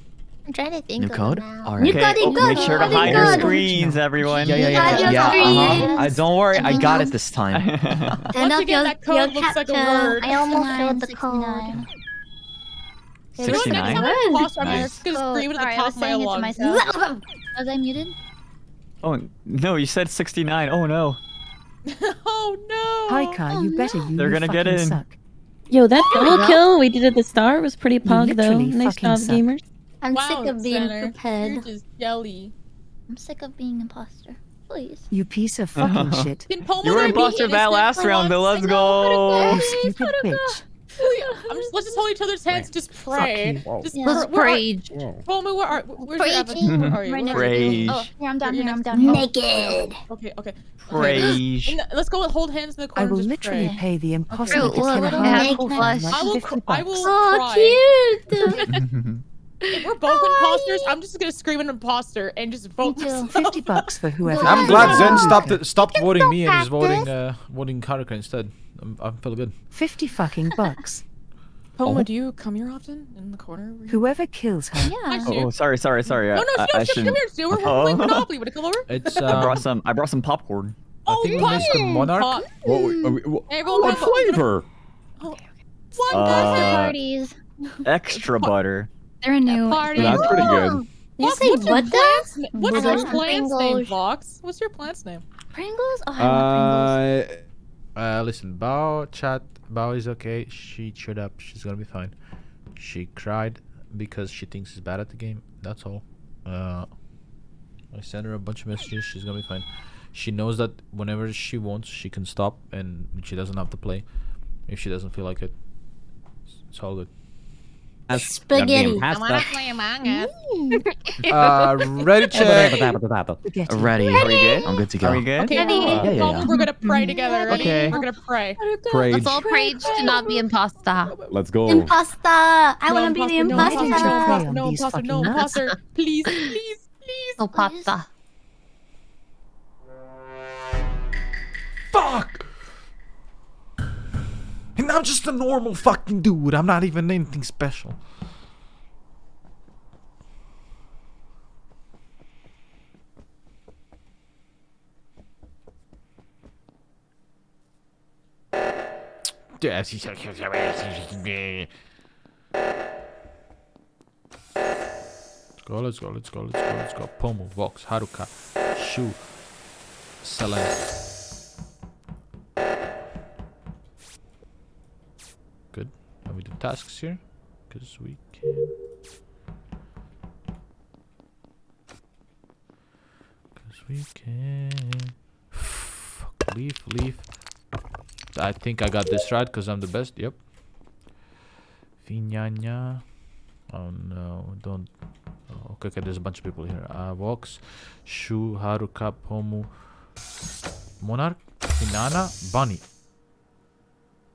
I'm trying to think New of code? it now. Alright. Make sure to hide your screens, everyone. Yeah. Don't worry, I got it this time. Turn off your capture. I almost showed the code. 69? I'm Nice. just gonna scream at the Sorry, I top was of my saying it to lungs. myself. Was I muted? Oh, no, you said 69. Oh, no. Oh no! High car, you better you They're gonna get fucking in. suck. Yo, that double kill we did at the start was pretty pog though. literally Nice fucking job, suck. gamers. I'm Wow, sick of being Center. prepared. You're just jelly. I'm sick of being imposter. Please. You piece of fucking shit. Can Pomu You were Rainpuff imposter be that innocent last for round, though. once? Let's go. You stupid bitch. Let's just hold each other's hands and just pray. you. Just Let's rage. rage. Pomu, where's your Praying. Where are you? Right next Where are to you? Rage. Oh, Here, I'm down you're here. I'm next- down here. Naked. Okay. Rage. Let's go hold hands in the I corner. will and just literally pray. pay the imposter Fruit, to look, kill a it high has car blush. like I will 50 I bucks. will Oh, cry. cute. If we're both imposters, I'm just gonna scream an imposter and just vote. Me too. 50 bucks for whoever. I'm glad Zen voted. stopped voting me and is practice. voting Haruka instead. I feel good. 50 fucking bucks. Pomu, do you come here often in the corner? Whoever kills her. Yeah. Oh, sorry. No, I she don't. Come shouldn't. here. We're playing Monopoly. Wanna come over? It's I brought some popcorn. Oh, think it's the Monarch. Everyone What come- flavor? What Parties. Extra butter. They're new. party? That's pretty good. You say What's your what plant's name? What's your Pringles. plant's name, Vox? What's your plant's name? Pringles? Oh, I love Pringles. Listen, Bao is okay. She shut up. She's gonna be fine. She cried because she thinks she's bad at the game. That's all. I sent her a bunch of messages. She's gonna be fine. She knows that whenever she wants, she can stop and she doesn't have to play if she doesn't feel like it. It's all good. Spaghetti. I wanna play Among Us. Ready, check. Ready. Are we good? I'm good to go. Are we good? Okay, Yeah. we're gonna pray together. Ready? Okay. We're gonna pray. Rage. Let's all rage to not be imposter. Let's go. Imposter. I want to be the No imposter. imposter. No These imposter. fucking No nuts. imposter. Please. No pasta. Fuck! And I'm just a normal fucking dude. I'm not even anything special. Let's go. Pomu, Vox, Haruka, Shu, Selen. Good. Now we do tasks here, because we can. Fuck, leave. I think I got this right, because I'm the best. Yep. Finana. Oh no, don't. Oh, okay, there's a bunch of people here. Vox, Shu, Haruka, Pomu, Monarch, Finana, Bunny.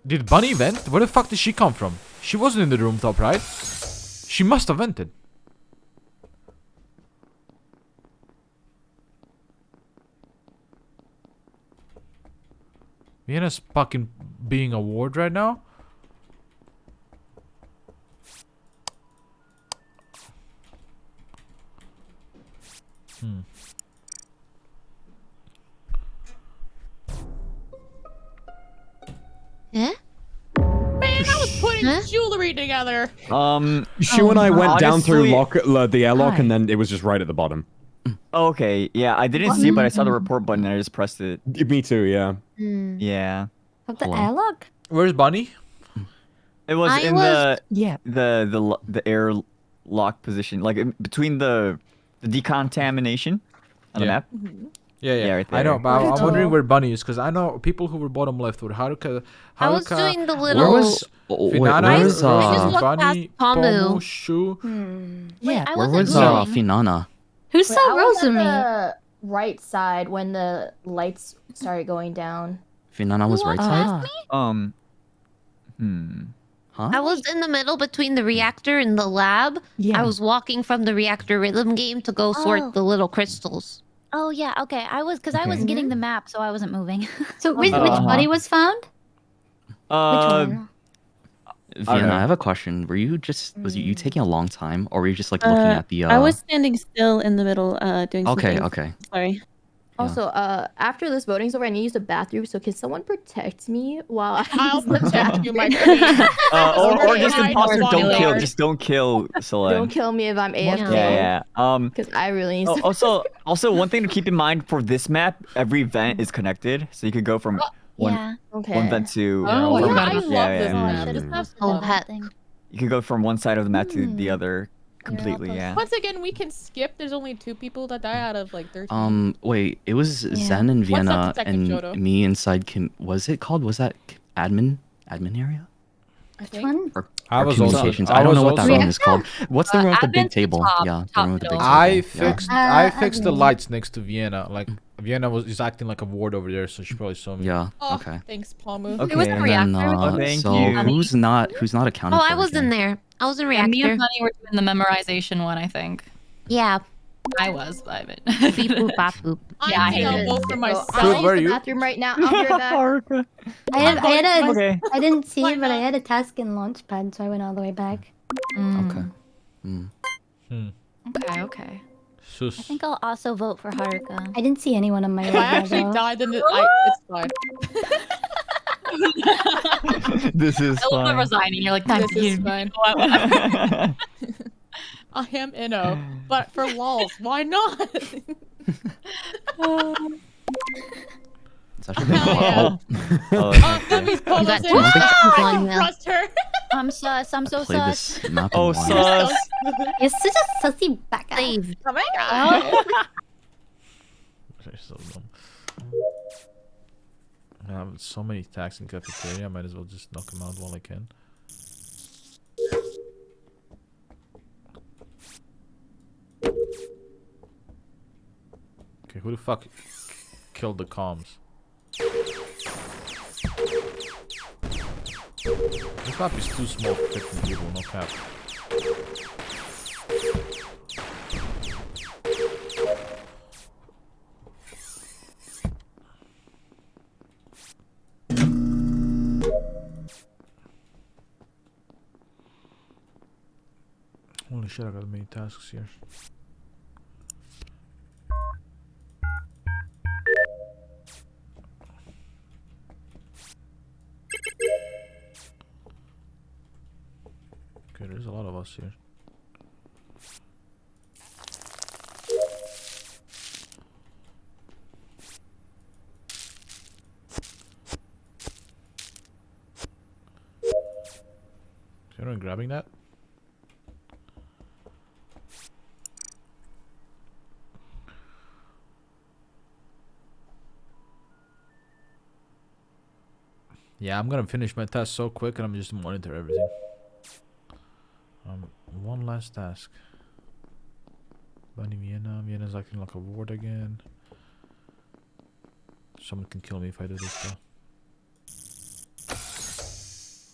Did Bunny vent? Where the fuck did she come from? She wasn't in the room top, right? She must have vented. Vienna's fucking being a ward right now. Yeah? Man, I was putting jewelry together. Shu and I went down through honestly- the airlock, and then it was just right at the bottom. Okay, yeah, I didn't see it, but I saw the report button and I just pressed it. Me too, yeah. Yeah. Of the airlock? Where's Bunny? It was I in was- the air lock position, like between the decontamination on the map. Yeah. right I know, there. but I'm wondering where Bunny is, because I know people who were bottom left were Haruka. I was doing the little. Where was Finana, where was I just walked Bunny, past Pomu. Pomu, Shu. Wait, I where wasn't was moving. Finana? Who Wait, saw I was at Rosemi? the right side when the lights started going down. Finana was right side. Huh? I was in the middle between the reactor and the lab. Yeah. I was walking from the reactor rhythm game to go Oh. sort the little crystals. Oh yeah, okay. I was because I was getting the map, so I wasn't moving. So which body was found? Which one? Vienna, I have a question. Were you just was you taking a long time, or were you just like looking at the? I was standing still in the middle, doing Okay, something. okay. Sorry. Also, after this voting's over, I need to use the bathroom. So can someone protect me while I I'll use the protect you, my bathroom? queen. Or just I imposter, know don't kill. Lord. Just don't kill Selen. Don't kill me if I'm AFK. Yeah. Because I really need to. Also, one thing to keep in mind for this map, every vent is connected, so you could go from one vent to Oh, from yeah, I vent- love this map. Should have That's stopped Oh, the heck. thing. You could go from one side of the map to the other completely. Yeah. Once again, we can skip. There's only 2 people that die out of like 13. Wait, it was Zen and What's Vienna up, Detective and Shoto? me inside. Was that admin area? I think. One? Or I was communications? also- I don't know I what was that room also- is called. What's the room with the big admin's the table? top- Yeah, the top room with the big middle. table. I yeah. fixed the admin. lights next to Vienna. Like Vienna is acting like a ward over there, so she probably saw me. Yeah. Oh, Okay. thanks, Pomu. Okay. It was the And then, reactor. thank so you. who's not accounted Oh, for? I was in again? there. I was in Yeah, me reactor. and Bunny were doing the memorization one, I think. Yeah. I was, but Beep boop bop boop. Yeah, I I'm hated gonna it. vote for myself. Froot, I'll where use are the you? bathroom right now. I'll be right back. Okay. I didn't see it, but I had a task in Launchpad, so I went all the way back. Okay. Okay. Sus. I think I'll also vote for Haruka. I didn't see anyone on my If I radar, actually though. died, then it's fine. This is I love fine. resigning. You're like, This is fine. I am Inno, but for lols, why not? It's actually been Hell that means Pomu's got in. two I on can now. trust her. I'm sus. I'm so played sus. this map. Oh, in one. sus. You're such a sussy baka. Saved. Oh my god. They're so dumb. I have so many attacks in cafeteria. I might as well just knock them out while I can. Okay, who the fuck killed the comms? This map is too small for 15 people, no cap. Holy shit, I got many tasks here. Okay, there's a lot of us here. Is anyone grabbing that? Yeah, I'm gonna finish my task so quick and I'm just monitor everything. One last task. Bunny Vienna. Vienna's acting like a ward again. Someone can kill me if I do this though.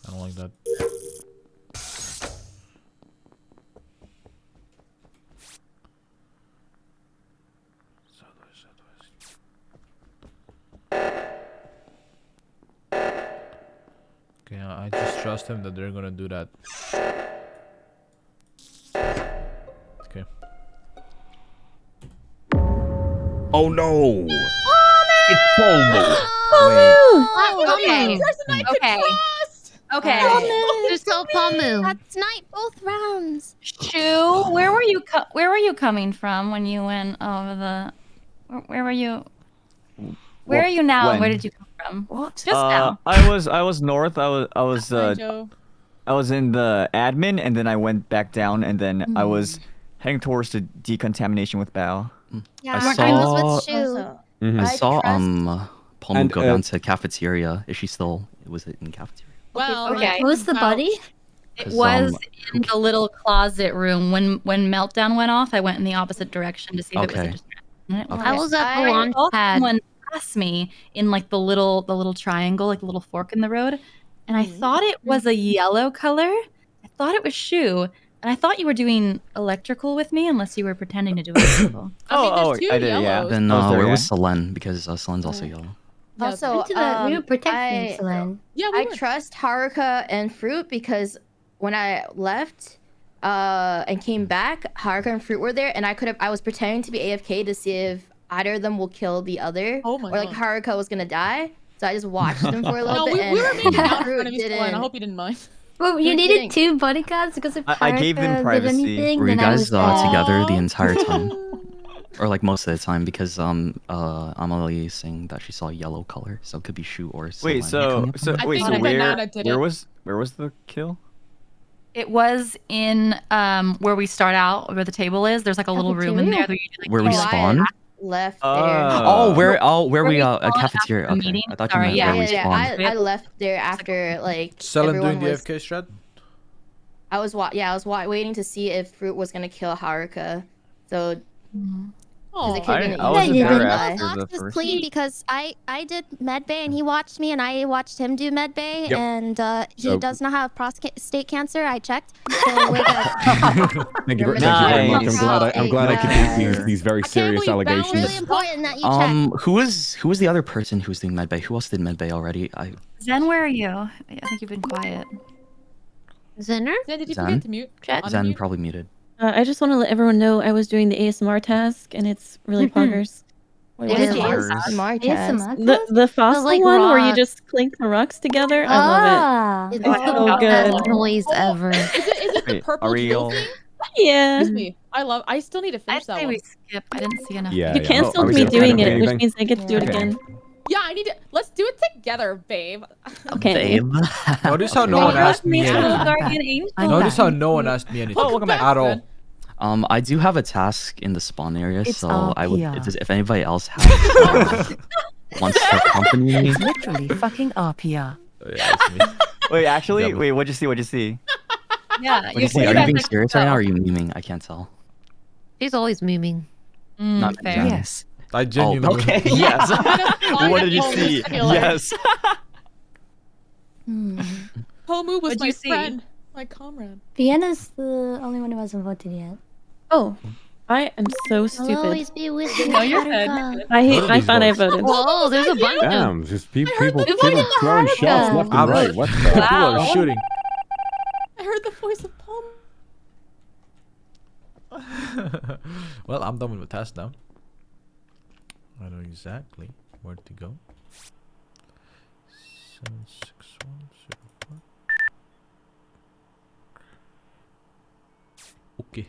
I don't like that. Okay, I just trust him that they're gonna do that. Okay. Oh no! It's Pomu! Okay. Okay. Just tell Pomu. That's night both rounds. Shu, where were you coming from when you went over the? Where were you? Where are you now? When? And where did you come from? What? Just now. I was north. I was Joe. I was in the admin, and then I went back down, and then I was heading towards the decontamination with Bao. Yeah, I I was with Shu. I saw Pomu go down to cafeteria. Is she still? Was it in cafeteria? Well, Okay. What was the body? It was in the little closet room. When Meltdown went off, I went in the opposite direction to see if it was a distraction. I was at the launch pad. Someone passed me in like the little triangle, like the little fork in the road, and I thought it was a yellow color. I thought it was Shu, and I thought you were doing electrical with me, unless you were pretending to do electrical. I did, yeah. Then there, where yeah. was Selen? Because Selen's also yellow. Also, we were protecting Selen. Yeah, I trust Haruka and Froot because when I left and came back, Haruka and Froot were there, and I was pretending to be AFK to see if either of them will kill the other, or like Haruka was gonna die. So I just watched them for a little bit. We were making out in Froot front of you, Selen. I didn't. hope you didn't mind. Well, you needed 2 bodyguards because if I gave them Haruka privacy. did anything, Were you then I guys was together the entire time? Or like most of the time, because AmaLee is saying that she saw a yellow color, so it could be Shu or Selen. Wait, so where was the kill? It was in where we start out, where the table is. There's like a little room in there Where we spawn? Left there. Where we a cafeteria. Okay, I thought you meant where we spawned. I left there after like Selen everyone doing the was. FK strat? I was waiting to see if Froot was gonna kill Haruka. So. Oh, I wasn't there after Fox the was first. clean because I did medbay and he watched me and I watched him do medbay and he does not have prostate cancer. I checked. So we're good. Thank you very much. I'm glad I could do these very serious allegations. Really important that you check. Who was the other person who was doing medbay? Who else did medbay already? Zen, where are you? I think you've been quiet. Zener? Zen, did you Zen? forget to mute? Zen probably muted. I just want to let everyone know I was doing the ASMR task, and it's really poggers. What is ASMR task? The fossil like one where you rock. just clink the rocks together. I love it. It's It's so the good. best noise ever. Is it the purple jewel thing? Yeah. Excuse me. I still need to finish that say one. we skip. I didn't see enough. You canceled me doing it, which means I get to do it again. Yeah, I need to. Let's do it together, babe. Okay. Notice how no one asked me anything. Notice how no one asked me anything. Oh, welcome back, at all. I do have a task in the spawn area, It's so I would RPR. if anybody else has wants to accompany me. It's literally fucking RPR. Wait, actually, what'd you see? What'd you see? Yeah. Are you being serious right now, or are you memeing? I can't tell. He's always memeing. Not fair. Yes. I genuinely. Okay. Yes. What did you see? Yes. Pomu was What'd my you see? friend, my comrade. Vienna's the only one who hasn't voted yet. Oh, I am so I'll stupid. always be with you. No, you're Haruka. good. I thought I voted. Whoa, there's a bunch of Damn, just people voted throwing Haruka. shots left and right. What the? People are shooting. I heard the voice of Pomu. Well, I'm done with the task now. I know exactly where to go. 76104. Okay.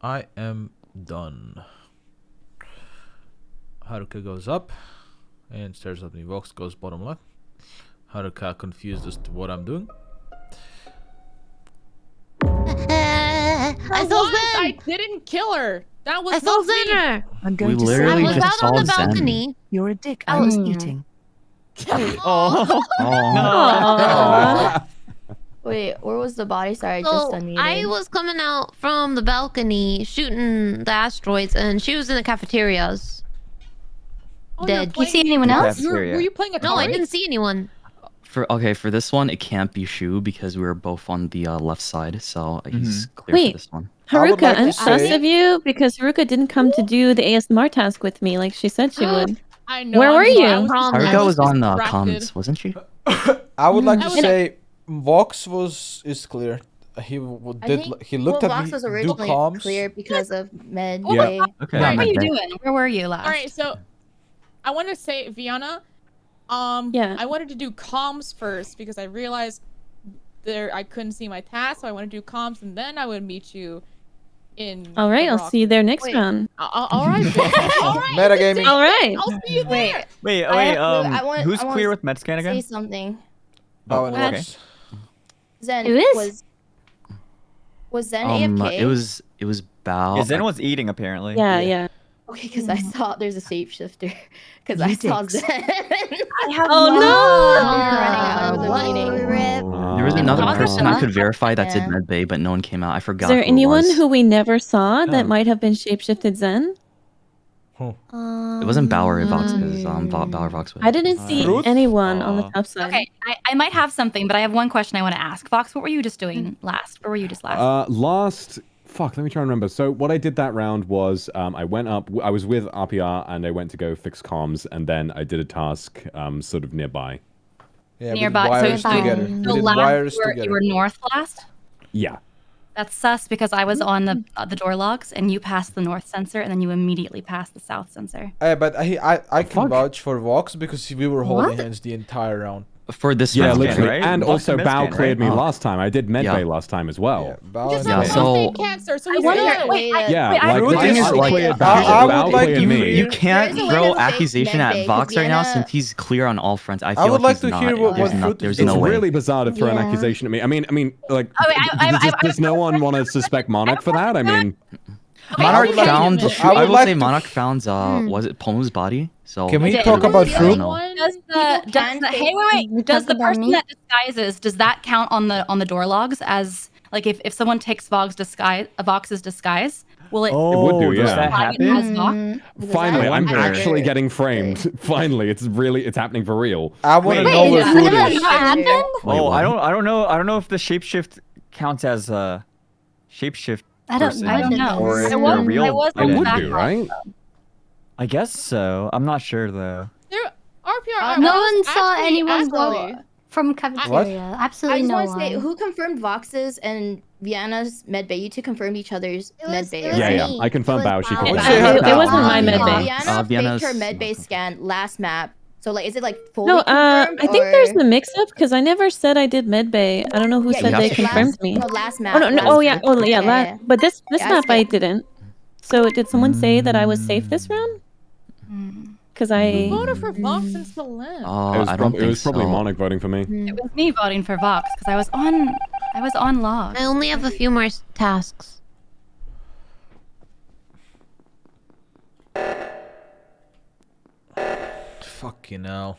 I am done. Haruka goes up and stares at me. Vox goes bottom left. Haruka confused as to what I'm doing. I saw Zen. I didn't kill her. That was I saw not me. Zener. I'm going We to literally I was just out on saw the Zen. balcony. You're a dick. I was Oh. eating. Oh. No. Wait, where was the body? Sorry, I just So unmuted. I was coming out from the balcony shooting the asteroids, and she was in the cafeterias. Dead. You see anyone else? Were you playing a No, I card? didn't see anyone. For this one, it can't be Shu because we were both on the left side, so he's clear Wait. for this one. Haruka, like to I'm sus say- of you because Haruka didn't come to do the ASMR task with me like she said she would. I know. Where I'm were sorry, you? I was Haruka was on distracted. comms, wasn't she? I would like to I would- say Vox is clear. He I think, he looked well, at Vox me was do originally comms. clear because of med Yeah. bay. Okay. What were you Medbay. doing? Where were you last? All right, so I want to say, Vienna. Yeah. I wanted to do comms first because I realized I couldn't see my task, so I want to do comms, and then I would meet you in. All right, the I'll rock. see you there next Wait. round. All right. All right. Metagaming. All right. I'll see you there. Wait, who's I want clear to with Medscan again? Say something. Oh, and okay. Vox. Zen Who is? was Zen AFK? It was Bao. Yeah, Zen was eating apparently. Yeah. Okay, because I saw there's a shapeshifter. Because I saw Zen. I have Oh running out of the What? meeting. There was another Imposter person I Shot? could verify that Yeah. did medbay, but no one came out. I forgot. Is there who it anyone was. who we never saw that Oh. might have been shapeshifted Zen? It wasn't Bauer or Vox, because Bauer Vox was. I didn't see Fruit? anyone on the top side. Okay, I might have something, but I have one question I want to ask. Fox, what were you just doing last? Where were you just last? Fuck, let me try and remember. So what I did that round was I went up, I was with RPR and I went to go fix comms and then I did a task sort of nearby. Yeah, Nearby. we did wires So together. So We did last wires you together. were north last? Yeah. That's sus because I was on the door logs and you passed the north sensor and then you immediately passed the south sensor. But I can Fuck. vouch for Vox because we were holding What? hands the entire round. For this Yeah, round, literally. right? And Vox also and Bao Medscan, cleared right? me Oh. last time. I did medbay Yeah. last time as well. Yeah, Bao Just and have Yeah, a so- prostate cancer, so he's wonder- good. Wait, Yeah, I like Fruit the thing is is like cleared. Bao I would Bao like cleared to me. hear- You can't There's a way throw to fake accusation medbay, at 'cause Vox right now Vienna- since he's clear on all fronts. I I feel would like like he's to not. hear what There's Fruit there's is no It's way. really bizarre to throw an Yeah. accusation at me. I mean, like, Oh, wait, does no one want to suspect Monarch for that? I mean, Monarch would like to- found. I I would will like say to- Monarch found. Was it Pomu's body? So Can we Okay. talk about The Fruit? only one Does people the can hey fake- wait does talk the about person me? that disguises does that count on the door logs as like if someone takes Vox's disguise will it It would do, does yeah. that flag it happen? as Vox? finally, I'm wonder. actually getting framed. Finally, it's happening for real. I want to Wait, know Wait, where did Fruit that is. not happen? Oh, what? I don't know if the shapeshift counts as a shapeshift. I don't person. know. I don't know. Or if I was- they're real I was It on the would back do, right? I guess so. I'm not sure though. There, RPR. No I was one saw actually anyone actually- go from cafeteria. I Absolutely just no want to say, one. who confirmed Vox's and Vienna's medbay? You two confirmed each other's medbay. it was Yeah, me. I confirm It was Bao. She Bao. confirmed. What'd you say, It wasn't my Yeah. medbay. Vienna Vienna's- faked her medbay scan last map. So like, is it like fully No, I confirmed? think or... there's a mix-up because I never said I did medbay. I don't know who Yeah, said you they have to confirmed last, me. No, last map. Oh no, no, last oh yeah, map. oh yeah, yeah. but this Yeah, I map I skipped. didn't. So did someone say that I was safe this round? Because I Voted for Vox and Selen. Oh, I don't think It was probably so. Monarch voting for me. It was me voting for Vox because I was on log. I only have a few more tasks. Fucking hell.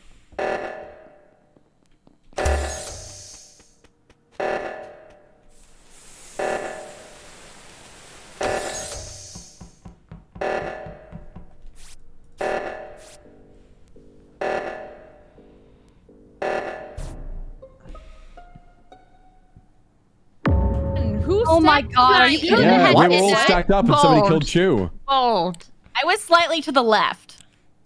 Who Oh my stacked god, are you Right, kidding Yeah, me? What we were is all it? stacked up and somebody Bold. killed Chu. Bold. I was slightly to the left.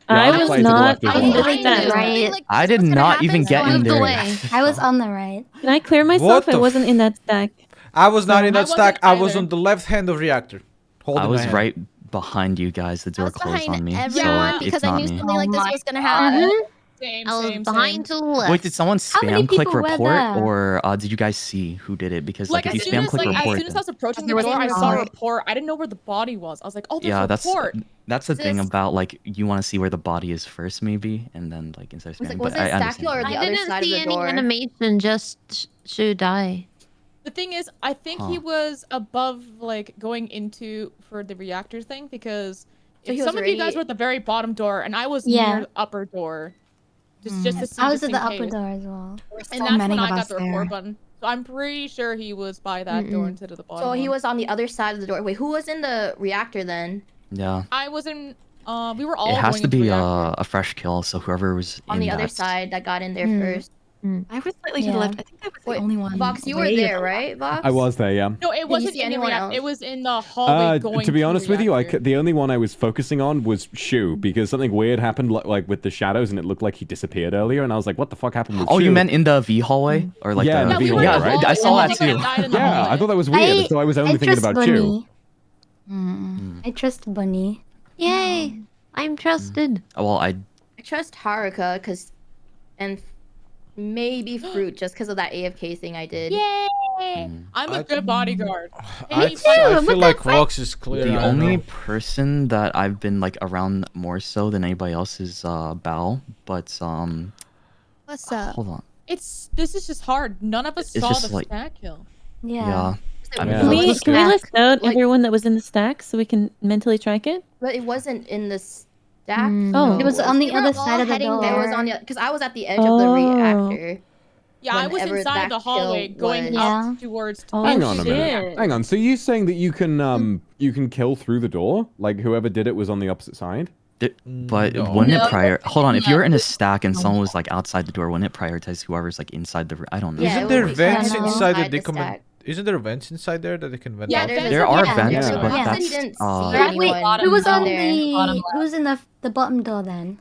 Yeah, I I'm was slightly to the not left as on well. this Right. deck. Right. I did not even get in Moved there. away. I was on the right. Can I clear What myself? I the wasn't in that stack. I was not in I that stack. wasn't I was either. on the left hand of reactor. Holding I my was hand. right behind you guys. The I door was closed behind on me, everyone so because it's I not knew me. something like this my was gonna happen. Same, I was same, behind same. to the left. Wait, did someone many spam click people were report, there? or did you guys see who did it? Because like, if you spam click as report, soon as I was approaching the There was door, a I saw a report. report. I didn't know where the body was. I was like, oh, there's yeah, a that's report. the thing this- about like you want to see where the body is first, maybe, and then like instead of Was spamming. it- was But it I Sakura understand. or the I other didn't side of see the any door? animation, just Shxtou die. The thing is, I think he Huh. was above, like, going into for the reactor thing because So he if was some of you guys already- were at the very bottom door and I was Yeah. near the upper door Just to see. I was just at the in upper case. door as well. And that's when I got the report button. So I'm pretty sure he was by that door instead of the bottom. So he one. was on the other side of the door. Wait, who was in the reactor then? Yeah. I was in. We were all. It has going to into be reactor. a fresh kill, so whoever was On in the other that- side that got in there first. I was slightly to the left. I think I was the only one. Vox, you were way there, to the right, Vox? I was there, yeah. No, it you wasn't see in the anyone reactor. else? It was in the hallway going. To be honest with you, reactor. the only one I was focusing on was Shu, because something weird happened like with the shadows, and it looked like he disappeared earlier, and I was like, what the fuck happened with Oh, Shu? you meant in the V hallway? Or like yeah, the the V hallway, yeah, right? I saw that too. Yeah, I thought that was weird, so I was only thinking trust about Shu. Bunny. I trust Bunny. Yay! I'm trusted. Well, I trust Haruka and maybe Froot just because of that AFK thing I did. Yay! I'm a good bodyguard. I feel like Vox is clear. The I don't only know. person that I've been like around more so than anybody else is Bao, but What's up? hold on. This is just hard. None of us It's saw just the like- stack kill. Yeah. I mean, Can we list out Like- everyone that was in the stack so we can mentally track it? But it wasn't in the stack. Oh. It was on the We were other all side of the heading door. there. It was on the because I was at the edge of the reactor. Yeah, I was whenever inside that the hallway kill going was. up towards. Hang on a minute. Hang on. So you saying that you can kill through the door? Like whoever did it was on the opposite side? But No. wouldn't No. it prior? Hold on, if you're in a stack and someone was like outside the door, wouldn't it prioritize whoever's like inside the? I don't know. Isn't there vents inside inside the the decommission? stack. Isn't there vents inside there that they can vent Yeah, out? There are vents, Yeah. but Yeah. that's didn't see Wait, anyone who was down on there. the? Who was in the bottom door then?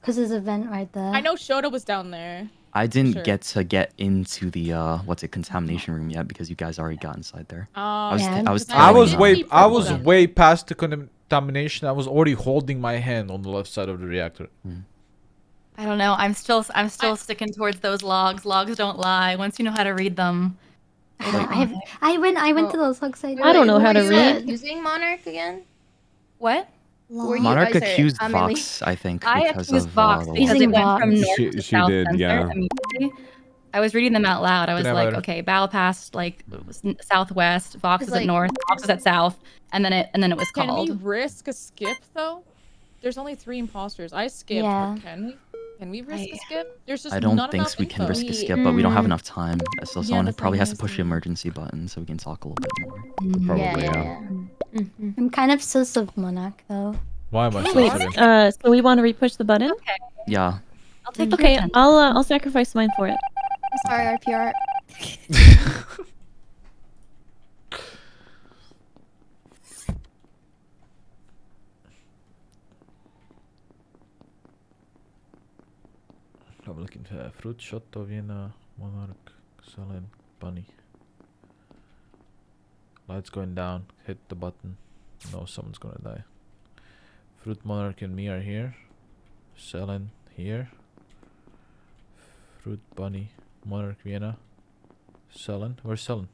Because there's a vent right there. I know Shoto was down there. I didn't Sure. get into the contamination room yet because you guys already got inside there. I was Yeah, I was I was telling, I was way past the contamination. I was already holding my hand on the left side of the reactor. I don't know. I'm still sticking towards those logs. Logs don't lie. Once you know how to read them. I went to those logs. I don't know how to read. Using Monarch again? What? Were you- Monarch sorry, accused AmaLee. Vox, I think, I because accused of Vox the because log. it went from north She to south did, center yeah. immediately. I was reading them out loud. I was Can I like, have a- okay, Bao passed like southwest, Vox is It's at like- north, Vox is at south, and then it was Can we called. risk a skip though? There's only 3 imposters. I skipped. Yeah. But can we risk a skip? There's just I don't not think enough we can info. risk a skip, but we don't have Mm. enough time. So Yeah, someone the probably thing has to is, push the emergency button so we can talk a little bit more. Probably, yeah. I'm kind of sus of Monarch though. Why am I so Wait, serious? so we want to repush the button? Yeah. I'll take Okay, your I'll sacrifice mine for it. I'm sorry, RPR. I'm looking for Froot, Shoto, Vienna, Monarch, Selen, Bunny. Lights going down. Hit the button. No, someone's gonna die. Froot, Monarch, and me are here. Selen here. Froot, Bunny, Monarch, Vienna. Selen. Where's Selen?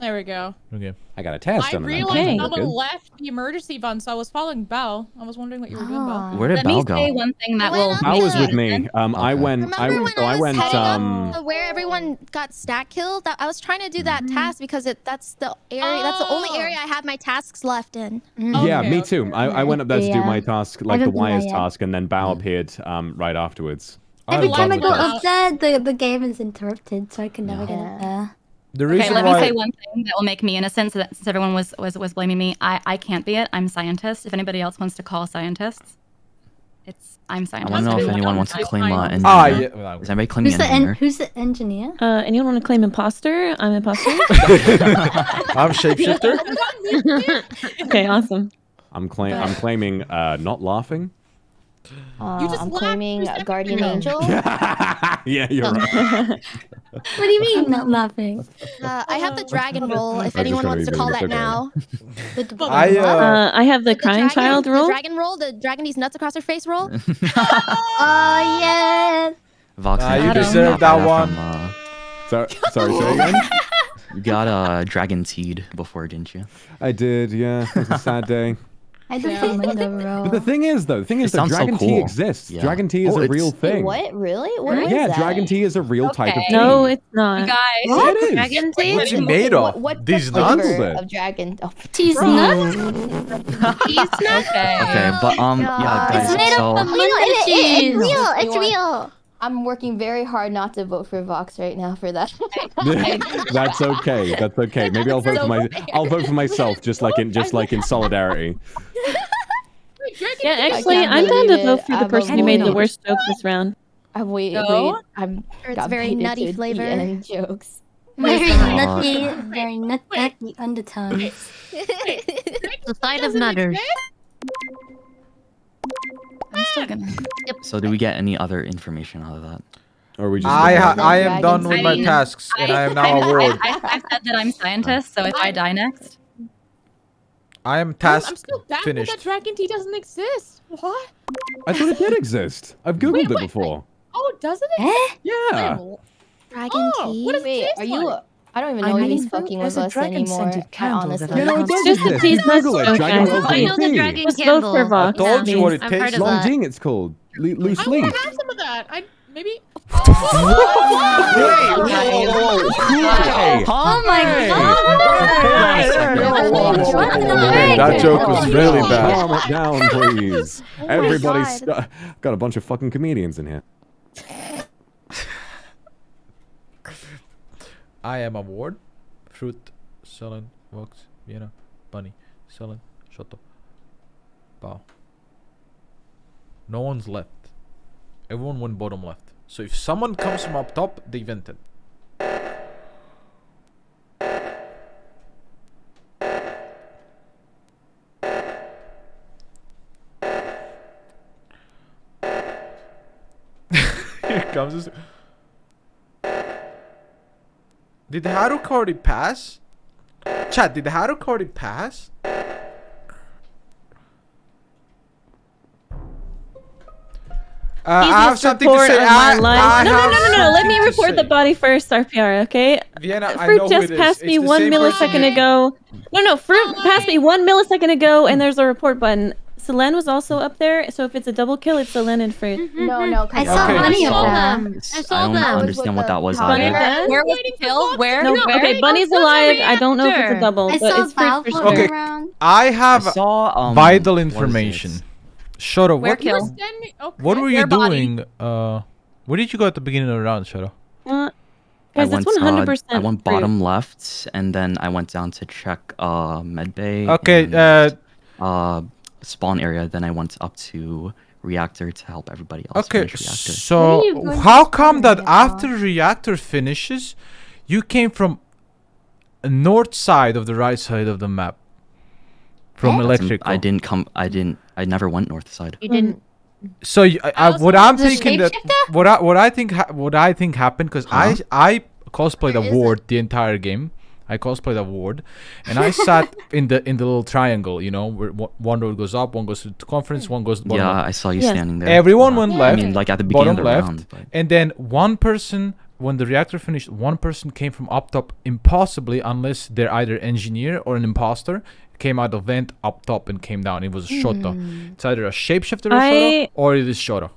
There we go. Okay. I got a test I on it. realized That's someone good. left the emergency button, so I was following Bao. I was wondering what you were doing, Bao. Where did Let me Bao say go? one thing that will. I was with me. I Okay. went. Remember when I was went. heading up where everyone got stack killed? I was trying to do that task because that's the area. That's the only area I have my tasks left in. Yeah, Okay, me okay. too. I went up there to do Yeah. my task, I like the haven't been there wires yet. task, and then Bao appeared right afterwards. Every I'm time I done go with up there, the game is interrupted, so I can never get Yeah. up there. The Okay, reason let me why say one thing that will make me innocent, so that since everyone was blaming me, I can't be it. I'm scientist. If anybody else wants to call scientists, I'm I scientist. want to know if Everyone anyone else wants to is claim fine. engineer. Ah, yeah. Well, Is anybody claiming engineer? Who's the engineer? Anyone want to claim imposter? I'm imposter. I'm shapeshifter. Okay, awesome. I'm claiming not laughing. You just I'm laughed claiming 2 seconds Guardian ago. Angel. Yeah, you're right. What do you mean not laughing? I have the dragon roll. If just anyone gotta wants be to call better, that it's okay. now. I I have the crying child The roll. dragon roll. The dragon needs nuts across her face roll. Oh yeah. Vox, Nah, you you can deserve copy that one. Sorry, say again. You got dragon teed before, didn't you? I did. Yeah, it was a sad day. I don't remember, bro. But the thing is, though, sounds so Dragon Tea cool. exists. Yeah. Dragon Tea is a real thing. What? Really? What is Yeah, that? Dragon Tea is a real type of tea. No, it's not. Guys, What? It is. Dragon tea? What's it made of? What's These the nuts? flavor of dragon? Oh, Cheese bro. nuts? Okay, but yeah, guys. It's made So of It's real. It's real. I'm working very hard not to vote for Vox right now for that. That's okay. That's okay. Maybe I'll vote for I'll vote for myself, just like in solidarity. Yeah, actually, I'm down to vote for the person who made the worst joke this round. Wait. I'm It's very nutty flavor. end jokes. Very nutty undertones. The side of nutters. I'm still gonna. So do we get any other information out of that? Or we just I am done with my mean, tasks, and I am now a ward. I said that I'm scientist, so if I die next. I am I'm task still baffled finished. that Dragon Tea doesn't exist. What? I thought it did exist. I've googled it before. Oh, doesn't it? Yeah. Dragon tea. What does it taste Are you? like? I don't even know if he's fucking with us anymore. I honestly. Yeah, no, it does Just exist. the teas, Google it. let's Dragon vote. Well I know the Tea. dragon Let's vote candle. for Vox. I told you what it I've heard tastes of like. that. Longjing, it's called. Loose I leaf. want to have some of that. Maybe. Oh my Okay, that joke was really bad. Calm it down, please. Everybody's got a bunch of fucking comedians in here. I am a ward. Froot, Selen, Vox, Vienna, Bunny, Selen, Shoto, Bao. No one's left. Everyone went bottom left. So if someone comes from up top, they vented. Here comes this. Did Haruka already pass? Chat, did Haruka already pass? I have something to say. No. Let me report the body first, RPR, okay? Vienna, I know Fruit who just it is. passed It's me the 1 same person millisecond ago. No, Fruit passed me 1 millisecond ago, and there's a report button. Selen was also up there, so if it's a double kill, it's Selen and Fruit. No. I saw Bunny up there. I don't understand what that was Bunny either. dead? Where was the kill? Where? No, okay, Bunny's alive. I don't know if it's a double, I but saw it's Fruit for Bao sure. Okay. around. I have saw vital what is information. this? Shoto, Where what, kill? what were you Where body? doing? Where did you go at the beginning of the round, Shoto? Guys, it's 100%. I went bottom left, and then I went down to check medbay. Okay, and, spawn area. Then I went up to reactor to help everybody else okay, finish reactor. so how come that after reactor finishes, you came from north side of the right side of the map? From electrical. I didn't come. I never went north side. You didn't. So what I'm thinking that what I think happened, because I cosplayed a ward the entire game. I cosplayed a ward, and I sat in the little triangle, you know, where one road goes up, one goes to conference, one goes to bottom Yeah, left. I saw you standing there. Everyone went left. I mean, like at the beginning of the left, round. But... and then one person, when the reactor finished, one person came from up top, impossibly, unless they're either engineer or an imposter, came out of vent up top and came down. It was Shoto. It's either a shapeshifter or Shoto, or it is Shoto.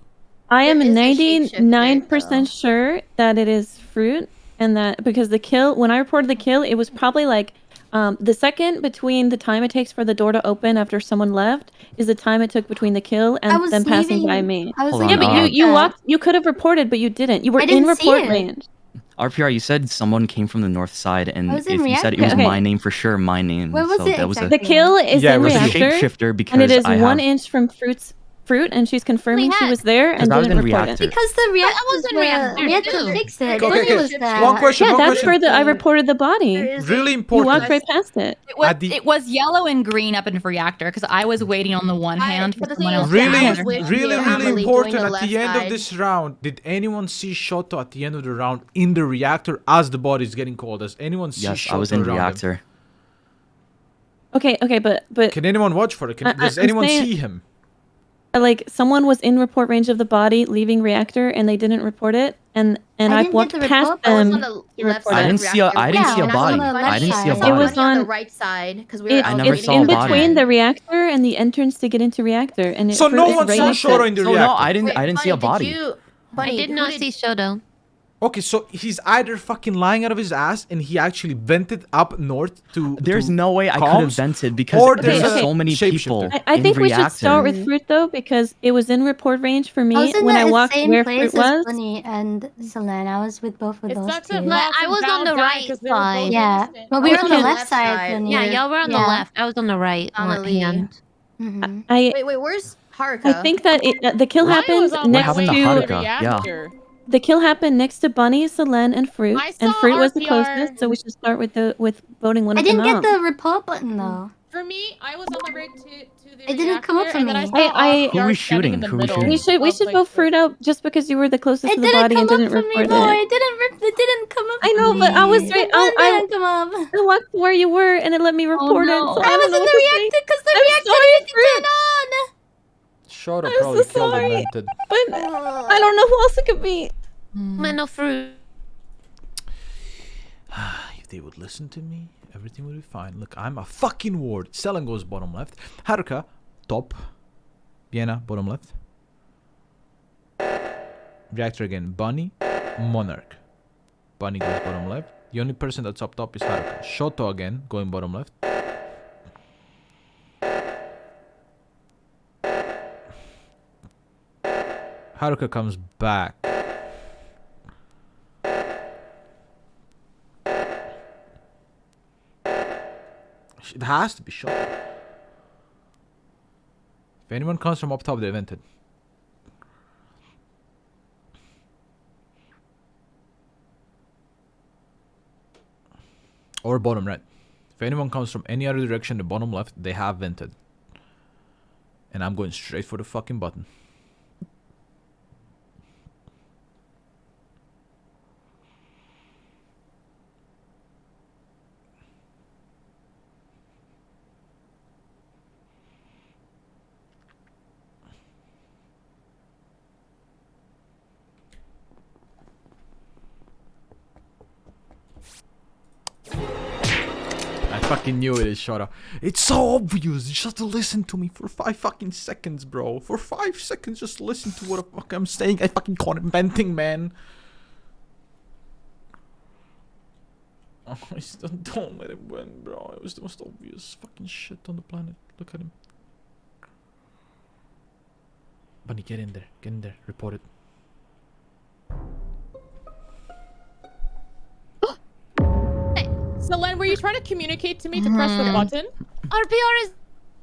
I am 99% sure that it is Fruit, and that because the kill, when I reported the kill, it was probably like the second between the time it takes for the door to open after someone left is the time it took between the kill and them passing by me. Yeah, but you walked. You could have reported, but you didn't. You were in report range. RPR, you said someone came from the north side, and if you said it reactor. was my name for sure, my name. Where was so it that was The kill is in it was reactor, a shapeshifter because and it is I 1 have... inch from Fruit, and she's confirming she was there and I was didn't in report reactor. it. Because the reactor fixed it. Bunny was there. One question. Yeah, one that's question. where I reported the body. Really You important. walked right past it. It was yellow and green up in reactor because I was waiting on the one hand for someone else. Really AmaLee important. doing the At left the end of side. this round, did anyone see Shoto at the end of the round in the reactor as the body is getting cold? Does anyone see Yes, Shoto I was in around him? reactor. Okay, but Can anyone watch for it? Does I'm anyone saying- see him? like someone was in report range of the body leaving reactor and they didn't report it. and I didn't walked get the past report, but I was them. on the left report side it. I didn't see a body. I didn't see a I saw body. Bunny on the right side because we were I out never It's saw in a body. between the reactor and the entrance to get into reactor, and So Fruit no is one right saw next to Shoto it. in the So reactor? no, I didn't see a body. I did not see Shoto. Okay, so he's either fucking lying out of his ass and he actually vented up north to. There's to no way I could have comms, vented because or there's there's a so many people. I think in we should start reactor. with Fruit though, because it was in report range for I was me in when I the walked same where place Fruit as was. Bunny and Selen. I was with both of those two. I was on the right side. Yeah, but we were on the left side. When Yeah, you- y'all were on the yeah. left. I was on the right hand. I where's Haruka? I think that the kill happened next happened to Haruka? Yeah. The kill happened next to Bunny, Selen, and Fruit, and Fruit was the closest, so we should start with voting one I of them didn't get out. the report button though. For me, I was on my way to the It didn't come up for and me. then I saw Who RPR was standing shooting? in the Who was middle. shooting? We should vote Fruit out just because you were the closest It to the didn't body come and up didn't for me, report boy. it. It didn't come up. I know, but I was right. The one didn't come up. I walked to where you were, and it let me report it. So I was in the reactor because the reactor didn't turn on. Shoto I'm probably so killed and sorry. vented. But I don't know who else it could be. No Fruit. If they would listen to me, everything would be fine. Look, I'm a fucking ward. Selen goes bottom left. Haruka, top. Vienna, bottom left. Reactor again. Bunny, Monarch. Bunny goes bottom left. The only person that's up top is Haruka. Shoto again, going bottom left. Haruka comes back. It has to be shot. If anyone comes from up top, they vented. Or bottom right. If anyone comes from any other direction, the bottom left, they have vented. And I'm going straight for the fucking button. I fucking knew it is Shoto. It's so obvious. You just have to listen to me for 5 fucking seconds, bro. For 5 seconds, just listen to what the fuck I'm saying. I fucking call it venting, man. Oh, I still don't let him win, bro. It was the most obvious fucking shit on the planet. Look at him. Bunny, get in there. Get in there. Report it. Selen, were you trying to communicate to me to press the button? RPR is.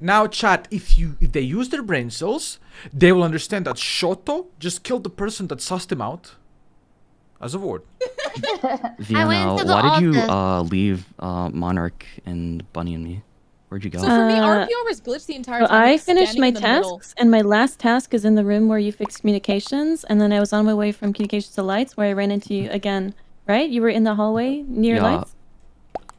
Now, chat, if they use their brain cells, they will understand that Shoto just killed the person that sussed him out as a ward. Vienna, why did you leave Monarch and Bunny and me? Where'd you go? So for me, RPR was glitched the entire time. I He was finished standing my in the middle. tasks, and my last task is in the room where you fixed communications, and then I was on my way from communications to lights, where I ran into you again. Right? You were in the hallway near Yeah. lights.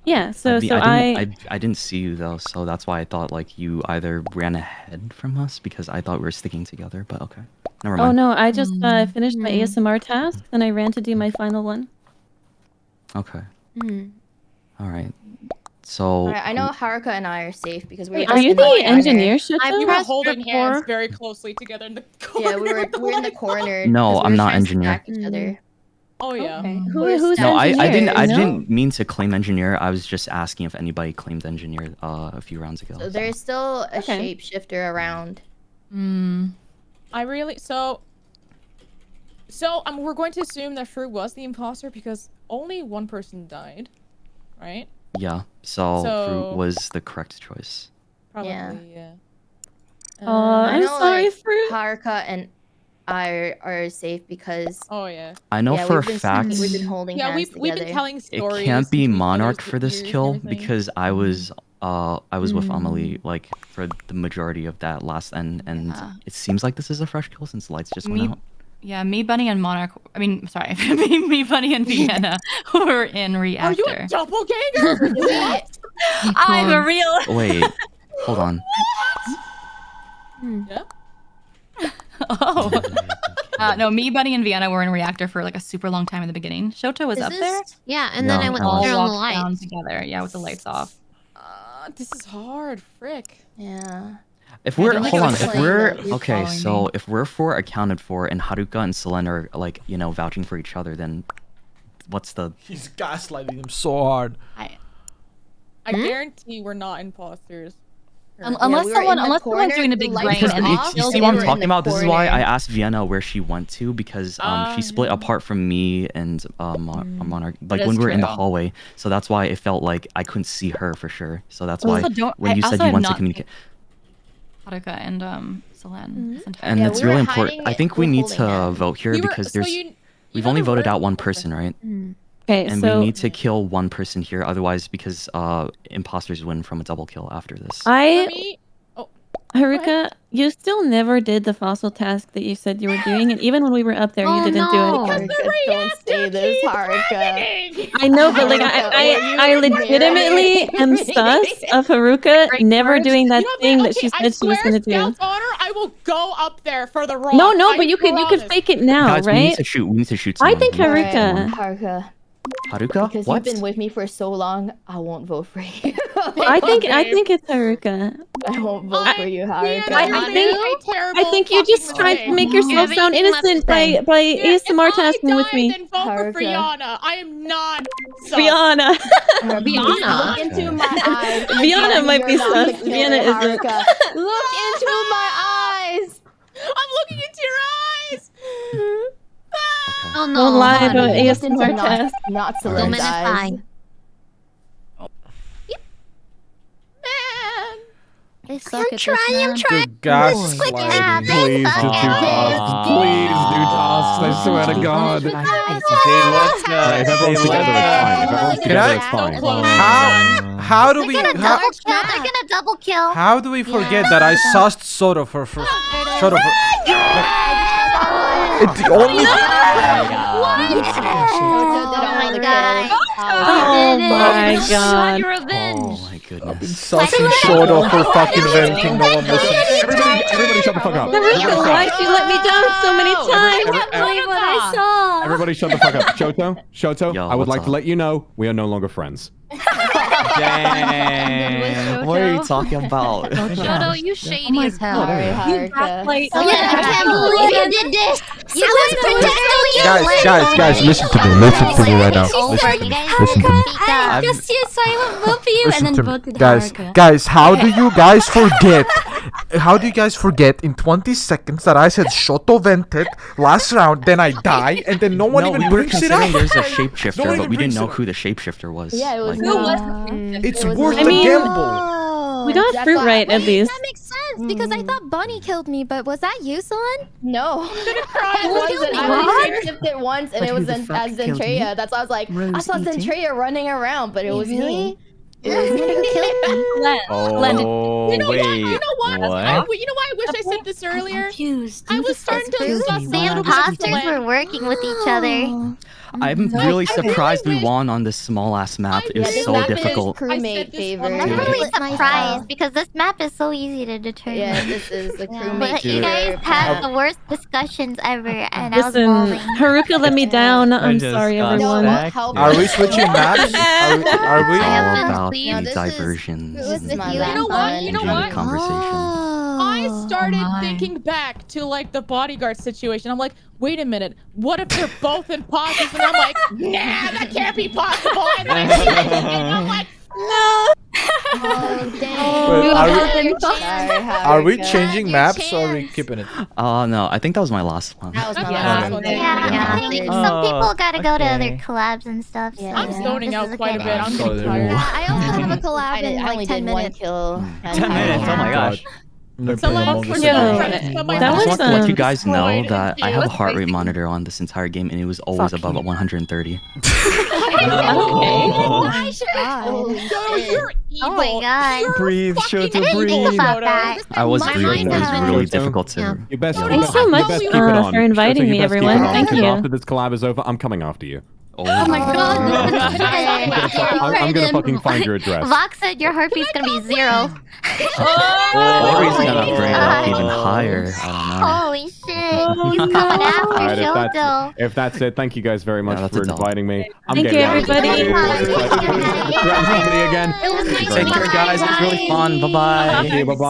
Yeah. So I didn't see you though, so that's why I thought like you either ran ahead from us because I thought we were sticking together. But okay, never mind. Oh no, I just finished my ASMR task, and I ran to do my final one. Okay. Hmm. All right. So. Alright, I know Haruka and I are safe because we were. Wait, just are you in the corner. engineer, Shxtou? We were holding hands very closely together in the corner. Yeah, we were in the corner. No, because we I'm were not trying to engineer. stack each other. Oh yeah. Okay. Who's No, I engineer? didn't mean to claim engineer. I was just asking if anybody claimed engineer a few rounds ago. So there's still a shapeshifter around. I really so we're going to assume that Froot was the imposter because only one person died, right? Yeah. So So- Fruit was the correct choice. Probably, Yeah. I'm I know, sorry, like, Fruit. Haruka and I are safe because. Oh yeah. I know yeah, for a we've been fact. We've been holding Yeah, hands we've been together. telling It stories. can't be between Monarch others for with this years and kill everything. because I was with AmaLee like for the majority of that last end, and it seems like this is a fresh kill since lights just went out. Yeah, me, Bunny, and Monarch. I mean, sorry, me, Bunny, and Vienna were in Are reactor. you a doppelganger? What? I'm a real. Wait, hold on. Yeah. Oh. No, me, Bunny, and Vienna were in reactor for like a super long time in the beginning. Shoto was up there. Yeah, and then I went all to turn on the walked down lights. together. Yeah, with the lights off. This is hard, frick. Yeah. If we're don't think hold it on, was if playing we're the- okay, following so me. if we're 4 accounted for and Haruka and Selen are like vouching for each other, then what's the? He's gaslighting him so hard. I guarantee we're not imposters. Unless we were in the someone's corner, doing a the big lights brain. were and off, You and see they what I'm were in talking the about? This is why corner. I asked Vienna where she went to because she split apart from me and Monarch. Like That when is we were in the true. hallway, so that's why it felt like I couldn't see her for sure. So that's why when I you said also you have want to not communicate. Haruka and Selen. this entire And time. it's really important. I think we need to vote here We were- because so there's you we've know only the voted word- out one person, right? Okay, And so we need to kill one person here, otherwise, because imposters win from a double kill after this. Haruka, you still never did the fossil task that you said you were doing, and even when we were up there, you didn't do it. Haruka, don't say this, Haruka. I know, but like I legitimately am sus of Haruka never doing that thing that she said she was gonna do. Scout's honor, I will go up there for the rock. No, I but you could promise. fake it now, Guys, we need right? to shoot. We need to shoot. I Someone. think We need to shoot Haruka. someone. Haruka. Haruka? Because What? you've been with me for so long, I won't vote for you. I think it's Haruka. I won't vote for you, Haruka. I think you just tried to make yourself sound innocent by ASMR tasking with me. Then vote for Brianna. I am not sus. Brianna. Look into my eyes. Vienna might be You're not sus. the killer, Vienna isn't. Haruka. Look into my eyes. I'm looking into your eyes. Oh no. Don't lie about Look into ASMR not- test. Not Selen's eyes. They suck at this, man. Gaslighting. Please just do tasks. Please do tasks. I swear to God. If everyone's together, it's fine. If everyone's together, it's fine. How do we They're gonna double kill. how do we forget that I sussed Shoto for Shoto for it's the only Oh my god. Your revenge. Oh my goodness. sussing Shoto for fucking venting. No one listens. Everybody shut the fuck up. Haruka, why'd you let me down so many times? Believe what I saw. Everybody shut the fuck up. Shoto, Yo, I would what's like up? to let you know we are no longer friends. Damn. What are you talking about? Shoto, you shady as hell. Sorry, Haruka. I can't believe you did this. You was protecting Guys, listen to me. Listen to me right now. Listen to me. Listen to me. I just used so I would vote for you and Listen then to me. voted Guys, Haruka. guys, how do you guys forget? How do you guys forget in 20 seconds that I said Shoto vented last round, then I die, and then no one even we were brings it up? considering there's a shapeshifter, No one but even we didn't brings know it who the shapeshifter was. Yeah, it was Like, me. It's It was worth me. the gamble. We got That's fruit why- right at least. That makes sense because I thought Bunny killed me, but was that you, Selen? No. It It wasn't. I What? only shapeshifted once, and But it who was the as fuck killed Zentreya. me? That's why I was like, I Rose saw eating? Zentreya running around, but it was me. It was me. Oh, You know wait. what? You know what? What? You know why I wish I said this earlier? Confused. I was starting to suss The a little bit of imposters were Selen. working with each other. I'm really surprised we won on this small ass map. It was this so map is difficult. crewmate favor. I'm really It's my surprised fault. because this map is so easy to determine. Yeah, this is the crewmate But you favor. guys had the worst discussions ever, and I was Listen, bawling. Haruka let me down. I'm just sorry, got everyone. back. Are we switching maps? Are we? have been All about pleased. the This is- diversions This is and my the last know what? one. You know enjoying what? the conversation. I started my. thinking back to like the bodyguard situation. I'm like, wait a minute, what if they're both imposters? And I'm like, nah, that can't be possible. And then I see it, and I'm like, no. Oh, Wait, dang. are we changing maps or are we keeping it? No, I think that was my last one. That was my Yeah. last one. Yeah, I think some people gotta go to other okay. collabs and stuff. So I'm this zoning is out a quite a good bit. one. I'm Sorry, getting tired. I also have a collab I in only like 10 did one minutes. kill. 10 minutes. Oh my gosh. They're So playing long Among for Us your again. friends, but my that I just was, want to let you guys know disappointed that I in have a you. heart rate monitor on this entire game, and it was always above at 130. Holy Yo, you're evil. Oh my god. You're Breathe, fucking Shoto, evil, breathe. Think about Shoto. that. I was My breathing. It mind was is- really Shoto, difficult to. You best, Thanks you best, so you much, best keep it for on. inviting Shoto, me, you best keep it everyone. on, Thank because you. After this collab is over, I'm coming after you. Oh my god. I'm gonna fucking find your address. Vox said your heartbeat's gonna be 0. Or he's gonna bring it up even higher. I don't know. Holy shit. He's coming after Alright, Shoto. if that's it, thank you guys very much that's for a dog. inviting me. I'm Thank you, getting out of this everybody. party. Everybody again. It was nice Take care, guys. It was really fun. Bye bye. Thank you. Bye-bye.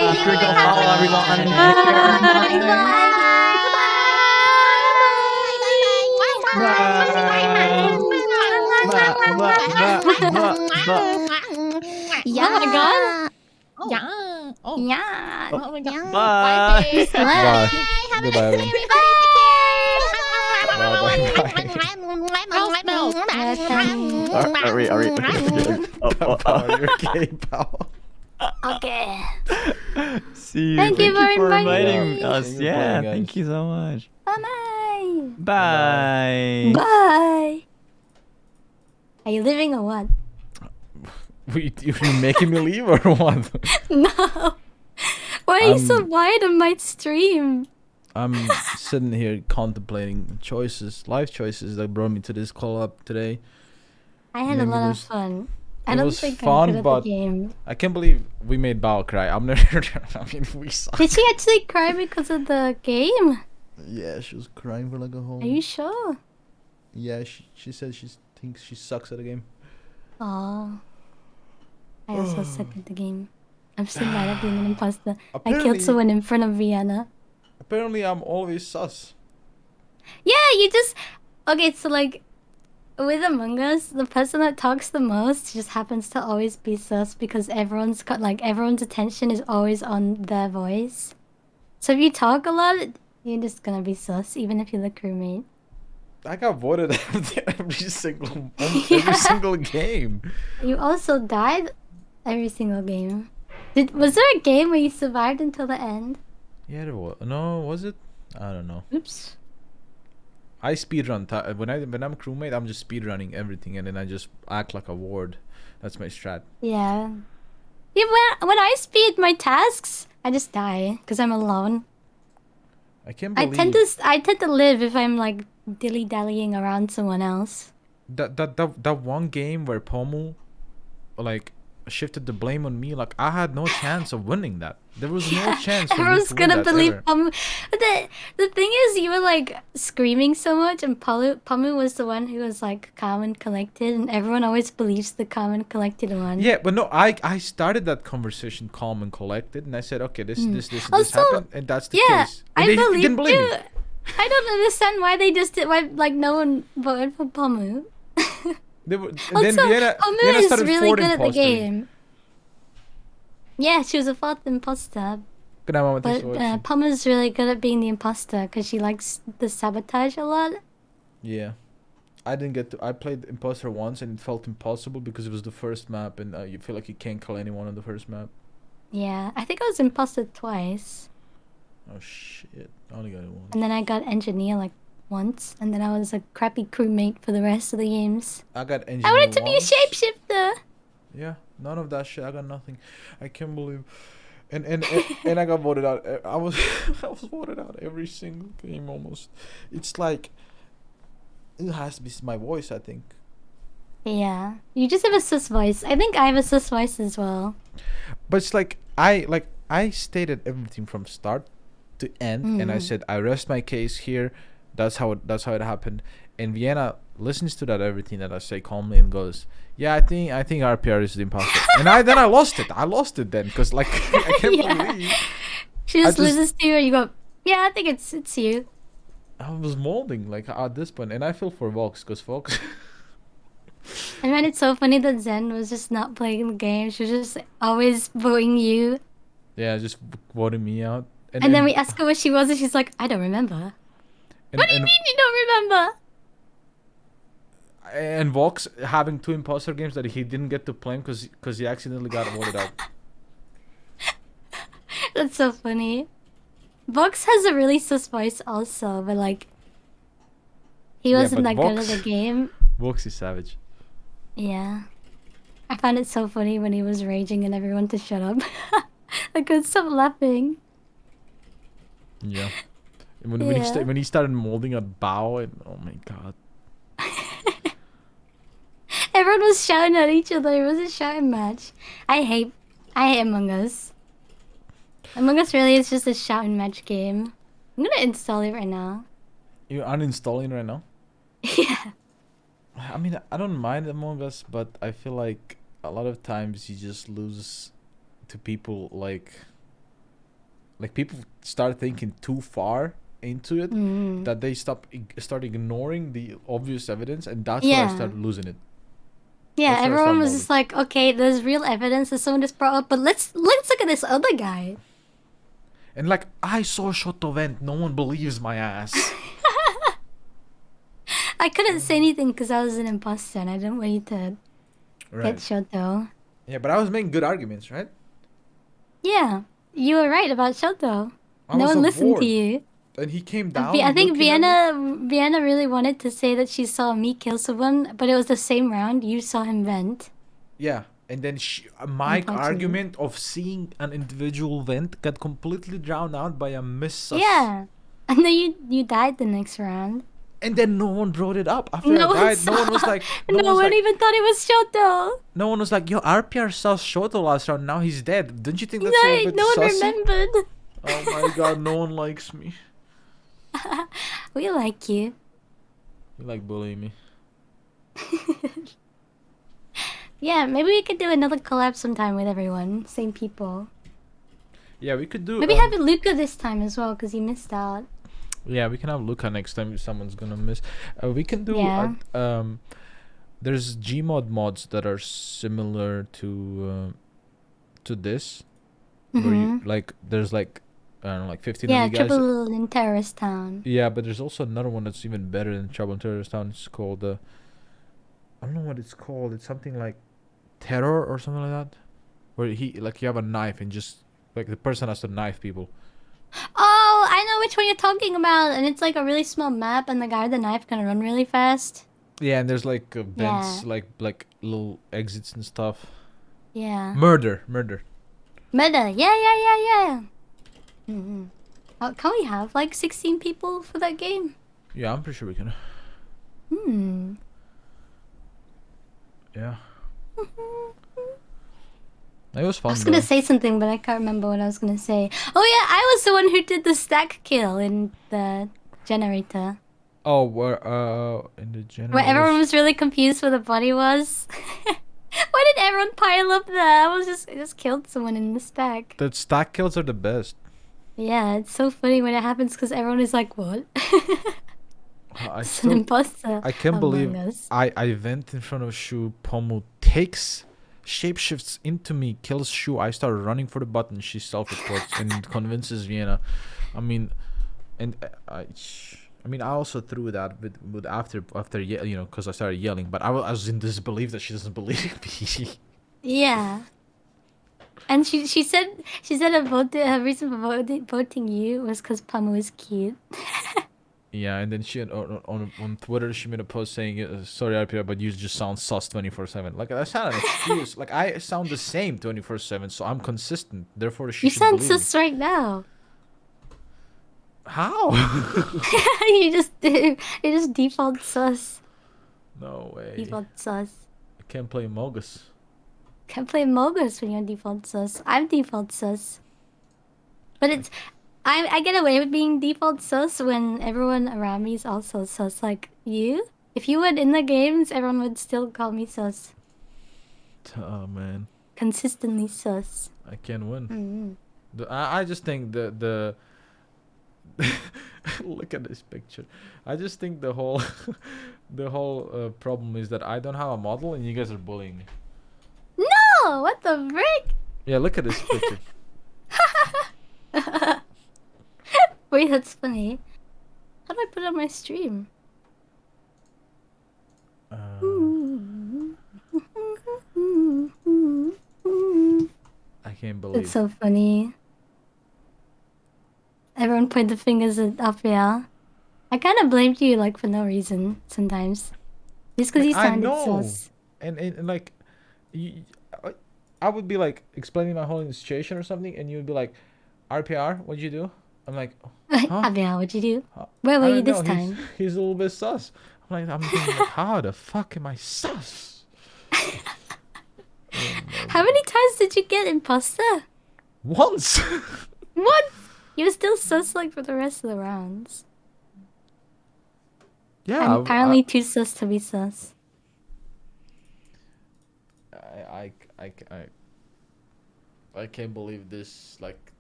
Make sure to go follow everyone. Yeah. Oh my god. Oh. Yeah. Oh. Yeah. Oh my god. Bye. Bye. Goodbye, everyone. Are we? Okay. You're gay, pal. Okay. See you. Thank you for inviting us. us. Thank you for Yeah, playing, guys. thank you so much. Bye-bye. Bye. Bye. Are you leaving or what? You're making me leave or what? No. Why are you so wide on my stream? I'm sitting here contemplating life choices that brought me to this call up today. I had a Maybe lot of there's- fun. I It don't was think I'm fun, good at but the game. I can't believe we made Bao cry. I'm never. I mean, we suck. Did she actually cry because of the game? Yeah, she was crying for like a whole. Are you sure? Yeah, she said she thinks she sucks at the game. Oh. I also suck at the game. I'm so bad at being an imposter. I Apparently- killed someone in front of Vienna. Apparently, I'm always sus. Yeah, you just... Okay, so like... With Among Us, the person that talks the most just happens to always be sus because everyone's got everyone's attention is always on their voice. So if you talk a lot, you're just gonna be sus, even if you're the crewmate. I got voted every single every single game. You also died every single game. Was there a game where you survived until the end? Yeah, there was. No, was it? I don't know. Oops. I speedrun. When I'm crewmate, I'm just speedrunning everything, and then I just act like a ward. That's my strat. Yeah. Yeah, when I speed my tasks, I just die because I'm alone. I can't believe I tend to live if I'm like dilly-dallying around someone else. that one game where Pomu like shifted the blame on me. Like I had no chance of winning that. There was no chance for me Everyone's to win gonna that believe ever. Pomu. But the thing is, you were like screaming so much, and Pomu was the one who was like calm and collected, and everyone always believes the calm and collected one. Yeah, but no, I started that conversation calm and collected, and I said, okay, this Also, happened, and that's the case. And I they believe didn't believe you. me. I don't understand why they just did. Why like no one voted for Pomu. They were, Also, then Vienna Pomu is started really Ford good at the impostering. game. Yeah, she was a fourth imposter. Good night, Mama. But Thanks for watching. Pomu's really good at being the imposter because she likes the sabotage a lot. Yeah. I didn't get to. I played imposter once and it felt impossible because it was the first map and you feel like you can't kill anyone on the first map. Yeah, I think I was imposter twice. Oh shit. I only got it once. And then I got engineer like once. And then I was a crappy crewmate for the rest of the games. I got engineer I wanted to be a once. shapeshifter. Yeah, none of that shit. I got nothing. I can't believe. And I got voted out. I was voted out every single game almost. It's like it has to be my voice, I think. Yeah, you just have a sus voice. I think I have a sus voice as well. But it's like I stated everything from start to end, and I said I rest my case here. That's how it happened. And Vienna listens to that everything that I say calmly and goes, "Yeah, I think RPR is the imposter." And then I lost it. I lost it then because like I can't believe. She just listens to you and you go, "Yeah, I think it's you." I was molding like at this point, and I feel for Vox because Vox. I find it so funny that Zen was just not playing the game. She was just always voting you. Yeah, just voting me out. And then we ask her what she was, and she's like, "I don't remember." What do you mean you don't remember? And Vox having 2 imposter games that he didn't get to play because he accidentally got voted out. That's so funny. Vox has a really sus voice also, but like he wasn't that good at the game. Vox is savage. Yeah. I found it so funny when he was raging and everyone to shut up. I couldn't stop laughing. Yeah. And when he started molding a Bao, and oh my god. Everyone was shouting at each other. It was a shouting match. I hate Among Us. Among Us really is just a shout and match game. I'm gonna install it right now. You're uninstalling right now? Yeah. I mean, I don't mind Among Us, but I feel like a lot of times you just lose to people like people start thinking too far into it that they start ignoring the obvious evidence, and that's where I started losing it. Yeah, That's where I everyone started was bowling. just like, okay, there's real evidence that someone just brought up, but let's look at this other guy. And like, I saw Shoto vent, no one believes my ass. I couldn't say anything because I was an imposter and I didn't want you to Right. get Shoto. Yeah, but I was making good arguments, right? Yeah, you were right about Shoto. I No was one listened aboard. to you. And he came down. I think looking at Vienna really wanted to say that she saw me kill someone, but it was the same round. You saw him vent. Yeah, and then my Unfortunately. argument of seeing an individual vent got completely drowned out by a miss. Yeah, and then you died the next round. And then no one brought it up after No I one died. saw No one was like, No one even thought it was Shoto. no one was like, yo, RPR saw Shoto last round. Now he's dead. Don't you think that's a No, little bit no one sussy? remembered. Oh my god, no one likes me. We like you. You like bullying me. Yeah, maybe we could do another collab sometime with everyone. Same people. Yeah, we could do. Maybe have Luca this time as well, because he missed out. Yeah, we can have Luca next time if someone's gonna miss. We can do. Yeah. There's Gmod mods that are similar to this, where you like there's like I don't know, like 15 Yeah, of you guys. Trouble in Terrorist Town. Yeah, but there's also another one that's even better than Trouble in Terrorist Town. It's called I don't know what it's called. It's something like Terror or something like that, where you have a knife and just like the person has to knife people. Oh, I know which one you're talking about, and it's like a really small map, and the guy with the knife can run really fast. Yeah, and there's like vents, Yeah. like little exits and stuff. Yeah. Murder. Meta. Yeah. Can we have like 16 people for that game? Yeah, I'm pretty sure we can. Yeah. It was fun. I was gonna though. say something, but I can't remember what I was gonna say. Oh yeah, I was the one who did the stack kill in the generator. Oh, where in the generator. Where everyone was really confused where the body was. Why did everyone pile up there? I just killed someone in the stack. The stack kills are the best. Yeah, it's so funny when it happens because everyone is like, what? It's an imposter. I can't believe among us. I went in front of Shu. Pomu takes shapeshifts into me, kills Shu. I start running for the button. She self-reports and convinces Vienna. I mean, and I also threw that with after because I started yelling. But I was in disbelief that she doesn't believe me. Yeah. And she said her reason for voting you was because Pomu is cute. Yeah, and then she on Twitter she made a post saying, "Sorry, RPR, but you just sound sus 24/7." Like that's not an excuse. Like I sound the same 24/7, so I'm consistent. Therefore, she You should sound believe me. sus right now. How? you just default sus. No way. Default sus. I can't play Mogus. Can't play Mogus when you're default sus. I'm default sus. But it's I get away with being default sus when everyone around me is also sus. Like you? If you were in the games, everyone would still call me sus. Oh man. Consistently sus. I can't win. Mm-hmm. I just think the look at this picture. I just think the whole problem is that I don't have a model and you guys are bullying me. No! What the frick? Yeah, look at this picture. Wait, that's funny. How do I put it on my stream? I can't believe. It's so funny. Everyone pointed fingers at Apia. I kind of blamed you like for no reason sometimes, just because you sounded sus. And like, I would be like explaining my whole situation or something, and you would be like, "RPR, what'd you do?" I'm like, "Huh? Apia, what'd you do? Where were you this time?" He's a little bit sus. I'm thinking like, how the fuck am I sus? How many times did you get imposter? Once. still sus like for the rest of the rounds. Yeah, I'm apparently too sus to be sus. I can't believe this. Like,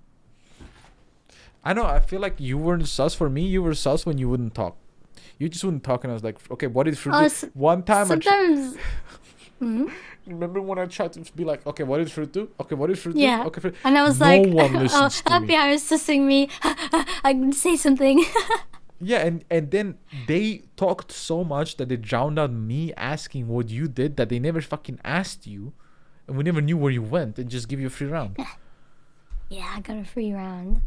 I know. I feel like you weren't sus for me. You were sus when you wouldn't talk. You just wouldn't talk, and I was like, okay, what is Froot do? One time, sometimes. Remember when I tried to be like, okay, what is Froot do? Okay, what is Froot do? Yeah. Okay, Froot. And I was no like, one listens to me. FBI is sussing me. I can say something. Yeah, and then they talked so much that they drowned out me asking what you did that they never fucking asked you, and we never knew where you went and just give you a free round. Yeah, I got a free round.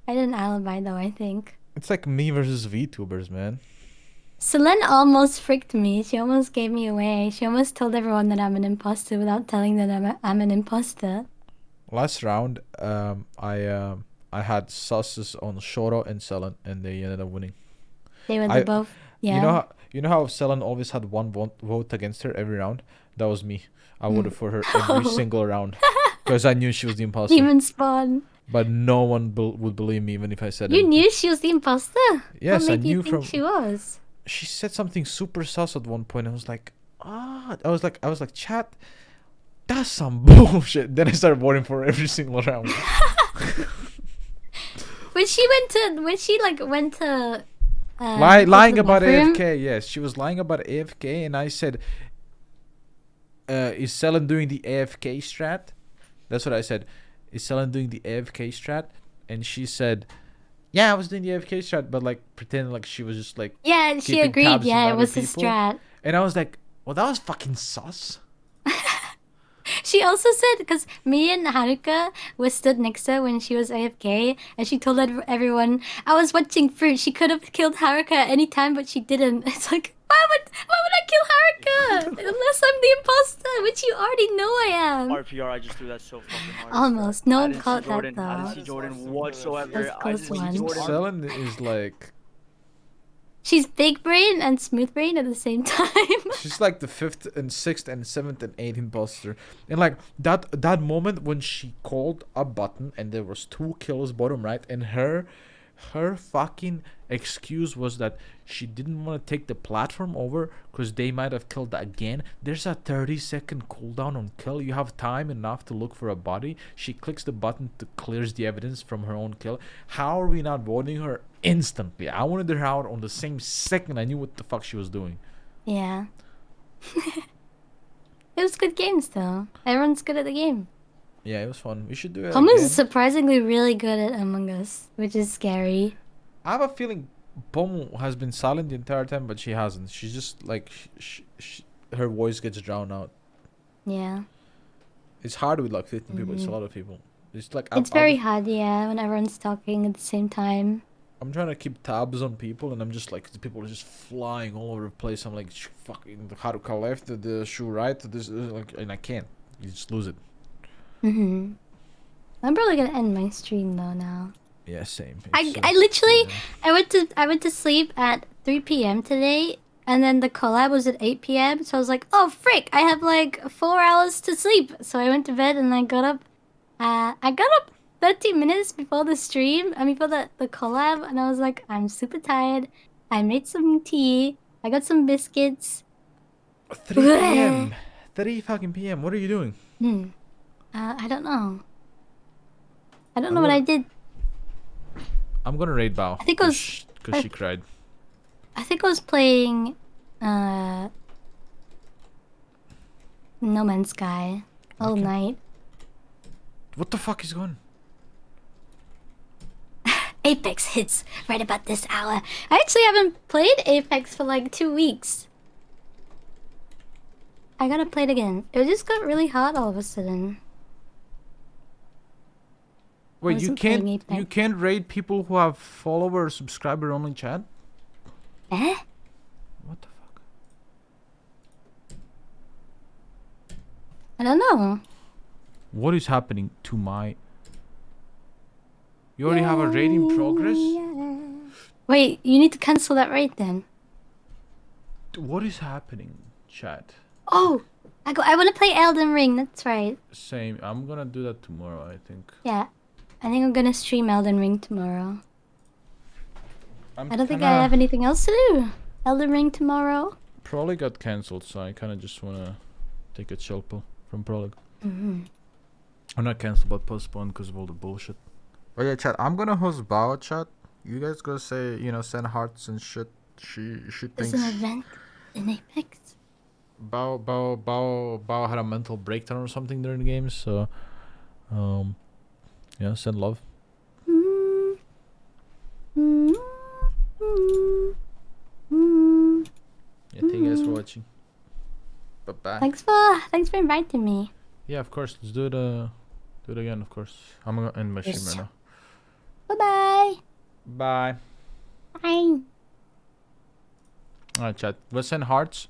I did an alibi though, I think. It's like me versus VTubers, man. Selen almost freaked me. She almost gave me away. She almost told everyone that I'm an imposter without telling them I'm an imposter. Last round, I had susses on Shoto and Selen, and they ended up winning. They were both. Yeah. You know how Selen always had one vote against her every round? That was me. I voted for her every single round because I knew she was the imposter. Demon spawn. But no one would believe me even if I said it. You knew she was the imposter? Yes, what I made knew you think she was. She said something super sus at one point. I was like, I was like, chat, that's some bullshit. Then I started voting for her every single round. When she went to lying about AFK, yes, she was lying about AFK, and I said, is Selen doing the AFK strat? That's what I said. Is Selen doing the AFK strat? And she said, yeah, I was doing the AFK strat, but like pretending like she was just like, yeah, she agreed. Yeah, it was the strat. And I was like, well, that was fucking sus. She also said, because me and Haruka were stood next to her when she was AFK, and she told everyone, I was watching Froot. She could have killed Haruka at any time, but she didn't. It's like, why would I kill Haruka? Unless I'm the imposter, which you already know I am. RPR, I just threw that so fucking hard. Almost. No one caught that, though. I didn't see Jordan whatsoever. That's close one. Selen is like... She's big brain and smooth brain at the same time. She's like the 5th and 6th and 7th and 8th imposter. And like that moment when she called a button and there was 2 kills bottom right, and her fucking excuse was that she didn't want to take the platform over because they might have killed again. There's a 30-second cooldown on kill. You have time enough to look for a body. She clicks the button to clears the evidence from her own kill. How are we not voting her instantly? I wanted her out on the same second I knew what the fuck she was doing. Yeah. It was good games though. Everyone's good at the game. Yeah, it was fun. We should do it Pomu's again. surprisingly really good at Among Us, which is scary. I have a feeling Pomu has been silent the entire time, but she hasn't. She's just like, her voice gets drowned out. Yeah. It's hard with like 15 people. It's a lot of people. It's like It's very hard, yeah, when everyone's talking at the same time. I'm trying to keep tabs on people, and I'm just like, the people are just flying all over the place. I'm like, fucking the Haruka left, the Shu right, this, like, and I can't. You just lose it. I'm probably gonna end my stream though now. Yeah, same. I literally I went to sleep at 3 p.m. today, and then the collab was at 8 p.m. So I was like, oh frick, I have like 4 hours to sleep. So I went to bed and I got up. I got up 30 minutes before the stream, before the collab, and I was like, I'm super tired. I made some tea. I got some biscuits. 3 p.m. 3 fucking p.m. What are you doing? I don't know. I don't know what I did. I'm gonna raid Bao. I think it was because she cried. I think I was playing No Man's Sky all night. What the fuck is going? Apex hits right about this hour. I actually haven't played Apex for like 2 weeks. I gotta play it again. It just got really hot all of a sudden. Wait, you can't raid people who have follower or subscriber only chat? Eh? What the fuck? I don't know. What is happening to my... You already have a raid in progress? Wait, you need to cancel that raid then. What is happening, chat? Oh, I want to play Elden Ring. That's right. Same. I'm gonna do that tomorrow, I think. Yeah. I think I'm gonna stream Elden Ring tomorrow. I don't think I kinda- have anything else to do. Elden Ring tomorrow. Prologue got cancelled, so I kind of just wanna take a chill pill from Prologue. Or not cancelled, but postponed because of all the bullshit. But yeah, chat. I'm gonna host Bao, chat. You guys go say, send hearts and shit. She There's thinks an event in Apex. Bao had a mental breakdown or something during the games, so yeah, send love. Yeah, thank you guys for watching. Bye bye. Thanks for inviting me. Yeah, of course. Let's do it again, of course. I'm gonna end my stream right now. Bye-bye. Bye. Bye. Alright, chat. Let's send hearts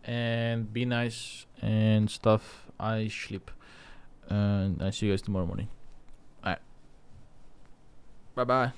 and be nice and stuff. I sleep. And I see you guys tomorrow morning. Alright. Bye bye.